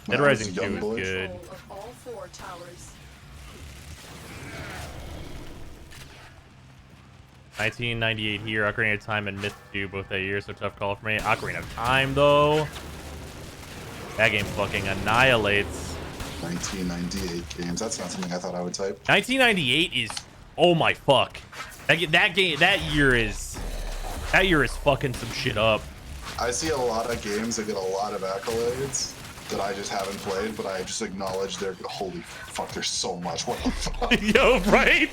Dead Rising 2 is good. Of all four towers. 1998 here, Ocarina of Time and Myth 2 both that year, so tough call for me. Ocarina of Time, though. That game fucking annihilates. 1998 games. That's not something I thought I would type. 1998 is... Oh my fuck. That year is fucking some shit up. I see a lot of games that get a lot of accolades that I just haven't played, but I just acknowledge they're holy fuck. There's so much. What the fuck? Yo, right?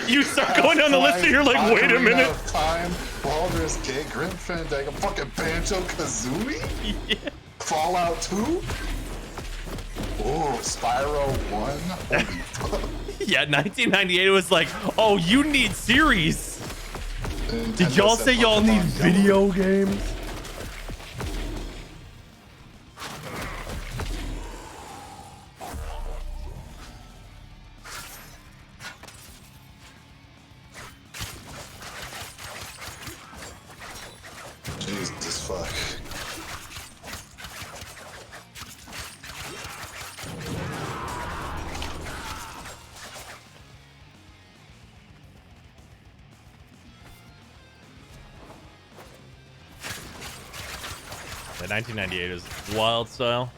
You start going down the list and you're like, wait a minute. Ocarina of Time, Baldur's Gate, Grim Fandango, fucking Banjo Kazooie, yeah. Fallout 2. Oh, Spyro 1. Holy fuck. Yeah, 1998 was like, oh, you need series. Nintendo Did y'all say y'all need video games? Jesus fuck. The 1998 is wild style.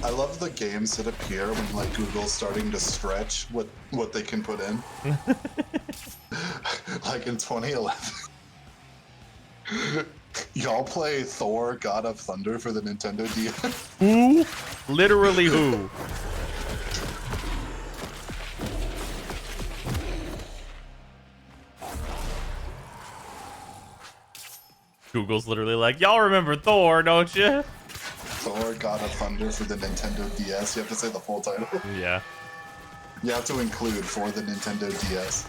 I love the games that appear when like Google's starting to stretch what they can put in. Like in 2011. Y'all play Thor: God of Thunder for the Nintendo DS? Who? Literally who? Google's literally like, y'all remember Thor, don't you? Thor: God of Thunder for the Nintendo DS. You have to say the full title. Yeah. You have to include for the Nintendo DS.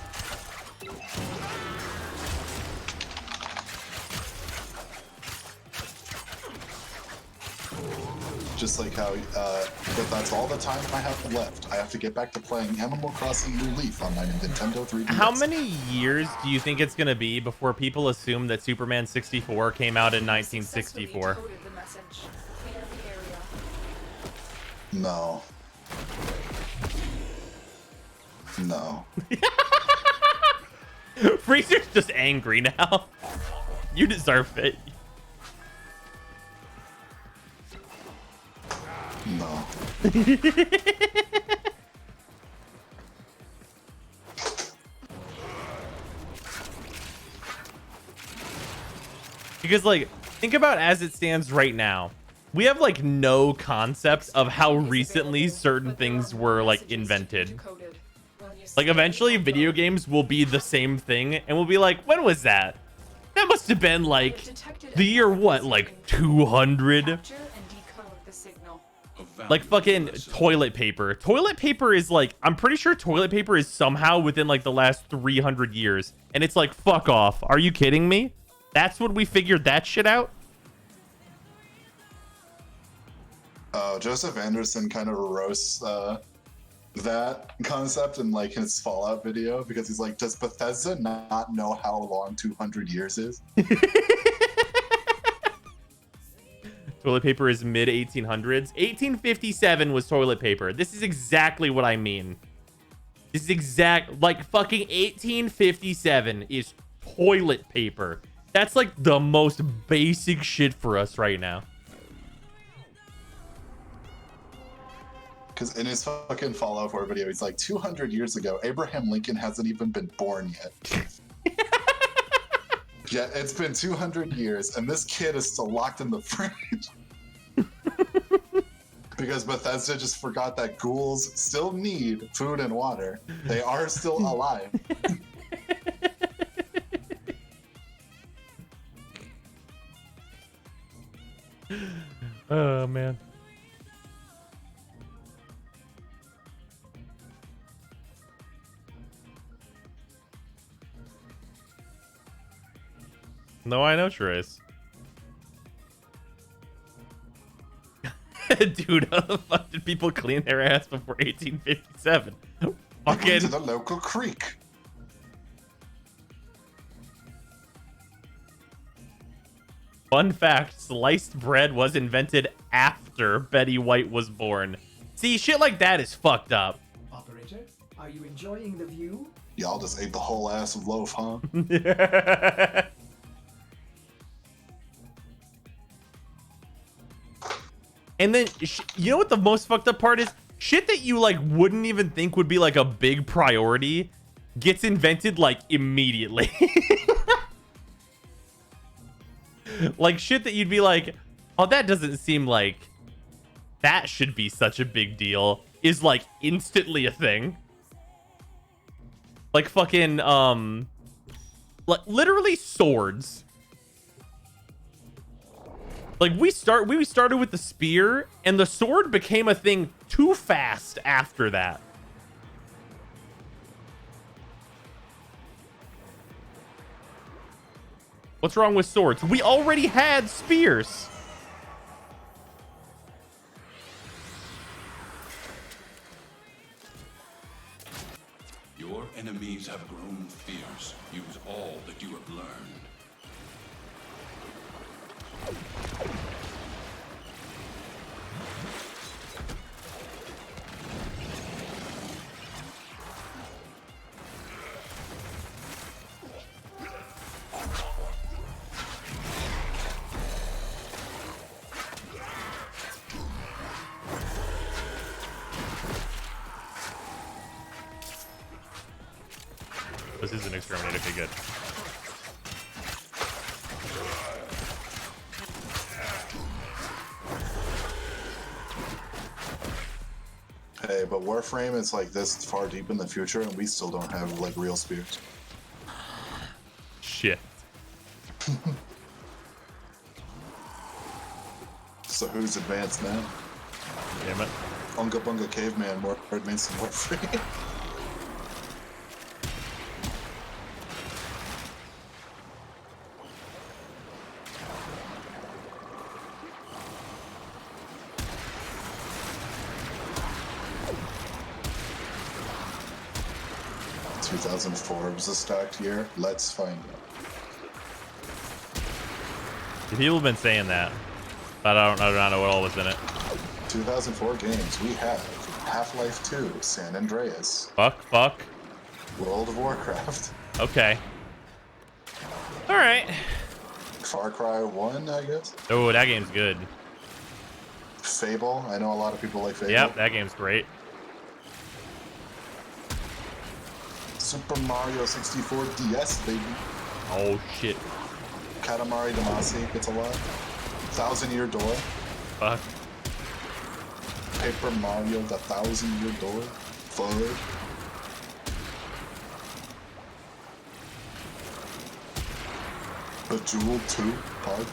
Just like how, but that's all the time I have left. I have to get back to playing Animal Crossing New Leaf on my Nintendo 3DS. How many years do you think it's gonna be before people assume that Superman 64 came out in 1964? No. No. Freezer's just angry now. You deserve it. No. Because, like, think about as it stands right now. We have, like, no concept of how recently certain things were, like, invented. Like, eventually video games will be the same thing, and we'll be like, when was that? That must have been, like, the year what? Like, 200? Like, fucking toilet paper. Toilet paper is, like, I'm pretty sure toilet paper is somehow within, like, the last 300 years. And it's like, fuck off. Are you kidding me? That's when we figured that shit out? Joseph Anderson kind of roasts that concept in like his Fallout video because he's like, does Bethesda not know how long 200 years is? Toilet paper is mid 1800s. 1857 was toilet paper. This is exactly what I mean. This is like fucking 1857 is toilet paper. That's like the most basic shit for us right now. Because in his fucking Fallout 4 video, he's like, 200 years ago, Abraham Lincoln hasn't even been born yet. Yeah, it's been 200 years, and this kid is still locked in the fridge. Because Bethesda just forgot that ghouls still need food and water. They are still alive. Oh, man. No, I know Trace. Dude, how the fuck did people clean their ass before 1857? Fucking to the local creek. Fun fact, sliced bread was invented after Betty White was born. See, shit like that is fucked up. Operator, are you enjoying the view? Y'all just ate the whole ass of loaf, huh? And then, you know what the most fucked up part is? Shit that you, like, wouldn't even think would be, like, a big priority gets invented, like, immediately. Like, shit that you'd be like, oh, that doesn't seem like that should be such a big deal, is, like, instantly a thing. Like, fucking, like, literally swords. Like, we started with the spear, and the sword became a thing too fast after that. What's wrong with swords? We already had spears. Your enemies have grown fierce. Use all that you have learned. This is an exterminator. Okay, good. Hey, but Warframe is like this far deep in the future, and we still don't have like real spears. Shit. So who's advanced now? Damn it. Unga Bunga Caveman more advanced and more free. was a stacked year. Let's find out. People have been saying that, but I do not know what all was in it. 2004 games. We have Half-Life 2, San Andreas. Fuck. World of Warcraft. Okay. All right. Far Cry 1, I guess. Oh, that game's good. Fable. I know a lot of people like Fable. Yep, that game's great. Super Mario 64 DS, baby. Oh, shit. Katamari Damacy gets a lot. Thousand Year Door. Fuck. Paper Mario, the 1000-Year Door. Fuck. Bejeweled 2. Pug.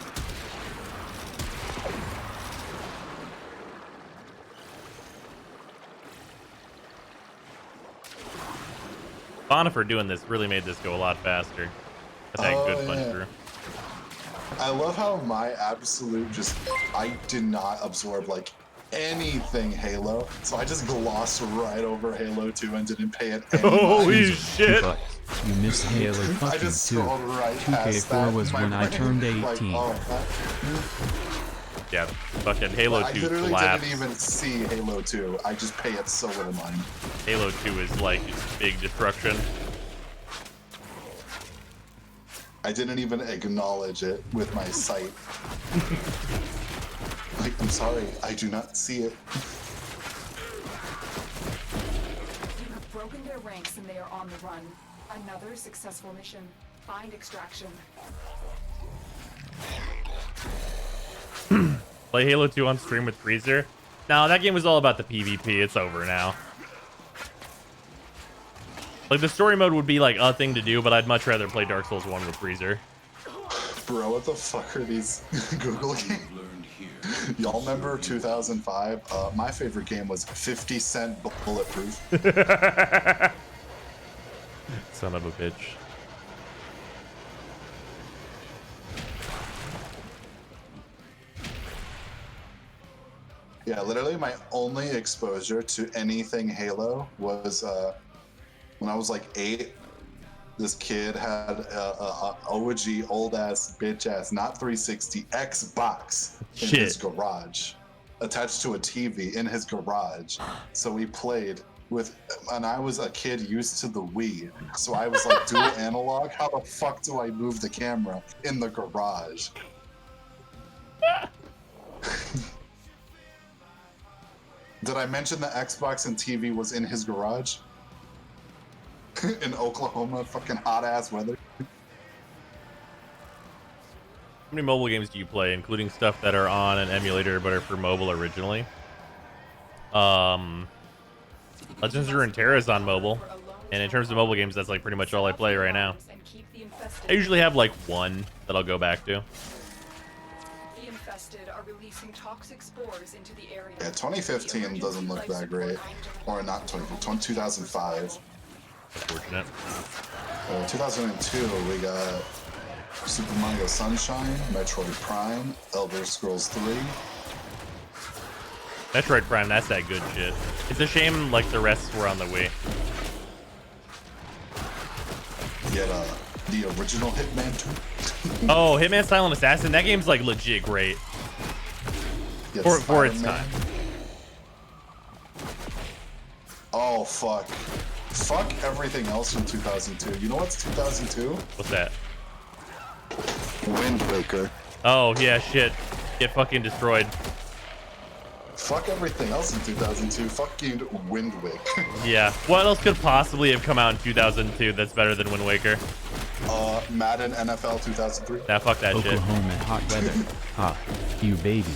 Bonifer doing this really made this go a lot faster. That's a good punch through. I love how my absolute I did not absorb like anything Halo, so I just glossed right over Halo 2 and didn't pay it any Holy mind. shit! But you missed Halo fucking 2. I just scrolled right past 2K4 that. was My when I brain, turned 18. like, Yeah, fucking Halo 2 I literally slaps. didn't even see Halo 2. I just pay it so little mind. Halo 2 is like big destruction. I didn't even acknowledge it with my sight. Like, I'm sorry, I do not see it. You have broken their ranks and they are on the run. Another successful mission. Find extraction. Play Halo 2 on stream with Freezer. No, that game was all about the PvP. It's over now. Like, the story mode would be like a thing to do, but I'd much rather play Dark Souls 1 with Freezer. Bro, what the fuck are these Google games? Y'all remember 2005? My favorite game was 50 Cent Bulletproof. Son of a bitch. Yeah, literally my only exposure to anything Halo was when I was like 8. This kid had a OG old-ass, bitch-ass, not 360, Xbox in his garage, attached to a TV in his garage. So we played with, and I was a kid used to the Wii. So I was like dual analog. How the fuck do I move the camera in the garage? Did I mention the Xbox and TV was in his garage? In Oklahoma, fucking hot ass weather. How many mobile games do you play, including stuff that are on an emulator but are for mobile originally? Legends of Runeterra is on mobile, and in terms of mobile games, that's like pretty much all I play right now. I usually have like one that I'll go back to. The infested are releasing toxic spores into the area. Yeah, 2015 doesn't look that great. Or not 2005. Unfortunate. 2002, we got Super Mario Sunshine, Metroid Prime, Elder Scrolls 3. Metroid Prime, that's that good shit. It's a shame like the rest were on the Wii. Yet, the original Hitman 2. Oh, Hitman Silent Assassin, that game's like legit great. For its time. Oh, fuck. Fuck everything else from 2002. You know what's 2002? What's that? Wind Waker. Oh, yeah, shit. Get fucking destroyed. Fuck everything else in 2002. Fucking Wind Waker. Yeah. What else could possibly have come out in 2002 that's better than Wind Waker? Madden NFL 2003. Nah, fuck that shit. Oklahoma hot weather. Ha. You baby.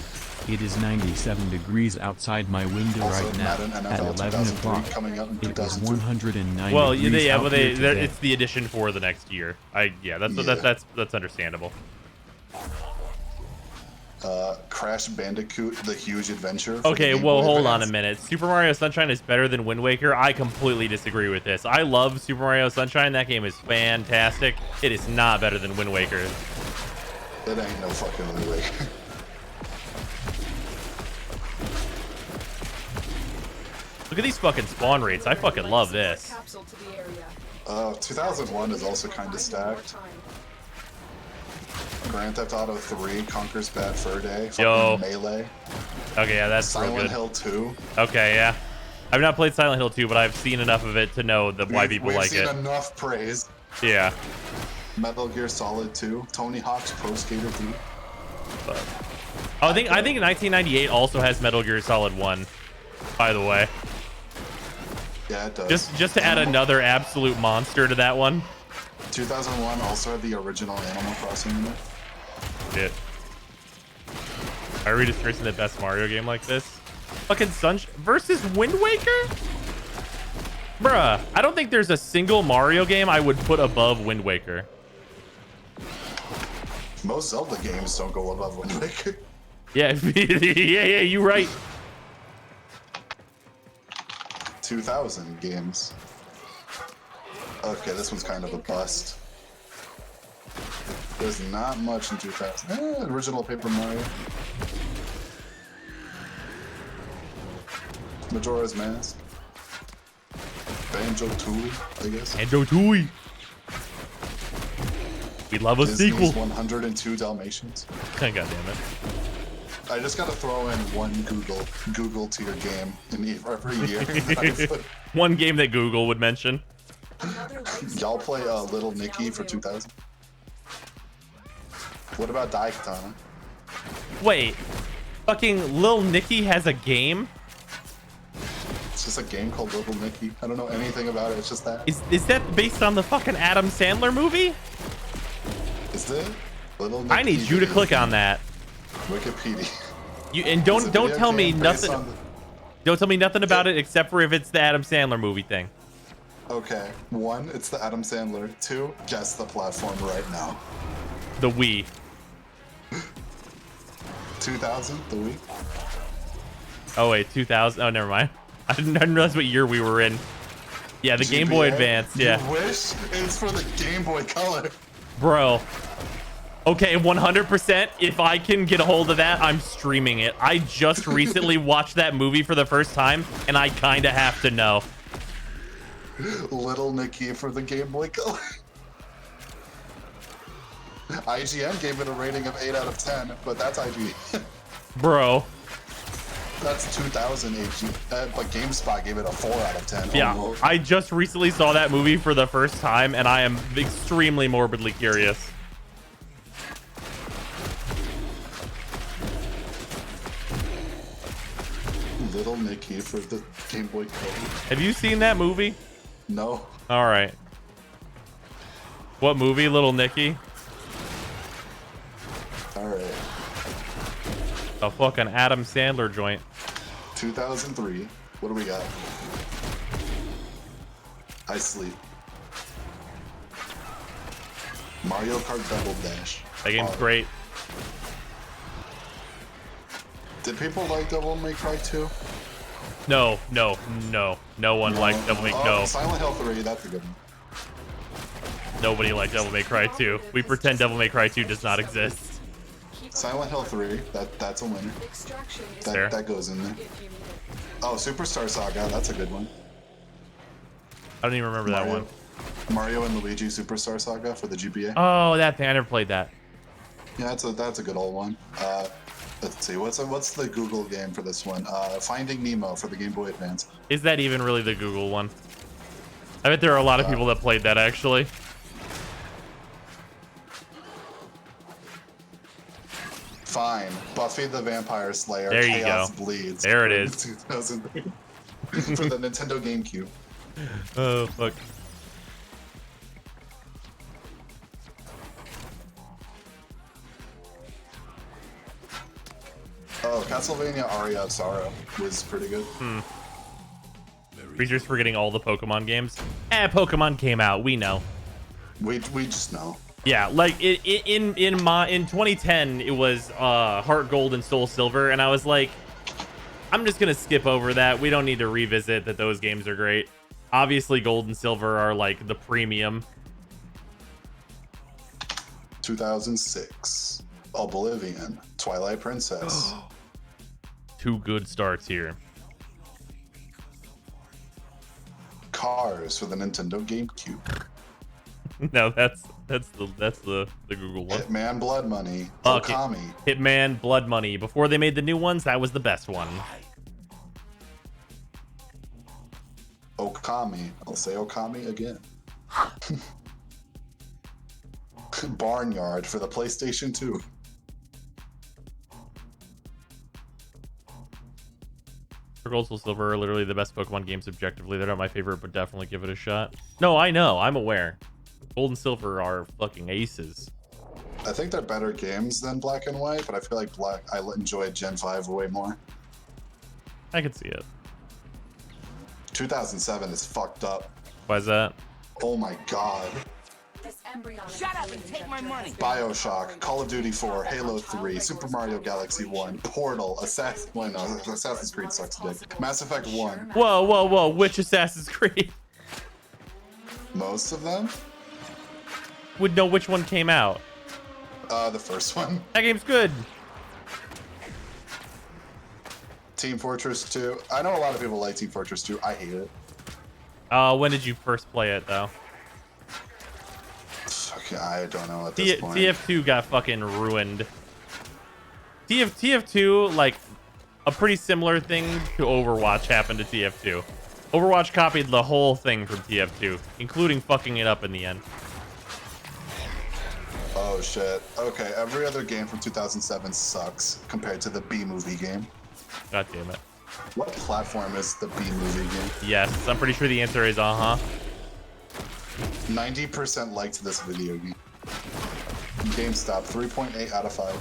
It is 97 degrees outside my window Also, right now Madden at NFL 11 o'clock. coming up in It was 2002. 109 Well, degrees yeah, out but here today. it's the addition for the next year. That's understandable. Crash Bandicoot: The Huge Adventure. for Okay, the Game well, Boy hold on a Advance. minute. Super Mario Sunshine is better than Wind Waker. I completely disagree with this. I love Super Mario Sunshine. That game is fantastic. It is not better than Wind Waker. It ain't no fucking Wind Waker. Look at these fucking spawn rates. I fucking love this. Capsule to the area. 2001 is also kind of stacked. Grand Theft Auto 3, Conker's Bad Fur Day, Yo. Melee, Okay, yeah, that's real Silent good. Hill 2. Okay, yeah. I've not played Silent Hill 2, but I've seen enough of it to know why people We've like seen it. enough praise. Yeah. Metal Gear Solid 2, Tony Hawk's Pro Skater 3. Oh, I think 1998 also has Metal Gear Solid 1, by the way. Yeah, it does. Just to add another absolute monster to that one. 2001 also had the original Animal Crossing in it. Shit. Are we just racing the best Mario game like this? Fucking Sunshine versus Wind Waker? Bruh, I don't think there's a single Mario game I would put above Wind Waker. Most Zelda games don't go above Wind Waker. Yeah, yeah, you're right. 2000 games. Okay, this one's kind of a bust. There's not much in 2000. Original Paper Mario. Majora's Mask. Banjo-Tooie, I guess. Banjo-Tooie. We love a Disney's sequel. 102 Dalmatians. God damn it. I just gotta throw in one Google tier game in every year. One game that Google would mention. Y'all play Little Nicky for 2000? What about Daikatana? Wait, fucking Lil Nicky has a game? It's just a game called Little Nicky. I don't know anything about it. It's just that. Is that based on the fucking Adam Sandler movie? Is it? Little Nicky. I need you to click on that. Wikipedia. You and It's a don't video tell me game based nothing. on the- Don't tell me nothing about it except for if it's the Adam Sandler movie thing. Okay. 1, it's the Adam Sandler. 2, guess the platform right now. The Wii. 2000, the Wii. Oh wait, 2000. Oh, never mind. I didn't realize what year we were in. Yeah, the Game Boy GBA? Advance. Yeah, You wish it's for the Game Boy Color. bro. Okay, 100%. If I can get a hold of that, I'm streaming it. I just recently watched that movie for the first time, and I kind of have to know. Little Nicky for the Game Boy Color. IGN gave it a rating of 8 out of 10, but that's IGN. Bro. That's 2000 AG, but GameSpot gave it a 4 out of 10. Yeah, Oh, I just recently saw that movie for the first time, and I am extremely morbidly curious. Little Nicky for the Game Boy Color. Have you seen that movie? No. All right. What movie, Little Nicky? Alright. A fucking Adam Sandler joint. 2003. What do we got? I Sleep. Mario Kart Double Dash. That game's great. Did people like Devil May Cry 2? No one liked Devil May Cry. No, Silent Hill 3, that's a good one. nobody liked Devil May Cry 2. We pretend Devil May Cry 2 does not exist. Silent Hill 3, that's a winner. Fair. That goes in there. Oh, Superstar Saga, that's a good one. I don't even remember that one. Mario and Luigi Superstar Saga for the GBA. Oh, that thing. I never played that. Yeah, that's a good old one. Let's see, what's the Google game for this one? Finding Nemo for the Game Boy Advance. Is that even really the Google one? I bet there are a lot of people that played that actually. Fine. Buffy the Vampire Slayer. There you Chaos go. Bleeds. There it is. 2003. For the Nintendo GameCube. Oh fuck. Oh, Castlevania Aria of Sorrow was pretty good. We're just forgetting all the Pokemon games. Pokemon came out. We know. We just know. Yeah, like in 2010 it was Heart Gold and Soul Silver, and I was like, I'm just gonna skip over that. We don't need to revisit that. Those games are great. Obviously, Gold and Silver are like the premium. 2006, Oblivion, Twilight Princess. Two good starts here. Cars for the Nintendo GameCube. No, that's the Google one. Hitman Blood Money. Fuck Okami. Hitman Blood Money. Before they made the new ones, that was the best one. Okami. I'll say Okami again. Barnyard for the PlayStation 2. Gold, Soul Silver are literally the best Pokemon games objectively. They're not my favorite, but definitely give it a shot. No, I know. I'm aware. Gold and Silver are fucking aces. I think they're better games than Black and White, but I feel like I enjoyed Gen 5 way more. I could see it. 2007 is fucked up. Why is that? Oh my god. Shut up and take my money. BioShock, Call of Duty 4, Halo 3, Super Mario Galaxy 1, Portal, Assassin's Creed sucks dick. Mass Effect 1. Whoa. Which Assassin's Creed? Most of them? Would know which one came out. The first one. That game's good. Team Fortress 2. I know a lot of people like Team Fortress 2. I hate it. When did you first play it, though? Okay, I don't know at this point. TF2 got fucking ruined. TF2, like, a pretty similar thing to Overwatch happened to TF2. Overwatch copied the whole thing from TF2, including fucking it up in the end. Oh shit. Okay, every other game from 2007 sucks compared to the B-movie game. God damn it. What platform is the B-movie game? Yes, I'm pretty sure the answer is uh-huh. 90% liked this video game. GameStop, 3.8 out of 5.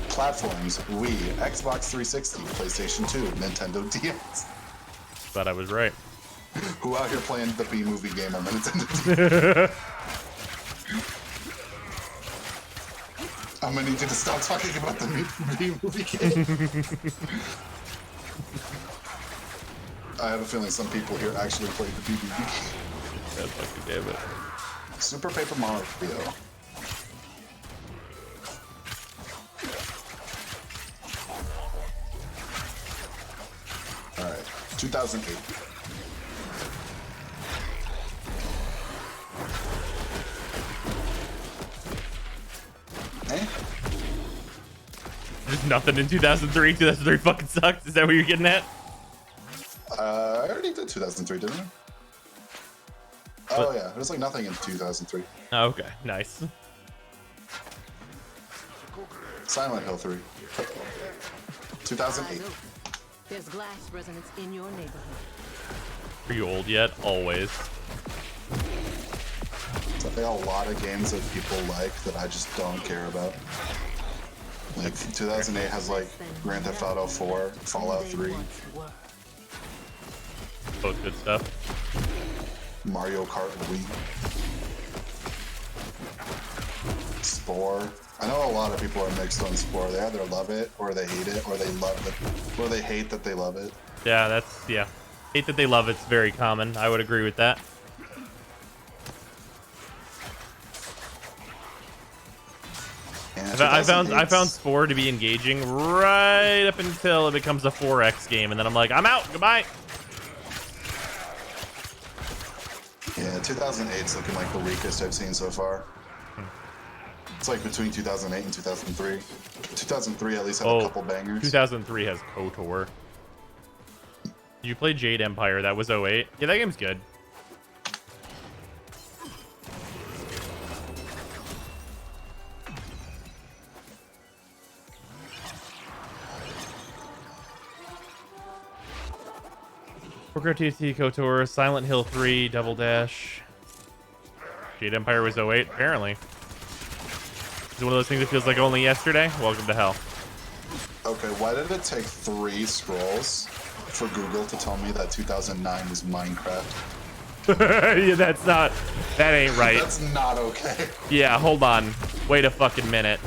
Platforms, Wii, Xbox 360, PlayStation 2, Nintendo DS. Thought I was right. Who out here playing the B-movie game on the Nintendo DS? I'm gonna need you to stop talking about the B-movie game. I have a feeling some people here actually played the B-movie game. God fucking damn it. Super Paper Mario. Alright, 2008. Eh? There's nothing in 2003. 2003 fucking sucked. Is that what you're getting at? I already did 2003, didn't I? Oh yeah, there's like nothing in 2003. Oh, okay, nice. Silent Hill 3. 2008. There's glass resonance in your neighborhood. Are you old yet? Always. So there are a lot of games that people like that I just don't care about. Like 2008 has like Grand Theft Auto 4, Fallout 3. Both good stuff. Mario Kart Wii. Spore. I know a lot of people are mixed on Spore. They either love it or they hate it, or they love it, or they hate that they love it. Yeah, that's, yeah. Hate that they love it's very common. I would agree with that. I found Spore to be engaging right up until it becomes a 4X game, and then I'm like, I'm out. Goodbye. Yeah, 2008's looking like the weakest I've seen so far. It's like between 2008 and 2003. 2003 at least had a couple bangers. 2003 has KOTOR. Did you play Jade Empire? That was 08. Yeah, that game's good. Warcraft TFT, KOTOR, Silent Hill 3, Double Dash. Jade Empire was 08, apparently. It's one of those things that feels like only yesterday. Welcome to hell. Okay, why did it take 3 scrolls for Google to tell me that 2009 was Minecraft? Yeah, that ain't right. That's not okay. Yeah, hold on. Wait a fucking minute.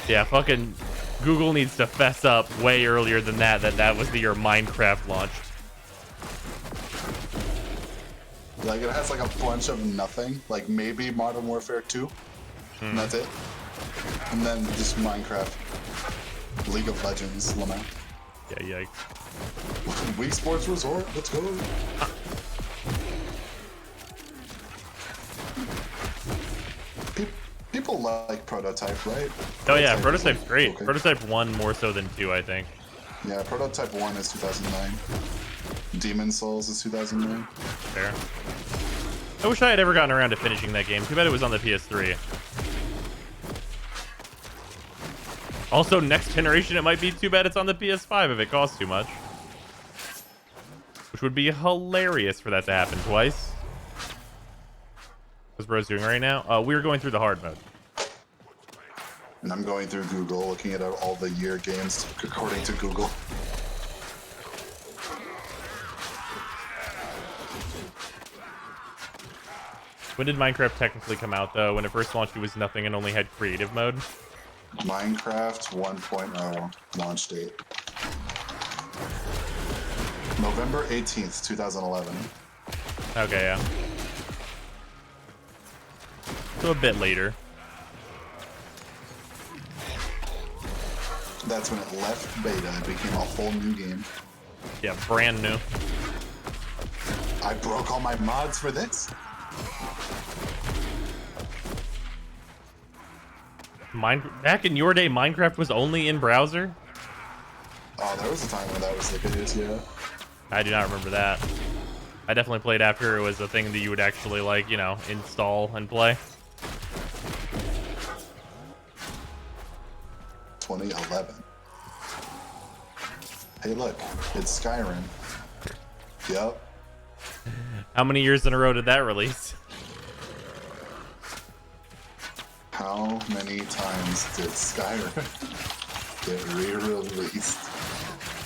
Yeah, fucking Google needs to fess up way earlier than that was the year Minecraft launched. Like, it has like a bunch of nothing. Like, maybe Modern Warfare 2. And that's it. And then just Minecraft. League of Legends, Lament. Yeah, yikes. Wii Sports Resort, let's go. People like Prototype, right? Oh yeah, Prototype's great. Okay. Prototype 1 more so than 2, I think. Yeah, Prototype 1 is 2009. Demon Souls is 2009. Fair. I wish I had ever gotten around to finishing that game. Too bad it was on the PS3. Also, next generation, it might be too bad it's on the PS5 if it costs too much. Which would be hilarious for that to happen twice. What's bro's doing right now? We're going through the hard mode. And I'm going through Google, looking at all the year games according to Google. When did Minecraft technically come out, though? When it first launched, it was nothing and only had creative mode. Minecraft 1.0 launch date. November 18th, 2011. Okay, yeah. So a bit later. That's when it left beta and became a whole new game. Yeah, brand new. I broke all my mods for this. Back in your day, Minecraft was only in browser? Oh, there was a time when that was the case, yeah. I do not remember that. I definitely played after it was a thing that you would actually, like, you know, install and play. 2011. Hey, look, it's Skyrim. Yep. How many years in a row did that release? How many times did Skyrim get re-released?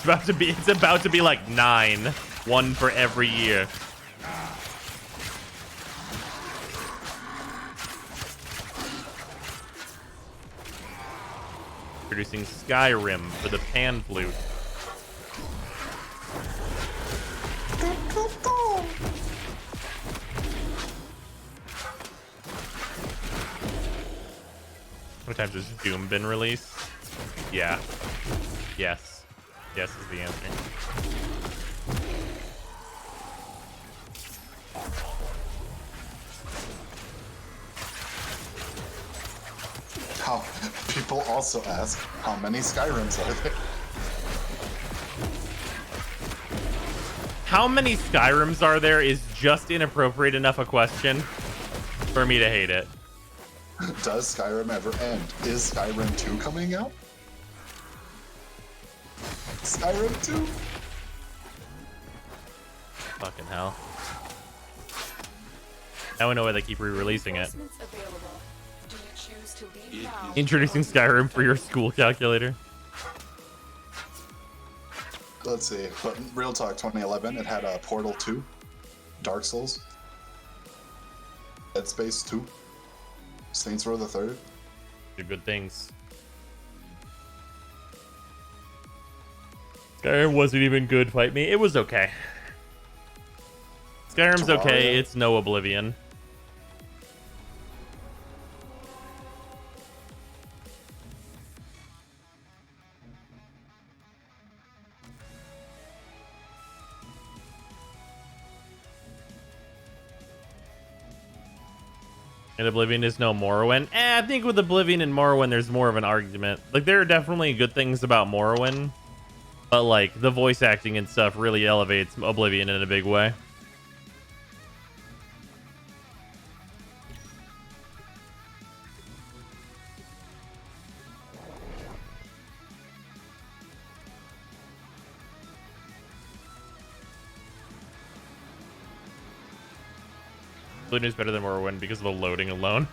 It's about to be like 9. One for every year. Introducing Skyrim for the pan flute. How many times has Doom been released? Yeah. Yes. Yes is the answer. How people also ask, how many Skyrims are there? How many Skyrims are there is just inappropriate enough a question for me to hate it. Does Skyrim ever end? Is Skyrim 2 coming out? Skyrim 2? Fucking hell. Now I know why they keep re-releasing it. Introducing Skyrim for your school calculator. Let's see, but real talk, 2011, it had Portal 2, Dark Souls, Dead Space 2, Saints Row the Third. Do good things. Skyrim wasn't even good, fight me. It was okay. Skyrim's okay, it's no Oblivion. And Oblivion is no Morrowind. I think with Oblivion and Morrowind, there's more of an argument. Like, there are definitely good things about Morrowind, but, like, the voice acting and stuff really elevates Oblivion in a big way. Oblivion is better than Morrowind because of the loading alone.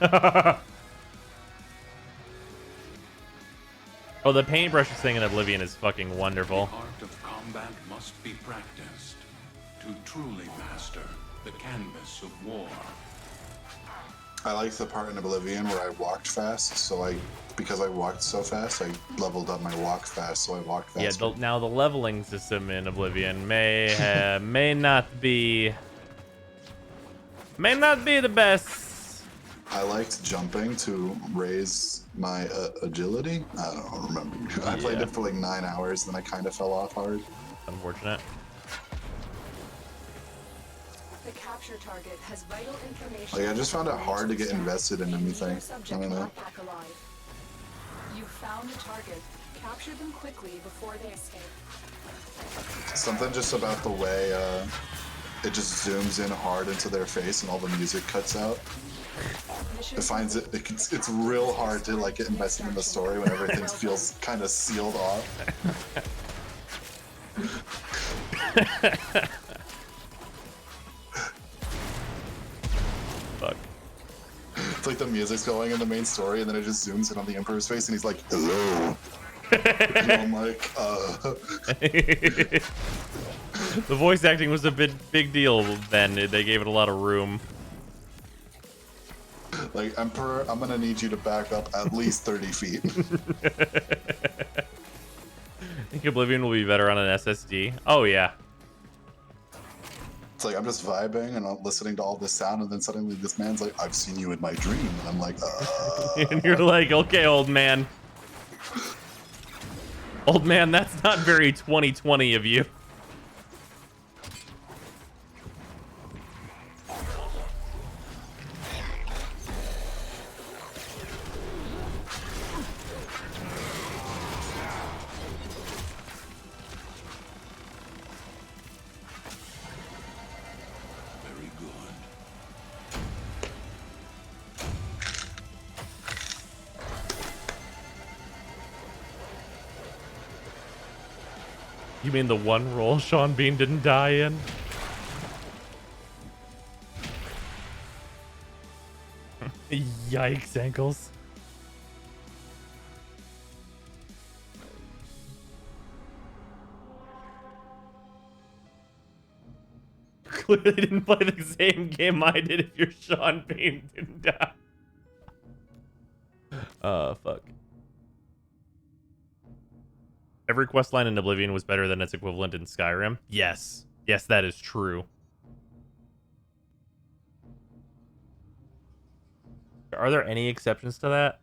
Oh, the paintbrush thing in Oblivion is fucking wonderful. The art of combat must be practiced to truly master the canvas of war. I like the part in Oblivion where I walked fast, so because I walked so fast, I leveled up my walk fast, so I walked faster. Yeah, now the leveling system in Oblivion may not be the best. I liked jumping to raise my agility. I don't remember. I played it for like 9 hours, then I kind of fell off hard. Unfortunate. The capture target has vital information. Like, I just found it hard to get invested in anything. I don't know. You found the target. Capture them quickly before they escape. Something just about the way it just zooms in hard into their face and all the music cuts out. It's real hard to like get invested in the story when everything feels kind of sealed off. Fuck. It's like the music's going in the main story, and then it just zooms in on the Emperor's face, and he's like, "Hello." And I'm like, The voice acting was a big deal then. They gave it a lot of room. Like, Emperor, I'm gonna need you to back up at least 30 feet. I think Oblivion will be better on an SSD. Oh, yeah. It's like, I'm just vibing and I'm listening to all this sound, and then suddenly this man's like, "I've seen you in my dream." And I'm like, And you're like, okay, old man. Old man, that's not very 2020 of you. You mean the one role Sean Bean didn't die in? Yikes, ankles. Clearly didn't play the same game I did if your Sean Bean didn't die. Fuck. Every questline in Oblivion was better than its equivalent in Skyrim. Yes. Yes, that is true. Are there any exceptions to that?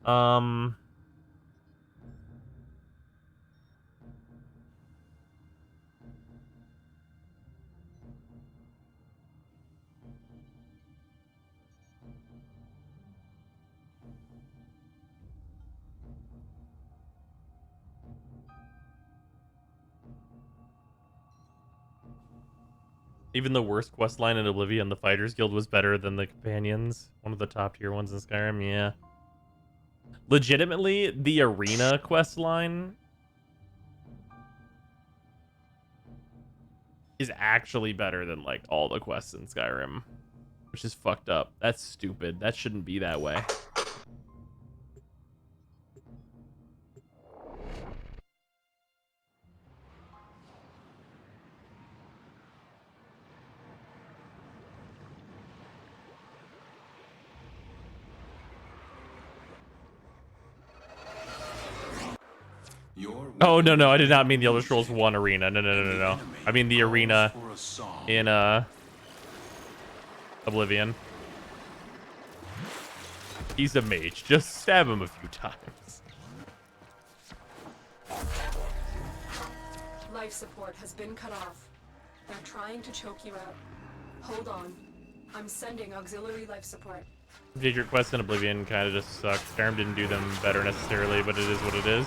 Even the worst quest line in Oblivion, the Fighters Guild, was better than the Companions. One of the top tier ones in Skyrim, yeah. Legitimately, the Arena quest line is actually better than, like, all the quests in Skyrim. Which is fucked up. That's stupid. That shouldn't be that way. Oh, no, I did not mean the Elder Scrolls 1 Arena. No. I mean the arena in, Oblivion. He's a mage. Just stab him a few times. Life support has been cut off. They're trying to choke you out. Hold on. I'm sending auxiliary life support. Daedric quests in Oblivion kind of just suck. Skyrim didn't do them better necessarily, but it is what it is.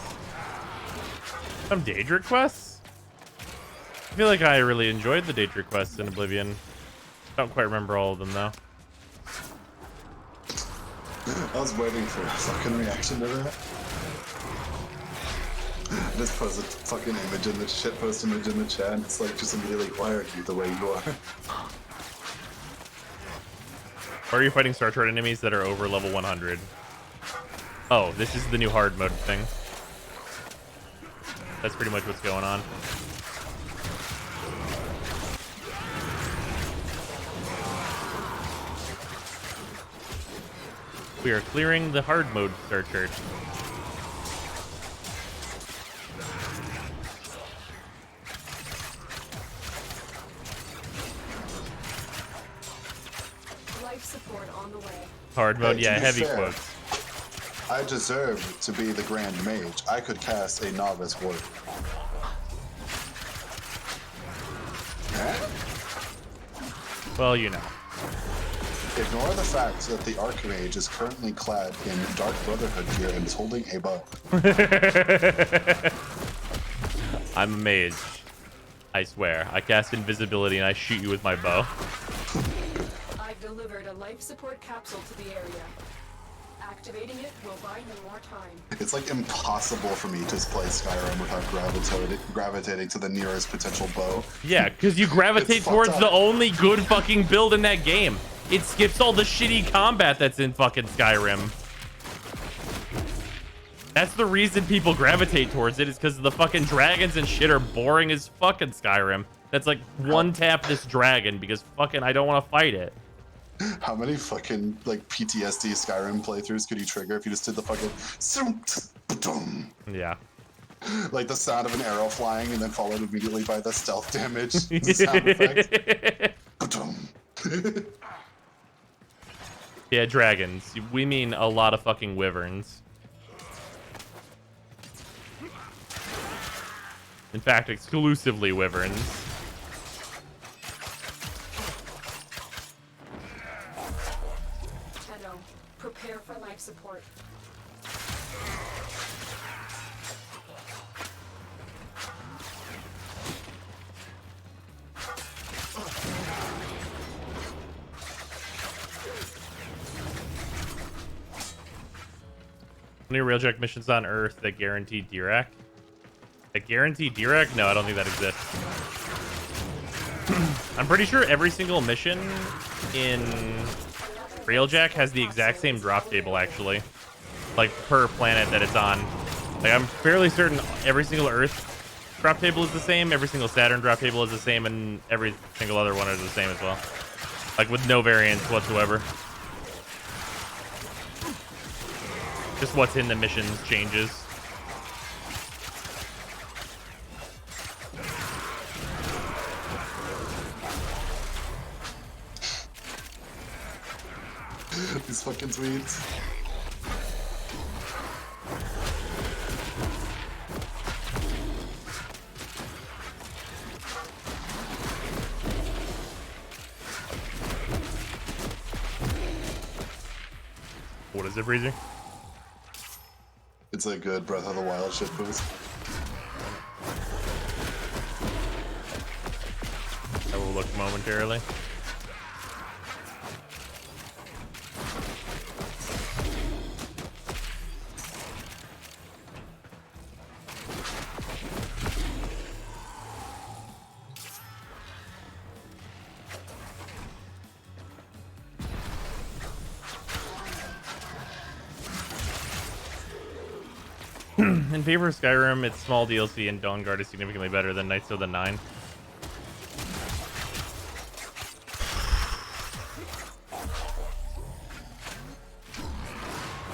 Some Daedric quests? I feel like I really enjoyed the Daedric quests in Oblivion. Don't quite remember all of them, though. I was waiting for a fucking reaction to that. Just post a fucking image in the shitpost image in the chat, and it's like, just immediately, why are you the way you are? Or are you fighting Star Trek enemies that are over level 100? Oh, this is the new hard mode thing. That's pretty much what's going on. We are clearing the hard mode searcher. Life support on the way. Hard mode, Hey, yeah, to be heavy fair, quotes. I deserve to be the Grand Mage. I could cast a Novice Warrior. Well, you know. Ignore the fact that the Archmage is currently clad in Dark Brotherhood gear and is holding a bow. I'm a mage. I swear. I cast invisibility and I shoot you with my bow. I've delivered a life support capsule to the area. Activating it will buy you more time. It's like impossible for me to play Skyrim without gravitating to the nearest potential bow. Yeah, because you gravitate It's towards fucked the up. only good fucking build in that game. It skips all the shitty combat that's in fucking Skyrim. That's the reason people gravitate towards it, is because the fucking dragons and shit are boring as fucking Skyrim. That's like one tap this dragon because fucking I don't want to fight it. How many fucking like PTSD Skyrim playthroughs could you trigger if you just did the fucking Yeah. like the sound of an arrow flying and then followed immediately by the stealth damage the sound effect. Yeah, dragons. We mean a lot of fucking wyverns. In fact, exclusively wyverns. Tenno, prepare for life support. Any Railjack missions on Earth that guarantee Dirac? That guarantee Dirac? No, I don't think that exists. I'm pretty sure every single mission in Railjack has the exact same drop table, actually. Like, per planet that it's on. Like, I'm fairly certain every single Earth drop table is the same, every single Saturn drop table is the same, and every single other one is the same as well. Like, with no variance whatsoever. Just what's in the missions changes. These fucking Swedes. What is it, Breezer? It's a good Breath of the Wild shit boost. I will look momentarily. In favor of Skyrim, its small DLC and Dawnguard is significantly better than Knights of the Nine.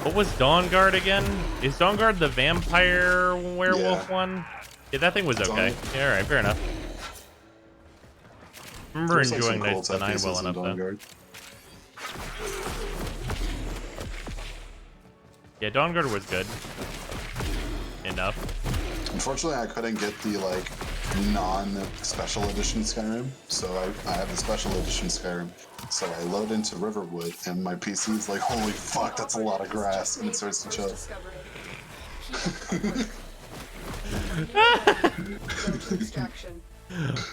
What was Dawnguard again? Is Dawnguard the vampire werewolf one? Yeah, that thing was okay. Yeah, alright, fair enough. I remember There's, like, enjoying some Knights cool of the Nine set well pieces in enough, though. Dawnguard. Yeah, Dawnguard was good. Enough. Unfortunately, I couldn't get the like non-special edition Skyrim, so I have the special edition Skyrim. So I load into Riverwood, and my PC is like, "Holy fuck, that's a lot of grass," and it starts to chill.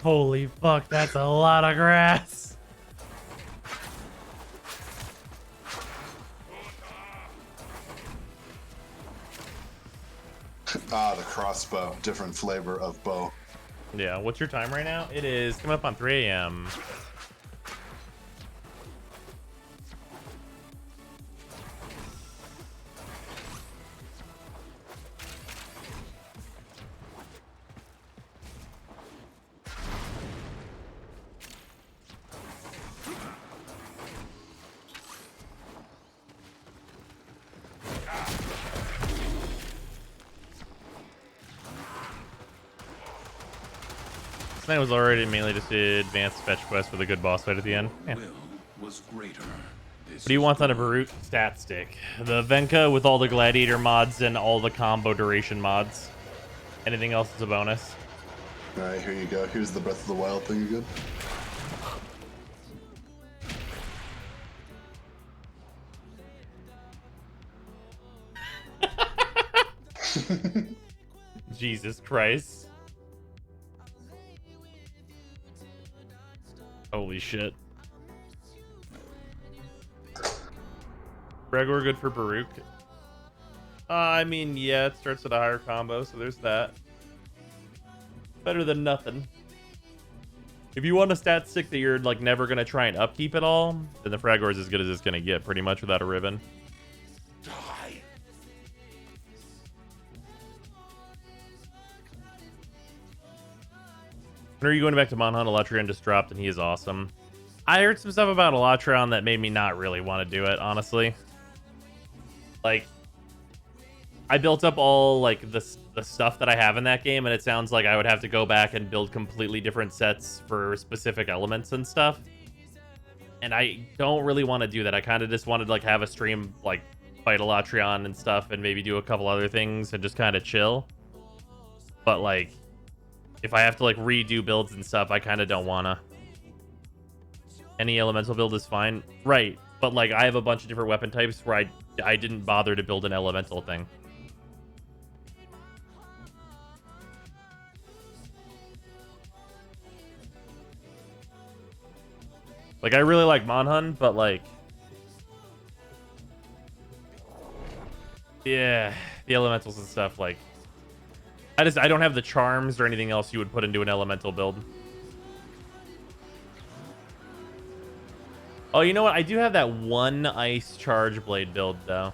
Holy fuck, that's a lot of grass. Ah, the crossbow, different flavor of bow. Yeah, what's your time right now? It is coming up on 3 a.m. Tonight was already mainly just an advanced fetch quest with a good boss fight at the end. Yeah. Will was greater. What do you want on a Baruch stat stick? The Venka with all the gladiator mods and all the combo duration mods. Anything else is a bonus. Alright, here you go. Here's the Breath of the Wild thing again. Jesus Christ. Holy shit. Gregor good for Baruch. I mean, yeah, it starts at a higher combo, so there's that. Better than nothing. If you want a stat stick that you're like never gonna try and upkeep at all, then the Fragor is as good as it's gonna get, pretty much without a ribbon. When are you going back to Monhunt? Elatreon just dropped and he is awesome. I heard some stuff about Elatreon that made me not really want to do it, honestly. Like, I built up all like the stuff that I have in that game, and it sounds like I would have to go back and build completely different sets for specific elements and stuff. And I don't really want to do that. I kind of just wanted to like have a stream, like fight Elatreon and stuff, and maybe do a couple other things and just kind of chill. But like, if I have to like redo builds and stuff, I kind of don't wanna. Any elemental build is fine, right? But like, I have a bunch of different weapon types where I didn't bother to build an elemental thing. Like, I really like Monhunt, but like, yeah, the elementals and stuff, like, I don't have the charms or anything else you would put into an elemental build. Oh, you know what? I do have that one ice charge blade build, though.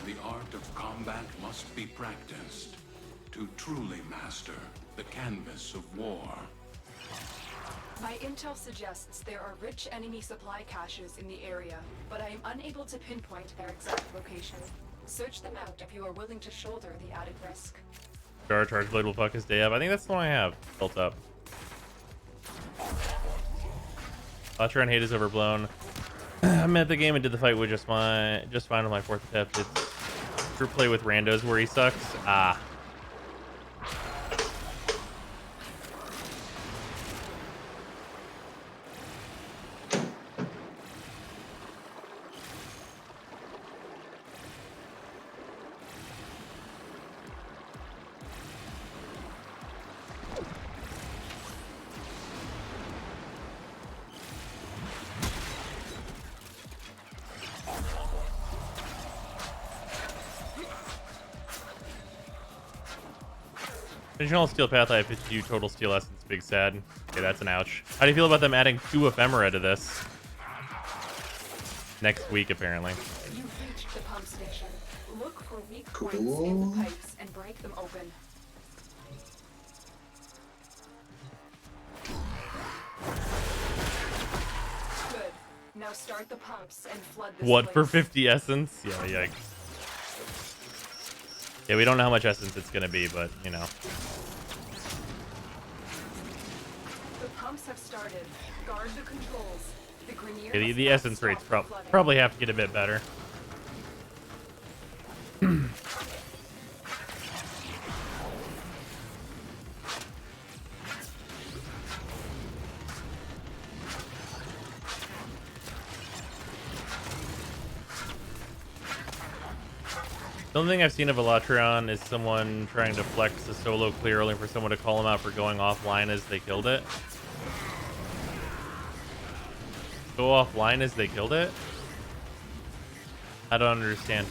The art of combat must be practiced to truly master the canvas of war. My intel suggests there are rich enemy supply caches in the area, but I am unable to pinpoint their exact location. Search them out if you are willing to shoulder the added risk. Charge blade will fuck his day up. I think that's the one I have built up. Elatreon hate is overblown. I met the game and did the fight with just fine on my fourth attempt. It's true play with randos where he sucks. Ah. Original Steel Path, I pitched you Total Steel Essence, big sad. Okay, that's an ouch. How do you feel about them adding 2 ephemera to this? Next week, apparently. You've reached the pump station. Look for weak points in the pipes and break them open. Good. Now start the pumps and flood this What, place. for 50 essence? Yeah, yikes. Yeah, we don't know how much essence it's gonna be, but, you know. The pumps have started. Guard the controls. The Grineer Yeah, the essence rates probably have to get a bit better. The only thing I've seen of Elatreon is someone trying to flex a solo clear only for someone to call him out for going offline as they killed it. Go offline as they killed it? I don't understand.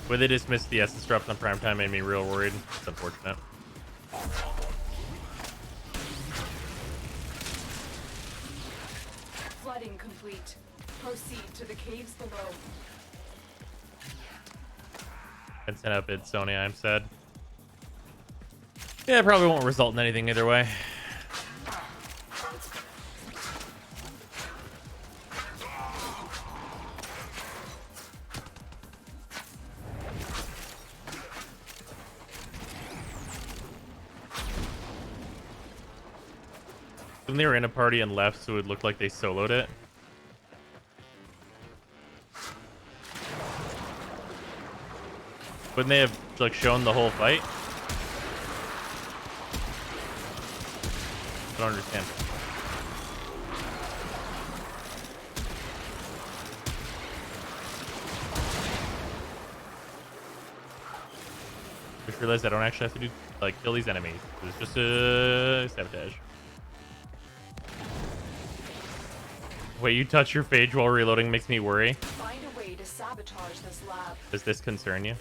Where they dismissed the essence drops on prime time made me real worried. It's unfortunate. Flooding complete. Proceed to the caves below. And send out bid Sony, I'm sad. Yeah, it probably won't result in anything either way. When they were in a party and left, so it looked like they soloed it. Wouldn't they have like shown the whole fight? I don't understand. Just realized I don't actually have to do like kill these enemies. It's just a sabotage. Wait, you touch your phage while reloading makes me worry. Find a way to sabotage this lab. Does this concern you?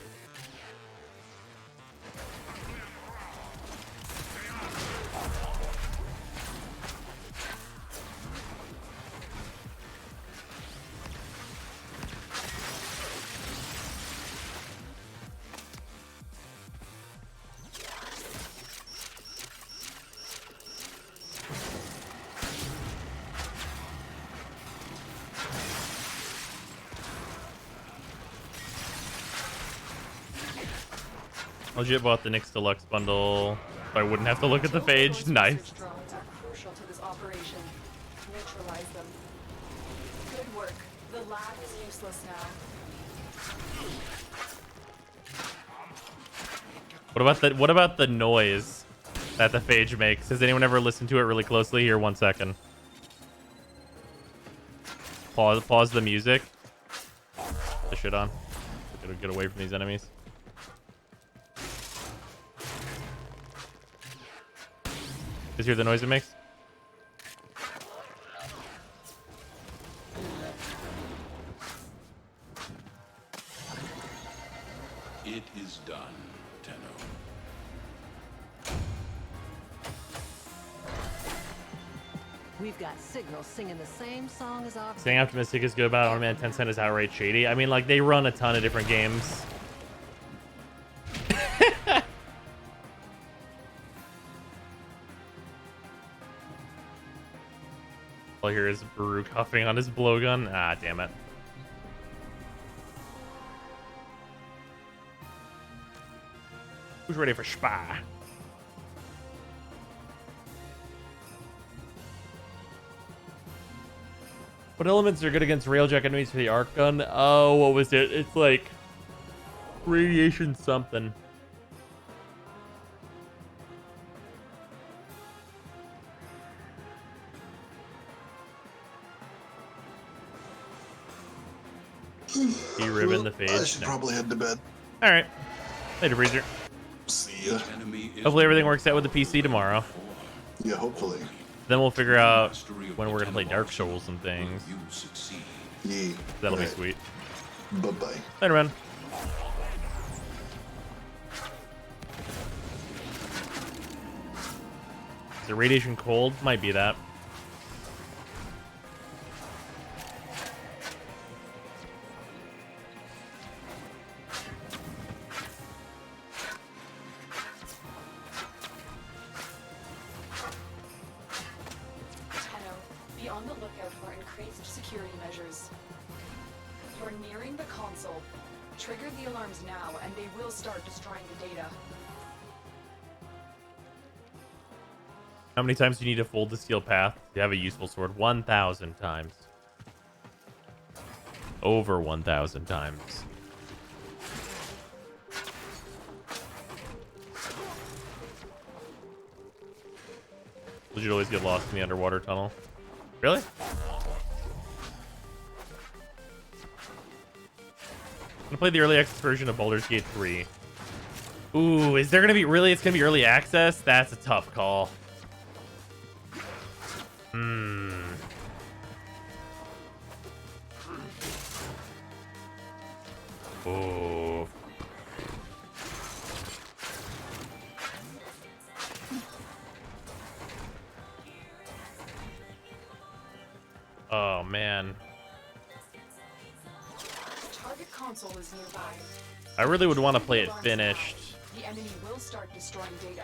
Legit bought the Nyx Deluxe bundle, so I wouldn't have to look at the phage. Nice. Drones are crucial to this operation. Neutralize them. Good work. The lab is useless now. What about the noise that the phage makes? Has anyone ever listened to it really closely? Here, 1 second. Pause the music. Put the shit on. Gotta get away from these enemies. Just hear the noise it makes? It is done, Tenno. We've got Signal singing the same song as our... Staying optimistic is good about Automan. Tencent is outright shady. I mean, like, they run a ton of different games. All here is Baruch huffing on his blowgun. Ah, damn it. Who's ready for Spa? What elements are good against railjack enemies for the arc gun? Oh, what was it? It's like radiation something. De-ribbon the phage. I should probably head to bed. All right. Later, Freezer. See ya. Hopefully everything works out with the PC tomorrow. Yeah, hopefully. Then we'll figure out when we're gonna play Dark Souls and things. Yeah. That'll be sweet. Bye-bye. Later, man. Is the radiation cold? Might be that. Be on the lookout for increased security measures. You're nearing the console. Trigger the alarms now, and they will start destroying the data. How many times do you need to fold the steel path to have a useful sword? 1,000 times. Over 1,000 times. Legit always get lost in the underwater tunnel. Really? I'm gonna play the early access version of Baldur's Gate 3. Ooh, is there gonna be really? It's gonna be early access? That's a tough call. Oh. Oh man. Target console is nearby. I really would want to play it finished. The enemy will start destroying data.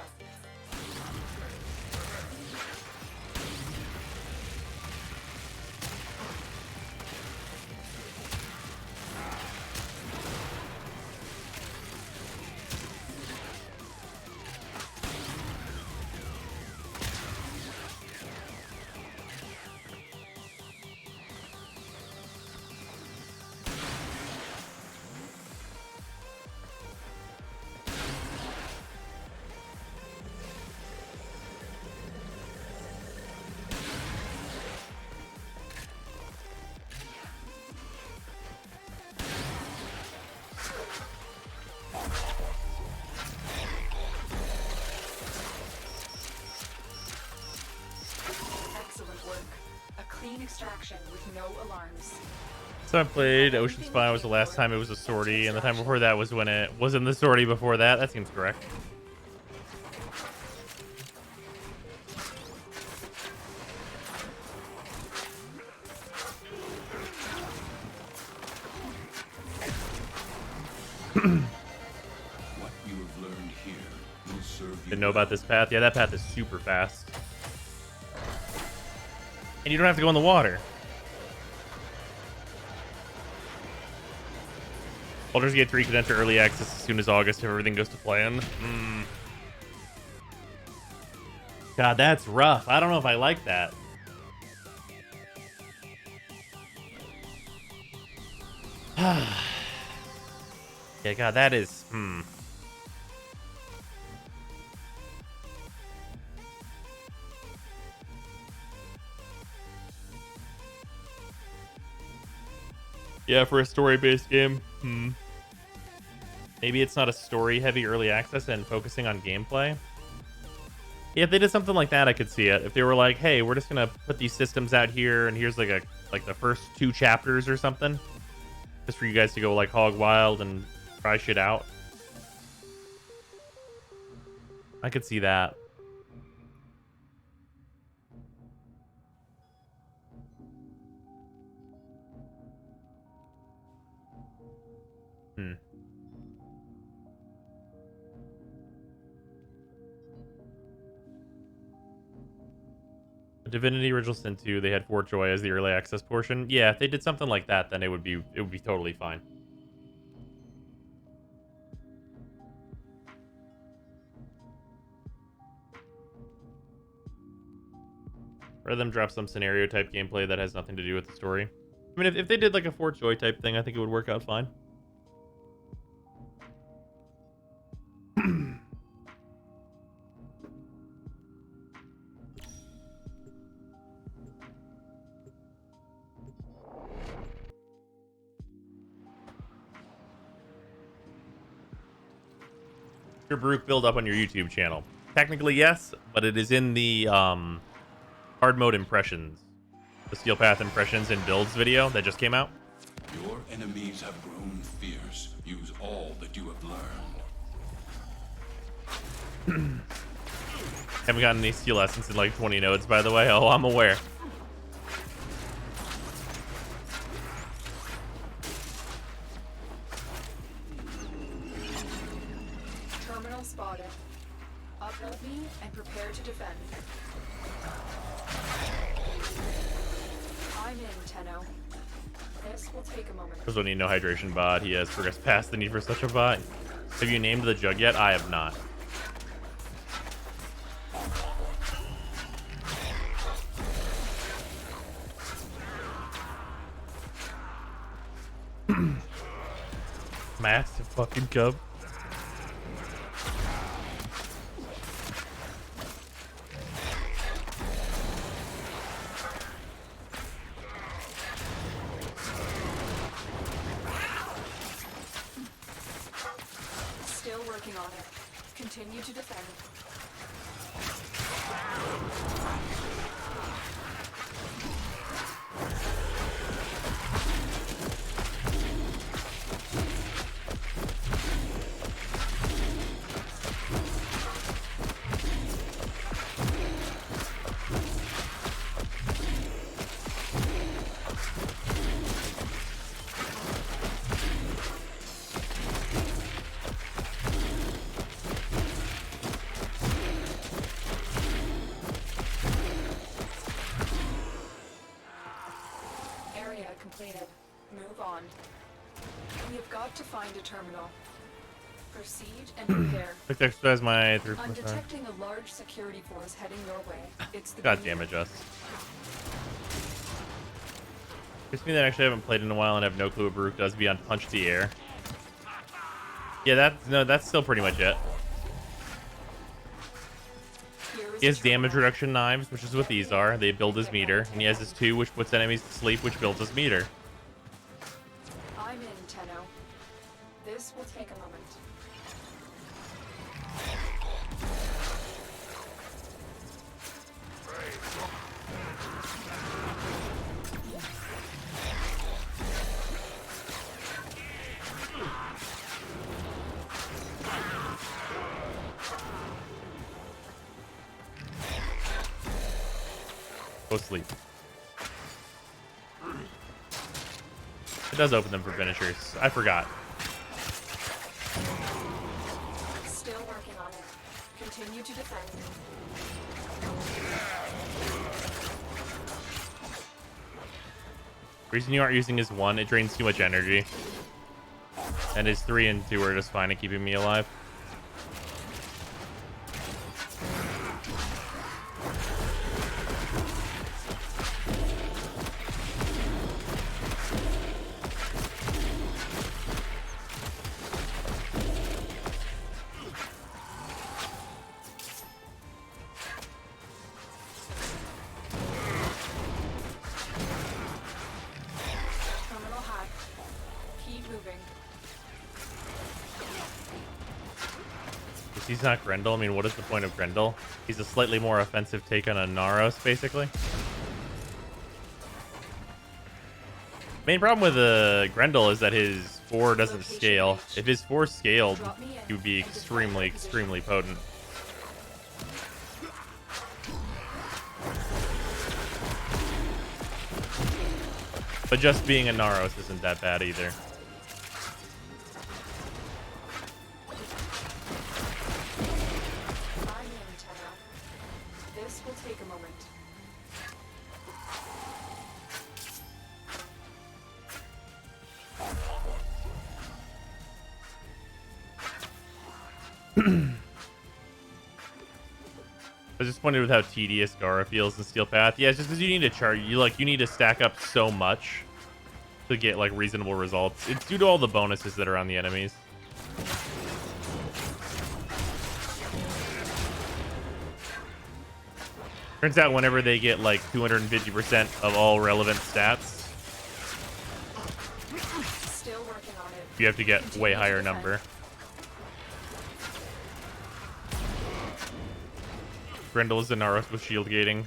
Maintain extraction with no alarms. So I played Ocean Spy was the last time it was a sortie, and the time before that was when it wasn't the sortie before that. That seems correct. What you have learned here will serve you. Didn't know about this path. Yeah, that path is super fast. And you don't have to go in the water. Baldur's Gate 3 could enter early access as soon as August if everything goes to plan. God, that's rough. I don't know if I like that. Yeah, God, that is... Yeah, for a story-based game. Maybe it's not a story-heavy early access and focusing on gameplay. Yeah, if they did something like that, I could see it. If they were like, hey, we're just gonna put these systems out here, and here's like the first 2 chapters or something, just for you guys to go like hog wild and try shit out. I could see that. Divinity Original Sin 2, they had Fort Joy as the early access portion. Yeah, if they did something like that, then it would be totally fine. Rather than drop some scenario type gameplay that has nothing to do with the story. I mean, if they did like a Fort Joy type thing, I think it would work out fine. Your Baruch build up on your YouTube channel. Technically, yes, but it is in the hard mode impressions. The Steel Path impressions and builds video that just came out. Your enemies have grown fierce. Use all that you have learned. Haven't gotten any Steel Essence in like 20 nodes, by the way. Oh, I'm aware. Terminal spotted. Upload me and prepare to defend. I'm in, Tenno. This will take a moment. Because when you know hydration bot, he has progressed past the need for such a bot. Have you named the jug yet? I have not. Massive fucking cub. Still working on it. Continue to defend. Completed. Move on. We have got to find a terminal. Proceed and prepare. Quick exercise my I'm detecting a large security force heading your way. It's the God damn it, Just. It's me that actually haven't played in a while and have no clue what Baruch does beyond punch the air. Yeah, that's still pretty much it. He has damage reduction knives, which is what these are. They build his meter. And he has his 2, which puts enemies to sleep, which builds his meter. I'm in, Tenno. This will take a moment. Go sleep. It does open them for finishers. I forgot. Still working on it. Continue to defend. Reason you aren't using his 1, it drains too much energy. And his 3 and 2 are just fine at keeping me alive. Terminal hack. Keep moving. If he's not Grendel, I mean, what is the point of Grendel? He's a slightly more offensive take on a Naros, basically. Main problem with Grendel is that his 4 doesn't scale. If his 4 scaled, he would be extremely, extremely potent. But just being a Naros isn't that bad either. This will take a moment. I was disappointed with how tedious Gara feels in Steel Path. Yeah, it's just because you need to charge. You need to stack up so much to get like reasonable results. It's due to all the bonuses that are on the enemies. Turns out whenever they get like 250% of all relevant stats, Still working on it. you have to get way higher number. Grendel is a Naros with shield gating.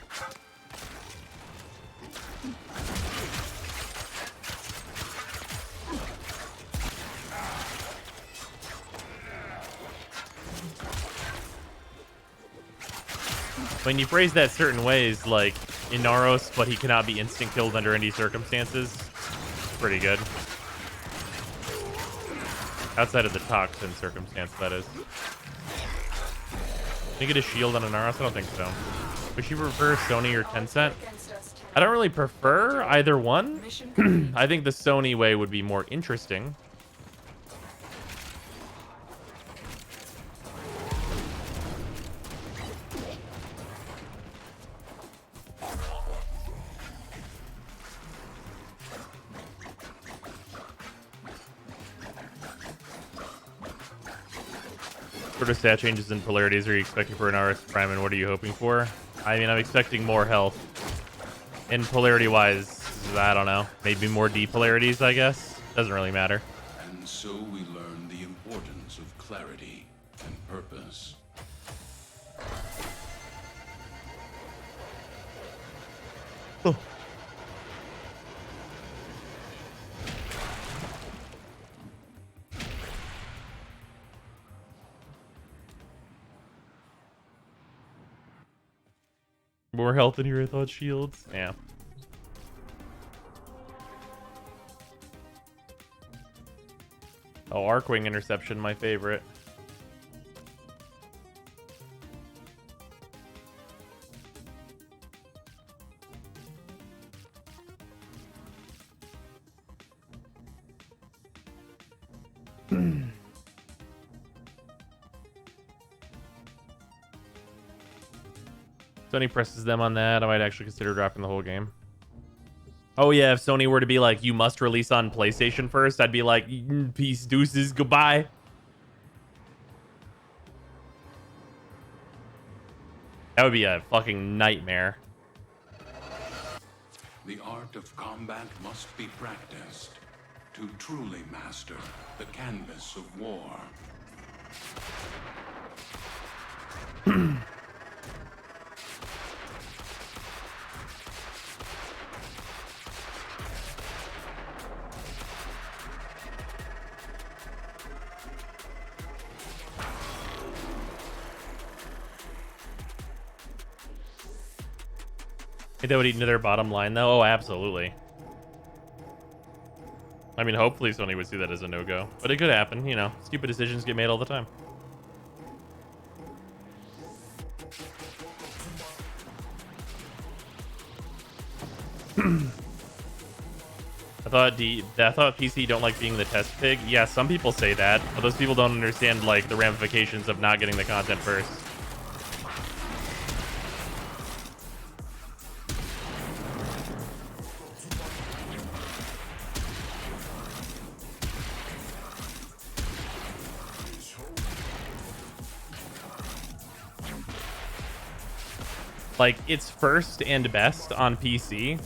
When you phrase that certain ways, like in Naros, but he cannot be instant killed under any circumstances, pretty good. Outside of the toxin circumstance, that is. Can you get a shield on a Naros? I don't think so. Would you prefer Sony or Tencent? I don't really prefer either one. I think the Sony way would be more interesting. What sort of stat changes and polarities are you expecting for an RS Prime, and what are you hoping for? I mean, I'm expecting more health. And polarity-wise, I don't know. Maybe more D-polarities, I guess. Doesn't really matter. And so we learn the importance of clarity and purpose. Oh. More health in here, I thought shields. Yeah. Oh, Arcwing Interception, my favorite. Sony presses them on that, I might actually consider dropping the whole game. Oh yeah, if Sony were to be like, you must release on PlayStation first, I'd be like, peace, deuces, goodbye. That would be a fucking nightmare. The art of combat must be practiced to truly master the canvas of war. Think that would eat into their bottom line, though? Oh, absolutely. I mean, hopefully Sony would see that as a no-go. But it could happen, you know. Stupid decisions get made all the time. I thought PC don't like being the test pig. Yeah, some people say that, but those people don't understand, like, the ramifications of not getting the content first. Like, it's first and best on PC,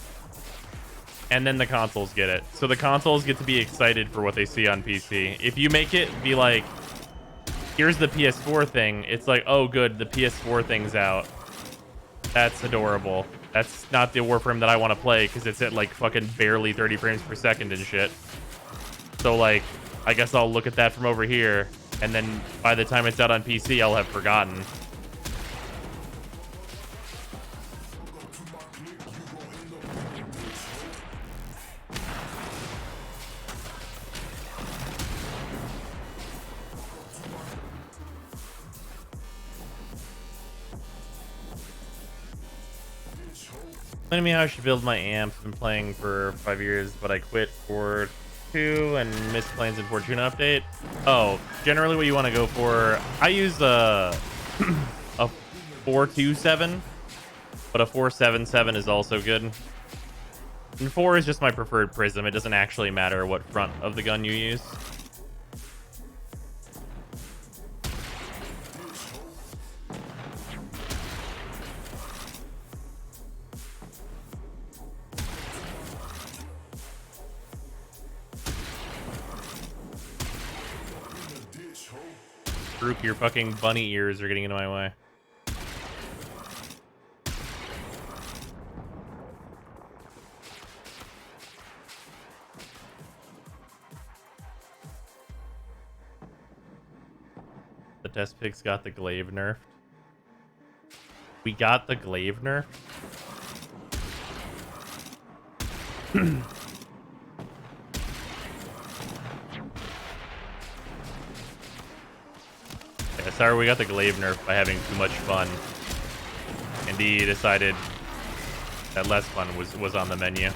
and then the consoles get it. So the consoles get to be excited for what they see on PC. If you make it be like, here's the PS4 thing, it's like, oh good, the PS4 thing's out. That's adorable. That's not the Warframe that I want to play, because it's at like fucking barely 30 frames per second and shit. So like, I guess I'll look at that from over here, and then by the time it's out on PC, I'll have forgotten. Explain to me how I should build my amps. Been playing for 5 years, but I quit for 2 and missed Plains and Fortuna update. Oh, generally what you want to go for, I use a 427, but a 477 is also good. And 4 is just my preferred prism. It doesn't actually matter what front of the gun you use. Rook, your fucking bunny ears are getting into my way. The test picks got the glaive nerfed. We got the glaive nerfed? Yeah, sorry, we got the glaive nerfed by having too much fun. And he decided that less fun was on the menu.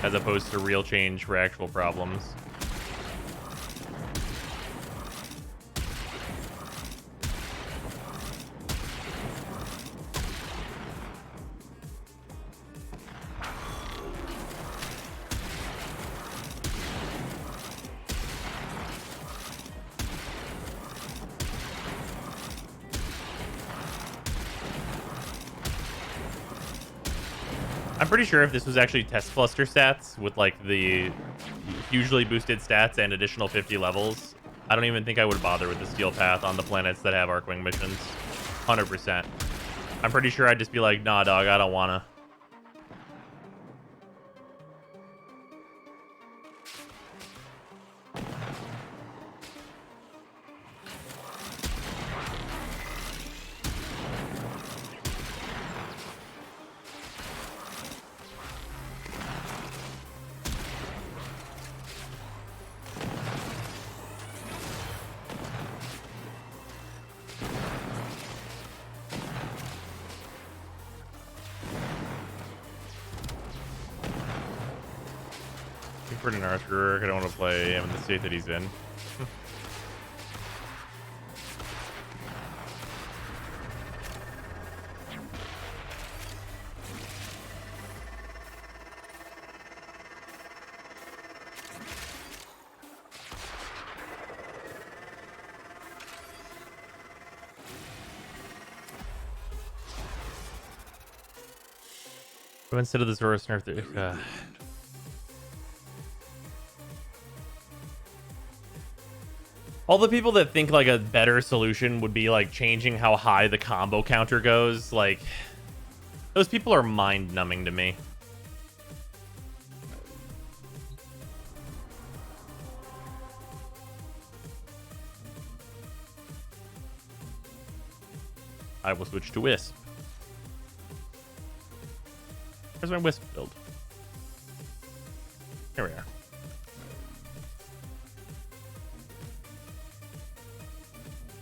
As opposed to real change for actual problems. I'm pretty sure if this was actually test cluster stats with like the hugely boosted stats and additional 50 levels, I don't even think I would bother with the Steel Path on the planets that have Arcwing missions. 100%. I'm pretty sure I'd just be like, nah, dog, I don't wanna. An Arthur, I don't want to play him in the state that he's in. But instead of the Zoroark nerf, all the people that think like a better solution would be like changing how high the combo counter goes, like those people are mind-numbing to me. I will switch to Wisp. Where's my Wisp build? Here we are.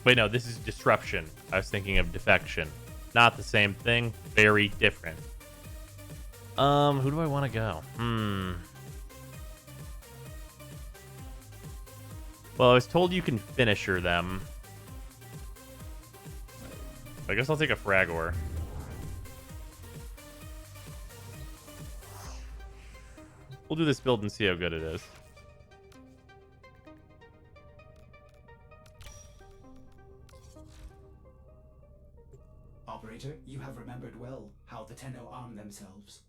Wait, no, this is Disruption. I was thinking of Defection. Not the same thing. Very different. Who do I want to go? Well, I was told you can finisher them. I guess I'll take a Fragor. We'll do this build and see how good it is. Operator, you have remembered well how the Tenno arm themselves.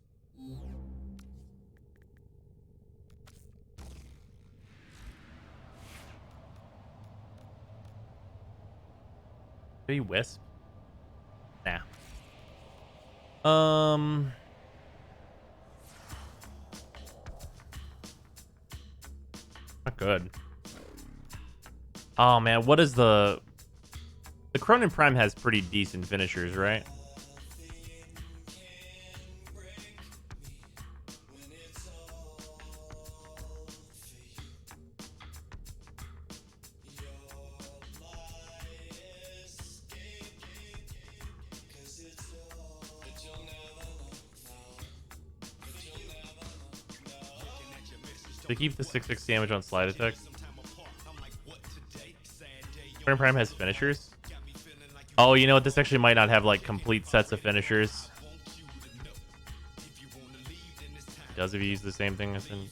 Maybe Wisp? Nah. Not good. Oh man, what is the Cronin Prime has pretty decent finishers, right? They keep the 6/6 damage on slide attack. Cronin Prime has finishers. Oh, you know what? This actually might not have like complete sets of finishers. It does if you use the same thing as in.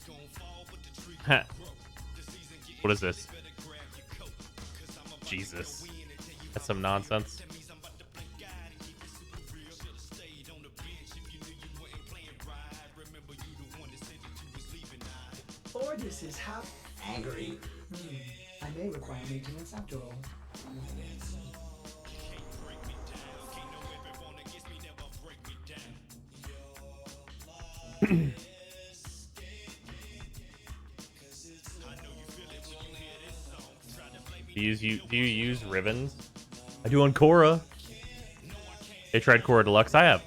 What is this? Jesus, that's some nonsense. Ordis is half angry. I may require maintenance after all. Do you use Ribbons? I do on Korra. They tried Korra Deluxe. I have.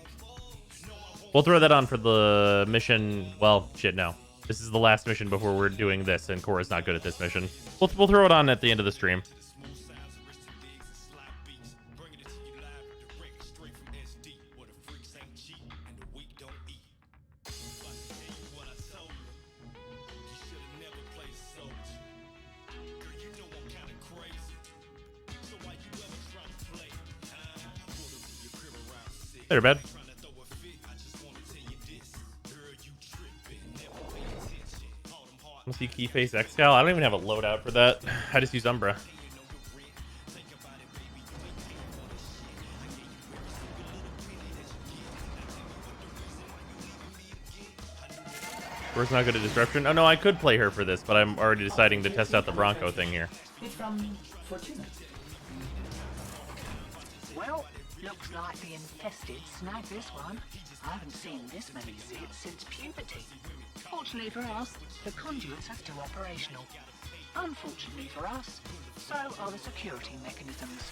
We'll throw that on for the mission. Well, shit, no. This is the last mission before we're doing this, and Korra's not good at this mission. We'll throw it on at the end of the stream. They're bad. Let's see Keyface Excal. I don't even have a loadout for that. I just use Umbra. Where's not good at Disruption? Oh no, I could play her for this, but I'm already deciding to test out the Bronco thing here. It's from Fortuna. Well, looks like the infested snagged this one. I haven't seen this many zits since puberty. Fortunately for us, the conduits are still operational. Unfortunately for us, so are the security mechanisms.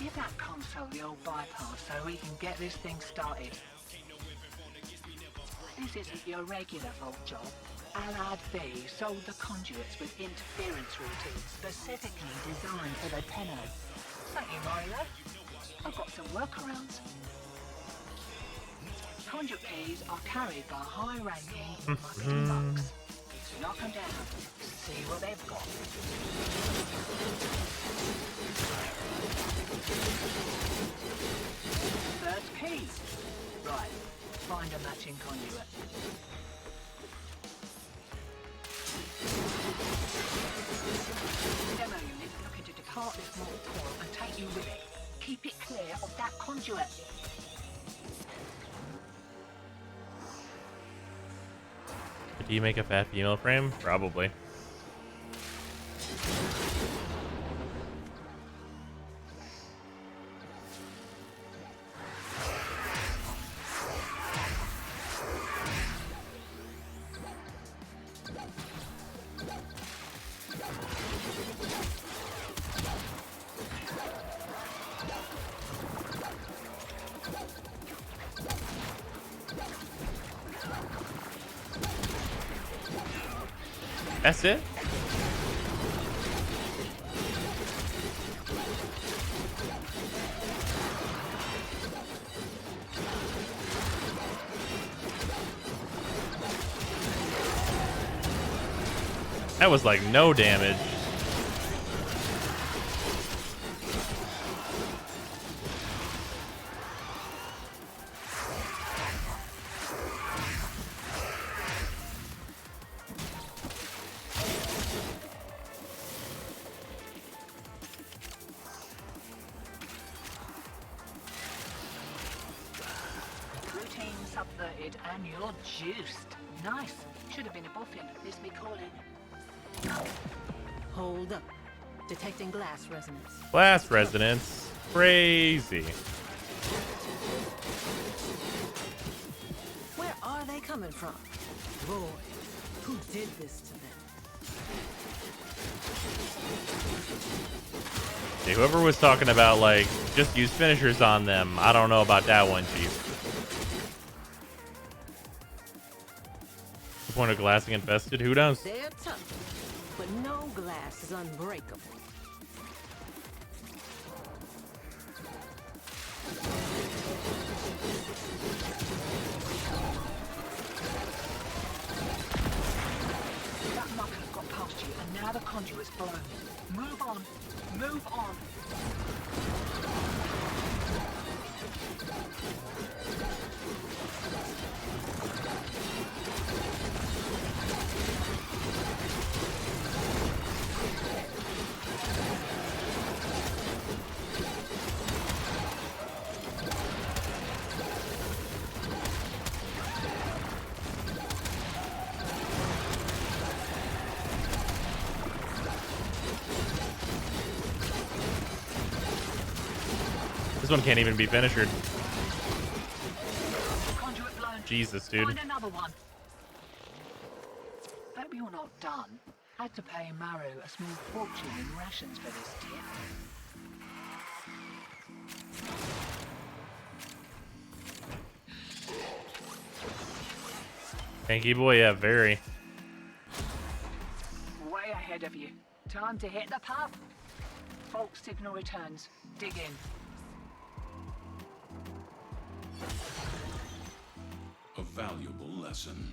Give that console the old bypass so we can get this thing started. This isn't your regular vault job. Allied B sold the conduits with interference routines specifically designed for the Tenno. Thank you, Mario. I've got some workarounds. Conduit keys are carried by high-ranking marketing monks. Knock them down, see what they've got. First key. Right, find a matching conduit. Demo unit looking to depart this mortal coil and take you with it. Keep it clear of that conduit. Do you make a fat female frame? Probably. That's it? That was like no damage. Routine subverted and you're juiced. Nice. Should have been a boffin. This be calling. Hold up. Detecting glass resonance. Glass resonance. Crazy. Where are they coming from? Boy, who did this to them? See, whoever was talking about, like, just use finishers on them, I don't know about that one, Chief. The point of glassing infested? Who knows? They're tough, but no glass is unbreakable. That mucker's got past you, and now the conduit's blown. Move on. Move on. This one can't even be finishered. Conduit blown. Jesus, dude. Find another one. Hope you're not done. Had to pay Maru a small fortune in rations for this, dear. Thank you, boy. Yeah, very. Way ahead of you. Time to hit the pub. Fault signal returns. Dig in. A valuable lesson.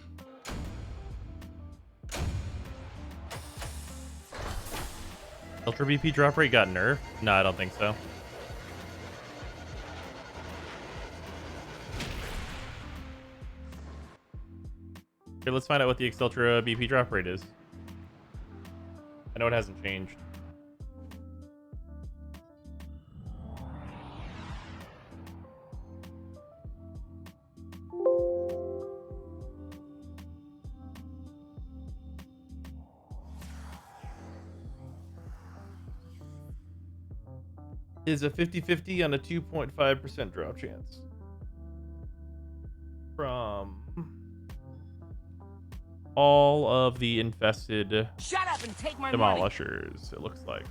Ultra BP drop rate got nerfed? No, I don't think so. Okay, let's find out what the Exultra BP drop rate is. I know it hasn't changed. Is a 50-50 on a 2.5% drop chance. From all of the infested Shut up and take my demolishers, it looks like.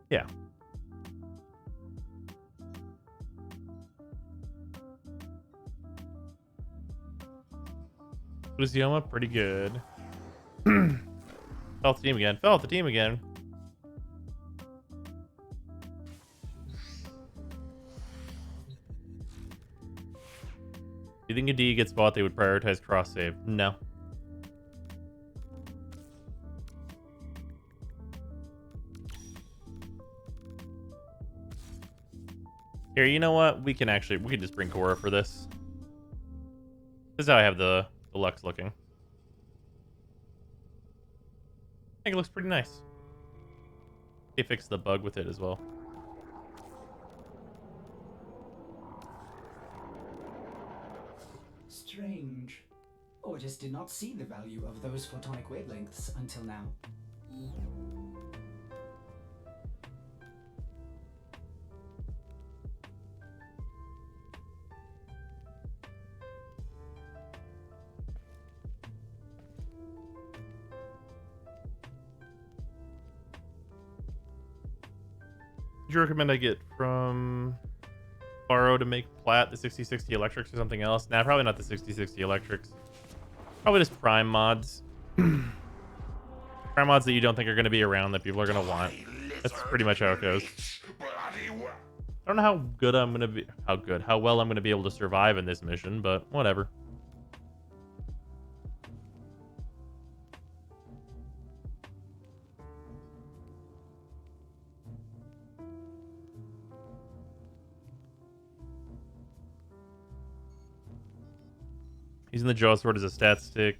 Yeah. Lucioma, pretty good. Fell off the team again. Fell off the team again. Do you think a D gets bought, they would prioritize cross save? No. Here, you know what? We can just bring Cora for this. This is how I have the Lux looking. I think it looks pretty nice. They fixed the bug with it as well. Strange. Ortis did not see the value of those photonic wavelengths until now. Would you recommend I get from Borrow to make Plat the 6060 electrics or something else? Nah, probably not the 6060 electrics. Probably just prime mods. Prime mods that you don't think are going to be around that people are going to want. That's pretty much how it goes. I don't know how good I'm going to be. How well I'm going to be able to survive in this mission, but whatever. Using the Jaw Sword as a stat stick.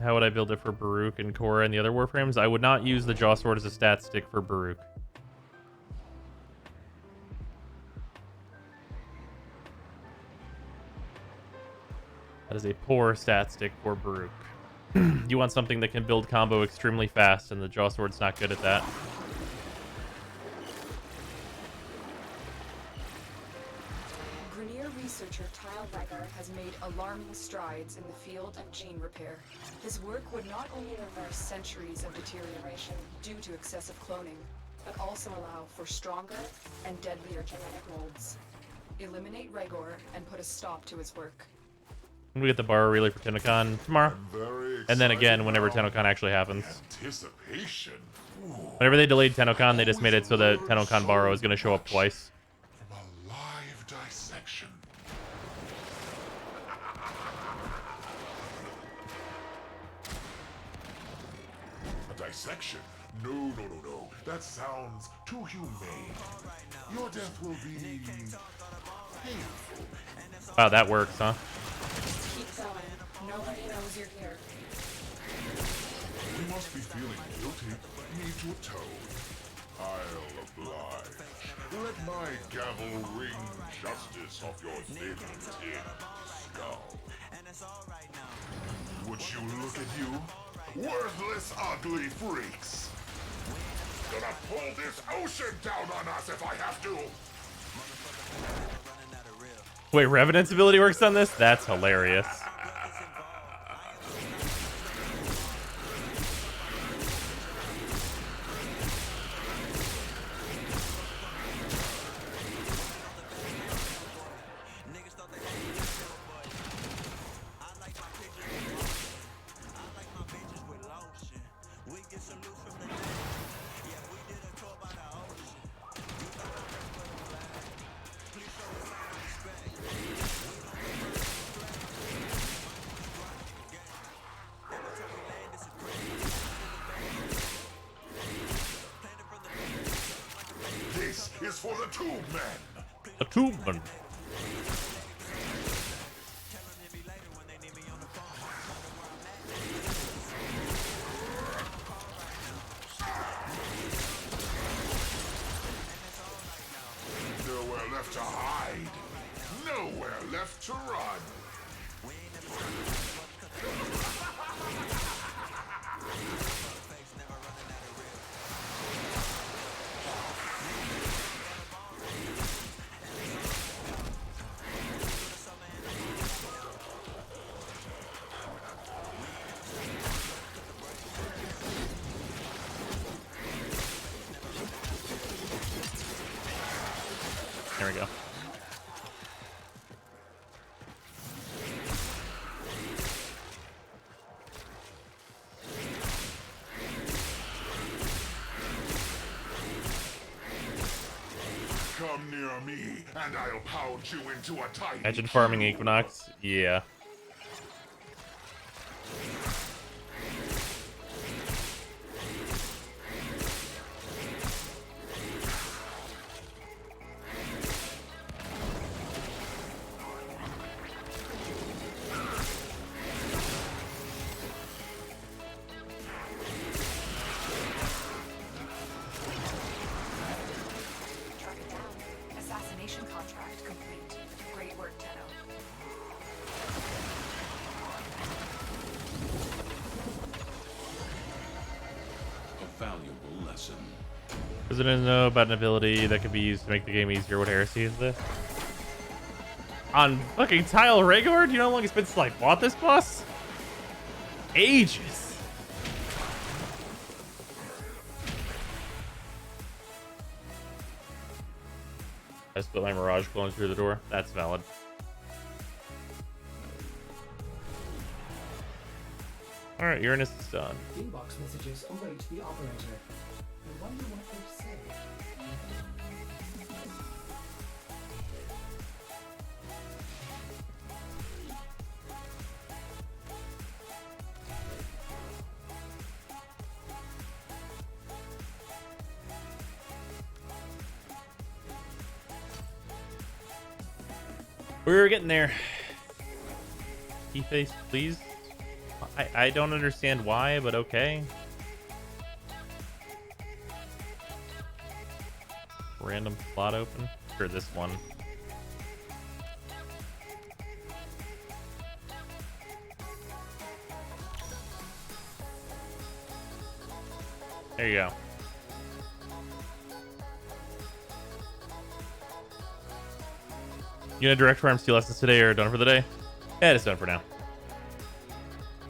How would I build it for Baruch and Korra and the other Warframes? I would not use the Jaw Sword as a stat stick for Baruch. That is a poor stat stick for Baruch. You want something that can build combo extremely fast, and the Jaw Sword's not good at that. Researcher Tile Reger has made alarming strides in the field of gene repair. His work would not only reverse centuries of deterioration due to excessive cloning, but also allow for stronger and deadlier genetic molds. Eliminate Regor and put a stop to his work. We get the Borrow Relay for TennoCon tomorrow. And then again, whenever TennoCon actually happens. Anticipation. Whenever they delayed TennoCon, they just made it so that TennoCon Borrow is going to show up twice. Live dissection. A dissection? No. That sounds too humane. Your death will be painful. Wow, that works, huh? Keep going. Nobody knows you're here. You must be feeling guilty. Need to atone. I'll oblige. Let my gavel ring justice off your thin tin skull. Would you look at you? Worthless, ugly freaks! Gonna pull this ocean down on us if I have to! Wait, Revenant's ability works on this? That's hilarious. Is for the Tube Men! The Tube Men. Nowhere left to hide. Nowhere left to run. There we go. Come near me, and I'll pound you into a tiny Imagine farming Equinox. Yeah. Assassination contract complete. Great work, Tenno. A valuable lesson. Does it know about an ability that could be used to make the game easier? What heresy is this? On fucking Tile Regor? Do you know how long it's been since I bought this boss? Ages. I split my Mirage clone through the door. That's valid. Alright, Uranus is done. Inbox messages await the operator. I wonder what they say. We're getting there. Key face, please. I don't understand why, but okay. Random slot open. Sure, this one. There you go. You gonna direct farm steel lessons today or done for the day? Yeah, it's done for now.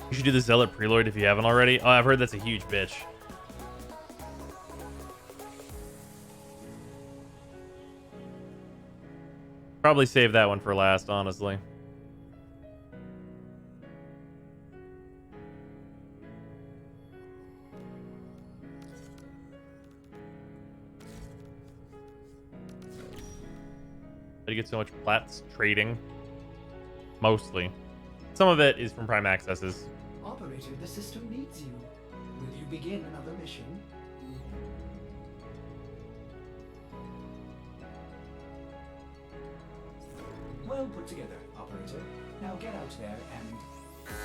You should do the Zealot Preload if you haven't already. Oh, I've heard that's a huge bitch. Probably save that one for last, honestly. You get so much plats trading. Mostly. Some of it is from Prime Accesses. Operator, the system needs you. Will you begin another mission? Well put together, operator. Now get out there and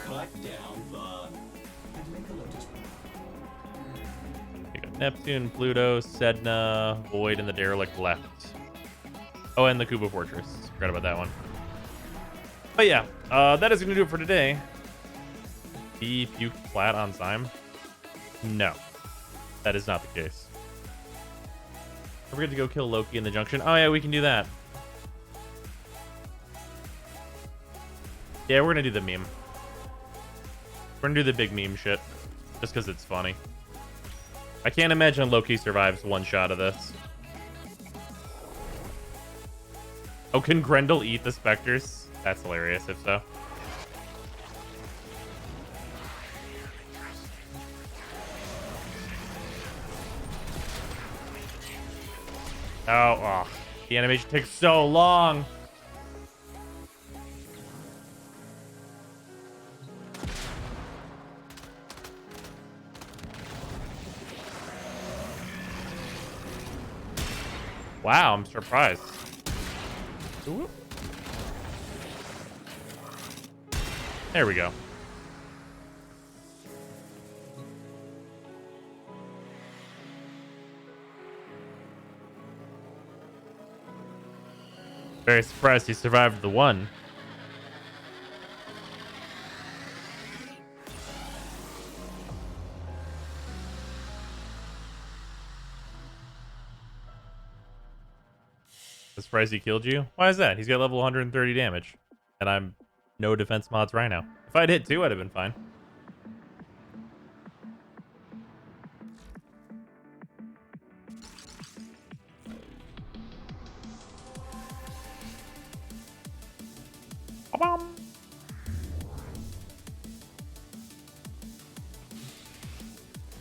cut down the and make a lotus You got Neptune, Pluto, Sedna, Void, and the Derelict left. Oh, and the Kuba Fortress. Forgot about that one. But yeah, that is going to do it for today. He puked flat on Zyme? No. That is not the case. Don't forget to go kill Loki in the junction. Oh yeah, we can do that. Yeah, we're going to do the meme. We're going to do the big meme shit. Just because it's funny. I can't imagine Loki survives one shot of this. Oh, can Grendel eat the Spectres? That's hilarious, if so. Oh, the animation takes so long. Wow, I'm surprised. Ooh. There we go. Very surprised he survived the one. Surprised he killed you? Why is that? He's got level 130 damage. And I'm no defense mods Rhino. If I'd hit 2, I'd have been fine.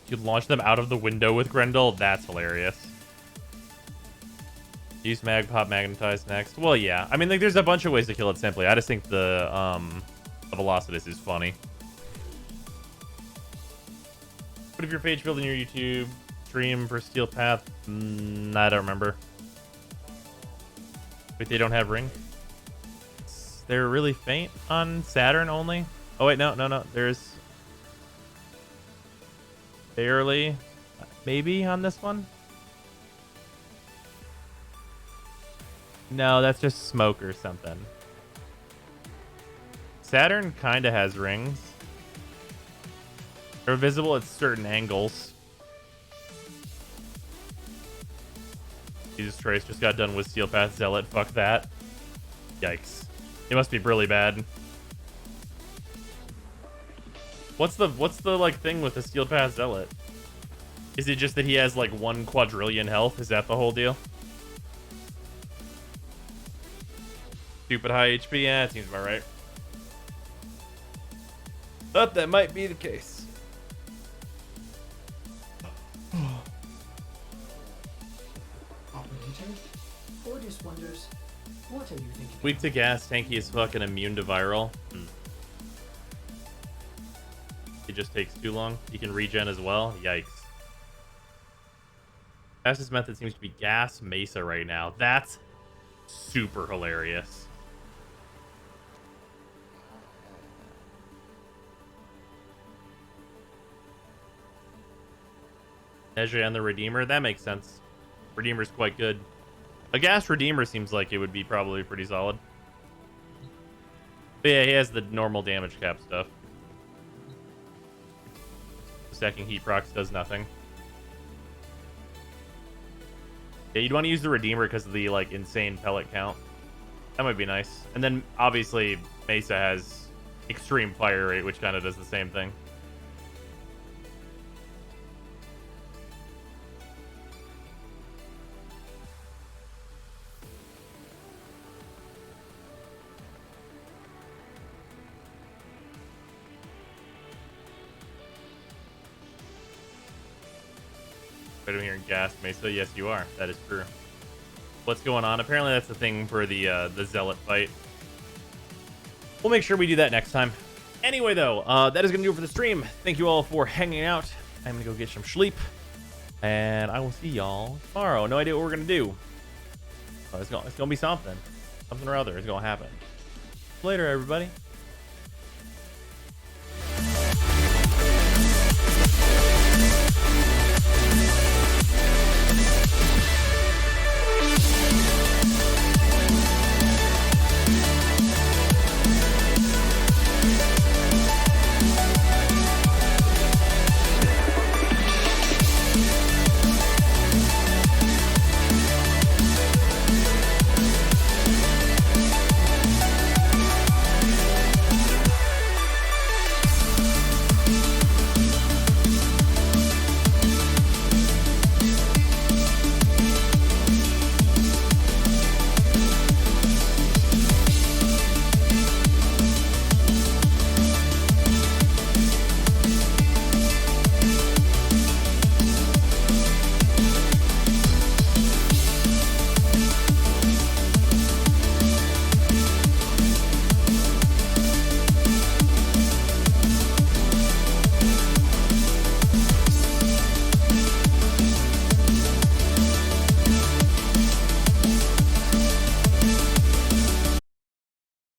You launch them out of the window with Grendel? That's hilarious. Use Mag Pop Magnetize next. Well, yeah. I mean, like, there's a bunch of ways to kill it simply. I just think the Velocitus is funny. What if your page build in your YouTube stream for Steel Path? I don't remember. Wait, they don't have ring? They're really faint on Saturn only? Oh, wait, no. There's barely, maybe on this one? No, that's just smoke or something. Saturn kind of has rings. They're visible at certain angles. Jesus Christ, just got done with Steel Path Zealot. Fuck that. Yikes. It must be really bad. What's the like thing with the Steel Path Zealot? Is it just that he has like 1 quadrillion health? Is that the whole deal? Stupid high HP? Yeah, it seems about right. But that might be the case. disappointed? Or just wonders, what are you thinking? Weak to gas, tanky is fucking immune to viral. It just takes too long. He can regen as well. Yikes. Fastest method seems to be gas Mesa right now. That's super hilarious. Nezha and the Redeemer, that makes sense. Redeemer's quite good. A gas Redeemer seems like it would be probably pretty solid. But yeah, he has the normal damage cap stuff. Stacking heat procs does nothing. Yeah, you'd want to use the Redeemer because of the like insane pellet count. That might be nice. And then obviously Mesa has extreme fire rate, which kind of does the same thing. Right over here in gas Mesa. Yes, you are. That is true. What's going on? Apparently that's the thing for the Zealot fight. We'll make sure we do that next time. Anyway, though, that is going to do it for the stream. Thank you all for hanging out. I'm going to go get some sleep. And I will see y'all tomorrow. No idea what we're going to do. Oh, it's going to be something. Something or other is going to happen. Later, everybody.